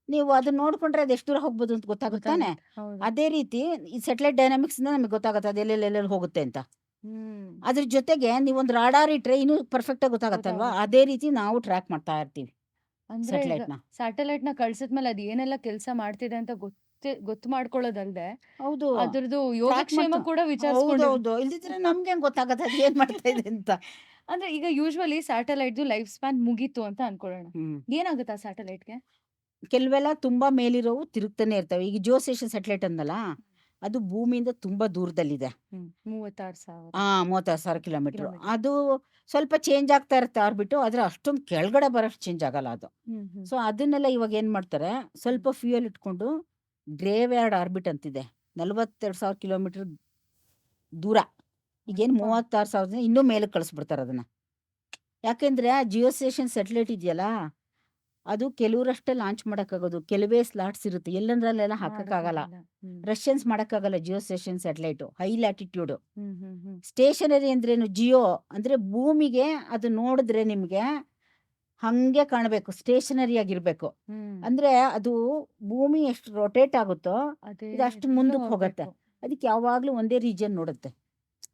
Speaker 2: ನೀವು ಅದನ್ನ ನೋಡ್ಕೊಂಡ್ರೆ ಅದು ಎಷ್ಟು ದೂರ ಹೋಗ್ಬೋದು ಅಂತ ಗೊತ್ತಾಗುತ್ತಾನೆ.
Speaker 3: ಹೌದು.
Speaker 2: ಅದೇ ರೀತಿ ಈ ಸ್ಯಾಟಲೈಟ್ ಡೈನಾಮಿಕ್ಸ್ ಇಂದ ನಮಗೆ ಗೊತ್ತಾಗುತ್ತೆ ಅದು ಎಲ್ಲೆಲ್ಲಿ ಹೋಗುತ್ತೆ ಅಂತ. ಅದ್ರ ಜೊತೆಗೆ ನೀವೊಂದು ರಾಡಾರ್ ಇಟ್ರೆ ಇನ್ನೂ ಪರ್ಫೆಕ್ಟ್ ಆಗಿ ಗೊತ್ತಾಗತ್ತಲ್ವಾ,
Speaker 3: ಗೊತ್ತಾಗುತ್ತೆ.
Speaker 2: ಅದೇ ರೀತಿ ನಾವು ಟ್ರ್ಯಾಕ್ ಮಾಡ್ತಾ ಇರ್ತೀವಿ
Speaker 3: ಅಂದ್ರೆ ಈಗ
Speaker 2: ಸ್ಯಾಟಲೈಟ್ ನ.
Speaker 3: ಸ್ಯಾಟಲೈಟ್ ನ ಕಳ್ಸಿದ್ಮೇಲೆ ಅದ್ ಏನೆಲ್ಲ ಕೆಲಸ ಮಾಡ್ತಿದೆ ಅಂತ ಗೊತ್ತು ಮಾಡ್ಕೊಳ್ಳೋದಲ್ದೆ
Speaker 2: ಹೌದು,
Speaker 3: ಅದ್ರದ್ದು
Speaker 2: ಟ್ರ್ಯಾಕ್
Speaker 3: ಯೋಗಕ್ಷೇಮ
Speaker 2: ಮಾಡ್ತಾ.
Speaker 3: ಕೂಡ ವಿಚಾರಿಸ್ಕೊಂಡಿರ್
Speaker 2: ಹೌದೌದು, ಇಲ್ದಿದ್ರೆ ನಮ್ಗೆ ಹೆಂಗ್ ಗೊತ್ತಾಗತ್ತೆ ಅದು ಏನ್ ಮಾಡ್ತಾ ಇದೆ ಅಂತ.
Speaker 3: ಅಂದ್ರೆ ಈಗ ಯೂಶ್ವಲಿ ಸ್ಯಾಟಲೈಟ್ ಲೈಫ್ ಸ್ಪ್ಯಾನ್ ಮುಗೀತು ಅಂತ ಅನ್ಕೊಳ್ಳೋಣ,
Speaker 2: ಹ್ಮ್
Speaker 3: ಏನಾಗುತ್ತೆ ಆ ಸ್ಯಾಟಲೈಟ್ಗೆ?
Speaker 2: ಕೆಲವೆಲ್ಲ ತುಂಬಾ ಮೇಲಿರೋವು ತಿರುಗ್ತಾನೆ ಇರ್ತವೆ. ಈಗ ಜಿಯೋ ಸ್ಟೇಷನ್ ಸ್ಯಾಟಲೈಟ್ ಅಂದಲ್ಲ, ಅದು ಭೂಮಿಯಿಂದ ತುಂಬಾ ದೂರದಲ್ಲಿದೆ.
Speaker 3: 36,000
Speaker 2: 36,000 ಕಿಲೋಮೀಟರ್.
Speaker 3: ಕಿಲೋಮೀಟರ್.
Speaker 2: ಅದು ಸ್ವಲ್ಪ ಚೇಂಜ್ ಆಗ್ತಾ ಇರುತ್ತೆ ಆರ್ಬಿಟ್ಟು, ಆದ್ರೆ ಅಷ್ಟೊಂದು ಕೆಳಗಡೆ ಬರೋಷ್ಟು ಚೇಂಜ್ ಆಗಲ್ಲ ಅದು. ಸೊ ಅದನ್ನೆಲ್ಲ ಇವಾಗ ಏನ್ ಮಾಡ್ತಾರೆ, ಸ್ವಲ್ಪ ಫ್ಯೂಯಲ್ ಇಟ್ಕೊಂಡು ಗ್ರೇವ್ ಯಾರ್ಡ್ ಆರ್ಬಿಟ್ ಅಂತಿದೆ, 42,000 ಕಿಲೋಮೀಟರ್ ದೂರ. ಈಗೇನು 36,000 ಇನ್ನೂ ಮೇಲೆ ಕಳಿಸ್ಬಿಡ್ತಾರೆ ಅದನ್ನ. ಯಾಕೆಂದ್ರೆ ಆ ಜಿಯೋ ಸ್ಟೇಷನ್ ಸ್ಯಾಟಲೈಟ್ ಇದೆಯಲ್ಲ, ಅದು ಕೆಲವರಷ್ಟೇ ಲಾಂಚ್ ಮಾಡೋಕ್ಕಾಗೋದು, ಕೆಲವೇ ಸ್ಲಾಟ್ಸ್ ಇರುತ್ತೆ, ಎಲ್ಲಂದ್ರಲ್ಲೆಲ್ಲ ಹಾಕಕ್ಕಾಗಲ್ಲ. ರಷ್ಯನ್ಸ್ ಮಾಡೋಕ್ಕಾಗಲ್ಲ geo station satellite, high latitude. Stationary ಅಂದ್ರೇನು, ಜಿಯೋ ಅಂದ್ರೆ ಭೂಮಿಗೆ ಅದು ನೋಡಿದ್ರೆ ನಿಮ್ಗೆ ಹಂಗೆ ಕಾಣಬೇಕು, ಸ್ಟೇಷನರಿ ಆಗಿರ್ಬೇಕು. ಅಂದ್ರೆ ಅದು ಭೂಮಿ ಎಷ್ಟು ರೊಟೇಟ್ ಆಗುತ್ತೋ ಇದು ಅಷ್ಟು ಮುಂದಕ್ಕೆ ಹೋಗತ್ತೆ. ಅದಕ್ಕೆ ಯಾವಾಗ್ಲೂ ಒಂದೇ ರೀಜನ್ ನೋಡುತ್ತೆ.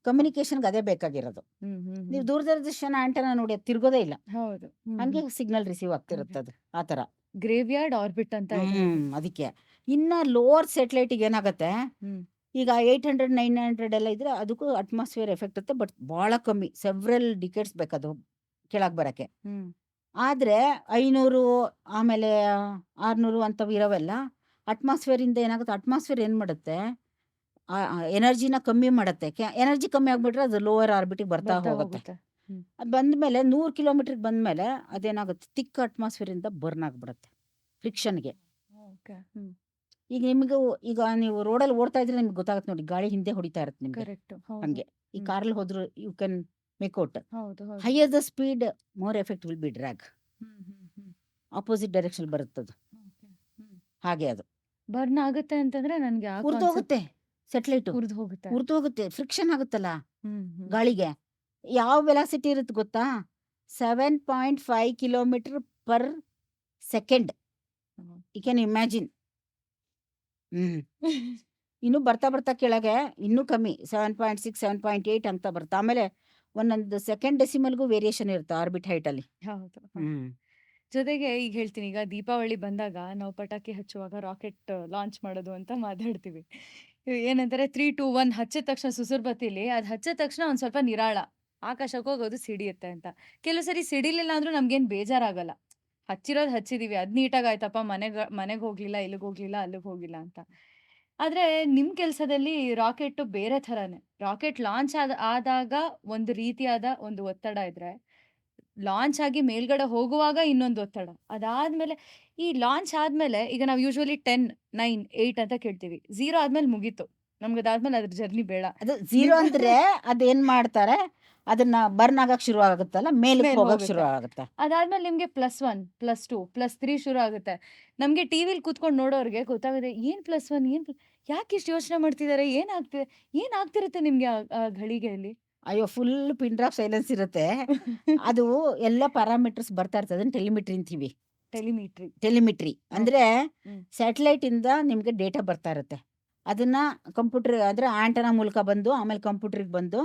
Speaker 2: ಕಮ್ಯುನಿಕೇಶನ್ಗೆ ಅದೇ ಬೇಕಾಗಿರೋದು. ನೀವು ದೂರದರ್ಶನ ಆಂಟೆನಾ ನೋಡಿ, ಅದು ತಿರ್ಗೋದೇ ಇಲ್ಲ,
Speaker 3: ಹೌದು.
Speaker 2: ಹಂಗೆ ಸಿಗ್ನಲ್ ರಿಸೀವ್ ಆಗ್ತಿರುತ್ತೆ ಅದು ಆ ಥರ.
Speaker 3: ಗ್ರೇವ್ ಯಾರ್ಡ್ ಆರ್ಬಿಟ್ ಅಂತ ಇದೆ ಇದು.
Speaker 2: ಅದಕ್ಕೆ ಇನ್ನ ಲೋವರ್ ಸ್ಯಾಟಲೈಟಿಗೆ ಏನಾಗತ್ತೆ,
Speaker 3: ಹ್ಮ್.
Speaker 2: ಈಗ 800 900 ಎಲ್ಲ ಇದ್ರೆ ಅದಕ್ಕೂ ಅಟ್ಮಾಸ್ಫಿಯರ್ ಎಫೆಕ್ಟ್ ಇರುತ್ತೆ, ಬಟ್ ಬಹಳ ಕಮ್ಮಿ, ಸೆವ್ರಲ್ ಡಿಕೆಟ್ಸ್ ಬೇಕದು ಕೆಳಗೆ ಬರಕ್ಕೆ.
Speaker 3: ಹ್ಮ್.
Speaker 2: ಆದ್ರೆ 500 ಆಮೇಲೆ 600 ಅಂತವು ಇರೋವೆಲ್ಲ ಅಟ್ಮಾಸ್ಫಿಯರ್ ಇಂದ ಏನಾಗುತ್ತೆ, ಅಟ್ಮಾಸ್ಫಿಯರ್ ಏನ್ ಮಾಡುತ್ತೆ, ಎನರ್ಜಿನ ಕಮ್ಮಿ ಮಾಡುತ್ತೆ. ಎನರ್ಜಿ ಕಮ್ಮಿ ಆಗ್ಬಿಟ್ರೆ ಅದು ಲೋವರ್ ಆರ್ಬಿಟಿಗೆ ಬರ್ತಾ
Speaker 3: ಬರ್ತಾ
Speaker 2: ಹೋಗುತ್ತೆ.
Speaker 3: ಹೋಗುತ್ತೆ. ಹ್ಮ್.
Speaker 2: ಅದು ಬಂದ್ಮೇಲೆ 100 ಕಿಲೋಮೀಟರ್ಗೆ ಬಂದ್ಮೇಲೆ ಅದೇನಾಗುತ್ತೆ, ತಿಕ್ ಅಟ್ಮಾಸ್ಫಿಯರ್ ಇಂದ ಬರ್ನ್ ಆಗ್ಬಿಡುತ್ತೆ ಫ್ರಿಕ್ಷನ್ಗೆ.
Speaker 3: Okay. ಹ್ಮ್.
Speaker 2: ಈಗ ನಿಮ್ಗೆ ಈಗ ನೀವು ರೋಡಲ್ಲಿ ಓಡ್ತಾ ಇದ್ರೆ ನಿಮ್ಗೆ ಗೊತ್ತಾಗುತ್ತೆ ನೋಡಿ, ಗಾಳಿ ಹಿಂದೆ ಹೊಡಿತಾ ಇರುತ್ತೆ ನಿಮ್ಗೆ.
Speaker 3: ಕರೆಕ್ಟ್. ಹೌದು.
Speaker 2: ಹಂಗೆ ಈ
Speaker 3: ಹ್ಮ್.
Speaker 2: ಕಾರಲ್ಲಿ ಹೋದ್ರು ಯು ಕ್ಯಾನ್ ಮೇಕ್ ಔಟ್.
Speaker 3: ಹೌದು ಹೌದು.
Speaker 2: Higher the speed more effect will be drag, opposite direction ಬರುತ್ತದು.
Speaker 3: Okay. ಹ್ಮ್.
Speaker 2: ಹಾಗೆ ಅದು
Speaker 3: ಬರ್ನ್ ಆಗುತ್ತೆ ಅಂತಂದ್ರೆ ನನ್ಗೆ ಆ
Speaker 2: ಉರ್ದು
Speaker 3: ಕಾನ್ಸೆಪ್ಟ್
Speaker 2: ಹೋಗುತ್ತೆ, ಸ್ಯಾಟಲೈಟ್
Speaker 3: ಉರ್ದು ಹೋಗುತ್ತೆ.
Speaker 2: ಉರ್ದು ಹೋಗುತ್ತೆ, ಫ್ರಿಕ್ಷನ್ ಆಗುತ್ತಲ್ಲ
Speaker 3: ಹ್ಮ್. ಹ್ಮ್.
Speaker 2: ಗಾಳಿಗೆ. ಯಾವ ವೆಲಾಸಿಟಿ ಇರುತ್ತೆ ಗೊತ್ತಾ, 7.5 kilometre per second.
Speaker 3: Hmm.
Speaker 2: You can imagine. ಇನ್ನು ಬರ್ತಾ ಬರ್ತಾ ಕೆಳಗೆ ಇನ್ನೂ ಕಮ್ಮಿ, 7.6 7.8 ಅಂತ ಬರುತ್ತೆ. ಆಮೇಲೆ ಒಂದೊಂದು ಸೆಕೆಂಡ್ ಡೆಸಿಮಲ್ಗೂ ವೇರಿಯೇಷನ್ ಇರುತ್ತೆ ಆರ್ಬಿಟ್ ಹೈಟ್ ಅಲ್ಲಿ.
Speaker 3: ಹೌದು. ಜೊತೆಗೆ ಈಗ ಹೇಳ್ತೀನಿ, ಈಗ ದೀಪಾವಳಿ ಬಂದಾಗ ನಾವು ಪಟಾಕಿ ಹಚ್ಚುವಾಗ ರಾಕೆಟ್ ಲಾಂಚ್ ಮಾಡೋದು ಅಂತ ಮಾತಾಡ್ತೀವಿ. ಏನಂತಾರೆ 3 2 1 ಹಚ್ಚಿದ ತಕ್ಷಣ ಸುಸುರ್ ಬತ್ತಿಲಿ ಅದು ಹಚ್ಚಿದ ತಕ್ಷಣ ಒಂದ್ ಸ್ವಲ್ಪ ನಿರಾಳ ಆಕಾಶಕ್ಕೆ ಹೋಗೋದು ಸಿಡಿಯುತ್ತೆ ಅಂತ. ಕೆಲವು ಸರಿ ಸಿಡಿಲಿಲ್ಲ ಅಂದ್ರೂ ನಮ್ಗೇನ್ ಬೇಜಾರಾಗಲ್ಲ, ಹಚ್ಚಿರೋದು ಹಚ್ಚಿದೀವಿ, ಅದ್ ನೀಟಾಗಿ ಆಯ್ತಪ್ಪ, ಮನೆಗೆ ಹೋಗ್ಲಿಲ್ಲ, ಇಲ್ಲಿಗೆ ಹೋಗ್ಲಿಲ್ಲ, ಅಲ್ಲಿಗೆ ಹೋಗಿಲ್ಲ ಅಂತ. ಆದ್ರೆ ನಿಮ್ ಕೆಲ್ಸದಲ್ಲಿ ರಾಕೆಟ್ ಬೇರೆ ಥರಾನೇ. ರಾಕೆಟ್ ಲಾಂಚ್ ಆದಾಗ ಒಂದು ರೀತಿಯಾದ ಒಂದು ಒತ್ತಡ ಇದ್ರೆ, ಲಾಂಚ್ ಆಗಿ ಮೇಲ್ಗಡೆ ಹೋಗುವಾಗ ಇನ್ನೊಂದು ಒತ್ತಡ. ಅದಾದ್ಮೇಲೆ ಈ ಲಾಂಚ್ ಆದ್ಮೇಲೆ ಈಗ ನಾವು ಯೂಶ್ವಲಿ 10 9 8 ಅಂತ ಕೇಳ್ತೀವಿ. 0 ಆದ್ಮೇಲೆ ಮುಗೀತು, ನಮ್ಗೆ ಅದಾದ್ಮೇಲೆ ಅದ್ರ ಜರ್ನಿ ಬೇಡ.
Speaker 2: ಅದು ಝೀರೋ ಅಂದ್ರೆ ಅದೇನ್ ಮಾಡ್ತಾರೆ, ಅದನ್ನ ಬರ್ನ್ ಆಗಕ್ ಶುರು ಆಗುತ್ತಲ್ಲ, ಮೇಲಕ್ಕೆ
Speaker 3: ಮೇಲ್
Speaker 2: ಹೋಗಕ್
Speaker 3: ಹೋಗುತ್ತೆ.
Speaker 2: ಶುರು ಆಗುತ್ತೆ.
Speaker 3: ಅದಾದ್ಮೇಲೆ ನಿಮ್ಗೆ +1 +2 +3 ಶುರು ಆಗುತ್ತೆ. ನಮ್ಗೆ ಟಿವಿಲಿ ಕೂತ್ಕೊಂಡು ನೋಡೋರ್ಗೆ ಗೊತ್ತಾಗುತ್ತೆ, ಏನ್ +1 ಯಾಕೆ ಇಷ್ಟು ಯೋಚನೆ ಮಾಡ್ತಿದ್ದಾರೆ, ಏನಾಗ್ತಿರುತ್ತೆ ನಿಮ್ಗೆ ಆ ಘಳಿಗೆಯಲ್ಲಿ.
Speaker 2: ಅಯ್ಯೋ, ಫುಲ್ ಪಿನ್ ಡ್ರಾಪ್ ಸೈಲೆನ್ಸ್ ಇರುತ್ತೆ. ಅದು ಎಲ್ಲ ಪ್ಯಾರಾಮೀಟರ್ಸ್ ಬರ್ತಾ ಇರ್ತದೆ, ಅದನ್ನ ಟೆಲಿಮಿಟ್ರಿ ಅಂತೀವಿ. ಟೆಲಿಮಿಟ್ರಿ ಅಂದ್ರೆ ಸ್ಯಾಟಲೈಟ್ ಇಂದ ನಿಮ್ಗೆ ಡೇಟಾ ಬರ್ತಾ ಇರುತ್ತೆ, ಅದನ್ನ ಕಂಪ್ಯೂಟರ್ ಅಂದ್ರೆ ಆಂಟನಾ ಮೂಲಕ ಬಂದು ಆಮೇಲೆ ಕಂಪ್ಯೂಟರ್ಗೆ ಬಂದು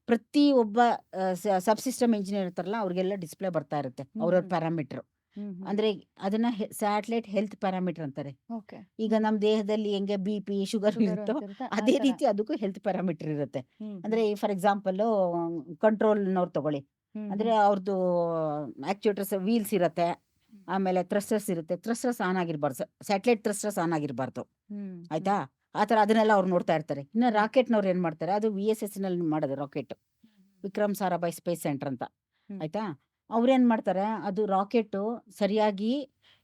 Speaker 2: ಪ್ರತಿ ಒಬ್ಬ ಸಬ್ ಸಿಸ್ಟಮ್ ಇಂಜಿನಿಯರ್ ಇರ್ತಾರಲ್ಲ ಅವ್ರಿಗೆಲ್ಲ ಡಿಸ್ಪ್ಲೇ ಬರ್ತಾ ಇರುತ್ತೆ ಅವ್ರವ್ರ ಪ್ಯಾರಾಮೀಟರ್. ಅಂದ್ರೆ ಅದನ್ನ ಸ್ಯಾಟಲೈಟ್ ಹೆಲ್ತ್ ಪ್ಯಾರಾಮೀಟರ್ ಅಂತಾರೆ.
Speaker 3: ಓಕೆ.
Speaker 2: ಈಗ ನಮ್ಮ ದೇಹದಲ್ಲಿ ಹೆಂಗೆ BP ಶುಗರ್ ಇರುತ್ತೋ ಅದೇ ರೀತಿ ಅದಕ್ಕೂ ಹೆಲ್ತ್ ಪ್ಯಾರಾಮೀಟರ್ ಇರುತ್ತೆ. ಅಂದ್ರೆ ಫಾರ್ ಎಕ್ಸಾಂಪಲ್ ಕಂಟ್ರೋಲ್ನವ್ರು ತಗೊಳ್ಳಿ, ಅಂದ್ರೆ ಅವ್ರದ್ದು ಆಕ್ಚುಯೇಟರ್ಸ್ ವೀಲ್ಸ್ ಇರುತ್ತೆ, ಆಮೇಲೆ ಥ್ರಸ್ಟರ್ಸ್ ಇರುತ್ತೆ. ಥ್ರಸ್ಟರ್ಸ್ ಆನ್ ಆಗಿರ್ಬಾರ್ದು, ಸ್ಯಾಟಲೈಟ್ ಥ್ರಸ್ಟರ್ಸ್ ಆನ್ ಆಗಿರ್ಬಾರ್ದು, ಆಯ್ತಾ? ಆ ಥರ ಅದನ್ನೆಲ್ಲ ಅವ್ರು ನೋಡ್ತಾ ಇರ್ತಾರೆ. ಇನ್ನು ರಾಕೆಟ್ನವ್ರು ಏನ್ ಮಾಡ್ತಾರೆ, ಅದು VSS ನಲ್ಲಿ ಮಾಡೋದು rocket, Vikram Sarabhai space centre ಅಂತ, ಆಯ್ತಾ? ಅವ್ರೇನ್ ಮಾಡ್ತಾರೆ, ಅದು ರಾಕೆಟ್ ಸರಿಯಾಗಿ,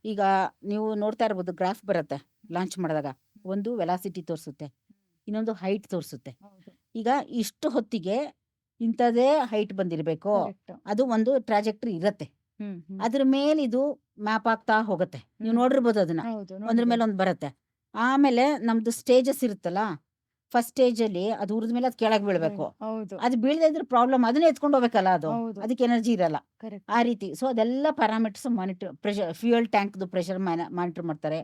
Speaker 2: ಈಗ ನೀವು ನೋಡ್ತಾ ಇರ್ಬೋದು ಗ್ರಾಫ್ ಬರುತ್ತೆ ಲಾಂಚ್ ಮಾಡಿದಾಗ, ಒಂದು ವೆಲಾಸಿಟಿ ತೋರಿಸುತ್ತೆ, ಇನ್ನೊಂದು ಹೈಟ್ ತೋರಿಸುತ್ತೆ. ಈಗ ಇಷ್ಟು ಹೊತ್ತಿಗೆ ಇಂಥದೇ ಹೈಟ್ ಬಂದಿರಬೇಕು, ಅದು ಒಂದು ಟ್ರಾಜೆಕ್ಟರಿ ಇರುತ್ತೆ. ಅದ್ರ ಮೇಲೆ ಇದು ಮ್ಯಾಪ್ ಆಗ್ತಾ ಹೋಗುತ್ತೆ, ನೀವು ನೋಡಿರ್ಬೋದು ಅದನ್ನ, ಒಂದ್ರ ಮೇಲೆ ಒಂದು ಬರುತ್ತೆ. ಆಮೇಲೆ ನಮ್ದು ಸ್ಟೇಜಸ್ ಇರುತ್ತಲ್ಲ, ಫಸ್ಟ್ ಸ್ಟೇಜ್ ಅಲ್ಲಿ ಅದು ಉರಿದ ಮೇಲೆ ಅದು ಕೆಳಗೆ ಬೀಳ್ಬೇಕು. ಅದು ಬೀಳದೆ ಇದ್ರೆ ಪ್ರಾಬ್ಲಮ್, ಅದನ್ನ ಎತ್ಕೊಂಡು ಹೋಗ್ಬೇಕಲ್ಲ, ಅದು ಅದಕ್ಕೆ ಎನರ್ಜಿ ಇರಲ್ಲ ಆ ರೀತಿ. ಸೊ ಅದೆಲ್ಲ parameters monitor, pressure, fuel tank pressure monitor ಮಾಡ್ತಾರೆ,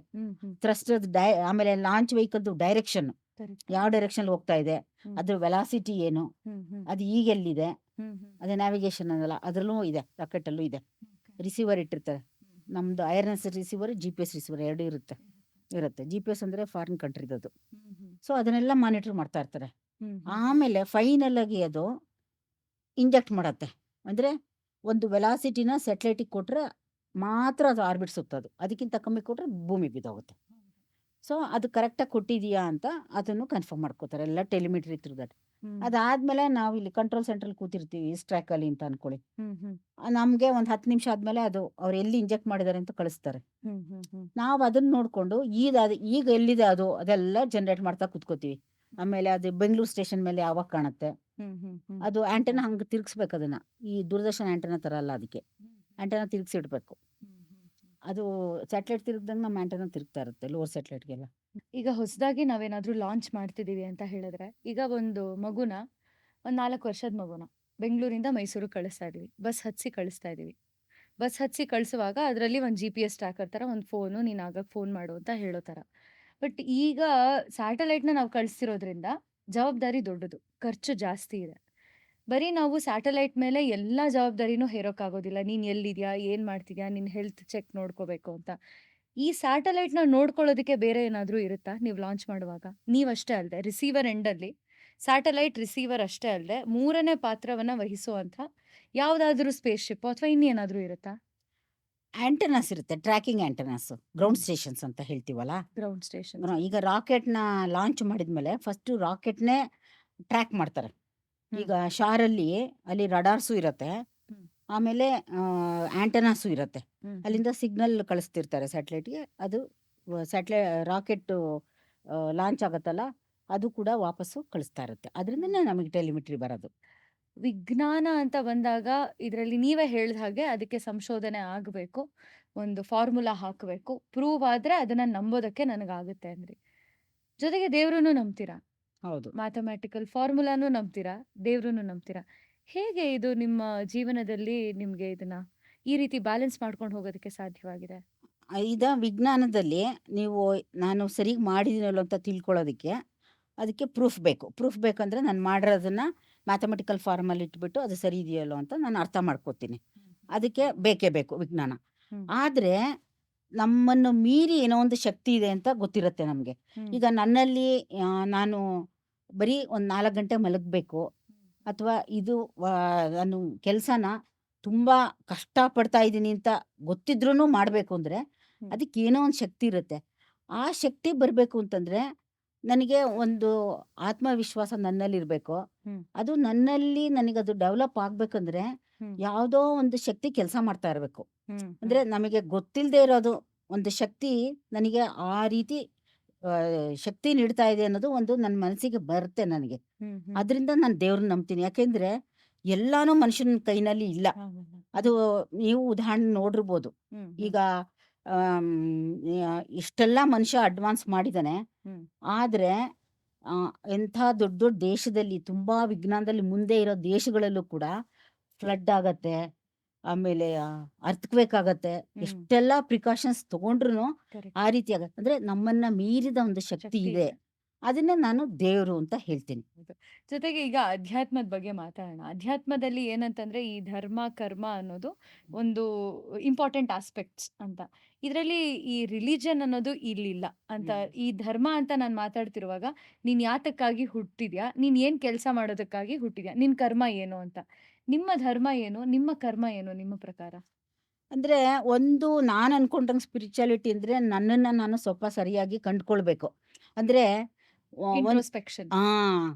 Speaker 2: ಥ್ರಸ್ಟರ್ ಆಮೇಲೆ ಲಾಂಚ್ ವೆಹಿಕಲ್ದು ಡೈರೆಕ್ಷನ್, ಯಾವ ಡೈರೆಕ್ಷನ್ ಹೋಗ್ತಾ ಇದೆ, ಅದ್ರ ವೆಲಾಸಿಟಿ ಏನು, ಅದು ಈಗೆಲ್ಲಿದೆ, ಅದೇ ನ್ಯಾವಿಗೇಷನ್ ಅನ್ನಲ್ಲ ಅದರಲ್ಲೂ ಇದೆ, ರಾಕೆಟಲ್ಲೂ ಇದೆ. ರಿಸೀವರ್ ಇಟ್ಟಿರ್ತಾರೆ, ನಮ್ದು ಐಆರ್ಎಸ್ ರಿಸೀವರ್, GPS ರಿಸೀವರ್ ಎರಡು ಇರುತ್ತೆ. GPS ಅಂದರೆ ಫಾರಿನ್ ಕಂಟ್ರಿದದು. ಸೊ ಅದನ್ನೆಲ್ಲ ಮಾನಿಟರ್ ಮಾಡ್ತಾ ಇರ್ತಾರೆ. ಆಮೇಲೆ ಫೈನಲ್ ಆಗಿ ಅದು ಇಂಜೆಕ್ಟ್ ಮಾಡತ್ತೆ. ಅಂದರೆ ಒಂದು ವೆಲಾಸಿಟಿನ ಸ್ಯಾಟಲೈಟಿಗೆ ಕೊಟ್ಟರೆ ಮಾತ್ರ ಅದು ಆರ್ಬಿಟ್ ಸುತ್ತೋದು, ಅದಕ್ಕಿಂತ ಕಮ್ಮಿ ಕೊಟ್ಟರೆ ಭೂಮಿ ಬಿದ್ದೋಗುತ್ತೆ. ಸೊ ಅದು ಕರೆಕ್ಟಾಗಿ ಕೊಟ್ಟಿದೆಯಾ ಅಂತ ಅದನ್ನು ಕನ್ಫರ್ಮ್ ಮಾಡ್ಕೋತಾರೆ, ಎಲ್ಲ ಟೆಲಿಮಿಟ್ರಿ ಥ್ರೂ ದಟ್. ಅದಾದಮೇಲೆ ನಾವು ಇಲ್ಲಿ ಕಂಟ್ರೋಲ್ ಸೆಂಟ್ರಲ್ಲಿ ಕೂತಿರ್ತೀವಿ, ಈಸ್ಟ್ ಟ್ರ್ಯಾಕಲ್ಲಿ ಅಂತ ಅಂದ್ಕೊಳ್ಳಿ. ನಮಗೆ ಒಂದು 10 ನಿಮಿಷ ಆದಮೇಲೆ ಅದು ಅವ್ರು ಎಲ್ಲಿ ಇಂಜೆಕ್ಟ್ ಮಾಡಿದ್ದಾರೆ ಅಂತ ಕಳಿಸ್ತಾರೆ. ನಾವು ಅದನ್ನು ನೋಡಿಕೊಂಡು ಈಗ ಎಲ್ಲಿದೆ ಅದು ಅದೆಲ್ಲ ಜನರೇಟ್ ಮಾಡ್ತಾ ಕೂತ್ಕೋತೀವಿ. ಆಮೇಲೆ ಅದು ಬೆಂಗಳೂರು ಸ್ಟೇಷನ್ ಮೇಲೆ ಯಾವಾಗ ಕಾಣುತ್ತೆ, ಅದು ಆ್ಯಂಟೆನಾ ಹಂಗೆ ತಿರುಗಿಸ್ಬೇಕು ಅದನ್ನು. ಈ ದೂರದರ್ಶನ ಆ್ಯಂಟೆನಾ ಥರ ಅಲ್ಲ, ಅದಕ್ಕೆ ಆ್ಯಂಟೆನಾ ತಿರುಗಿಸಿಡ್ಬೇಕು. ಅದು ಸ್ಯಾಟಲೈಟ್ ತಿರುಗ್ದಂಗೆ ನಮ್ಮ ಆ್ಯಂಟೆನಾ ತಿರುಗ್ತಾ ಇರುತ್ತೆ, ಲೋವರ್ ಸ್ಯಾಟಲೈಟ್ಗೆಲ್ಲ.
Speaker 3: ಈಗ ಹೊಸದಾಗಿ ನಾವೇನಾದ್ರೂ ಲಾಂಚ್ ಮಾಡ್ತಿದೀವಿ ಅಂತ ಹೇಳಿದ್ರೆ, ಈಗ ಒಂದು 4 ವರ್ಷದ ಮಗುನ ಬೆಂಗಳೂರಿಂದ ಮೈಸೂರು ಕಳಿಸ್ತಾ ಇದೀವಿ, ಬಸ್ ಹತ್ಸಿ ಕಳಿಸ್ತಾ ಇದೀವಿ. ಬಸ್ ಹತ್ಸಿ ಕಳಿಸುವಾಗ ಅದರಲ್ಲಿ ಒಂದು GPS ಟ್ರ್ಯಾಕರ್ ಥರ ಒಂದು ಫೋನು, ನೀನು ಆಗ ಫೋನ್ ಮಾಡು ಅಂತ ಹೇಳೋ ಥರ. ಬಟ್ ಈಗ ಸ್ಯಾಟಲೈಟ್ನ ನಾವು ಕಳಿಸ್ತಿರೋದ್ರಿಂದ ಜವಾಬ್ದಾರಿ ದೊಡ್ಡದು, ಖರ್ಚು ಜಾಸ್ತಿ ಇದೆ. ಬರೀ ನಾವು ಸ್ಯಾಟಲೈಟ್ ಮೇಲೆ ಎಲ್ಲ ಜವಾಬ್ದಾರಿನೂ ಹೇರೋಕ್ಕಾಗೋದಿಲ್ಲ. ನೀನು ಎಲ್ಲಿದ್ಯಾ, ಏನು ಮಾಡ್ತಿದ್ಯಾ, ನಿನ್ನ ಹೆಲ್ತ್ ಚೆಕ್ ನೋಡ್ಕೋಬೇಕು ಅಂತ. ಈ ಸ್ಯಾಟಲೈಟ್ನ ನೋಡ್ಕೊಳ್ಳೋದಕ್ಕೆ ಬೇರೆ ಏನಾದರೂ ಇರುತ್ತಾ ನೀವು ಲಾಂಚ್ ಮಾಡುವಾಗ? ನೀವಷ್ಟೇ ಅಲ್ಲದೆ ರಿಸೀವರ್ ಎಂಡಲ್ಲಿ ಸ್ಯಾಟಲೈಟ್ ರಿಸೀವರ್ ಅಷ್ಟೇ ಅಲ್ಲದೆ 3ನೇ ಪಾತ್ರವನ್ನು ವಹಿಸುವಂಥ ಯಾವುದಾದ್ರೂ ಸ್ಪೇಸ್ ಶಿಪ್ ಅಥವಾ ಇನ್ನೇನಾದರೂ ಇರುತ್ತಾ?
Speaker 2: ಆ್ಯಂಟೆನಾಸ್ ಇರುತ್ತೆ, ಟ್ರ್ಯಾಕಿಂಗ್ ಆ್ಯಂಟೆನಾಸ್, ಗ್ರೌಂಡ್ ಸ್ಟೇಷನ್ಸ್ ಅಂತ ಹೇಳ್ತೀವಲ್ಲ.
Speaker 3: Ground station.
Speaker 2: ಈಗ ರಾಕೆಟ್ನ ಲಾಂಚ್ ಮಾಡಿದ್ಮೇಲೆ ಫಸ್ಟು ರಾಕೆಟ್ನೇ ಟ್ರ್ಯಾಕ್ ಮಾಡ್ತಾರೆ. ಈಗ ಶಾರಲ್ಲಿ ಅಲ್ಲಿ ರಡಾರ್ಸು ಇರುತ್ತೆ, ಆಮೇಲೆ ಆ್ಯಂಟೆನಾಸು ಇರುತ್ತೆ. ಅಲ್ಲಿಂದ ಸಿಗ್ನಲ್ ಕಳಿಸ್ತಿರ್ತಾರೆ ಸ್ಯಾಟಲೈಟ್ಗೆ. ಅದು ರಾಕೆಟ್ ಲಾಂಚ್ ಆಗುತ್ತಲ್ಲ, ಅದು ಕೂಡ ವಾಪಸ್ಸು ಕಳಿಸ್ತಾ ಇರುತ್ತೆ. ಅದರಿಂದನೇ ನಮಗೆ ಟೆಲಿಮಿಟ್ರಿ ಬರೋದು.
Speaker 3: ವಿಜ್ಞಾನ ಅಂತ ಬಂದಾಗ ಇದರಲ್ಲಿ ನೀವೇ ಹೇಳಿದ ಹಾಗೆ ಅದಕ್ಕೆ ಸಂಶೋಧನೆ ಆಗಬೇಕು, ಒಂದು ಫಾರ್ಮುಲಾ ಹಾಕಬೇಕು, ಪ್ರೂವ್ ಆದರೆ ಅದನ್ನು ನಂಬೋದಕ್ಕೆ ನನಗಾಗುತ್ತೆ ಅಂದ್ರಿ. ಜೊತೆಗೆ ದೇವ್ರನ್ನು ನಂಬ್ತೀರಾ,
Speaker 2: ಹೌದು,
Speaker 3: ಮ್ಯಾಥಮೆಟಿಕಲ್ ಫಾರ್ಮುಲಾನು ನಂಬ್ತೀರಾ, ದೇವ್ರನ್ನು ನಂಬ್ತೀರಾ. ಹೇಗೆ ಇದು ನಿಮ್ಮ ಜೀವನದಲ್ಲಿ ನಿಮಗೆ ಇದನ್ನ ಈ ರೀತಿ ಬ್ಯಾಲೆನ್ಸ್ ಮಾಡ್ಕೊಂಡು ಹೋಗೋದಕ್ಕೆ ಸಾಧ್ಯವಾಗಿದೆ?
Speaker 2: ವಿಜ್ಞಾನದಲ್ಲಿ ನಾನು ಸರಿಗೆ ಮಾಡಿದ್ದೀನಲ್ಲ ಅಂತ ತಿಳ್ಕೊಳ್ಳೋದಕ್ಕೆ ಅದಕ್ಕೆ ಪ್ರೂಫ್ ಬೇಕು. ಪ್ರೂಫ್ ಬೇಕಂದ್ರೆ ನಾನು ಮಾಡಿರೋದನ್ನ ಮ್ಯಾಥಮೆಟಿಕಲ್ ಫಾರ್ಮಲ್ಲಿ ಇಟ್ಬಿಟ್ಟು ಅದು ಸರಿ ಇದೆಯಲ್ಲೋ ಅಂತ ನಾನು ಅರ್ಥ ಮಾಡ್ಕೋತೀನಿ. ಅದಕ್ಕೆ ಬೇಕೇ ಬೇಕು ವಿಜ್ಞಾನ. ಆದರೆ ನಮ್ಮನ್ನು ಮೀರಿ ಏನೋ ಒಂದು ಶಕ್ತಿ ಇದೆ ಅಂತ ಗೊತ್ತಿರುತ್ತೆ ನಮಗೆ. ಈಗ ನನ್ನಲ್ಲಿ ನಾನು ಬರೀ ಒಂದು 4 ಗಂಟೆ ಮಲಗಬೇಕು, ಅಥವಾ ನಾನು ಕೆಲಸನ ತುಂಬ ಕಷ್ಟಪಡ್ತಾ ಇದ್ದೀನಿ ಅಂತ ಗೊತ್ತಿದ್ರೂ ಮಾಡಬೇಕು ಅಂದರೆ ಅದಕ್ಕೆ ಏನೋ ಒಂದು ಶಕ್ತಿ ಇರುತ್ತೆ. ಆ ಶಕ್ತಿ ಬರಬೇಕು ಅಂತಂದರೆ ನನಗೆ ಒಂದು ಆತ್ಮವಿಶ್ವಾಸ ನನ್ನಲ್ಲಿರಬೇಕು. ಅದು ನನಗದು ಡೆವಲಪ್ ಆಗಬೇಕಂದ್ರೆ ಯಾವುದೋ ಒಂದು ಶಕ್ತಿ ಕೆಲಸ ಮಾಡ್ತಾ ಇರಬೇಕು. ಅಂದರೆ ನಮಗೆ ಗೊತ್ತಿಲ್ಲದೆ ಇರೋದು ಒಂದು ಶಕ್ತಿ ನನಗೆ ಆ ರೀತಿ ಶಕ್ತಿ ನೀಡ್ತಾ ಇದೆ ಅನ್ನೋದು ಒಂದು ನನ್ನ ಮನಸ್ಸಿಗೆ ಬರುತ್ತೆ ನನಗೆ. ಅದರಿಂದ ನಾನು ದೇವ್ರನ್ನ ನಂಬ್ತೀನಿ. ಯಾಕೆಂದರೆ ಎಲ್ಲಾನು ಮನುಷ್ಯನ ಕೈನಲ್ಲಿ ಇಲ್ಲ. ಅದು ನೀವು ಉದಾಹರಣೆ ನೋಡಿರ್ಬೋದು. ಈಗ ಇಷ್ಟೆಲ್ಲ ಮನುಷ್ಯ ಅಡ್ವಾನ್ಸ್ ಮಾಡಿದ್ದಾನೆ, ಆದರೆ ಎಂಥ ದೊಡ್ಡ ದೊಡ್ಡ ದೇಶದಲ್ಲಿ, ತುಂಬ ವಿಜ್ಞಾನದಲ್ಲಿ ಮುಂದೆ ಇರೋ ದೇಶಗಳಲ್ಲೂ ಕೂಡ ಫ್ಲಡ್ ಆಗತ್ತೆ, ಆಮೇಲೆ ಅರ್ಥಕ್ವೇಕ್ ಆಗತ್ತೆ. ಎಷ್ಟೆಲ್ಲ ಪ್ರಿಕಾಷನ್ಸ್ ತಗೊಂಡ್ರು ಆ ರೀತಿ ಆಗತ್ತೆ. ಅಂದರೆ ನಮ್ಮನ್ನ ಮೀರಿದ ಒಂದು ಶಕ್ತಿ ಇದೆ. ಅದನ್ನೇ ನಾನು ದೇವರು ಅಂತ ಹೇಳ್ತೀನಿ.
Speaker 3: ಜೊತೆಗೆ ಈಗ ಅಧ್ಯಾತ್ಮದ ಬಗ್ಗೆ ಮಾತಾಡೋಣ. ಅಧ್ಯಾತ್ಮದಲ್ಲಿ ಏನಂತಂದ್ರೆ ಈ ಧರ್ಮ ಕರ್ಮ ಅನ್ನೋದು ಒಂದು ಇಂಪಾರ್ಟೆಂಟ್ ಆಸ್ಪೆಕ್ಟ್ಸ್ ಅಂತ. ಇದರಲ್ಲಿ ಈ ರಿಲಿಜನ್ ಅನ್ನೋದು ಇಲ್ಲಿಲ್ಲ ಅಂತ. ಈ ಧರ್ಮ ಅಂತ ನಾನು ಮಾತಾಡ್ತಿರುವಾಗ ನೀನ್ ಯಾತಕ್ಕಾಗಿ ಹುಟ್ಟಿದ್ಯಾ, ನೀನ್ ಏನ್ ಕೆಲಸ ಮಾಡೋದಕ್ಕಾಗಿ ಹುಟ್ಟಿದ್ಯಾ, ನಿನ್ ಕರ್ಮ ಏನು ಅಂತ. ನಿಮ್ಮ ಧರ್ಮ ಏನು, ನಿಮ್ಮ ಕರ್ಮ ಏನು ನಿಮ್ಮ ಪ್ರಕಾರ?
Speaker 2: ಅಂದರೆ ನಾನು ಅನ್ಕೊಂಡಂಗೆ ಸ್ಪಿರಿಚುಯಾಲಿಟಿ ಅಂದರೆ ನನ್ನನ್ನು ನಾನು ಸ್ವಲ್ಪ ಸರಿಯಾಗಿ ಕಂಡುಕೊಳ್ಬೇಕು. ಅಂದರೆ
Speaker 3: ಇಂಟ್ರೋಸ್ಪೆಕ್ಷನ್.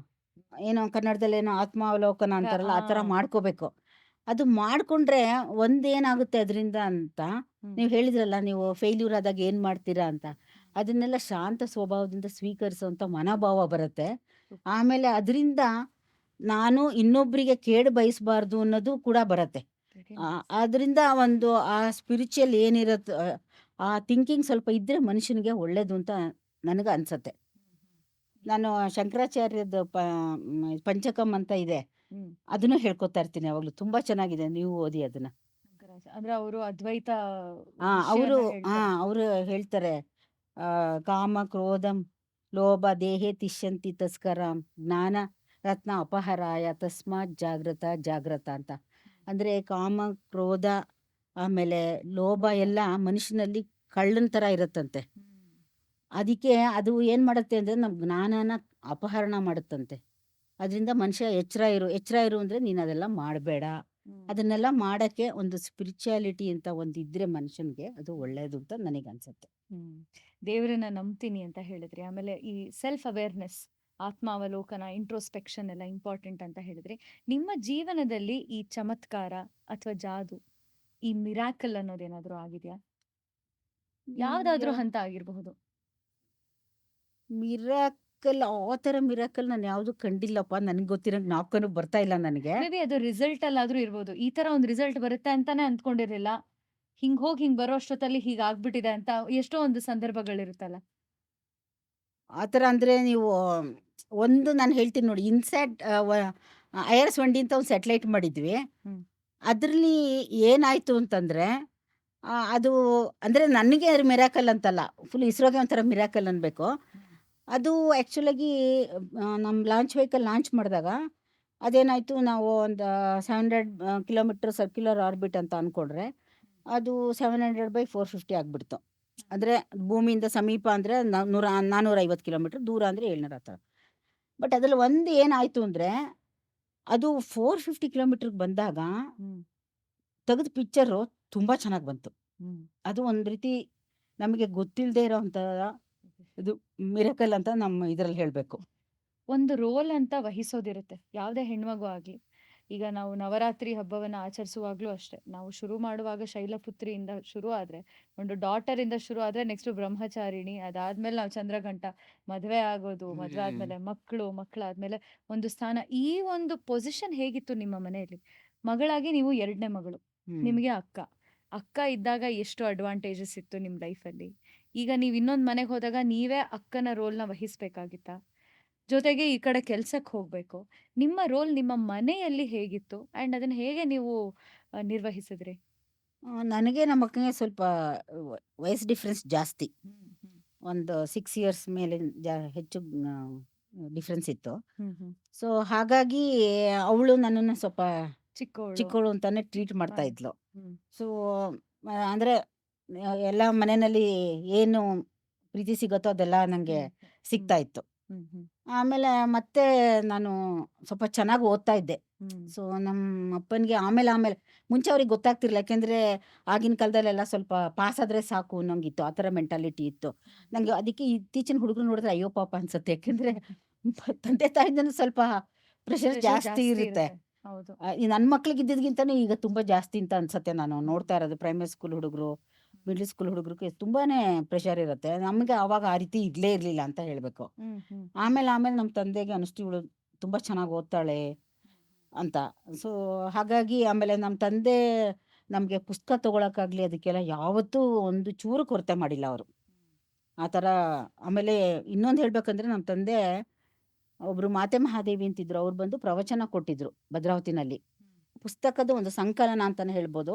Speaker 2: ಏನೋ ಕನ್ನಡದಲ್ಲೇನೋ ಆತ್ಮಾವಲೋಕನ ಅಂತಾರಲ್ಲ, ಆ ಥರ ಮಾಡ್ಕೋಬೇಕು. ಅದು ಮಾಡಿಕೊಂಡ್ರೆ ಒಂದೇನಾಗುತ್ತೆ ಅದರಿಂದ ಅಂತ ನೀವು ಹೇಳಿದ್ರಲ್ಲ, ನೀವು ಫೇಲ್ಯೂರ್ ಆದಾಗ ಏನು ಮಾಡ್ತೀರಾ ಅಂತ. ಅದನ್ನೆಲ್ಲ ಶಾಂತ ಸ್ವಭಾವದಿಂದ ಸ್ವೀಕರಿಸುವಂಥ ಮನೋಭಾವ ಬರುತ್ತೆ. ಆಮೇಲೆ ಅದರಿಂದ ನಾನು ಇನ್ನೊಬ್ಬರಿಗೆ ಕೇಡು ಬಯಸಬಾರ್ದು ಅನ್ನೋದು ಕೂಡ ಬರುತ್ತೆ. ಅದರಿಂದ ಆ ಸ್ಪಿರಿಚುವಲ್ ಏನಿರುತ್ತೆ, ಆ ಥಿಂಕಿಂಗ್ ಸ್ವಲ್ಪ ಇದ್ದರೆ ಮನುಷ್ಯನಿಗೆ ಒಳ್ಳೇದು ಅಂತ ನನಗೆ ಅನ್ಸತ್ತೆ. ನಾನು ಶಂಕರಾಚಾರ್ಯದ ಪಂಚಕಂ ಅಂತ ಇದೆ, ಅದನ್ನು ಹೇಳ್ಕೊತಾ ಇರ್ತೀನಿ ಯಾವಾಗಲೂ. ತುಂಬ ಚೆನ್ನಾಗಿದೆ, ನೀವು ಓದಿ ಅದನ್ನ.
Speaker 3: ಅಂದ್ರೆ ಅವರು ಅದ್ವೈತ
Speaker 2: ಅವರು ಹೇಳ್ತಾರೆ, ಕಾಮ ಕ್ರೋಧಂ ಲೋಭ ದೇಹೇ ತಿಷ್ಯಂತಿ ತಸ್ಕರ ಜ್ಞಾನ ರತ್ನ ಅಪಹರಾಯ ತಸ್ಮಾತ್ ಜಾಗೃತ ಜಾಗೃತ ಅಂತ. ಅಂದರೆ ಕಾಮ ಕ್ರೋಧ ಆಮೇಲೆ ಲೋಭ ಎಲ್ಲ ಮನುಷ್ಯನಲ್ಲಿ ಕಳ್ಳನ ಥರ ಇರುತ್ತಂತೆ. ಅದಕ್ಕೆ ಅದು ಏನು ಮಾಡುತ್ತೆ ಅಂದರೆ ನಮ್ಮ ಜ್ಞಾನನ ಅಪಹರಣ ಮಾಡುತ್ತಂತೆ. ಅದರಿಂದ ಮನುಷ್ಯ ಎಚ್ಚರ ಇರು ಅಂದರೆ ನೀನು ಅದೆಲ್ಲ ಮಾಡಬೇಡ. ಅದನ್ನೆಲ್ಲ ಮಾಡೋಕ್ಕೆ ಒಂದು ಸ್ಪಿರಿಚುಯಾಲಿಟಿ ಅಂತ ಒಂದು ಇದ್ದರೆ ಮನುಷ್ಯನಿಗೆ ಅದು ಒಳ್ಳೆಯದು ಅಂತ ನನಗನ್ಸುತ್ತೆ.
Speaker 3: ದೇವರನ್ನ ನಂಬ್ತೀನಿ ಅಂತ ಹೇಳಿದ್ರಿ. ಆಮೇಲೆ ಈ ಸೆಲ್ಫ್ ಅವೇರ್ನೆಸ್, ಆತ್ಮಾವಲೋಕನ, ಇಂಟ್ರೋಸ್ಪೆಕ್ಷನ್ ಎಲ್ಲ ಇಂಪಾರ್ಟೆಂಟ್ ಅಂತ ಹೇಳಿದ್ರಿ. ನಿಮ್ಮ ಜೀವನದಲ್ಲಿ ಈ ಚಮತ್ಕಾರ ಅಥವಾ ಜಾದು, ಈ ಮಿರಾಕಲ್ ಅನ್ನೋದೇನಾದ್ರೂ ಆಗಿದೆಯಾ? ಯಾವ್ದಾದ್ರೂ ಹಂತ ಆಗಿರಬಹುದು.
Speaker 2: ಮಿರಾಕಲ್ ಆ ಥರ ಮಿರಾಕಲ್ ನಾನು ಯಾವುದು ಕಂಡಿಲ್ಲಪ್ಪ. ನನಗೆ ಗೊತ್ತಿರೋಂಗೆ ನಾಲ್ಕನು ಬರ್ತಾ ಇಲ್ಲ ನನಗೆ.
Speaker 3: ಮೇ ಬಿ ಅದು ರಿಸಲ್ಟ್ ಅಲ್ಲಾದ್ರೂ ಇರ್ಬೋದು. ಈ ತರ ಒಂದು ರಿಸಲ್ಟ್ ಬರುತ್ತೆ ಅಂತಾನೆ ಅಂದ್ಕೊಂಡಿರಲಿಲ್ಲ, ಹಿಂಗ್ ಹೋಗಿ ಹಿಂಗ್ ಬರೋ ಅಷ್ಟೊತ್ತಲ್ಲಿ ಹೀಗಾಗ್ಬಿಟ್ಟಿದೆ ಅಂತ ಎಷ್ಟೋ ಒಂದು ಸಂದರ್ಭಗಳಿರುತ್ತಲ್ಲ.
Speaker 2: ಆ ಥರ ಅಂದರೆ ನೀವು ಒಂದು ನಾನು ಹೇಳ್ತೀನಿ ನೋಡಿ, ಇನ್ಸ್ಯಾಟ್ IRS-1D ಅಂತ ಒಂದು ಸ್ಯಾಟಲೈಟ್ ಮಾಡಿದ್ವಿ.
Speaker 3: ಹ್ಮ್.
Speaker 2: ಅದರಲ್ಲಿ ಏನಾಯಿತು ಅಂತಂದರೆ ಅದು ಅಂದರೆ ನನಗೆ ಮಿರಾಕಲ್ ಅಂತಲ್ಲ, ಫುಲ್ ಇಸ್ರೋಗೆ ಒಂಥರ ಮಿರಾಕಲ್ ಅನ್ಬೇಕು. ಅದು ಆ್ಯಕ್ಚುಲಾಗಿ ನಮ್ಮ ಲಾಂಚ್ ವೆಹಿಕಲ್ ಲಾಂಚ್ ಮಾಡಿದಾಗ ಅದೇನಾಯಿತು, ನಾವು ಒಂದು 700 ಕಿಲೋಮೀಟರ್ ಸರ್ಕ್ಯುಲರ್ ಆರ್ಬಿಟ್ ಅಂತ ಅಂದ್ಕೊಂಡ್ರೆ ಅದು 700/450 ಆಗಿಬಿಡ್ತು. ಅಂದರೆ ಭೂಮಿಯಿಂದ ಸಮೀಪ ಅಂದರೆ 450 ಕಿಲೋಮೀಟರ್, ದೂರ ಅಂದರೆ 700 ಆ ಥರ. ಬಟ್ ಅದರಲ್ಲಿ ಒಂದು ಏನಾಯಿತು ಅಂದರೆ ಅದು 450 ಕಿಲೋಮೀಟ್ರಿಗೆ ಬಂದಾಗ ತೆಗೆದ ಪಿಕ್ಚರು ತುಂಬ ಚೆನ್ನಾಗಿ ಬಂತು. ಅದು ಒಂದು ರೀತಿ ನಮಗೆ ಗೊತ್ತಿಲ್ಲದೆ ಇರೋವಂಥ ಇದು ಮಿರಾಕಲ್ ಅಂತ ನಮ್ಮ ಇದರಲ್ಲಿ ಹೇಳಬೇಕು.
Speaker 3: ಒಂದು ರೋಲ್ ಅಂತ ವಹಿಸೋದಿರುತ್ತೆ ಯಾವುದೇ ಹೆಣ್ಮಗು ಆಗ್ಲಿ. ಈಗ ನಾವು ನವರಾತ್ರಿ ಹಬ್ಬವನ್ನ ಆಚರಿಸುವಾಗ್ಲೂ ಅಷ್ಟೇ, ನಾವು ಶುರು ಮಾಡುವಾಗ ಶೈಲಪುತ್ರಿಯಿಂದ ಶುರು ಆದ್ರೆ, ಒಂದು ಡಾಟರ್ ಇಂದ ಶುರು ಆದ್ರೆ ನೆಕ್ಸ್ಟ್ ಬ್ರಹ್ಮಚಾರಿಣಿ, ಅದಾದ್ಮೇಲೆ ನಾವು ಚಂದ್ರಘಂಟ, ಮದ್ವೆ ಆಗೋದು, ಮದ್ವೆ ಆದ್ಮೇಲೆ ಮಕ್ಕಳಾದ್ಮೇಲೆ ಒಂದು ಸ್ಥಾನ. ಈ ಒಂದು ಪೊಸಿಷನ್ ಹೇಗಿತ್ತು ನಿಮ್ಮ ಮನೆಯಲ್ಲಿ? ಮಗಳಾಗಿ ನೀವು 2ನೇ ಮಗಳು, ನಿಮಗೆ ಅಕ್ಕ ಇದ್ದಾಗ ಎಷ್ಟು ಅಡ್ವಾಂಟೇಜಸ್ ಇತ್ತು ನಿಮ್ಮ ಲೈಫಲ್ಲಿ. ಈಗ ನೀವು ಇನ್ನೊಂದು ಮನೆಗೆ ಹೋದಾಗ ನೀವೇ ಅಕ್ಕನ ರೋಲ್ನ ವಹಿಸ್ಬೇಕಾಗಿತ್ತ, ಜೊತೆಗೆ ಈ ಕಡೆ ಕೆಲ್ಸಕ್ಕೆ ಹೋಗ್ಬೇಕು. ನಿಮ್ಮ ರೋಲ್ ನಿಮ್ಮ ಮನೆಯಲ್ಲಿ ಹೇಗಿತ್ತು ಅಂಡ್ ಅದನ್ನ ಹೇಗೆ ನೀವು ನಿರ್ವಹಿಸಿದ್ರಿ?
Speaker 2: ನನಗೆ ನಮ್ಮ ಅಕ್ಕನಿಗೆ ಸ್ವಲ್ಪ ವಯಸ್ಸು ಡಿಫ್ರೆನ್ಸ್ ಜಾಸ್ತಿ, ಒಂದು 6 ಇಯರ್ಸ್ ಮೇಲೆ ಹೆಚ್ಚು ಡಿಫ್ರೆನ್ಸ್ ಇತ್ತು. ಸೊ ಹಾಗಾಗಿ ಅವಳು ನನ್ನನ್ನು ಸ್ವಲ್ಪ ಚಿಕ್ಕವಳು ಅಂತಾನೆ ಟ್ರೀಟ್ ಮಾಡ್ತಾ ಇದ್ಲು. ಸೊ ಅಂದರೆ ಎಲ್ಲ ಮನೆಯಲ್ಲಿ ಏನು ಪ್ರೀತಿ ಸಿಗುತ್ತೋ ಅದೆಲ್ಲ ನನಗೆ ಸಿಗ್ತಾ ಇತ್ತು. ಆಮೇಲೆ ಮತ್ತೆ ನಾನು ಸ್ವಲ್ಪ ಚೆನ್ನಾಗಿ ಓದ್ತಾ ಇದ್ದೆ. ಸೊ ನಮ್ಮ ಅಪ್ಪನಿಗೆ ಆಮೇಲೆ ಮುಂಚೆ ಅವ್ರಿಗೆ ಗೊತ್ತಾಗ್ತಿರ್ಲಿಲ್ಲ, ಯಾಕೆಂದರೆ ಆಗಿನ ಕಾಲದಲ್ಲೆಲ್ಲ ಸ್ವಲ್ಪ ಪಾಸ್ ಆದರೆ ಸಾಕು ಅನ್ನೋಂಗಿತ್ತು, ಆ ಥರ ಮೆಂಟಾಲಿಟಿ ಇತ್ತು ನನಗೆ. ಅದಕ್ಕೆ ಇತ್ತೀಚಿನ ಹುಡುಗರು ನೋಡಿದ್ರೆ ಅಯ್ಯೋ ಪಾಪ ಅನ್ಸುತ್ತೆ, ಯಾಕೆಂದರೆ ತಂದೆ ತಾಯಿದನ್ನು ಸ್ವಲ್ಪ ಪ್ರೆಷರ್ ಜಾಸ್ತಿ ಇರುತ್ತೆ. ನನ್ನ ಮಕ್ಳಿಗೆ ಇದ್ದಿದ್ಗಿಂತನೂ ಈಗ ತುಂಬ ಜಾಸ್ತಿ ಅಂತ ಅನ್ಸುತ್ತೆ. ನಾನು ನೋಡ್ತಾ ಇರೋದು ಪ್ರೈಮರಿ ಸ್ಕೂಲ್ ಹುಡುಗರು, ಮಿಡ್ಲ್ ಸ್ಕೂಲ್ ಹುಡುಗರಿಗೆ ತುಂಬಾ ಪ್ರೆಷರ್ ಇರುತ್ತೆ. ನಮಗೆ ಆವಾಗ ಆ ರೀತಿ ಇರಲೇ ಇರಲಿಲ್ಲ ಅಂತ ಹೇಳಬೇಕು. ಆಮೇಲೆ ನಮ್ಮ ತಂದೆಗೆ ಅನಿಸ್ತು ಇವಳು ತುಂಬ ಚೆನ್ನಾಗಿ ಓದ್ತಾಳೆ ಅಂತ. ಸೊ ಹಾಗಾಗಿ ಆಮೇಲೆ ನಮ್ಮ ತಂದೆ ನಮಗೆ ಪುಸ್ತಕ ತೊಗೊಳಕ್ಕಾಗಲಿ ಅದಕ್ಕೆಲ್ಲ ಯಾವತ್ತೂ ಒಂದು ಚೂರು ಕೊರತೆ ಮಾಡಿಲ್ಲ ಅವರು, ಆ ಥರ. ಆಮೇಲೆ ಇನ್ನೊಂದು ಹೇಳ್ಬೇಕಂದ್ರೆ ನಮ್ಮ ತಂದೆ ಒಬ್ಬರು ಮಾತೆ ಮಹಾದೇವಿ ಅಂತಿದ್ರು, ಅವ್ರು ಬಂದು ಪ್ರವಚನ ಕೊಟ್ಟಿದ್ರು ಭದ್ರಾವತಿನಲ್ಲಿ. ಪುಸ್ತಕದ ಒಂದು ಸಂಕಲನ ಅಂತಾನೆ ಹೇಳ್ಬೋದು.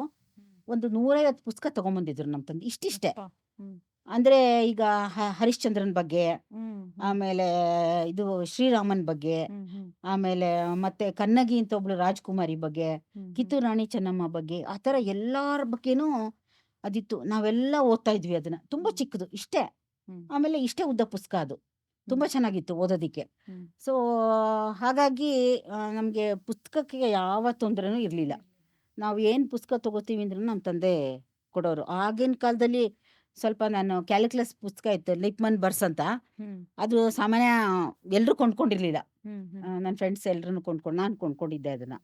Speaker 2: ಒಂದು 150 ಪುಸ್ತಕ ತಗೊಂಬಂದಿದ್ರು ನಮ್ಮ ತಂದೆ, ಇಷ್ಟಿಷ್ಟೇ. ಅಂದರೆ ಈಗ ಹರಿಶ್ಚಂದ್ರನ್ ಬಗ್ಗೆ, ಆಮೇಲೆ ಇದು ಶ್ರೀರಾಮನ್ ಬಗ್ಗೆ, ಆಮೇಲೆ ಮತ್ತೆ ಕನ್ನಗಿ ಅಂತ ಒಬ್ಳು ರಾಜ್ಕುಮಾರಿ ಬಗ್ಗೆ, ಕಿತ್ತೂರು ರಾಣಿ ಚೆನ್ನಮ್ಮ ಬಗ್ಗೆ, ಆ ಥರ ಎಲ್ಲರ ಬಗ್ಗೆನೂ ಅದಿತ್ತು. ನಾವೆಲ್ಲ ಓದ್ತಾ ಇದ್ವಿ ಅದನ್ನ, ತುಂಬ ಚಿಕ್ಕದು ಇಷ್ಟೇ. ಆಮೇಲೆ ಇಷ್ಟೇ ಉದ್ದ ಪುಸ್ತಕ, ಅದು ತುಂಬ ಚೆನ್ನಾಗಿತ್ತು ಓದೋದಕ್ಕೆ. ಸೊ ಹಾಗಾಗಿ ನಮಗೆ ಪುಸ್ತಕಕ್ಕೆ ಯಾವ ತೊಂದರೆನೂ ಇರಲಿಲ್ಲ. ನಾವು ಏನು ಪುಸ್ತಕ ತೊಗೋತೀವಿ ಅಂದ್ರೆ ನಮ್ಮ ತಂದೆ ಕೊಡೋರು. ಆಗಿನ ಕಾಲದಲ್ಲಿ ಸ್ವಲ್ಪ ನಾನು ಕ್ಯಾಲ್ಕುಲಸ್ ಪುಸ್ತಕ ಇತ್ತು, ಲಿಪ್ಮನ್ ಬರ್ಸ್ ಅಂತ, ಅದು ಸಾಮಾನ್ಯ ಎಲ್ಲರೂ ಕೊಂಡ್ಕೊಂಡಿರ್ಲಿಲ್ಲ. ನನ್ನ ಫ್ರೆಂಡ್ಸ್ ಎಲ್ಲರೂ ನಾನು ಕೊಂಡ್ಕೊಂಡಿದ್ದೆ ಅದನ್ನು.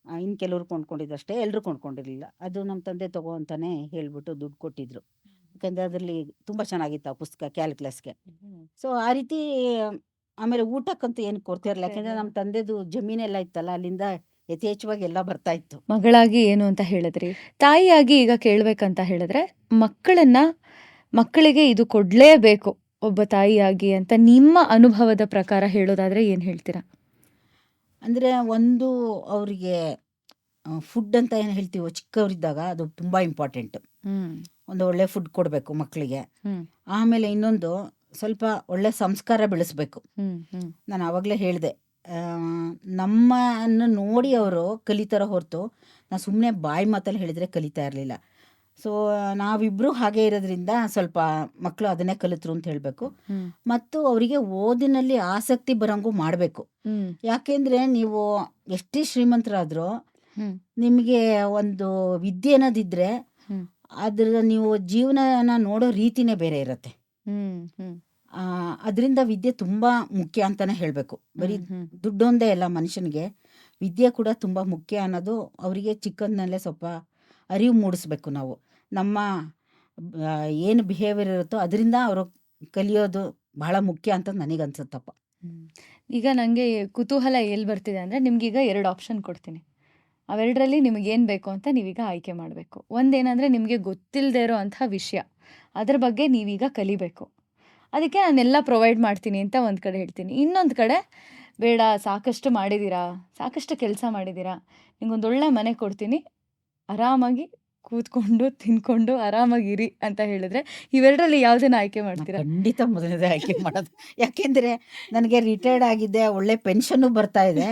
Speaker 2: ಇನ್ನು ಕೆಲವರು ಕೊಂಡ್ಕೊಂಡಿದ್ದಷ್ಟೇ, ಎಲ್ಲರೂ ಕೊಂಡ್ಕೊಂಡಿರಲಿಲ್ಲ. ಅದು ನಮ್ಮ ತಂದೆ ತಗೋ ಅಂತಾನೆ ಹೇಳ್ಬಿಟ್ಟು ದುಡ್ಡು ಕೊಟ್ಟಿದ್ರು, ಯಾಕಂದರೆ ಅದರಲ್ಲಿ ತುಂಬ ಚೆನ್ನಾಗಿತ್ತು ಆ ಪುಸ್ತಕ ಕ್ಯಾಲ್ಕುಲಸ್ಗೆ. ಸೊ ಆ ರೀತಿ. ಆಮೇಲೆ ಊಟಕ್ಕಂತೂ ಏನು ಕೊರತೆ ಇರಲಿಲ್ಲ, ಯಾಕೆಂದರೆ ನಮ್ಮ ತಂದೆದು ಜಮೀನೆಲ್ಲ ಇತ್ತಲ್ಲ, ಅಲ್ಲಿಂದ ಯಥೇಚ್ಛವಾಗಿ ಎಲ್ಲ ಬರ್ತಾ ಇತ್ತು.
Speaker 3: ಮಗಳಾಗಿ ಏನು ಅಂತ ಹೇಳಿದ್ರಿ, ತಾಯಿಯಾಗಿ ಈಗ ಕೇಳ್ಬೇಕಂತ ಹೇಳಿದ್ರೆ, ಮಕ್ಕಳಿಗೆ ಇದು ಕೊಡ್ಲೇಬೇಕು ಒಬ್ಬ ತಾಯಿಯಾಗಿ ಅಂತ ನಿಮ್ಮ ಅನುಭವದ ಪ್ರಕಾರ ಹೇಳೋದಾದ್ರೆ ಏನು ಹೇಳ್ತೀರಾ?
Speaker 2: ಅಂದರೆ ಒಂದು ಅವರಿಗೆ ಫುಡ್ ಅಂತ ಏನು ಹೇಳ್ತೀವೋ ಚಿಕ್ಕವರಿದ್ದಾಗ ಅದು ತುಂಬ ಇಂಪಾರ್ಟೆಂಟ್. ಒಂದು ಒಳ್ಳೆ ಫುಡ್ ಕೊಡಬೇಕು ಮಕ್ಕಳಿಗೆ. ಆಮೇಲೆ ಇನ್ನೊಂದು ಸ್ವಲ್ಪ ಒಳ್ಳೆ ಸಂಸ್ಕಾರ ಬೆಳೆಸ್ಬೇಕು.
Speaker 3: ಹ್ಮ್ ಹ್ಮ್
Speaker 2: ನಾನು ಆವಾಗಲೇ ಹೇಳಿದೆ, ನಮ್ಮನ್ನು ನೋಡಿ ಅವರು ಕಲಿತಾರ ಹೊರತು ನಾನು ಸುಮ್ಮನೆ ಬಾಯಿ ಮಾತಲ್ಲಿ ಹೇಳಿದರೆ ಕಲಿತಾ ಇರಲಿಲ್ಲ. ಸೊ ನಾವಿಬ್ಬರು ಹಾಗೆ ಇರೋದ್ರಿಂದ ಸ್ವಲ್ಪ ಮಕ್ಕಳು ಅದನ್ನೇ ಕಲಿತರು ಅಂತ ಹೇಳಬೇಕು.
Speaker 3: ಹ್ಮ್
Speaker 2: ಮತ್ತು ಅವರಿಗೆ ಓದಿನಲ್ಲಿ ಆಸಕ್ತಿ ಬರೋಂಗೂ ಮಾಡಬೇಕು.
Speaker 3: ಹ್ಮ್
Speaker 2: ಯಾಕೆಂದರೆ ನೀವು ಎಷ್ಟೇ ಶ್ರೀಮಂತರಾದರೂ
Speaker 3: ಹ್ಮ್
Speaker 2: ನಿಮಗೆ ಒಂದು ವಿದ್ಯೆ ಅನ್ನೋದಿದ್ದರೆ
Speaker 3: ಹ್ಮ್
Speaker 2: ಅದ್ರ ನೀವು ಜೀವನನ ನೋಡೋ ರೀತಿನೇ ಬೇರೆ ಇರುತ್ತೆ.
Speaker 3: ಹ್ಮ್ ಹ್ಮ್
Speaker 2: ಅದರಿಂದ ವಿದ್ಯೆ ತುಂಬ ಮುಖ್ಯ ಅಂತಲೇ ಹೇಳಬೇಕು. ಬರೀ
Speaker 3: ಹ್ಮ್
Speaker 2: ದುಡ್ಡೊಂದೇ ಅಲ್ಲ, ಮನುಷ್ಯನಿಗೆ ವಿದ್ಯೆ ಕೂಡ ತುಂಬ ಮುಖ್ಯ ಅನ್ನೋದು ಅವರಿಗೆ ಚಿಕ್ಕಂದಿನಲ್ಲೇ ಸ್ವಲ್ಪ ಅರಿವು ಮೂಡಿಸ್ಬೇಕು ನಾವು. ನಮ್ಮ ಏನು ಬಿಹೇವಿಯರ್ ಇರುತ್ತೋ ಅದರಿಂದ ಅವರು ಕಲಿಯೋದು ಬಹಳ ಮುಖ್ಯ ಅಂತ ನನಗನ್ಸುತ್ತಪ್ಪ.
Speaker 3: ಹ್ಮ್. ಈಗ ನನಗೆ ಕುತೂಹಲ ಎಲ್ಲಿ ಬರ್ತಿದೆ ಅಂದರೆ ನಿಮ್ಗೀಗ 2 ಆಪ್ಷನ್ ಕೊಡ್ತೀನಿ. ಅವೆರಡರಲ್ಲಿ ನಿಮಗೇನು ಬೇಕು ಅಂತ ನೀವೀಗ ಆಯ್ಕೆ ಮಾಡಬೇಕು. ಒಂದೇನಂದರೆ ನಿಮಗೆ ಗೊತ್ತಿಲ್ಲದೆ ಇರೋ ಅಂಥ ವಿಷಯ, ಅದ್ರ ಬಗ್ಗೆ ನೀವೀಗ ಕಲಿಬೇಕು. ಅದಕ್ಕೆ ನಾನೆಲ್ಲ ಪ್ರೊವೈಡ್ ಮಾಡ್ತೀನಿ ಅಂತ ಒಂದು ಕಡೆ ಹೇಳ್ತೀನಿ. ಇನ್ನೊಂದು ಕಡೆ ಬೇಡ, ಸಾಕಷ್ಟು ಮಾಡಿದ್ದೀರಾ, ಸಾಕಷ್ಟು ಕೆಲಸ ಮಾಡಿದ್ದೀರಾ, ನಿಮ್ಗೊಂದೊಳ್ಳೆ ಮನೆ ಕೊಡ್ತೀನಿ, ಆರಾಮಾಗಿ ಕೂತ್ಕೊಂಡು ತಿನ್ಕೊಂಡು ಆರಾಮಾಗಿರಿ ಅಂತ ಹೇಳಿದ್ರೆ ಇವೆರಡರಲ್ಲಿ ಯಾವುದನ್ನ ಆಯ್ಕೆ ಮಾಡ್ತೀರಾ?
Speaker 2: ಖಂಡಿತ ಮೊದಲನೇದೇ ಆಯ್ಕೆ ಮಾಡೋದು. ಯಾಕೆಂದರೆ ನನಗೆ ರಿಟೈರ್ಡ್ ಆಗಿದ್ದೆ, ಒಳ್ಳೆ ಪೆನ್ಷನ್ನು ಬರ್ತಾ ಇದೆ,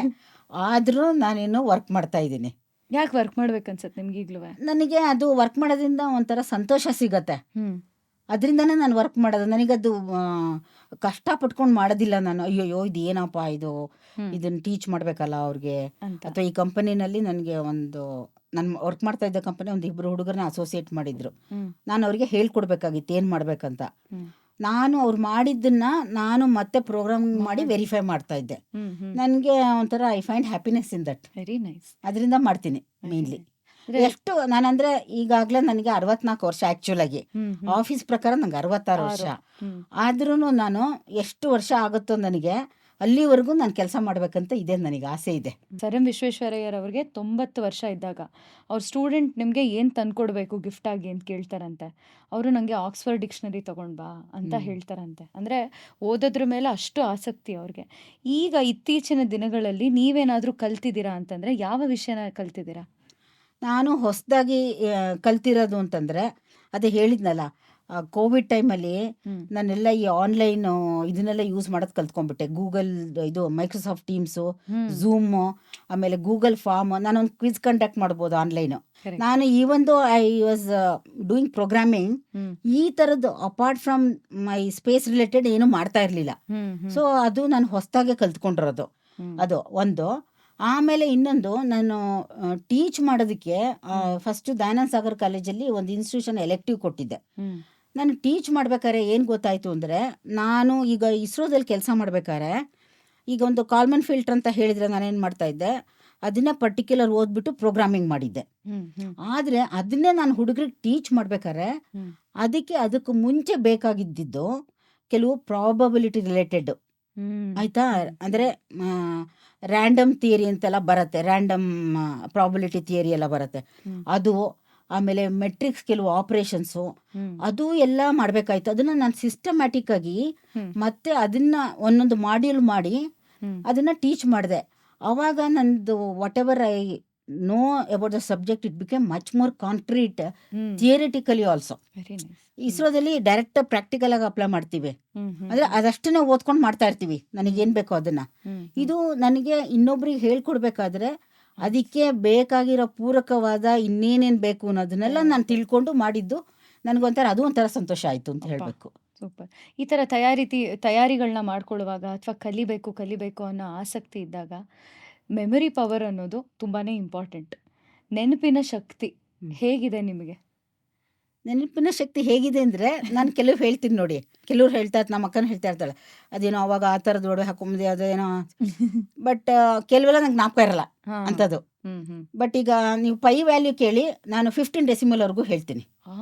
Speaker 2: ಆದರೂ ನಾನಿನ್ನು ವರ್ಕ್ ಮಾಡ್ತಾ ಇದ್ದೀನಿ.
Speaker 3: ಯಾಕೆ ವರ್ಕ್ ಮಾಡ್ಬೇಕನ್ಸತ್ತೆ ನಿಮ್ಗೆ ಈಗಲೂ?
Speaker 2: ನನಗೆ ಅದು ವರ್ಕ್ ಮಾಡೋದ್ರಿಂದ ಒಂಥರ ಸಂತೋಷ ಸಿಗತ್ತೆ.
Speaker 3: ಹ್ಮ್
Speaker 2: ಅದರಿಂದನೇ ನಾನು ವರ್ಕ್ ಮಾಡೋದು. ನನಗದು ಕಷ್ಟಪಟ್ಕೊಂಡು ಮಾಡೋದಿಲ್ಲ ನಾನು. ಅಯ್ಯಯ್ಯೋ ಇದು ಏನಪ್ಪ ಇದು,
Speaker 3: ಹ್ಮ್
Speaker 2: ಇದನ್ನು ಟೀಚ್ ಮಾಡಬೇಕಲ್ಲ ಅವ್ರಿಗೆ.
Speaker 3: ಅಂತ.
Speaker 2: ಅಥವಾ ಈ ಕಂಪನಿನಲ್ಲಿ ನನಗೆ ನಾನು ವರ್ಕ್ ಮಾಡ್ತಾ ಇದ್ದ ಕಂಪನಿ ಒಂದು ಇಬ್ಬರು ಹುಡುಗರನ್ನ ಅಸೋಸಿಯೇಟ್ ಮಾಡಿದ್ರು.
Speaker 3: ಹ್ಮ್
Speaker 2: ನಾನು ಅವರಿಗೆ ಹೇಳ್ಕೊಡ್ಬೇಕಾಗಿತ್ತು ಏನು ಮಾಡಬೇಕಂತ.
Speaker 3: ಹ್ಮ್
Speaker 2: ನಾನು ಅವ್ರು ಮಾಡಿದ್ದನ್ನ ನಾನು ಮತ್ತೆ ಪ್ರೋಗ್ರಾಮಿಂಗ್ ಮಾಡಿ ವೆರಿಫೈ ಮಾಡ್ತಾ ಇದ್ದೆ.
Speaker 3: ಹ್ಮ್ ಹ್ಮ್
Speaker 2: ನನಗೆ ಒಂಥರ I find happiness in that.
Speaker 3: Very nice.
Speaker 2: ಅದರಿಂದ ಮಾಡ್ತೀನಿ ಮೇನ್ಲಿ.
Speaker 3: ಅಂದ್ರೆ
Speaker 2: ಎಷ್ಟು ನಾನಂದರೆ ಈಗಾಗಲೇ ನನಗೆ 64 ವರ್ಷ ಆ್ಯಕ್ಚುಲಾಗಿ.
Speaker 3: ಹ್ಮ್ ಹ್ಮ್
Speaker 2: ಆಫೀಸ್ ಪ್ರಕಾರ ನಂಗೆ 66 ವರ್ಷ.
Speaker 3: ಹ್ಮ್
Speaker 2: ಆದ್ರೂ ನಾನು ಎಷ್ಟು ವರ್ಷ ಆಗುತ್ತೋ ನನಗೆ ಅಲ್ಲಿವರೆಗೂ ನಾನು ಕೆಲಸ ಮಾಡಬೇಕಂತ ಇದೆ, ನನಗೆ ಆಸೆ ಇದೆ.
Speaker 3: ಸರ್ ಎಂ ವಿಶ್ವೇಶ್ವರಯ್ಯರವ್ರಿಗೆ 90 ವರ್ಷ ಇದ್ದಾಗ ಅವ್ರ ಸ್ಟೂಡೆಂಟ್ ನಿಮಗೆ ಏನು ತಂದ್ಕೊಡ್ಬೇಕು ಗಿಫ್ಟ್ ಆಗಿ ಅಂತ ಕೇಳ್ತಾರಂತೆ. ಅವರು ನನಗೆ ಆಕ್ಸ್ಫರ್ಡ್ ಡಿಕ್ಷನರಿ ತಗೊಂಡ್ ಬಾ ಅಂತ ಹೇಳ್ತಾರಂತೆ. ಅಂದರೆ ಓದೋದ್ರ ಮೇಲೆ ಅಷ್ಟು ಆಸಕ್ತಿ ಅವ್ರಿಗೆ. ಈಗ ಇತ್ತೀಚಿನ ದಿನಗಳಲ್ಲಿ ನೀವೇನಾದರೂ ಕಲ್ತಿದ್ದೀರಾ ಅಂತಂದರೆ ಯಾವ ವಿಷಯನ ಕಲ್ತಿದ್ದೀರಾ?
Speaker 2: ನಾನು ಹೊಸದಾಗಿ ಕಲ್ತಿರೋದು ಅಂತಂದರೆ ಅದೇ ಹೇಳಿದ್ನಲ್ಲ, ಕೋವಿಡ್ ಟೈಮಲ್ಲಿ
Speaker 3: ಹ್ಮ್
Speaker 2: ನಾನೆಲ್ಲ ಈ ಆನ್ಲೈನು ಇದನ್ನೆಲ್ಲ ಯೂಸ್ ಮಾಡೋದು ಕಲ್ತ್ಕೊಂಡ್ಬಿಟ್ಟೆ. ಗೂಗಲ್ ಇದು ಮೈಕ್ರೋಸಾಫ್ಟ್ ಟೀಮ್ಸು,
Speaker 3: ಹ್ಮ್
Speaker 2: ಝೂಮು, ಆಮೇಲೆ ಗೂಗಲ್ ಫಾರ್ಮ್. ನಾನೊಂದು ಕ್ವಿಜ್ ಕಂಡಕ್ಟ್ ಮಾಡ್ಬೋದು ಆನ್ಲೈನು.
Speaker 3: ಕರೆಕ್ಟ್.
Speaker 2: ನಾನು ಐ ವಾಸ್ ಡೂಯಿಂಗ್ ಪ್ರೋಗ್ರಾಮಿಂಗ್.
Speaker 3: ಹ್ಮ್
Speaker 2: ಈ ಥರದ್ದು apart from my space related ಏನೂ ಮಾಡ್ತಾ ಇರಲಿಲ್ಲ.
Speaker 3: ಹ್ಮ್ ಹ್ಮ್
Speaker 2: ಸೊ ಅದು ನಾನು ಹೊಸದಾಗೆ ಕಲ್ತ್ಕೊಂಡಿರೋದು.
Speaker 3: ಹ್ಮ್
Speaker 2: ಅದು ಒಂದು. ಆಮೇಲೆ ಇನ್ನೊಂದು, ನಾನು ಟೀಚ್ ಮಾಡೋದಕ್ಕೆ ಫಸ್ಟು ದಯಾನಂದ ಸಾಗರ್ ಕಾಲೇಜಲ್ಲಿ ಒಂದು ಇನ್ಸ್ಟಿಟ್ಯೂಷನ್ ಎಲೆಕ್ಟಿವ್ ಕೊಟ್ಟಿದ್ದೆ.
Speaker 3: ಹ್ಮ್
Speaker 2: ನಾನು ಟೀಚ್ ಮಾಡ್ಬೇಕಾದ್ರೆ ಏನು ಗೊತ್ತಾಯಿತು ಅಂದರೆ, ನಾನು ಈಗ ಇಸ್ರೋದಲ್ಲಿ ಕೆಲಸ ಮಾಡ್ಬೇಕಾದ್ರೆ ಈಗ ಒಂದು ಕಾಲ್ಮನ್ ಫಿಲ್ಟರ್ ಅಂತ ಹೇಳಿದರೆ ನಾನೇನು ಮಾಡ್ತಾ ಇದ್ದೆ, ಅದನ್ನೇ ಪರ್ಟಿಕ್ಯುಲರ್ ಓದ್ಬಿಟ್ಟು ಪ್ರೋಗ್ರಾಮಿಂಗ್ ಮಾಡಿದ್ದೆ.
Speaker 3: ಹ್ಮ್ ಹ್ಮ್
Speaker 2: ಆದರೆ ಅದನ್ನೇ ನಾನು ಹುಡುಗರಿಗೆ ಟೀಚ್ ಮಾಡ್ಬೇಕಾದ್ರೆ
Speaker 3: ಹ್ಮ್
Speaker 2: ಅದಕ್ಕೆ ಮುಂಚೆ ಬೇಕಾಗಿದ್ದಿದ್ದು ಕೆಲವು ಪ್ರಾಬಬಿಲಿಟಿ ರಿಲೇಟೆಡ್,
Speaker 3: ಹ್ಮ್
Speaker 2: ಆಯಿತಾ. ಅಂದರೆ ರ್ಯಾಂಡಮ್ ಥಿಯರಿ ಅಂತೆಲ್ಲ ಬರುತ್ತೆ, ರ್ಯಾಂಡಮ್ ಪ್ರಾಬಬಿಲಿಟಿ ಥಿಯರಿ ಎಲ್ಲ ಬರುತ್ತೆ.
Speaker 3: ಹ್ಮ್
Speaker 2: ಅದು ಆಮೇಲೆ ಮೆಟ್ರಿಕ್ಸ್ ಕೆಲವು ಆಪ್ರೇಷನ್ಸು,
Speaker 3: ಹ್ಮ್
Speaker 2: ಅದು ಎಲ್ಲ ಮಾಡಬೇಕಾಯ್ತು. ಅದನ್ನು ನಾನು ಸಿಸ್ಟಮ್ಯಾಟಿಕ್ಕಾಗಿ
Speaker 3: ಹ್ಮ್
Speaker 2: ಮತ್ತೆ ಅದನ್ನು ಒಂದೊಂದು ಮಾಡ್ಯೂಲ್ ಮಾಡಿ
Speaker 3: ಹ್ಮ್
Speaker 2: ಅದನ್ನು ಟೀಚ್ ಮಾಡಿದೆ. ಆವಾಗ ನಂದು whatever I know about the subject it became much more concrete
Speaker 3: hmm
Speaker 2: theoretically also.
Speaker 3: Very nice.
Speaker 2: ಇಸ್ರೋದಲ್ಲಿ ಡೈರೆಕ್ಟ್ ಪ್ರಾಕ್ಟಿಕಲ್ ಆಗಿ ಅಪ್ಲೈ ಮಾಡ್ತೀವಿ,
Speaker 3: ಹ್ಮ್ ಹ್ಮ್
Speaker 2: ಅಂದರೆ ಅದಷ್ಟನ್ನೇ ಓದ್ಕೊಂಡು ಮಾಡ್ತಾ ಇರ್ತೀವಿ ನನಗೇನು ಬೇಕೋ ಅದನ್ನು.
Speaker 3: ಹ್ಮ್
Speaker 2: ಇದು ನನಗೆ ಇನ್ನೊಬ್ರಿಗೆ ಹೇಳ್ಕೊಡ್ಬೇಕಾದ್ರೆ ಅದಕ್ಕೆ ಬೇಕಾಗಿರೋ ಪೂರಕವಾದ ಇನ್ನೇನೇನು ಬೇಕು ಅನ್ನೋದನ್ನೆಲ್ಲ ನಾನು ತಿಳ್ಕೊಂಡು ಮಾಡಿದ್ದು ನನಗೊಂಥರ ಅದು ಒಂಥರ ಸಂತೋಷ ಆಯಿತು ಅಂತ ಹೇಳಬೇಕು.
Speaker 3: ಸೂಪರ್. ಈ ಥರ ತಯಾರಿಗಳನ್ನ ಮಾಡ್ಕೊಳ್ಳುವಾಗ ಅಥವಾ ಕಲಿಬೇಕು ಅನ್ನೋ ಆಸಕ್ತಿ ಇದ್ದಾಗ ಮೆಮೊರಿ ಪವರ್ ಅನ್ನೋದು ತುಂಬಾ ಇಂಪಾರ್ಟೆಂಟ್. ನೆನಪಿನ ಶಕ್ತಿ ಹೇಗಿದೆ ನಿಮಗೆ?
Speaker 2: ನೆನಪಿನ ಶಕ್ತಿ ಹೇಗಿದೆ ಅಂದರೆ, ನಾನು ಕೆಲವು ಹೇಳ್ತೀನಿ ನೋಡಿ. ಕೆಲವ್ರು ಹೇಳ್ತಾ ಇರ್ತಾರೆ, ನಮ್ಮ ಅಕ್ಕನ ಹೇಳ್ತಾ ಇರ್ತಾಳೆ, ಅದೇನೋ ಅವಾಗ ಆ ಥರದ್ದು ಒಡವೆ ಹಾಕೊಂಬುದೇ ಅದೇನೋ, ಬಟ್ ಕೆಲವೆಲ್ಲ ನಂಗೆ ಜ್ಞಾಪಕ ಇರಲ್ಲ
Speaker 3: ಹಾ.
Speaker 2: ಅಂಥದ್ದು.
Speaker 3: ಹ್ಮ್ ಹ್ಮ್
Speaker 2: ಬಟ್ ಈಗ ನೀವು ಪೈ ವ್ಯಾಲ್ಯೂ ಕೇಳಿ ನಾನು 15 ಡೆಸಿಮಲ್ವರೆಗೂ ಹೇಳ್ತೀನಿ.
Speaker 3: ಆ,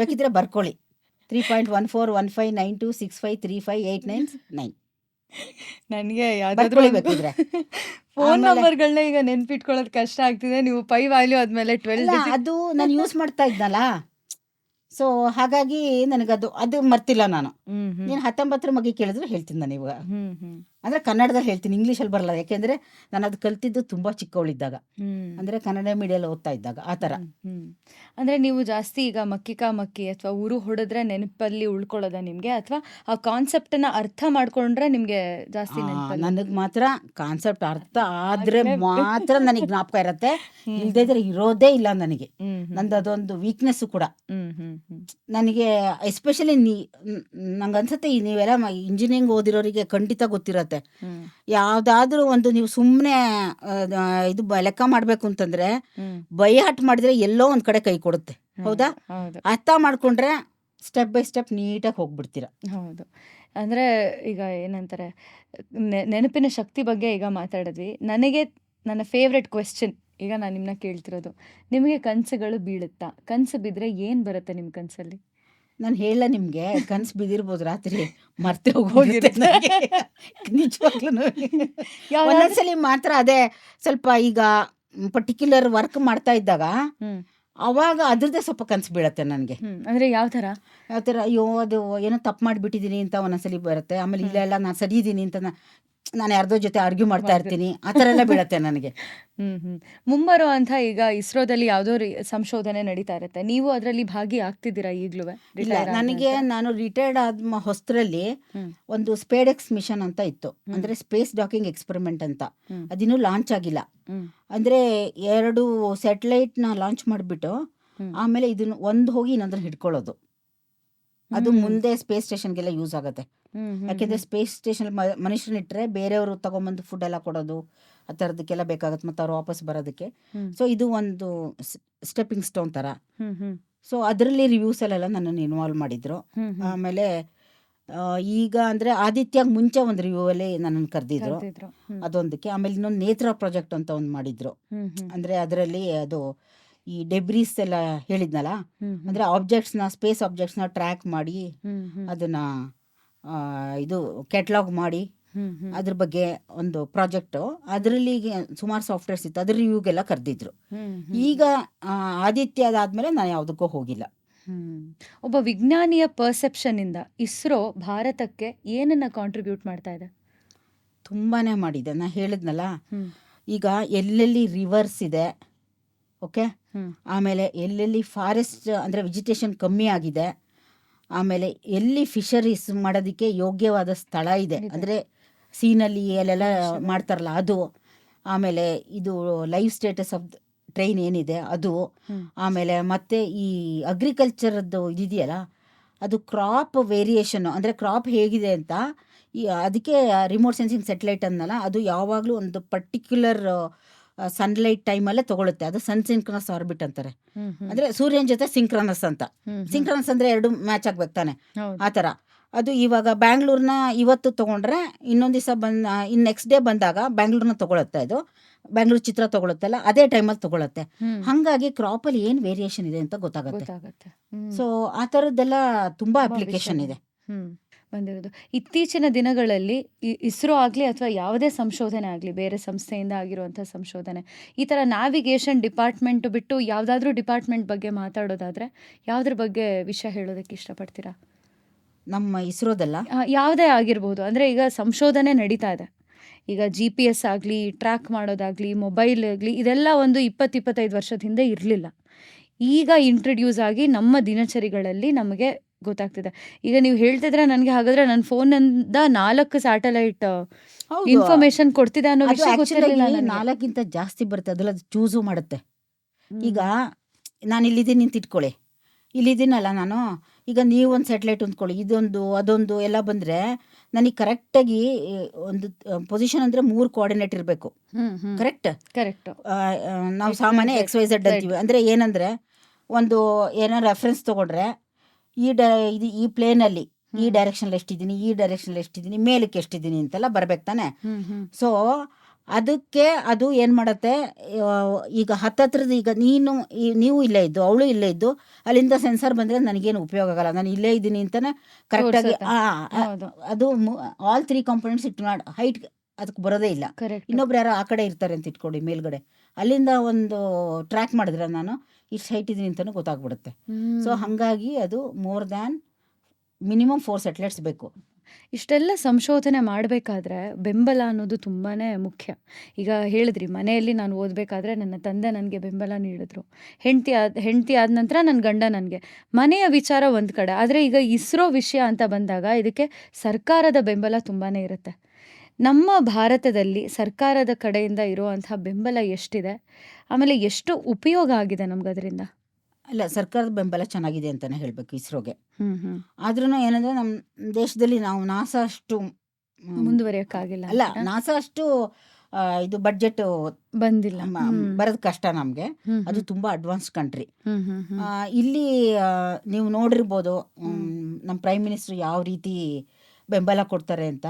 Speaker 2: ಬೇಕಿದ್ರೆ ಬರ್ಕೊಳ್ಳಿ. 3.141592653589
Speaker 3: ನನಗೆ ಯಾವ್ದಾದ್ರು
Speaker 2: ಬರ್ಕೊಳ್ಳಿ ಬೇಕಿದ್ರೆ.
Speaker 3: ಫೋನ್
Speaker 2: ಆಮೇಲೆ
Speaker 3: ನಂಬರ್ಗಳನ್ನ ಈಗ ನೆನ್ಪಿಟ್ಕೊಳ್ಳೋದು ಕಷ್ಟ ಆಗ್ತಿದೆ. ನೀವು ಪೈ ವ್ಯಾಲ್ಯೂ ಆದ್ಮೇಲೆ 12
Speaker 2: ಅಲ್ಲ,
Speaker 3: ಡಿಜಿಟ್.
Speaker 2: ಅದು ನಾನು ಯೂಸ್ ಮಾಡ್ತಾ ಇದ್ನಲ್ಲ, ಸೊ ಹಾಗಾಗಿ ನನಗದು ಮರ್ತಿಲ್ಲ ನಾನು.
Speaker 3: ಹ್ಮ್ ಹ್ಮ್
Speaker 2: ನೀನು 19 ಬಗ್ಗೆ ಕೇಳಿದ್ರೆ ಹೇಳ್ತೀನಿ ನಾನು ಇವಾಗ.
Speaker 3: ಹ್ಮ್ ಹ್ಮ್
Speaker 2: ಅಂದರೆ ಕನ್ನಡದಲ್ಲಿ ಹೇಳ್ತೀನಿ, ಇಂಗ್ಲೀಷಲ್ಲಿ ಬರಲ್ಲ. ಯಾಕೆಂದರೆ ನಾನು ಅದು ಕಲ್ತಿದ್ದು ತುಂಬ ಚಿಕ್ಕವಳಿದ್ದಾಗ, ಅಂದರೆ ಕನ್ನಡ ಮೀಡಿಯಲ್ಲಿ ಓದ್ತಾ ಇದ್ದಾಗ ಆ ಥರ.
Speaker 3: ಅಂದರೆ ನೀವು ಜಾಸ್ತಿ ಈಗ ಮಕ್ಕಿ ಅಥವಾ ಊರು ಹೊಡೆದ್ರೆ ನೆನಪಲ್ಲಿ ಉಳ್ಕೊಳ್ಳೋದ ನಿಮಗೆ, ಅಥವಾ ಆ ಕಾನ್ಸೆಪ್ಟನ್ನ ಅರ್ಥ ಮಾಡ್ಕೊಂಡ್ರೆ ನಿಮಗೆ ಜಾಸ್ತಿ ನೆನಪಲ್ಲಿ?
Speaker 2: ನನಗೆ ಮಾತ್ರ ಕಾನ್ಸೆಪ್ಟ್ ಅರ್ಥ ಆದರೆ ಮಾತ್ರ ನನಗೆ ಜ್ಞಾಪಕ ಇರುತ್ತೆ, ಇಲ್ಲದೇ ಇದ್ರೆ ಇರೋದೇ ಇಲ್ಲ ನನಗೆ. ನಂದು ಅದೊಂದು ವೀಕ್ನೆಸ್ಸು ಕೂಡ ನನಗೆ. ಎಸ್ಪೆಷಲಿ ನಂಗೆ ಅನ್ಸುತ್ತೆ ನೀವೆಲ್ಲ ಇಂಜಿನಿಯರಿಂಗ್ ಓದಿರೋರಿಗೆ ಖಂಡಿತ ಗೊತ್ತಿರತ್ತೆ. ಯಾವುದಾದ್ರೂ ಒಂದು ನೀವು ಸುಮ್ಮನೆ ಇದು ಲೆಕ್ಕ ಮಾಡಬೇಕು ಅಂತಂದ್ರೆ ಬೈ ಹಾರ್ಟ್ ಮಾಡಿದ್ರೆ ಎಲ್ಲೋ ಒಂದು ಕಡೆ ಕೈ ಕೊಡುತ್ತೆ. ಹೌದಾ? ಅರ್ಥ ಮಾಡ್ಕೊಂಡ್ರೆ ಸ್ಟೆಪ್ ಬೈ ಸ್ಟೆಪ್ ನೀಟಾಗಿ ಹೋಗ್ಬಿಡ್ತೀರ.
Speaker 3: ಹೌದು. ಅಂದರೆ ಈಗ ಏನಂತಾರೆ, ನೆನಪಿನ ಶಕ್ತಿ ಬಗ್ಗೆ ಈಗ ಮಾತಾಡಿದ್ವಿ. ನನಗೆ ನನ್ನ ಫೇವ್ರೆಟ್ ಕ್ವೆಶ್ಚನ್ ಈಗ ನಾನು ನಿಮ್ಮನ್ನ ಕೇಳ್ತಿರೋದು, ನಿಮಗೆ ಕನಸುಗಳು ಬೀಳುತ್ತಾ? ಕನಸು ಬಿದ್ದರೆ ಏನು ಬರುತ್ತೆ ನಿಮ್ಮ ಕನಸಲ್ಲಿ?
Speaker 2: ನಾನು ಹೇಳ ನಿಮಗೆ, ಕನಸು ಬಿದ್ದಿರ್ಬೋದು, ರಾತ್ರಿ ಮರ್ತೆ ಹೋಗಿರುತ್ತೆ ನಿಜವಾಗ್ಲೂ. ಒಂದೊಂದ್ಸಲಿ ಮಾತ್ರ ಅದೇ ಸ್ವಲ್ಪ ಈಗ ಪರ್ಟಿಕ್ಯುಲರ್ ವರ್ಕ್ ಮಾಡ್ತಾ ಇದ್ದಾಗ ಅವಾಗ ಅದ್ರದ್ದೇ ಸ್ವಲ್ಪ ಕನಸು ಬೀಳತ್ತೆ ನನಗೆ.
Speaker 3: ಅಂದರೆ ಯಾವ ಥರ?
Speaker 2: ಅಯ್ಯೋ ಅದು ಏನೋ ತಪ್ಪು ಮಾಡಿಬಿಟ್ಟಿದ್ದೀನಿ ಅಂತ ಒಂದೊಂದ್ಸಲಿ ಬರುತ್ತೆ. ಆಮೇಲೆ ಇಲ್ಲ ನಾನು ಸರಿ ಇದ್ದೀನಿ ಅಂತ ನಾನು ಯಾರ್ದೋ ಜೊತೆ ಆರ್ಗ್ಯೂ ಮಾಡ್ತಾ ಇರ್ತೀನಿ, ಆ ಥರ ಎಲ್ಲ ಬೀಳತ್ತೆ ನನಗೆ.
Speaker 3: ಮುಂಬರೋ ಅಂತ ಈಗ ಇಸ್ರೋದಲ್ಲಿ ಯಾವುದೋ ಸಂಶೋಧನೆ ನಡೀತಾ ಇರುತ್ತೆ, ನೀವು ಅದರಲ್ಲಿ ಭಾಗಿ ಆಗ್ತಿದ್ದೀರಾ ಈಗಲೂ?
Speaker 2: ಇಲ್ಲ, ನಾನು ರಿಟೈರ್ಡ್ ಆದ ಹೊಸರಲ್ಲಿ ಒಂದು ಸ್ಪೇಡೆಕ್ಸ್ ಮಿಷನ್ ಅಂತ ಇತ್ತು, ಅಂದ್ರೆ ಸ್ಪೇಸ್ ಡಾಕಿಂಗ್ ಎಕ್ಸ್ಪೆರಿಮೆಂಟ್ ಅಂತ. ಅದಿನ್ನೂ ಲಾಂಚ್ ಆಗಿಲ್ಲ. ಅಂದ್ರೆ 2 ಸ್ಯಾಟಲೈಟ್ನ ಲಾಂಚ್ ಮಾಡಿಬಿಟ್ಟು ಆಮೇಲೆ ಇದನ್ನ ಒಂದು ಹೋಗಿ ಇನ್ನೊಂದನ್ನ ಹಿಡ್ಕೊಳ್ಳೋದು. ಅದು ಮುಂದೆ ಸ್ಪೇಸ್ ಸ್ಟೇಷನ್ಗೆಲ್ಲ ಯೂಸ್ ಆಗುತ್ತೆ. ಯಾಕೆಂದ್ರೆ ಸ್ಪೇಸ್ ಸ್ಟೇಷನ್ ಮನುಷ್ಯನಿಟ್ರೆ ಬೇರೆಯವರು ತಗೊಂಬಂದು ಫುಡ್ ಎಲ್ಲ ಕೊಡೋದು, ಆ ಥರದಕ್ಕೆಲ್ಲ ಬೇಕಾಗತ್ತೆ, ಮತ್ತು ಅವ್ರು ವಾಪಸ್ ಬರೋದಕ್ಕೆ. ಸೊ ಇದು ಒಂದು ಸ್ಟೆಪ್ಪಿಂಗ್ ಸ್ಟೋನ್ ಥರ. ಸೊ ಅದರಲ್ಲಿ ರಿವ್ಯೂಸಲ್ಲೆಲ್ಲ ನನ್ನನ್ನು ಇನ್ವಾಲ್ವ್ ಮಾಡಿದ್ರು. ಆಮೇಲೆ ಈಗ ಅಂದರೆ ಆದಿತ್ಯ ಮುಂಚೆ ಒಂದು ರಿವ್ಯೂವಲ್ಲಿ ನನ್ನನ್ನು ಕರೆದಿದ್ರು, ಅದೊಂದಕ್ಕೆ. ಆಮೇಲೆ ಇನ್ನೊಂದು ನೇತ್ರ ಪ್ರಾಜೆಕ್ಟ್ ಅಂತ ಒಂದು ಮಾಡಿದ್ರು. ಅಂದರೆ ಅದರಲ್ಲಿ ಅದು ಈ ಡೆಬ್ರೀಸ್ ಎಲ್ಲ ಹೇಳಿದ್ನಲ್ಲ, ಅಂದರೆ ಆಬ್ಜೆಕ್ಟ್ಸ್ನ, ಸ್ಪೇಸ್ ಆಬ್ಜೆಕ್ಟ್ಸ್ನ ಟ್ರ್ಯಾಕ್ ಮಾಡಿ ಅದನ್ನ ಇದು ಕ್ಯಾಟ್ಲಾಗ್ ಮಾಡಿ ಅದ್ರ ಬಗ್ಗೆ ಒಂದು ಪ್ರಾಜೆಕ್ಟು. ಅದರಲ್ಲಿ ಸುಮಾರು ಸಾಫ್ಟ್ವೇರ್ಸ್ ಇತ್ತು, ಅದ್ರ ರಿವ್ಯೂಗೆಲ್ಲ ಕರೆದಿದ್ರು. ಈಗ ಆದಿತ್ಯ ಅದಾದಮೇಲೆ ನಾನು ಯಾವುದಕ್ಕೂ ಹೋಗಿಲ್ಲ.
Speaker 3: ಒಬ್ಬ ವಿಜ್ಞಾನಿಯ ಪರ್ಸೆಪ್ಷನಿಂದ ಇಸ್ರೋ ಭಾರತಕ್ಕೆ ಏನನ್ನ ಕಾಂಟ್ರಿಬ್ಯೂಟ್ ಮಾಡ್ತಾ ಇದೆ?
Speaker 2: ತುಂಬಾ ಮಾಡಿದೆ. ನಾನು ಹೇಳಿದ್ನಲ್ಲ, ಈಗ ಎಲ್ಲೆಲ್ಲಿ ರಿವರ್ಸ್ ಇದೆ, ಓಕೆ, ಆಮೇಲೆ ಎಲ್ಲೆಲ್ಲಿ ಫಾರೆಸ್ಟ್ ಅಂದರೆ ವೆಜಿಟೇಷನ್ ಕಮ್ಮಿ ಆಗಿದೆ, ಆಮೇಲೆ ಎಲ್ಲಿ ಫಿಶರೀಸ್ ಮಾಡೋದಕ್ಕೆ ಯೋಗ್ಯವಾದ ಸ್ಥಳ ಇದೆ, ಅಂದರೆ ಸೀನಲ್ಲಿ ಅಲ್ಲೆಲ್ಲ ಮಾಡ್ತಾರಲ್ಲ ಅದು, ಆಮೇಲೆ ಇದು ಲೈಫ್ ಸ್ಟೇಟಸ್ ಆಫ್ ಟ್ರೈನ್ ಏನಿದೆ ಅದು, ಆಮೇಲೆ ಮತ್ತೆ ಈ ಅಗ್ರಿಕಲ್ಚರದ್ದು ಇದೆಯಲ್ಲ, ಅದು ಕ್ರಾಪ್ ವೇರಿಯೇಷನ್, ಅಂದರೆ ಕ್ರಾಪ್ ಹೇಗಿದೆ ಅಂತ ಅದಕ್ಕೆ ರಿಮೋಟ್ ಸೆನ್ಸಿಂಗ್ ಸ್ಯಾಟಲೈಟ್ ಅನ್ನಲ್ಲ, ಅದು ಯಾವಾಗಲೂ ಒಂದು ಪರ್ಟಿಕ್ಯುಲರ್ ಸನ್ಲೈಟ್ ಟೈಮಲ್ಲೇ ತಗೊಳುತ್ತೆ. ಅದು ಸನ್ ಸಿಂಕ್ರನಸ್ ಆರ್ಬಿಟ್ ಅಂತಾರೆ. ಅಂದರೆ ಸೂರ್ಯನ ಜೊತೆ ಸಿಂಕ್ರನಸ್ ಅಂತ. ಸಿಂಕ್ರನಸ್ ಅಂದರೆ 2 ಮ್ಯಾಚ್ ಆಗ್ಬೇಕು ತಾನೆ, ಆ ಥರ. ಅದು ಇವಾಗ ಬ್ಯಾಂಗ್ಳೂರ್ನ ಇವತ್ತು ತೊಗೊಂಡ್ರೆ ಇನ್ನೊಂದು ದಿವಸ ಇನ್ನು ನೆಕ್ಸ್ಟ್ ಡೇ ಬಂದಾಗ ಬ್ಯಾಂಗ್ಳೂರ್ನ ತೊಗೊಳುತ್ತೆ. ಅದು ಬ್ಯಾಂಗ್ಳೂರ್ ಚಿತ್ರ ತೊಗೊಳುತ್ತಲ್ಲ, ಅದೇ ಟೈಮಲ್ಲಿ ತೊಗೊಳುತ್ತೆ. ಹಾಗಾಗಿ ಕ್ರಾಪಲ್ಲಿ ಏನು ವೇರಿಯೇಷನ್ ಇದೆ ಅಂತ ಗೊತ್ತಾಗುತ್ತೆ. ಸೊ ಆ ಥರದ್ದೆಲ್ಲ ತುಂಬ ಅಪ್ಲಿಕೇಶನ್ ಇದೆ
Speaker 3: ಬಂದಿರೋದು. ಇತ್ತೀಚಿನ ದಿನಗಳಲ್ಲಿ ಇಸ್ರೋ ಆಗಲಿ ಅಥವಾ ಯಾವುದೇ ಸಂಶೋಧನೆ ಆಗಲಿ, ಬೇರೆ ಸಂಸ್ಥೆಯಿಂದ ಆಗಿರುವಂಥ ಸಂಶೋಧನೆ, ಈ ಥರ ನ್ಯಾವಿಗೇಷನ್ ಡಿಪಾರ್ಟ್ಮೆಂಟ್ ಬಿಟ್ಟು ಯಾವುದಾದ್ರೂ ಡಿಪಾರ್ಟ್ಮೆಂಟ್ ಬಗ್ಗೆ ಮಾತಾಡೋದಾದರೆ ಯಾವುದ್ರ ಬಗ್ಗೆ ವಿಷಯ ಹೇಳೋದಕ್ಕೆ ಇಷ್ಟಪಡ್ತೀರಾ?
Speaker 2: ನಮ್ಮ ಇಸ್ರೋದಲ್ಲ,
Speaker 3: ಯಾವುದೇ ಆಗಿರ್ಬೋದು. ಅಂದರೆ ಈಗ ಸಂಶೋಧನೆ ನಡೀತಾ ಇದೆ, ಈಗ GPS ಆಗಲಿ, ಟ್ರ್ಯಾಕ್ ಮಾಡೋದಾಗಲಿ, ಮೊಬೈಲ್ ಆಗಲಿ, ಇದೆಲ್ಲ ಒಂದು 20-25 ವರ್ಷದ ಹಿಂದೆ ಇರಲಿಲ್ಲ. ಈಗ ಇಂಟ್ರಡ್ಯೂಸ್ ಆಗಿ ನಮ್ಮ ದಿನಚರಿಗಳಲ್ಲಿ ನಮಗೆ ಗೊತ್ತಾಗ್ತಿದೆ. ಈಗ ನೀವು ಹೇಳ್ತಿದ್ರೆ ನನಗೆ ಹಾಗಾದ್ರೆ ನನ್ನ ಫೋನಿಂದ 4 ಸ್ಯಾಟಲೈಟ್ ಇನ್ಫಾರ್ಮೇಶನ್ ಕೊಡ್ತಿದೆ ಅನ್ನೋ ವಿಷಯ ಗೊತ್ತಿರಲಿಲ್ಲ.
Speaker 2: 4ಗಿಂತ ಜಾಸ್ತಿ ಬರುತ್ತೆ, ಅದೆಲ್ಲ ಚೂಸು ಮಾಡುತ್ತೆ. ಈಗ ನಾನು ಇಲ್ಲಿದ್ದೀನಿ ಅಂತ ಇಟ್ಕೊಳ್ಳಿ, ಇಲ್ಲಿದ್ದೀನಲ್ಲ ನಾನು, ಈಗ ನೀವು ಒಂದು ಸ್ಯಾಟಲೈಟ್ ಅಂದ್ಕೊಳ್ಳಿ, ಇದೊಂದು ಅದೊಂದು ಎಲ್ಲ ಬಂದರೆ ನನಗೆ ಕರೆಕ್ಟಾಗಿ ಒಂದು ಪೊಸಿಷನ್ ಅಂದರೆ 3 ಕೋಆರ್ಡಿನೇಟ್ ಇರಬೇಕು. ಕರೆಕ್ಟ್. ನಾವು ಸಾಮಾನ್ಯ XYZ ಅಂತೀವಿ. ಅಂದರೆ ಏನಂದರೆ ಒಂದು ಏನೋ ರೆಫರೆನ್ಸ್ ತೊಗೊಂಡ್ರೆ ಈ ಪ್ಲೇನಲ್ಲಿ ಈ ಡೈರೆಕ್ಷನಲ್ಲಿ ಎಷ್ಟಿದ್ದೀನಿ, ಈ ಡೈರೆಕ್ಷನಲ್ಲಿ ಎಷ್ಟಿದ್ದೀನಿ, ಮೇಲಕ್ಕೆ ಎಷ್ಟಿದ್ದೀನಿ ಅಂತೆಲ್ಲ ಬರ್ಬೇಕು ತಾನೆ. ಸೊ ಅದಕ್ಕೆ ಅದು ಏನು ಮಾಡುತ್ತೆ, ಈಗ ಹತ್ತತ್ರದ, ಈಗ ನೀವು ಇಲ್ಲೇ ಇದ್ದು, ಅವಳು ಇಲ್ಲೇ ಇದ್ದು, ಅಲ್ಲಿಂದ ಸೆನ್ಸರ್ ಬಂದರೆ ನನಗೇನು ಉಪಯೋಗ ಆಗಲ್ಲ, ನಾನು ಇಲ್ಲೇ ಇದ್ದೀನಿ ಅಂತಾನೆ ಕರೆಕ್ಟಾಗಿ ಅದು ಆಲ್ 3 ಕಾಂಪೊನೆಂಟ್ಸ್ ಇಟ್ಟು ಮಾಡಿ ಹೈಟ್ ಅದಕ್ಕೆ ಬರೋದೇ ಇಲ್ಲ. ಇನ್ನೊಬ್ರು ಯಾರೋ ಆ ಕಡೆ ಇರ್ತಾರೆ ಅಂತ ಇಟ್ಕೊಡಿ, ಮೇಲ್ಗಡೆ, ಅಲ್ಲಿಂದ ಒಂದು ಟ್ರ್ಯಾಕ್ ಮಾಡಿದ್ರೆ ನಾನು ಇಷ್ಟು ಹೈಟ್ ಇದ್ದೀನಿ ಅಂತಲೂ ಗೊತ್ತಾಗ್ಬಿಡುತ್ತೆ. ಸೊ ಹಾಗಾಗಿ ಅದು ಮೋರ್ ದ್ಯಾನ್ ಮಿನಿಮಮ್ 4 ಸ್ಯಾಟಲೈಟ್ಸ್ ಬೇಕು.
Speaker 3: ಇಷ್ಟೆಲ್ಲ ಸಂಶೋಧನೆ ಮಾಡಬೇಕಾದ್ರೆ ಬೆಂಬಲ ಅನ್ನೋದು ತುಂಬಾ ಮುಖ್ಯ. ಈಗ ಹೇಳಿದ್ರಿ, ಮನೆಯಲ್ಲಿ ನಾನು ಓದಬೇಕಾದ್ರೆ ನನ್ನ ತಂದೆ ನನಗೆ ಬೆಂಬಲ ನೀಡಿದ್ರು. ಹೆಂಡತಿ ಆದ ನಂತರ ನನ್ನ ಗಂಡ ನನಗೆ. ಮನೆಯ ವಿಚಾರ ಒಂದು ಕಡೆ, ಆದರೆ ಈಗ ಇಸ್ರೋ ವಿಷಯ ಅಂತ ಬಂದಾಗ ಇದಕ್ಕೆ ಸರ್ಕಾರದ ಬೆಂಬಲ ತುಂಬಾ ಇರುತ್ತೆ. ನಮ್ಮ ಭಾರತದಲ್ಲಿ ಸರ್ಕಾರದ ಕಡೆಯಿಂದ ಇರುವಂತಹ ಬೆಂಬಲ ಎಷ್ಟಿದೆ, ಆಮೇಲೆ ಎಷ್ಟು ಉಪಯೋಗ ಆಗಿದೆ ನಮ್ಗದರಿಂದ?
Speaker 2: ಅಲ್ಲ, ಸರ್ಕಾರದ ಬೆಂಬಲ ಚೆನ್ನಾಗಿದೆ ಅಂತಾನೆ ಹೇಳ್ಬೇಕು ಇಸ್ರೋಗೆ.
Speaker 3: ಹ್ಮ್ ಹ್ಮ್
Speaker 2: ಆದ್ರೂ ಏನಂದ್ರೆ ನಮ್ಮ ದೇಶದಲ್ಲಿ ನಾವು ನಾಸಾ ಅಷ್ಟು
Speaker 3: ಮುಂದುವರಿಯಕ್ಕಾಗಿಲ್ಲ
Speaker 2: ಅಲ್ಲ,
Speaker 3: ಅಂತೀರಾ?
Speaker 2: ನಾಸಾ ಅಷ್ಟು ಇದು ಬಡ್ಜೆಟ್
Speaker 3: ಬಂದಿಲ್ಲ.
Speaker 2: ಬರೋದು ಕಷ್ಟ ನಮಗೆ.
Speaker 3: ಹ್ಮ್
Speaker 2: ಅದು ತುಂಬಾ ಅಡ್ವಾನ್ಸ್ ಕಂಟ್ರಿ.
Speaker 3: ಹ್ಮ್ ಹ್ಮ್ ಹ್ಮ್
Speaker 2: ಇಲ್ಲಿ ನೀವು ನೋಡಿರ್ಬೋದು, ನಮ್ಮ ಪ್ರೈಮ್ ಮಿನಿಸ್ಟರ್ ಯಾವ ರೀತಿ ಬೆಂಬಲ ಕೊಡ್ತಾರೆ ಅಂತ.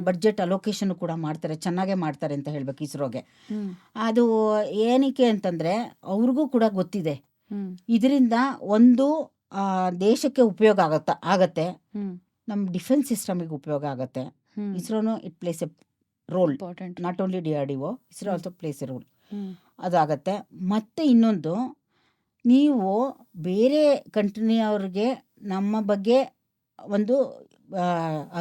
Speaker 2: ಬಡ್ಜೆಟ್ ಅಲೋಕೇಶನ್ ಕೂಡ ಮಾಡ್ತಾರೆ, ಚೆನ್ನಾಗೇ ಮಾಡ್ತಾರೆ ಅಂತ ಹೇಳ್ಬೇಕು ಇಸ್ರೋಗೆ.
Speaker 3: ಹ್ಮ್
Speaker 2: ಅದು ಏನಕ್ಕೆ ಅಂತಂದ್ರೆ ಅವ್ರಿಗೂ ಕೂಡ ಗೊತ್ತಿದೆ
Speaker 3: ಹ್ಮ್
Speaker 2: ಇದರಿಂದ ಒಂದು ದೇಶಕ್ಕೆ ಉಪಯೋಗ ಆಗತ್ತೆ,
Speaker 3: ಹ್ಮ್
Speaker 2: ನಮ್ಮ ಡಿಫೆನ್ಸ್ ಸಿಸ್ಟಮಿಗೆ ಉಪಯೋಗ ಆಗತ್ತೆ.
Speaker 3: ಹ್ಮ್
Speaker 2: ಇಸ್ರೋನು it plays a role,
Speaker 3: important.
Speaker 2: Not only DRDO, ISRO also plays a role.
Speaker 3: Hmm
Speaker 2: ಅದಾಗತ್ತೆ. ಮತ್ತು ಇನ್ನೊಂದು, ನೀವು ಬೇರೆ ಕಂಟ್ರಿಯವ್ರಿಗೆ ನಮ್ಮ ಬಗ್ಗೆ ಒಂದು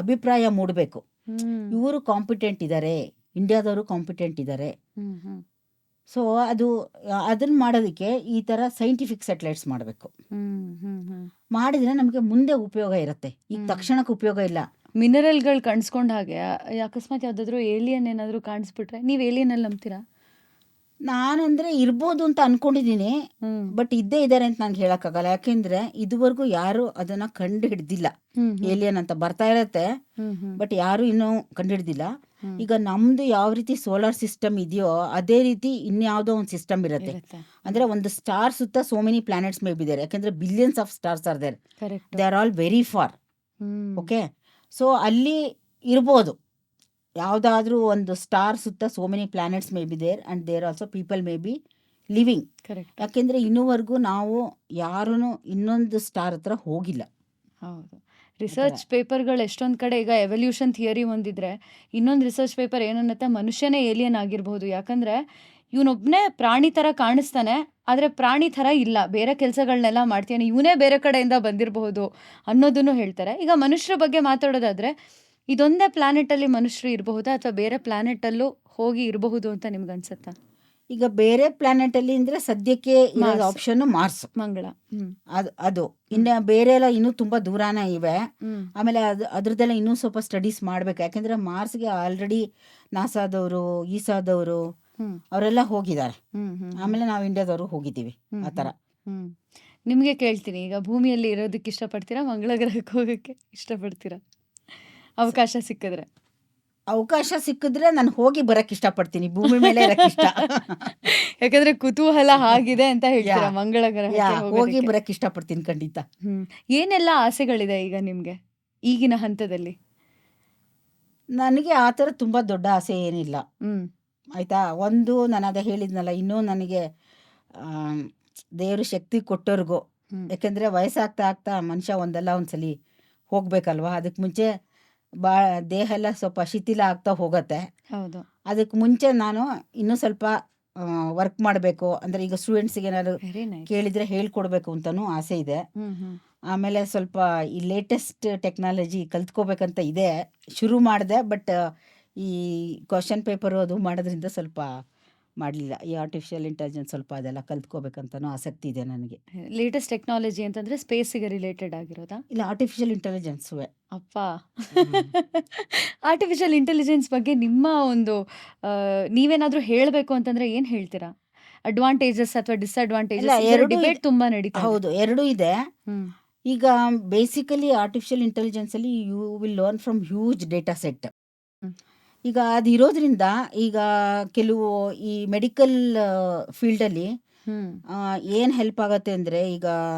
Speaker 2: ಅಭಿಪ್ರಾಯ ಮೂಡಬೇಕು.
Speaker 3: ಹ್ಮ್
Speaker 2: ಇವರು ಕಾಂಪಿಟೆಂಟ್ ಇದ್ದಾರೆ, ಇಂಡಿಯಾದವರು ಕಾಂಪಿಟೆಂಟ್ ಇದ್ದಾರೆ.
Speaker 3: ಹ್ಮ್ ಹ್ಮ್
Speaker 2: ಸೊ ಅದನ್ನ ಮಾಡೋದಕ್ಕೆ ಈ ಥರ ಸೈಂಟಿಫಿಕ್ ಸ್ಯಾಟಲೈಟ್ಸ್ ಮಾಡಬೇಕು.
Speaker 3: ಹ್ಮ್ ಹ್ಮ್ ಹ್ಮ್
Speaker 2: ಮಾಡಿದ್ರೆ ನಮಗೆ ಮುಂದೆ ಉಪಯೋಗ ಇರುತ್ತೆ, ಈಗ
Speaker 3: ಹ್ಮ್.
Speaker 2: ತಕ್ಷಣಕ್ಕೆ ಉಪಯೋಗ ಇಲ್ಲ.
Speaker 3: ಮಿನರಲ್ಗಳು ಕಾಣಿಸ್ಕೊಂಡ ಹಾಗೆ ಅಕಸ್ಮಾತ್ ಯಾವ್ದಾದ್ರು ಏಲಿಯನ್ ಏನಾದ್ರು ಕಾಣಿಸ್ಬಿಟ್ರೆ ನೀವು ಏಲಿಯನ್ ಅಲ್ಲಿ ನಂಬ್ತೀರಾ?
Speaker 2: ನಾನಂದ್ರೆ ಇರ್ಬೋದು ಅಂತ ಅನ್ಕೊಂಡಿದ್ದೀನಿ,
Speaker 3: ಹ್ಮ್
Speaker 2: ಬಟ್ ಇದ್ದೇ ಇದ್ದಾರೆ ಅಂತ ನಂಗೆ ಹೇಳಕ್ಕಾಗಲ್ಲ. ಯಾಕೆಂದ್ರೆ ಇದುವರೆಗೂ ಯಾರು ಅದನ್ನ ಕಂಡು ಹಿಡ್ದಿಲ್ಲ.
Speaker 3: ಹ್ಮ್
Speaker 2: ಏಲಿಯನ್ ಅಂತ ಬರ್ತಾ ಇರತ್ತೆ,
Speaker 3: ಹ್ಮ್ ಹ್ಮ್
Speaker 2: ಬಟ್ ಯಾರು ಇನ್ನೂ ಕಂಡು ಹಿಡ್ದಿಲ್ಲ.
Speaker 3: ಹ್ಮ್
Speaker 2: ಈಗ ನಮ್ದು ಯಾವ ರೀತಿ ಸೋಲಾರ್ ಸಿಸ್ಟಮ್ ಇದೆಯೋ ಅದೇ ರೀತಿ ಇನ್ಯಾವುದೋ ಒಂದು ಸಿಸ್ಟಮ್ ಇರುತ್ತೆ.
Speaker 3: ಇರುತ್ತೆ.
Speaker 2: ಅಂದ್ರೆ ಒಂದು ಸ್ಟಾರ್ ಸುತ್ತ so many planets may be there. ಯಾಕೆಂದ್ರೆ billions of stars are there,
Speaker 3: correct.
Speaker 2: They are all very far.
Speaker 3: Hmm
Speaker 2: okay, so ಅಲ್ಲಿ ಇರ್ಬೋದು ಯಾವುದಾದ್ರೂ ಒಂದು ಸ್ಟಾರ್ ಸುತ್ತ so many planets may be there and there also people may be living.
Speaker 3: Correct.
Speaker 2: ಯಾಕೆಂದ್ರೆ ಇನ್ನೂವರೆಗೂ ನಾವು ಯಾರೂ ಇನ್ನೊಂದು ಸ್ಟಾರ್ ಹತ್ರ ಹೋಗಿಲ್ಲ.
Speaker 3: ಹೌದು. ರಿಸರ್ಚ್ ಪೇಪರ್ಗಳು ಎಷ್ಟೊಂದು ಕಡೆ ಈಗ ಎವಲ್ಯೂಷನ್ ಥಿಯರಿ ಒಂದಿದ್ರೆ, ಇನ್ನೊಂದು ರಿಸರ್ಚ್ ಪೇಪರ್ ಏನನ್ನತ್ತೆ, ಮನುಷ್ಯನೇ ಏಲಿಯನ್ ಆಗಿರ್ಬೋದು. ಯಾಕಂದ್ರೆ ಇವನೊಬ್ಬನೇ ಪ್ರಾಣಿ ಥರ ಕಾಣಿಸ್ತಾನೆ, ಆದರೆ ಪ್ರಾಣಿ ಥರ ಇಲ್ಲ, ಬೇರೆ ಕೆಲಸಗಳನ್ನೆಲ್ಲ ಮಾಡ್ತಾನೆ, ಇವನೇ ಬೇರೆ ಕಡೆಯಿಂದ ಬಂದಿರಬಹುದು ಅನ್ನೋದನ್ನು ಹೇಳ್ತಾರೆ. ಈಗ ಮನುಷ್ಯರ ಬಗ್ಗೆ ಮಾತಾಡೋದಾದ್ರೆ, ಇದೊಂದೇ ಪ್ಲಾನೆಟಲ್ಲಿ ಮನುಷ್ಯರು ಇರಬಹುದಾ ಅಥವಾ ಬೇರೆ ಪ್ಲಾನೆಟಲ್ಲೂ ಹೋಗಿ ಇರಬಹುದು ಅಂತ ನಿಮ್ಗೆ ಅನ್ಸುತ್ತಾ?
Speaker 2: ಈಗ ಬೇರೆ ಪ್ಲಾನೆಟ್ ಅಲ್ಲಿ ಅಂದ್ರೆ ಸದ್ಯಕ್ಕೆ ಇರೋದು
Speaker 3: ಮಾರ್ಸ್.
Speaker 2: Option Mars.
Speaker 3: ಮಂಗಳ.
Speaker 2: ಅದು ಇನ್ನು ಬೇರೆ ಎಲ್ಲ ಇನ್ನೂ ತುಂಬಾ ದೂರಾನೇ ಇವೆ.
Speaker 3: ಹ್ಮ್
Speaker 2: ಆಮೇಲೆ ಅದ್ರದ್ದೆಲ್ಲ ಇನ್ನೂ ಸ್ವಲ್ಪ ಸ್ಟಡೀಸ್ ಮಾಡ್ಬೇಕು. ಯಾಕೆಂದ್ರೆ ಮಾರ್ಸ್ಗೆ ಆಲ್ರೆಡಿ ನಾಸಾದವರು, ಈಸಾದವರು
Speaker 3: ಹ್ಮ್
Speaker 2: ಅವರೆಲ್ಲ ಹೋಗಿದ್ದಾರೆ.
Speaker 3: ಹ್ಮ್ ಹ್ಮ್
Speaker 2: ಆಮೇಲೆ ನಾವು ಇಂಡಿಯಾದವರು ಹೋಗಿದ್ದೀವಿ.
Speaker 3: ಹ್ಮ್
Speaker 2: ಆ ಥರ
Speaker 3: ಹ್ಮ್ ನಿಮಗೆ ಕೇಳ್ತೀನಿ, ಈಗ ಭೂಮಿಯಲ್ಲಿ ಇರೋದಕ್ಕೆ ಇಷ್ಟಪಡ್ತೀರಾ, ಮಂಗಳ ಗ್ರಹಕ್ಕೆ ಹೋಗಕ್ಕೆ ಇಷ್ಟಪಡ್ತೀರಾ ಅವಕಾಶ ಸಿಕ್ಕಿದ್ರೆ?
Speaker 2: ಅವಕಾಶ ಸಿಕ್ಕಿದ್ರೆ ನಾನು ಹೋಗಿ ಬರಕ್ ಇಷ್ಟಪಡ್ತೀನಿ, ಭೂಮಿ ಮೇಲೆ ಇರಕ್ ಇಷ್ಟ.
Speaker 3: ಯಾಕಂದ್ರೆ ಕುತೂಹಲ ಆಗಿದೆ ಅಂತ ಹೇಳ್ತೀರಾ
Speaker 2: ಯಾ,
Speaker 3: ಮಂಗಳ
Speaker 2: ಯಾ,
Speaker 3: ಗ್ರಹಕ್ಕೆ
Speaker 2: ಹೋಗಿ
Speaker 3: ಹೋಗೋದಕ್ಕೆ?
Speaker 2: ಬರಕ್ ಇಷ್ಟಪಡ್ತೀನಿ ಖಂಡಿತ.
Speaker 3: ಏನೆಲ್ಲ ಆಸೆಗಳಿದೆ ಈಗ ನಿಮ್ಗೆ ಈಗಿನ ಹಂತದಲ್ಲಿ?
Speaker 2: ನನಗೆ ಆ ಥರ ತುಂಬ ದೊಡ್ಡ ಆಸೆ ಏನಿಲ್ಲ,
Speaker 3: ಹ್ಮ್
Speaker 2: ಆಯಿತಾ. ಒಂದು ನಾನು ಅದೇ ಹೇಳಿದ್ನಲ್ಲ, ಇನ್ನೂ ನನಗೆ ದೇವರು ಶಕ್ತಿ ಕೊಟ್ಟೋರ್ಗು.
Speaker 3: ಹ್ಮ್
Speaker 2: ಯಾಕೆಂದರೆ ವಯಸ್ಸಾಗ್ತಾ ಆಗ್ತಾ ಮನುಷ್ಯ ಒಂದಲ್ಲ ಒಂದ್ಸಲಿ ಹೋಗ್ಬೇಕಲ್ವಾ. ಅದಕ್ಕೆ ಮುಂಚೆ ದೇಹ ಎಲ್ಲ ಸ್ವಲ್ಪ ಶಿಥಿಲ ಆಗ್ತಾ ಹೋಗುತ್ತೆ.
Speaker 3: ಹೌದು.
Speaker 2: ಅದಕ್ಕೆ ಮುಂಚೆ ನಾನು ಇನ್ನೂ ಸ್ವಲ್ಪ ವರ್ಕ್ ಮಾಡಬೇಕು. ಅಂದರೆ ಈಗ ಸ್ಟೂಡೆಂಟ್ಸಿಗೆ ಏನಾದ್ರು
Speaker 3: ವೆರಿ ನೈಸ್.
Speaker 2: ಕೇಳಿದರೆ ಹೇಳ್ಕೊಡ್ಬೇಕು ಅಂತಲೂ ಆಸೆ ಇದೆ.
Speaker 3: ಹ್ಮ್
Speaker 2: ಆಮೇಲೆ ಸ್ವಲ್ಪ ಈ ಲೇಟೆಸ್ಟ್ ಟೆಕ್ನಾಲಜಿ ಕಲ್ತ್ಕೋಬೇಕಂತ ಇದೆ, ಶುರು ಮಾಡಿದೆ. ಬಟ್ ಈ ಕ್ವಶನ್ ಪೇಪರು ಅದು ಮಾಡೋದ್ರಿಂದ ಸ್ವಲ್ಪ ಮಾಡಲಿಲ್ಲ. ಈ ಆರ್ಟಿಫಿಷಿಯಲ್ ಇಂಟೆಲಿಜೆನ್ಸ್ ಸ್ವಲ್ಪ ಅದೆಲ್ಲ ಕಲ್ತ್ಕೋಬೇಕಂತನೂ ಆಸಕ್ತಿ ಇದೆ ನನಗೆ.
Speaker 3: ಲೇಟೆಸ್ಟ್ ಟೆಕ್ನಾಲಜಿ ಅಂತಂದ್ರೆ ಸ್ಪೇಸಿಗೆ ರಿಲೇಟೆಡ್ ಆಗಿರೋದಾ?
Speaker 2: ಇಲ್ಲ, ಆರ್ಟಿಫಿಷಿಯಲ್ ಇಂಟೆಲಿಜೆನ್ಸುವೆ.
Speaker 3: ಅಪ್ಪ, ಆರ್ಟಿಫಿಷಿಯಲ್ ಇಂಟೆಲಿಜೆನ್ಸ್ ಬಗ್ಗೆ ನಿಮ್ಮ ಒಂದು ನೀವೇನಾದ್ರೂ ಹೇಳಬೇಕು ಅಂತಂದ್ರೆ ಏನ್ ಹೇಳ್ತೀರಾ? ಅಡ್ವಾಂಟೇಜಸ್ ಅಥವಾ
Speaker 2: ಇಲ್ಲ,
Speaker 3: ಡಿಸ್ಅಡ್ವಾಂಟೇಜಸ್
Speaker 2: ಎರಡೂ
Speaker 3: ಡಿಬೇಟ್
Speaker 2: ಇದೆ.
Speaker 3: ತುಂಬಾ ನಡೀತಾ ಇದೆ.
Speaker 2: ಹೌದು, ಎರಡೂ ಇದೆ.
Speaker 3: ಹ್ಮ್
Speaker 2: ಈಗ ಬೇಸಿಕಲಿ ಆರ್ಟಿಫಿಷಿಯಲ್ ಇಂಟೆಲಿಜೆನ್ಸಲ್ಲಿ you will learn from huge data set.
Speaker 3: Hmm
Speaker 2: ಈಗ ಅದಿರೋದ್ರಿಂದ ಈಗ ಕೆಲವು ಈ ಮೆಡಿಕಲ್ ಫೀಲ್ಡಲ್ಲಿ
Speaker 3: ಹ್ಮ್
Speaker 2: ಏನು ಹೆಲ್ಪ್ ಆಗುತ್ತೆ ಅಂದರೆ, ಈಗ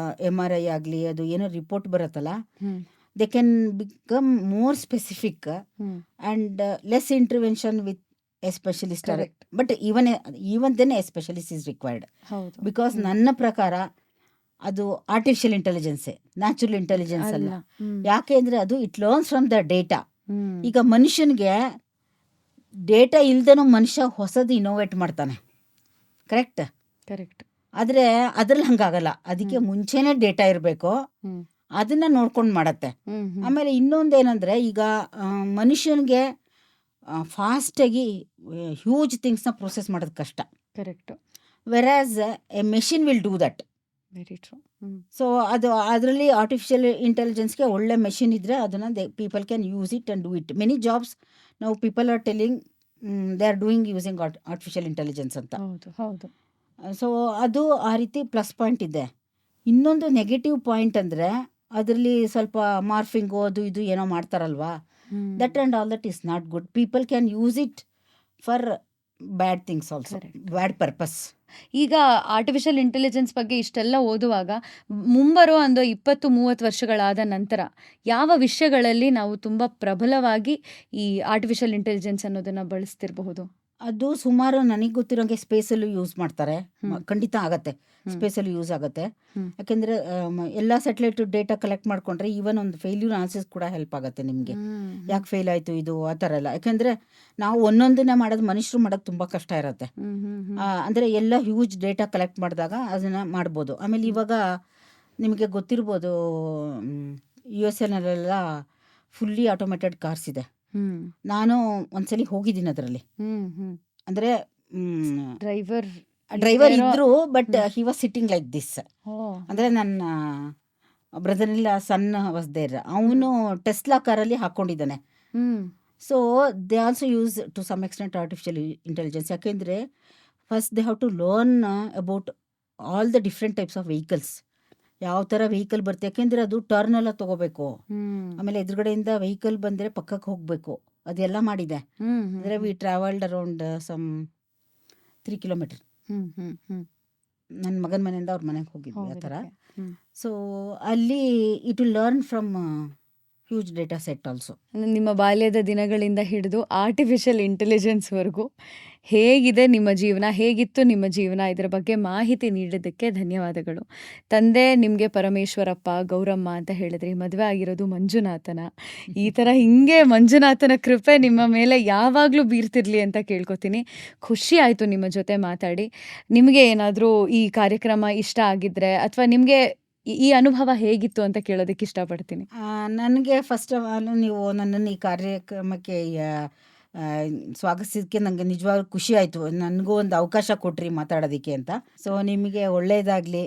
Speaker 2: MRI ಆಗಲಿ, ಅದು ಏನೋ ರಿಪೋರ್ಟ್ ಬರುತ್ತಲ್ಲ,
Speaker 3: hmm
Speaker 2: they can become more specific
Speaker 3: hmm
Speaker 2: and less intervention with a specialist.
Speaker 3: Correct.
Speaker 2: But even then a specialist is required.
Speaker 3: ಹೌದು.
Speaker 2: ಬಿಕಾಸ್ ನನ್ನ ಪ್ರಕಾರ ಅದು ಆರ್ಟಿಫಿಷಿಯಲ್ ಇಂಟೆಲಿಜೆನ್ಸೇ, ನ್ಯಾಚುರಲ್ ಇಂಟೆಲಿಜೆನ್ಸ್ ಅಲ್ಲ.
Speaker 3: ಅಲ್ಲ. ಹ್ಮ್
Speaker 2: ಯಾಕೆ ಅಂದರೆ ಅದು it learns from the data.
Speaker 3: Hmm
Speaker 2: ಈಗ ಮನುಷ್ಯನಿಗೆ ಡೇಟಾ ಇಲ್ದೇನೂ ಮನುಷ್ಯ ಹೊಸದು ಇನೋವೇಟ್ ಮಾಡ್ತಾನೆ, ಕರೆಕ್ಟ್.
Speaker 3: ಕರೆಕ್ಟ್.
Speaker 2: ಆದರೆ ಅದ್ರಲ್ಲಿ ಹಂಗಾಗಲ್ಲ. ಅದಕ್ಕೆ ಮುಂಚೆನೇ ಡೇಟಾ ಇರಬೇಕು,
Speaker 3: ಹ್ಮ್
Speaker 2: ಅದನ್ನ ನೋಡ್ಕೊಂಡು ಮಾಡತ್ತೆ. ಆಮೇಲೆ ಇನ್ನೊಂದೇನಂದ್ರೆ ಈಗ ಮನುಷ್ಯನಿಗೆ ಫಾಸ್ಟಾಗಿ ಹ್ಯೂಜ್ ಥಿಂಗ್ಸ್ನ ಪ್ರೊಸೆಸ್ ಮಾಡೋದು ಕಷ್ಟ.
Speaker 3: Correct.
Speaker 2: Whereas a machine will do that.
Speaker 3: Very true.
Speaker 2: So ಅದರಲ್ಲಿ ಆರ್ಟಿಫಿಷಿಯಲ್ ಇಂಟೆಲಿಜೆನ್ಸ್ಗೆ ಒಳ್ಳೆ ಮೆಷಿನ್ ಇದ್ದರೆ ಅದನ್ನು people can use it and do it. Many jobs ನಾವು people are telling they are doing using artificial intelligence ಅಂತ.
Speaker 3: ಹೌದು ಹೌದು.
Speaker 2: ಸೊ ಅದು ಆ ರೀತಿ ಪ್ಲಸ್ ಪಾಯಿಂಟ್ ಇದೆ. ಇನ್ನೊಂದು ನೆಗೆಟಿವ್ ಪಾಯಿಂಟ್ ಅಂದರೆ ಅದರಲ್ಲಿ ಸ್ವಲ್ಪ ಮಾರ್ಫಿಂಗು ಅದು ಇದು ಏನೋ ಮಾಡ್ತಾರಲ್ವಾ, that and all that is not good. People can use it for bad things also, bad purpose.
Speaker 3: ಈಗ ಆರ್ಟಿಫಿಷಿಯಲ್ ಇಂಟೆಲಿಜೆನ್ಸ್ ಬಗ್ಗೆ ಇಷ್ಟೆಲ್ಲ ಓದುವಾಗ ಮುಂಬರೋ ಒಂದು 20-30 ವರ್ಷಗಳಾದ ನಂತರ ಯಾವ ವಿಷಯಗಳಲ್ಲಿ ನಾವು ತುಂಬ ಪ್ರಬಲವಾಗಿ ಈ ಆರ್ಟಿಫಿಷಿಯಲ್ ಇಂಟೆಲಿಜೆನ್ಸ್ ಅನ್ನೋದನ್ನು ಬಳಸ್ತಿರಬಹುದು?
Speaker 2: ಅದು ಸುಮಾರು ನನಗೆ ಗೊತ್ತಿರೋಂಗೆ ಸ್ಪೇಸಲ್ಲೂ ಯೂಸ್ ಮಾಡ್ತಾರೆ. ಖಂಡಿತ ಆಗತ್ತೆ, ಸ್ಪೇಸಲ್ಲಿ ಯೂಸ್ ಆಗುತ್ತೆ. ಯಾಕೆಂದರೆ ಎಲ್ಲ ಸ್ಯಾಟಲೈಟ್ ಡೇಟಾ ಕಲೆಕ್ಟ್ ಮಾಡಿಕೊಂಡ್ರೆ ಈವನ್ ಒಂದು ಫೇಲ್ಯೂರ್ ಆನ್ಸರ್ಸ್ ಕೂಡ ಹೆಲ್ಪ್ ಆಗುತ್ತೆ ನಿಮಗೆ. ಯಾಕೆ ಫೇಲ್ ಆಯಿತು ಇದು ಆ ಥರ ಎಲ್ಲ. ಯಾಕೆಂದರೆ ನಾವು ಒಂದೊಂದನ್ನೇ ಮಾಡೋದು ಮನುಷ್ಯರು ಮಾಡೋದು ತುಂಬ ಕಷ್ಟ ಇರುತ್ತೆ. ಅಂದರೆ ಎಲ್ಲ ಹ್ಯೂಜ್ ಡೇಟಾ ಕಲೆಕ್ಟ್ ಮಾಡಿದಾಗ ಅದನ್ನು ಮಾಡ್ಬೋದು. ಆಮೇಲೆ ಇವಾಗ ನಿಮಗೆ ಗೊತ್ತಿರ್ಬೋದು, US ಫುಲ್ಲಿ ಆಟೋಮೇಟೆಡ್ ಕಾರ್ಸ್ ಇದೆ. ನಾನು ಒಂದ್ಸಲಿ ಹೋಗಿದ್ದೀನಿ ಅದರಲ್ಲಿ. ಅಂದರೆ ಡ್ರೈವರ್ ಇದ್ರು, but he was sitting like this. ಅಂದರೆ ನನ್ನ ಬ್ರದರ್ ಇಲ್ಲ ಸನ್ ವಾಸ್ ದೇರ್. ಅವನು ಟೆಸ್ಲಾ ಕಾರಲ್ಲಿ ಹಾಕ್ಕೊಂಡಿದ್ದಾನೆ. So they also use to some extent artificial intelligence. ಯಾಕೆಂದರೆ first they have to learn about all the different types of vehicles. ಯಾವ ಥರ vehicle ಬರುತ್ತೆ, ಯಾಕೆಂದರೆ ಅದು ಟರ್ನ್ ಎಲ್ಲ ತೊಗೋಬೇಕು. ಆಮೇಲೆ ಎದುರುಗಡೆಯಿಂದ ವೆಹಿಕಲ್ ಬಂದರೆ ಪಕ್ಕಕ್ಕೆ ಹೋಗಬೇಕು. ಅದೆಲ್ಲ ಮಾಡಿದೆ. ಅಂದರೆ we travelled around some 3 kilometre. ನನ್ನ ಮಗನ ಮನೆಯಿಂದ ಅವ್ರ ಮನೆಗೆ ಹೋಗಿದ್ವಿ ಆ ಥರ. ಸೊ ಅಲ್ಲಿ it will learn from huge data set also.
Speaker 3: ನಿಮ್ಮ ಬಾಲ್ಯದ ದಿನಗಳಿಂದ ಹಿಡಿದು ಆರ್ಟಿಫಿಷಿಯಲ್ ಇಂಟೆಲಿಜೆನ್ಸ್ವರೆಗೂ ಹೇಗಿದೆ ನಿಮ್ಮ ಜೀವನ, ಹೇಗಿತ್ತು ನಿಮ್ಮ ಜೀವನ, ಇದರ ಬಗ್ಗೆ ಮಾಹಿತಿ ನೀಡಿದ್ದಕ್ಕೆ ಧನ್ಯವಾದಗಳು. ತಂದೆ ನಿಮಗೆ ಪರಮೇಶ್ವರಪ್ಪ, ಗೌರಮ್ಮ ಅಂತ ಹೇಳಿದ್ರಿ. ಮದುವೆ ಆಗಿರೋದು ಮಂಜುನಾಥನ. ಈ ಥರ ಹಿಂಗೆ ಮಂಜುನಾಥನ ಕೃಪೆ ನಿಮ್ಮ ಮೇಲೆ ಯಾವಾಗಲೂ ಬೀರ್ತಿರ್ಲಿ ಅಂತ ಕೇಳ್ಕೊತೀನಿ. ಖುಷಿ ಆಯಿತು ನಿಮ್ಮ ಜೊತೆ ಮಾತಾಡಿ. ನಿಮಗೆ ಏನಾದರೂ ಈ ಕಾರ್ಯಕ್ರಮ ಇಷ್ಟ ಆಗಿದ್ದರೆ ಅಥವಾ ನಿಮಗೆ ಈ ಅನುಭವ ಹೇಗಿತ್ತು ಅಂತ ಕೇಳೋದಕ್ಕೆ ಇಷ್ಟಪಡ್ತೀನಿ.
Speaker 2: ನನಗೆ ಫಸ್ಟ್ ಆಫ್ ಆಲ್ ನೀವು ನನ್ನನ್ನು ಈ ಕಾರ್ಯಕ್ರಮಕ್ಕೆ ಸ್ವಾಗತಿಸಿದ್ದಕ್ಕೆ ನನಗೆ ನಿಜವಾಗ್ಲೂ ಖುಷಿ ಆಯಿತು. ನನಗೂ ಒಂದು ಅವಕಾಶ ಕೊಟ್ರಿ ಮಾತಾಡೋದಕ್ಕೆ ಅಂತ. ಸೊ ನಿಮಗೆ ಒಳ್ಳೆಯದಾಗಲಿ.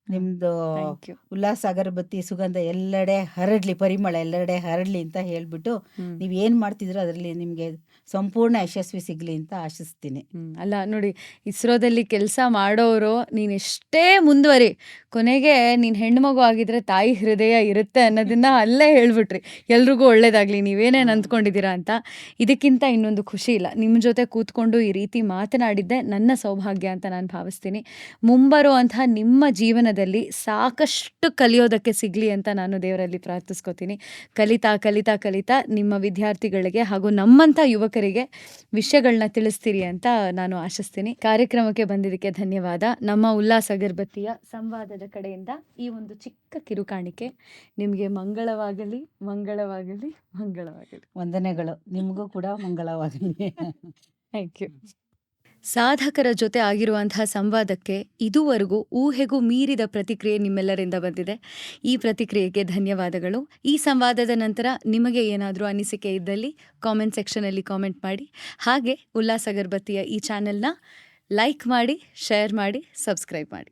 Speaker 2: ನಿಮ್ಮದು
Speaker 3: ಥ್ಯಾಂಕ್ ಯು.
Speaker 2: ಉಲ್ಲಾಸ ಅಗರಬತ್ತಿ ಸುಗಂಧ ಎಲ್ಲೆಡೆ ಹರಡಲಿ, ಪರಿಮಳ ಎಲ್ಲೆಡೆ ಹರಡಲಿ ಅಂತ ಹೇಳಿಬಿಟ್ಟು ನೀವು ಏನು ಮಾಡ್ತಿದ್ರೋ ಅದರಲ್ಲಿ ನಿಮಗೆ ಸಂಪೂರ್ಣ ಯಶಸ್ವಿ ಸಿಗಲಿ ಅಂತ ಆಶಿಸ್ತೀನಿ.
Speaker 3: ಅಲ್ಲ ನೋಡಿ, ಇಸ್ರೋದಲ್ಲಿ ಕೆಲಸ ಮಾಡೋರು ನೀನು ಎಷ್ಟೇ ಮುಂದುವರಿ, ಕೊನೆಗೆ ನೀನು ಹೆಣ್ಮಗು ಆಗಿದ್ರೆ ತಾಯಿ ಹೃದಯ ಇರುತ್ತೆ ಅನ್ನೋದನ್ನ ಅಲ್ಲೇ ಹೇಳ್ಬಿಟ್ರಿ. ಎಲ್ರಿಗೂ ಒಳ್ಳೇದಾಗಲಿ, ನೀವೇನೇನು ಅಂದ್ಕೊಂಡಿದ್ದೀರಾ ಅಂತ. ಇದಕ್ಕಿಂತ ಇನ್ನೊಂದು ಖುಷಿ ಇಲ್ಲ. ನಿಮ್ಮ ಜೊತೆ ಕೂತ್ಕೊಂಡು ಈ ರೀತಿ ಮಾತನಾಡಿದ್ದೆ ನನ್ನ ಸೌಭಾಗ್ಯ ಅಂತ ನಾನು ಭಾವಿಸ್ತೀನಿ. ಮುಂಬರುವಂತಹ ನಿಮ್ಮ ಜೀವನದಲ್ಲಿ ಸಾಕಷ್ಟು ಕಲಿಯೋದಕ್ಕೆ ಸಿಗಲಿ ಅಂತ ನಾನು ದೇವರಲ್ಲಿ ಪ್ರಾರ್ಥಿಸ್ಕೋತೀನಿ. ಕಲಿತಾ ಕಲಿತಾ ಕಲಿತಾ ನಿಮ್ಮ ವಿದ್ಯಾರ್ಥಿಗಳಿಗೆ ಹಾಗೂ ನಮ್ಮಂಥ ಯುವಕರಿಗೆ ವಿಷಯಗಳನ್ನ ತಿಳಿಸ್ತೀರಿ ಅಂತ ನಾನು ಆಶಿಸ್ತೀನಿ. ಕಾರ್ಯಕ್ರಮಕ್ಕೆ ಬಂದಿದ್ದಕ್ಕೆ ಧನ್ಯವಾದ. ನಮ್ಮ ಉಲ್ಲಾಸ ಅಗರಬತ್ತಿಯ ಸಂವಾದದ ಕಡೆಯಿಂದ ಈ ಒಂದು ಚಿಕ್ಕ ಕಿರುಕಾಣಿಕೆ. ನಿಮಗೆ ಮಂಗಳವಾಗಲಿ, ಮಂಗಳವಾಗಲಿ, ಮಂಗಳವಾಗಲಿ.
Speaker 2: ವಂದನೆಗಳು. ನಿಮಗೂ ಕೂಡ ಮಂಗಳವಾಗಲಿ.
Speaker 3: Thank you. ಸಾಧಕರ ಜೊತೆ ಆಗಿರುವಂತಹ ಸಂವಾದಕ್ಕೆ ಇದುವರೆಗೂ ಊಹೆಗೂ ಮೀರಿದ ಪ್ರತಿಕ್ರಿಯೆ ನಿಮ್ಮೆಲ್ಲರಿಂದ ಬಂದಿದೆ. ಈ ಪ್ರತಿಕ್ರಿಯೆಗೆ ಧನ್ಯವಾದಗಳು. ಈ ಸಂವಾದದ ನಂತರ ನಿಮಗೆ ಏನಾದರೂ ಅನಿಸಿಕೆ ಇದ್ದಲ್ಲಿ ಕಾಮೆಂಟ್ ಸೆಕ್ಷನಲ್ಲಿ ಕಾಮೆಂಟ್ ಮಾಡಿ. ಹಾಗೆ ಉಲ್ಲಾಸ ಅಗರಬತ್ತಿಯ ಈ ಚಾನೆಲ್ನ ಲೈಕ್ ಮಾಡಿ, ಶೇರ್ ಮಾಡಿ, ಸಬ್ಸ್ಕ್ರೈಬ್ ಮಾಡಿ.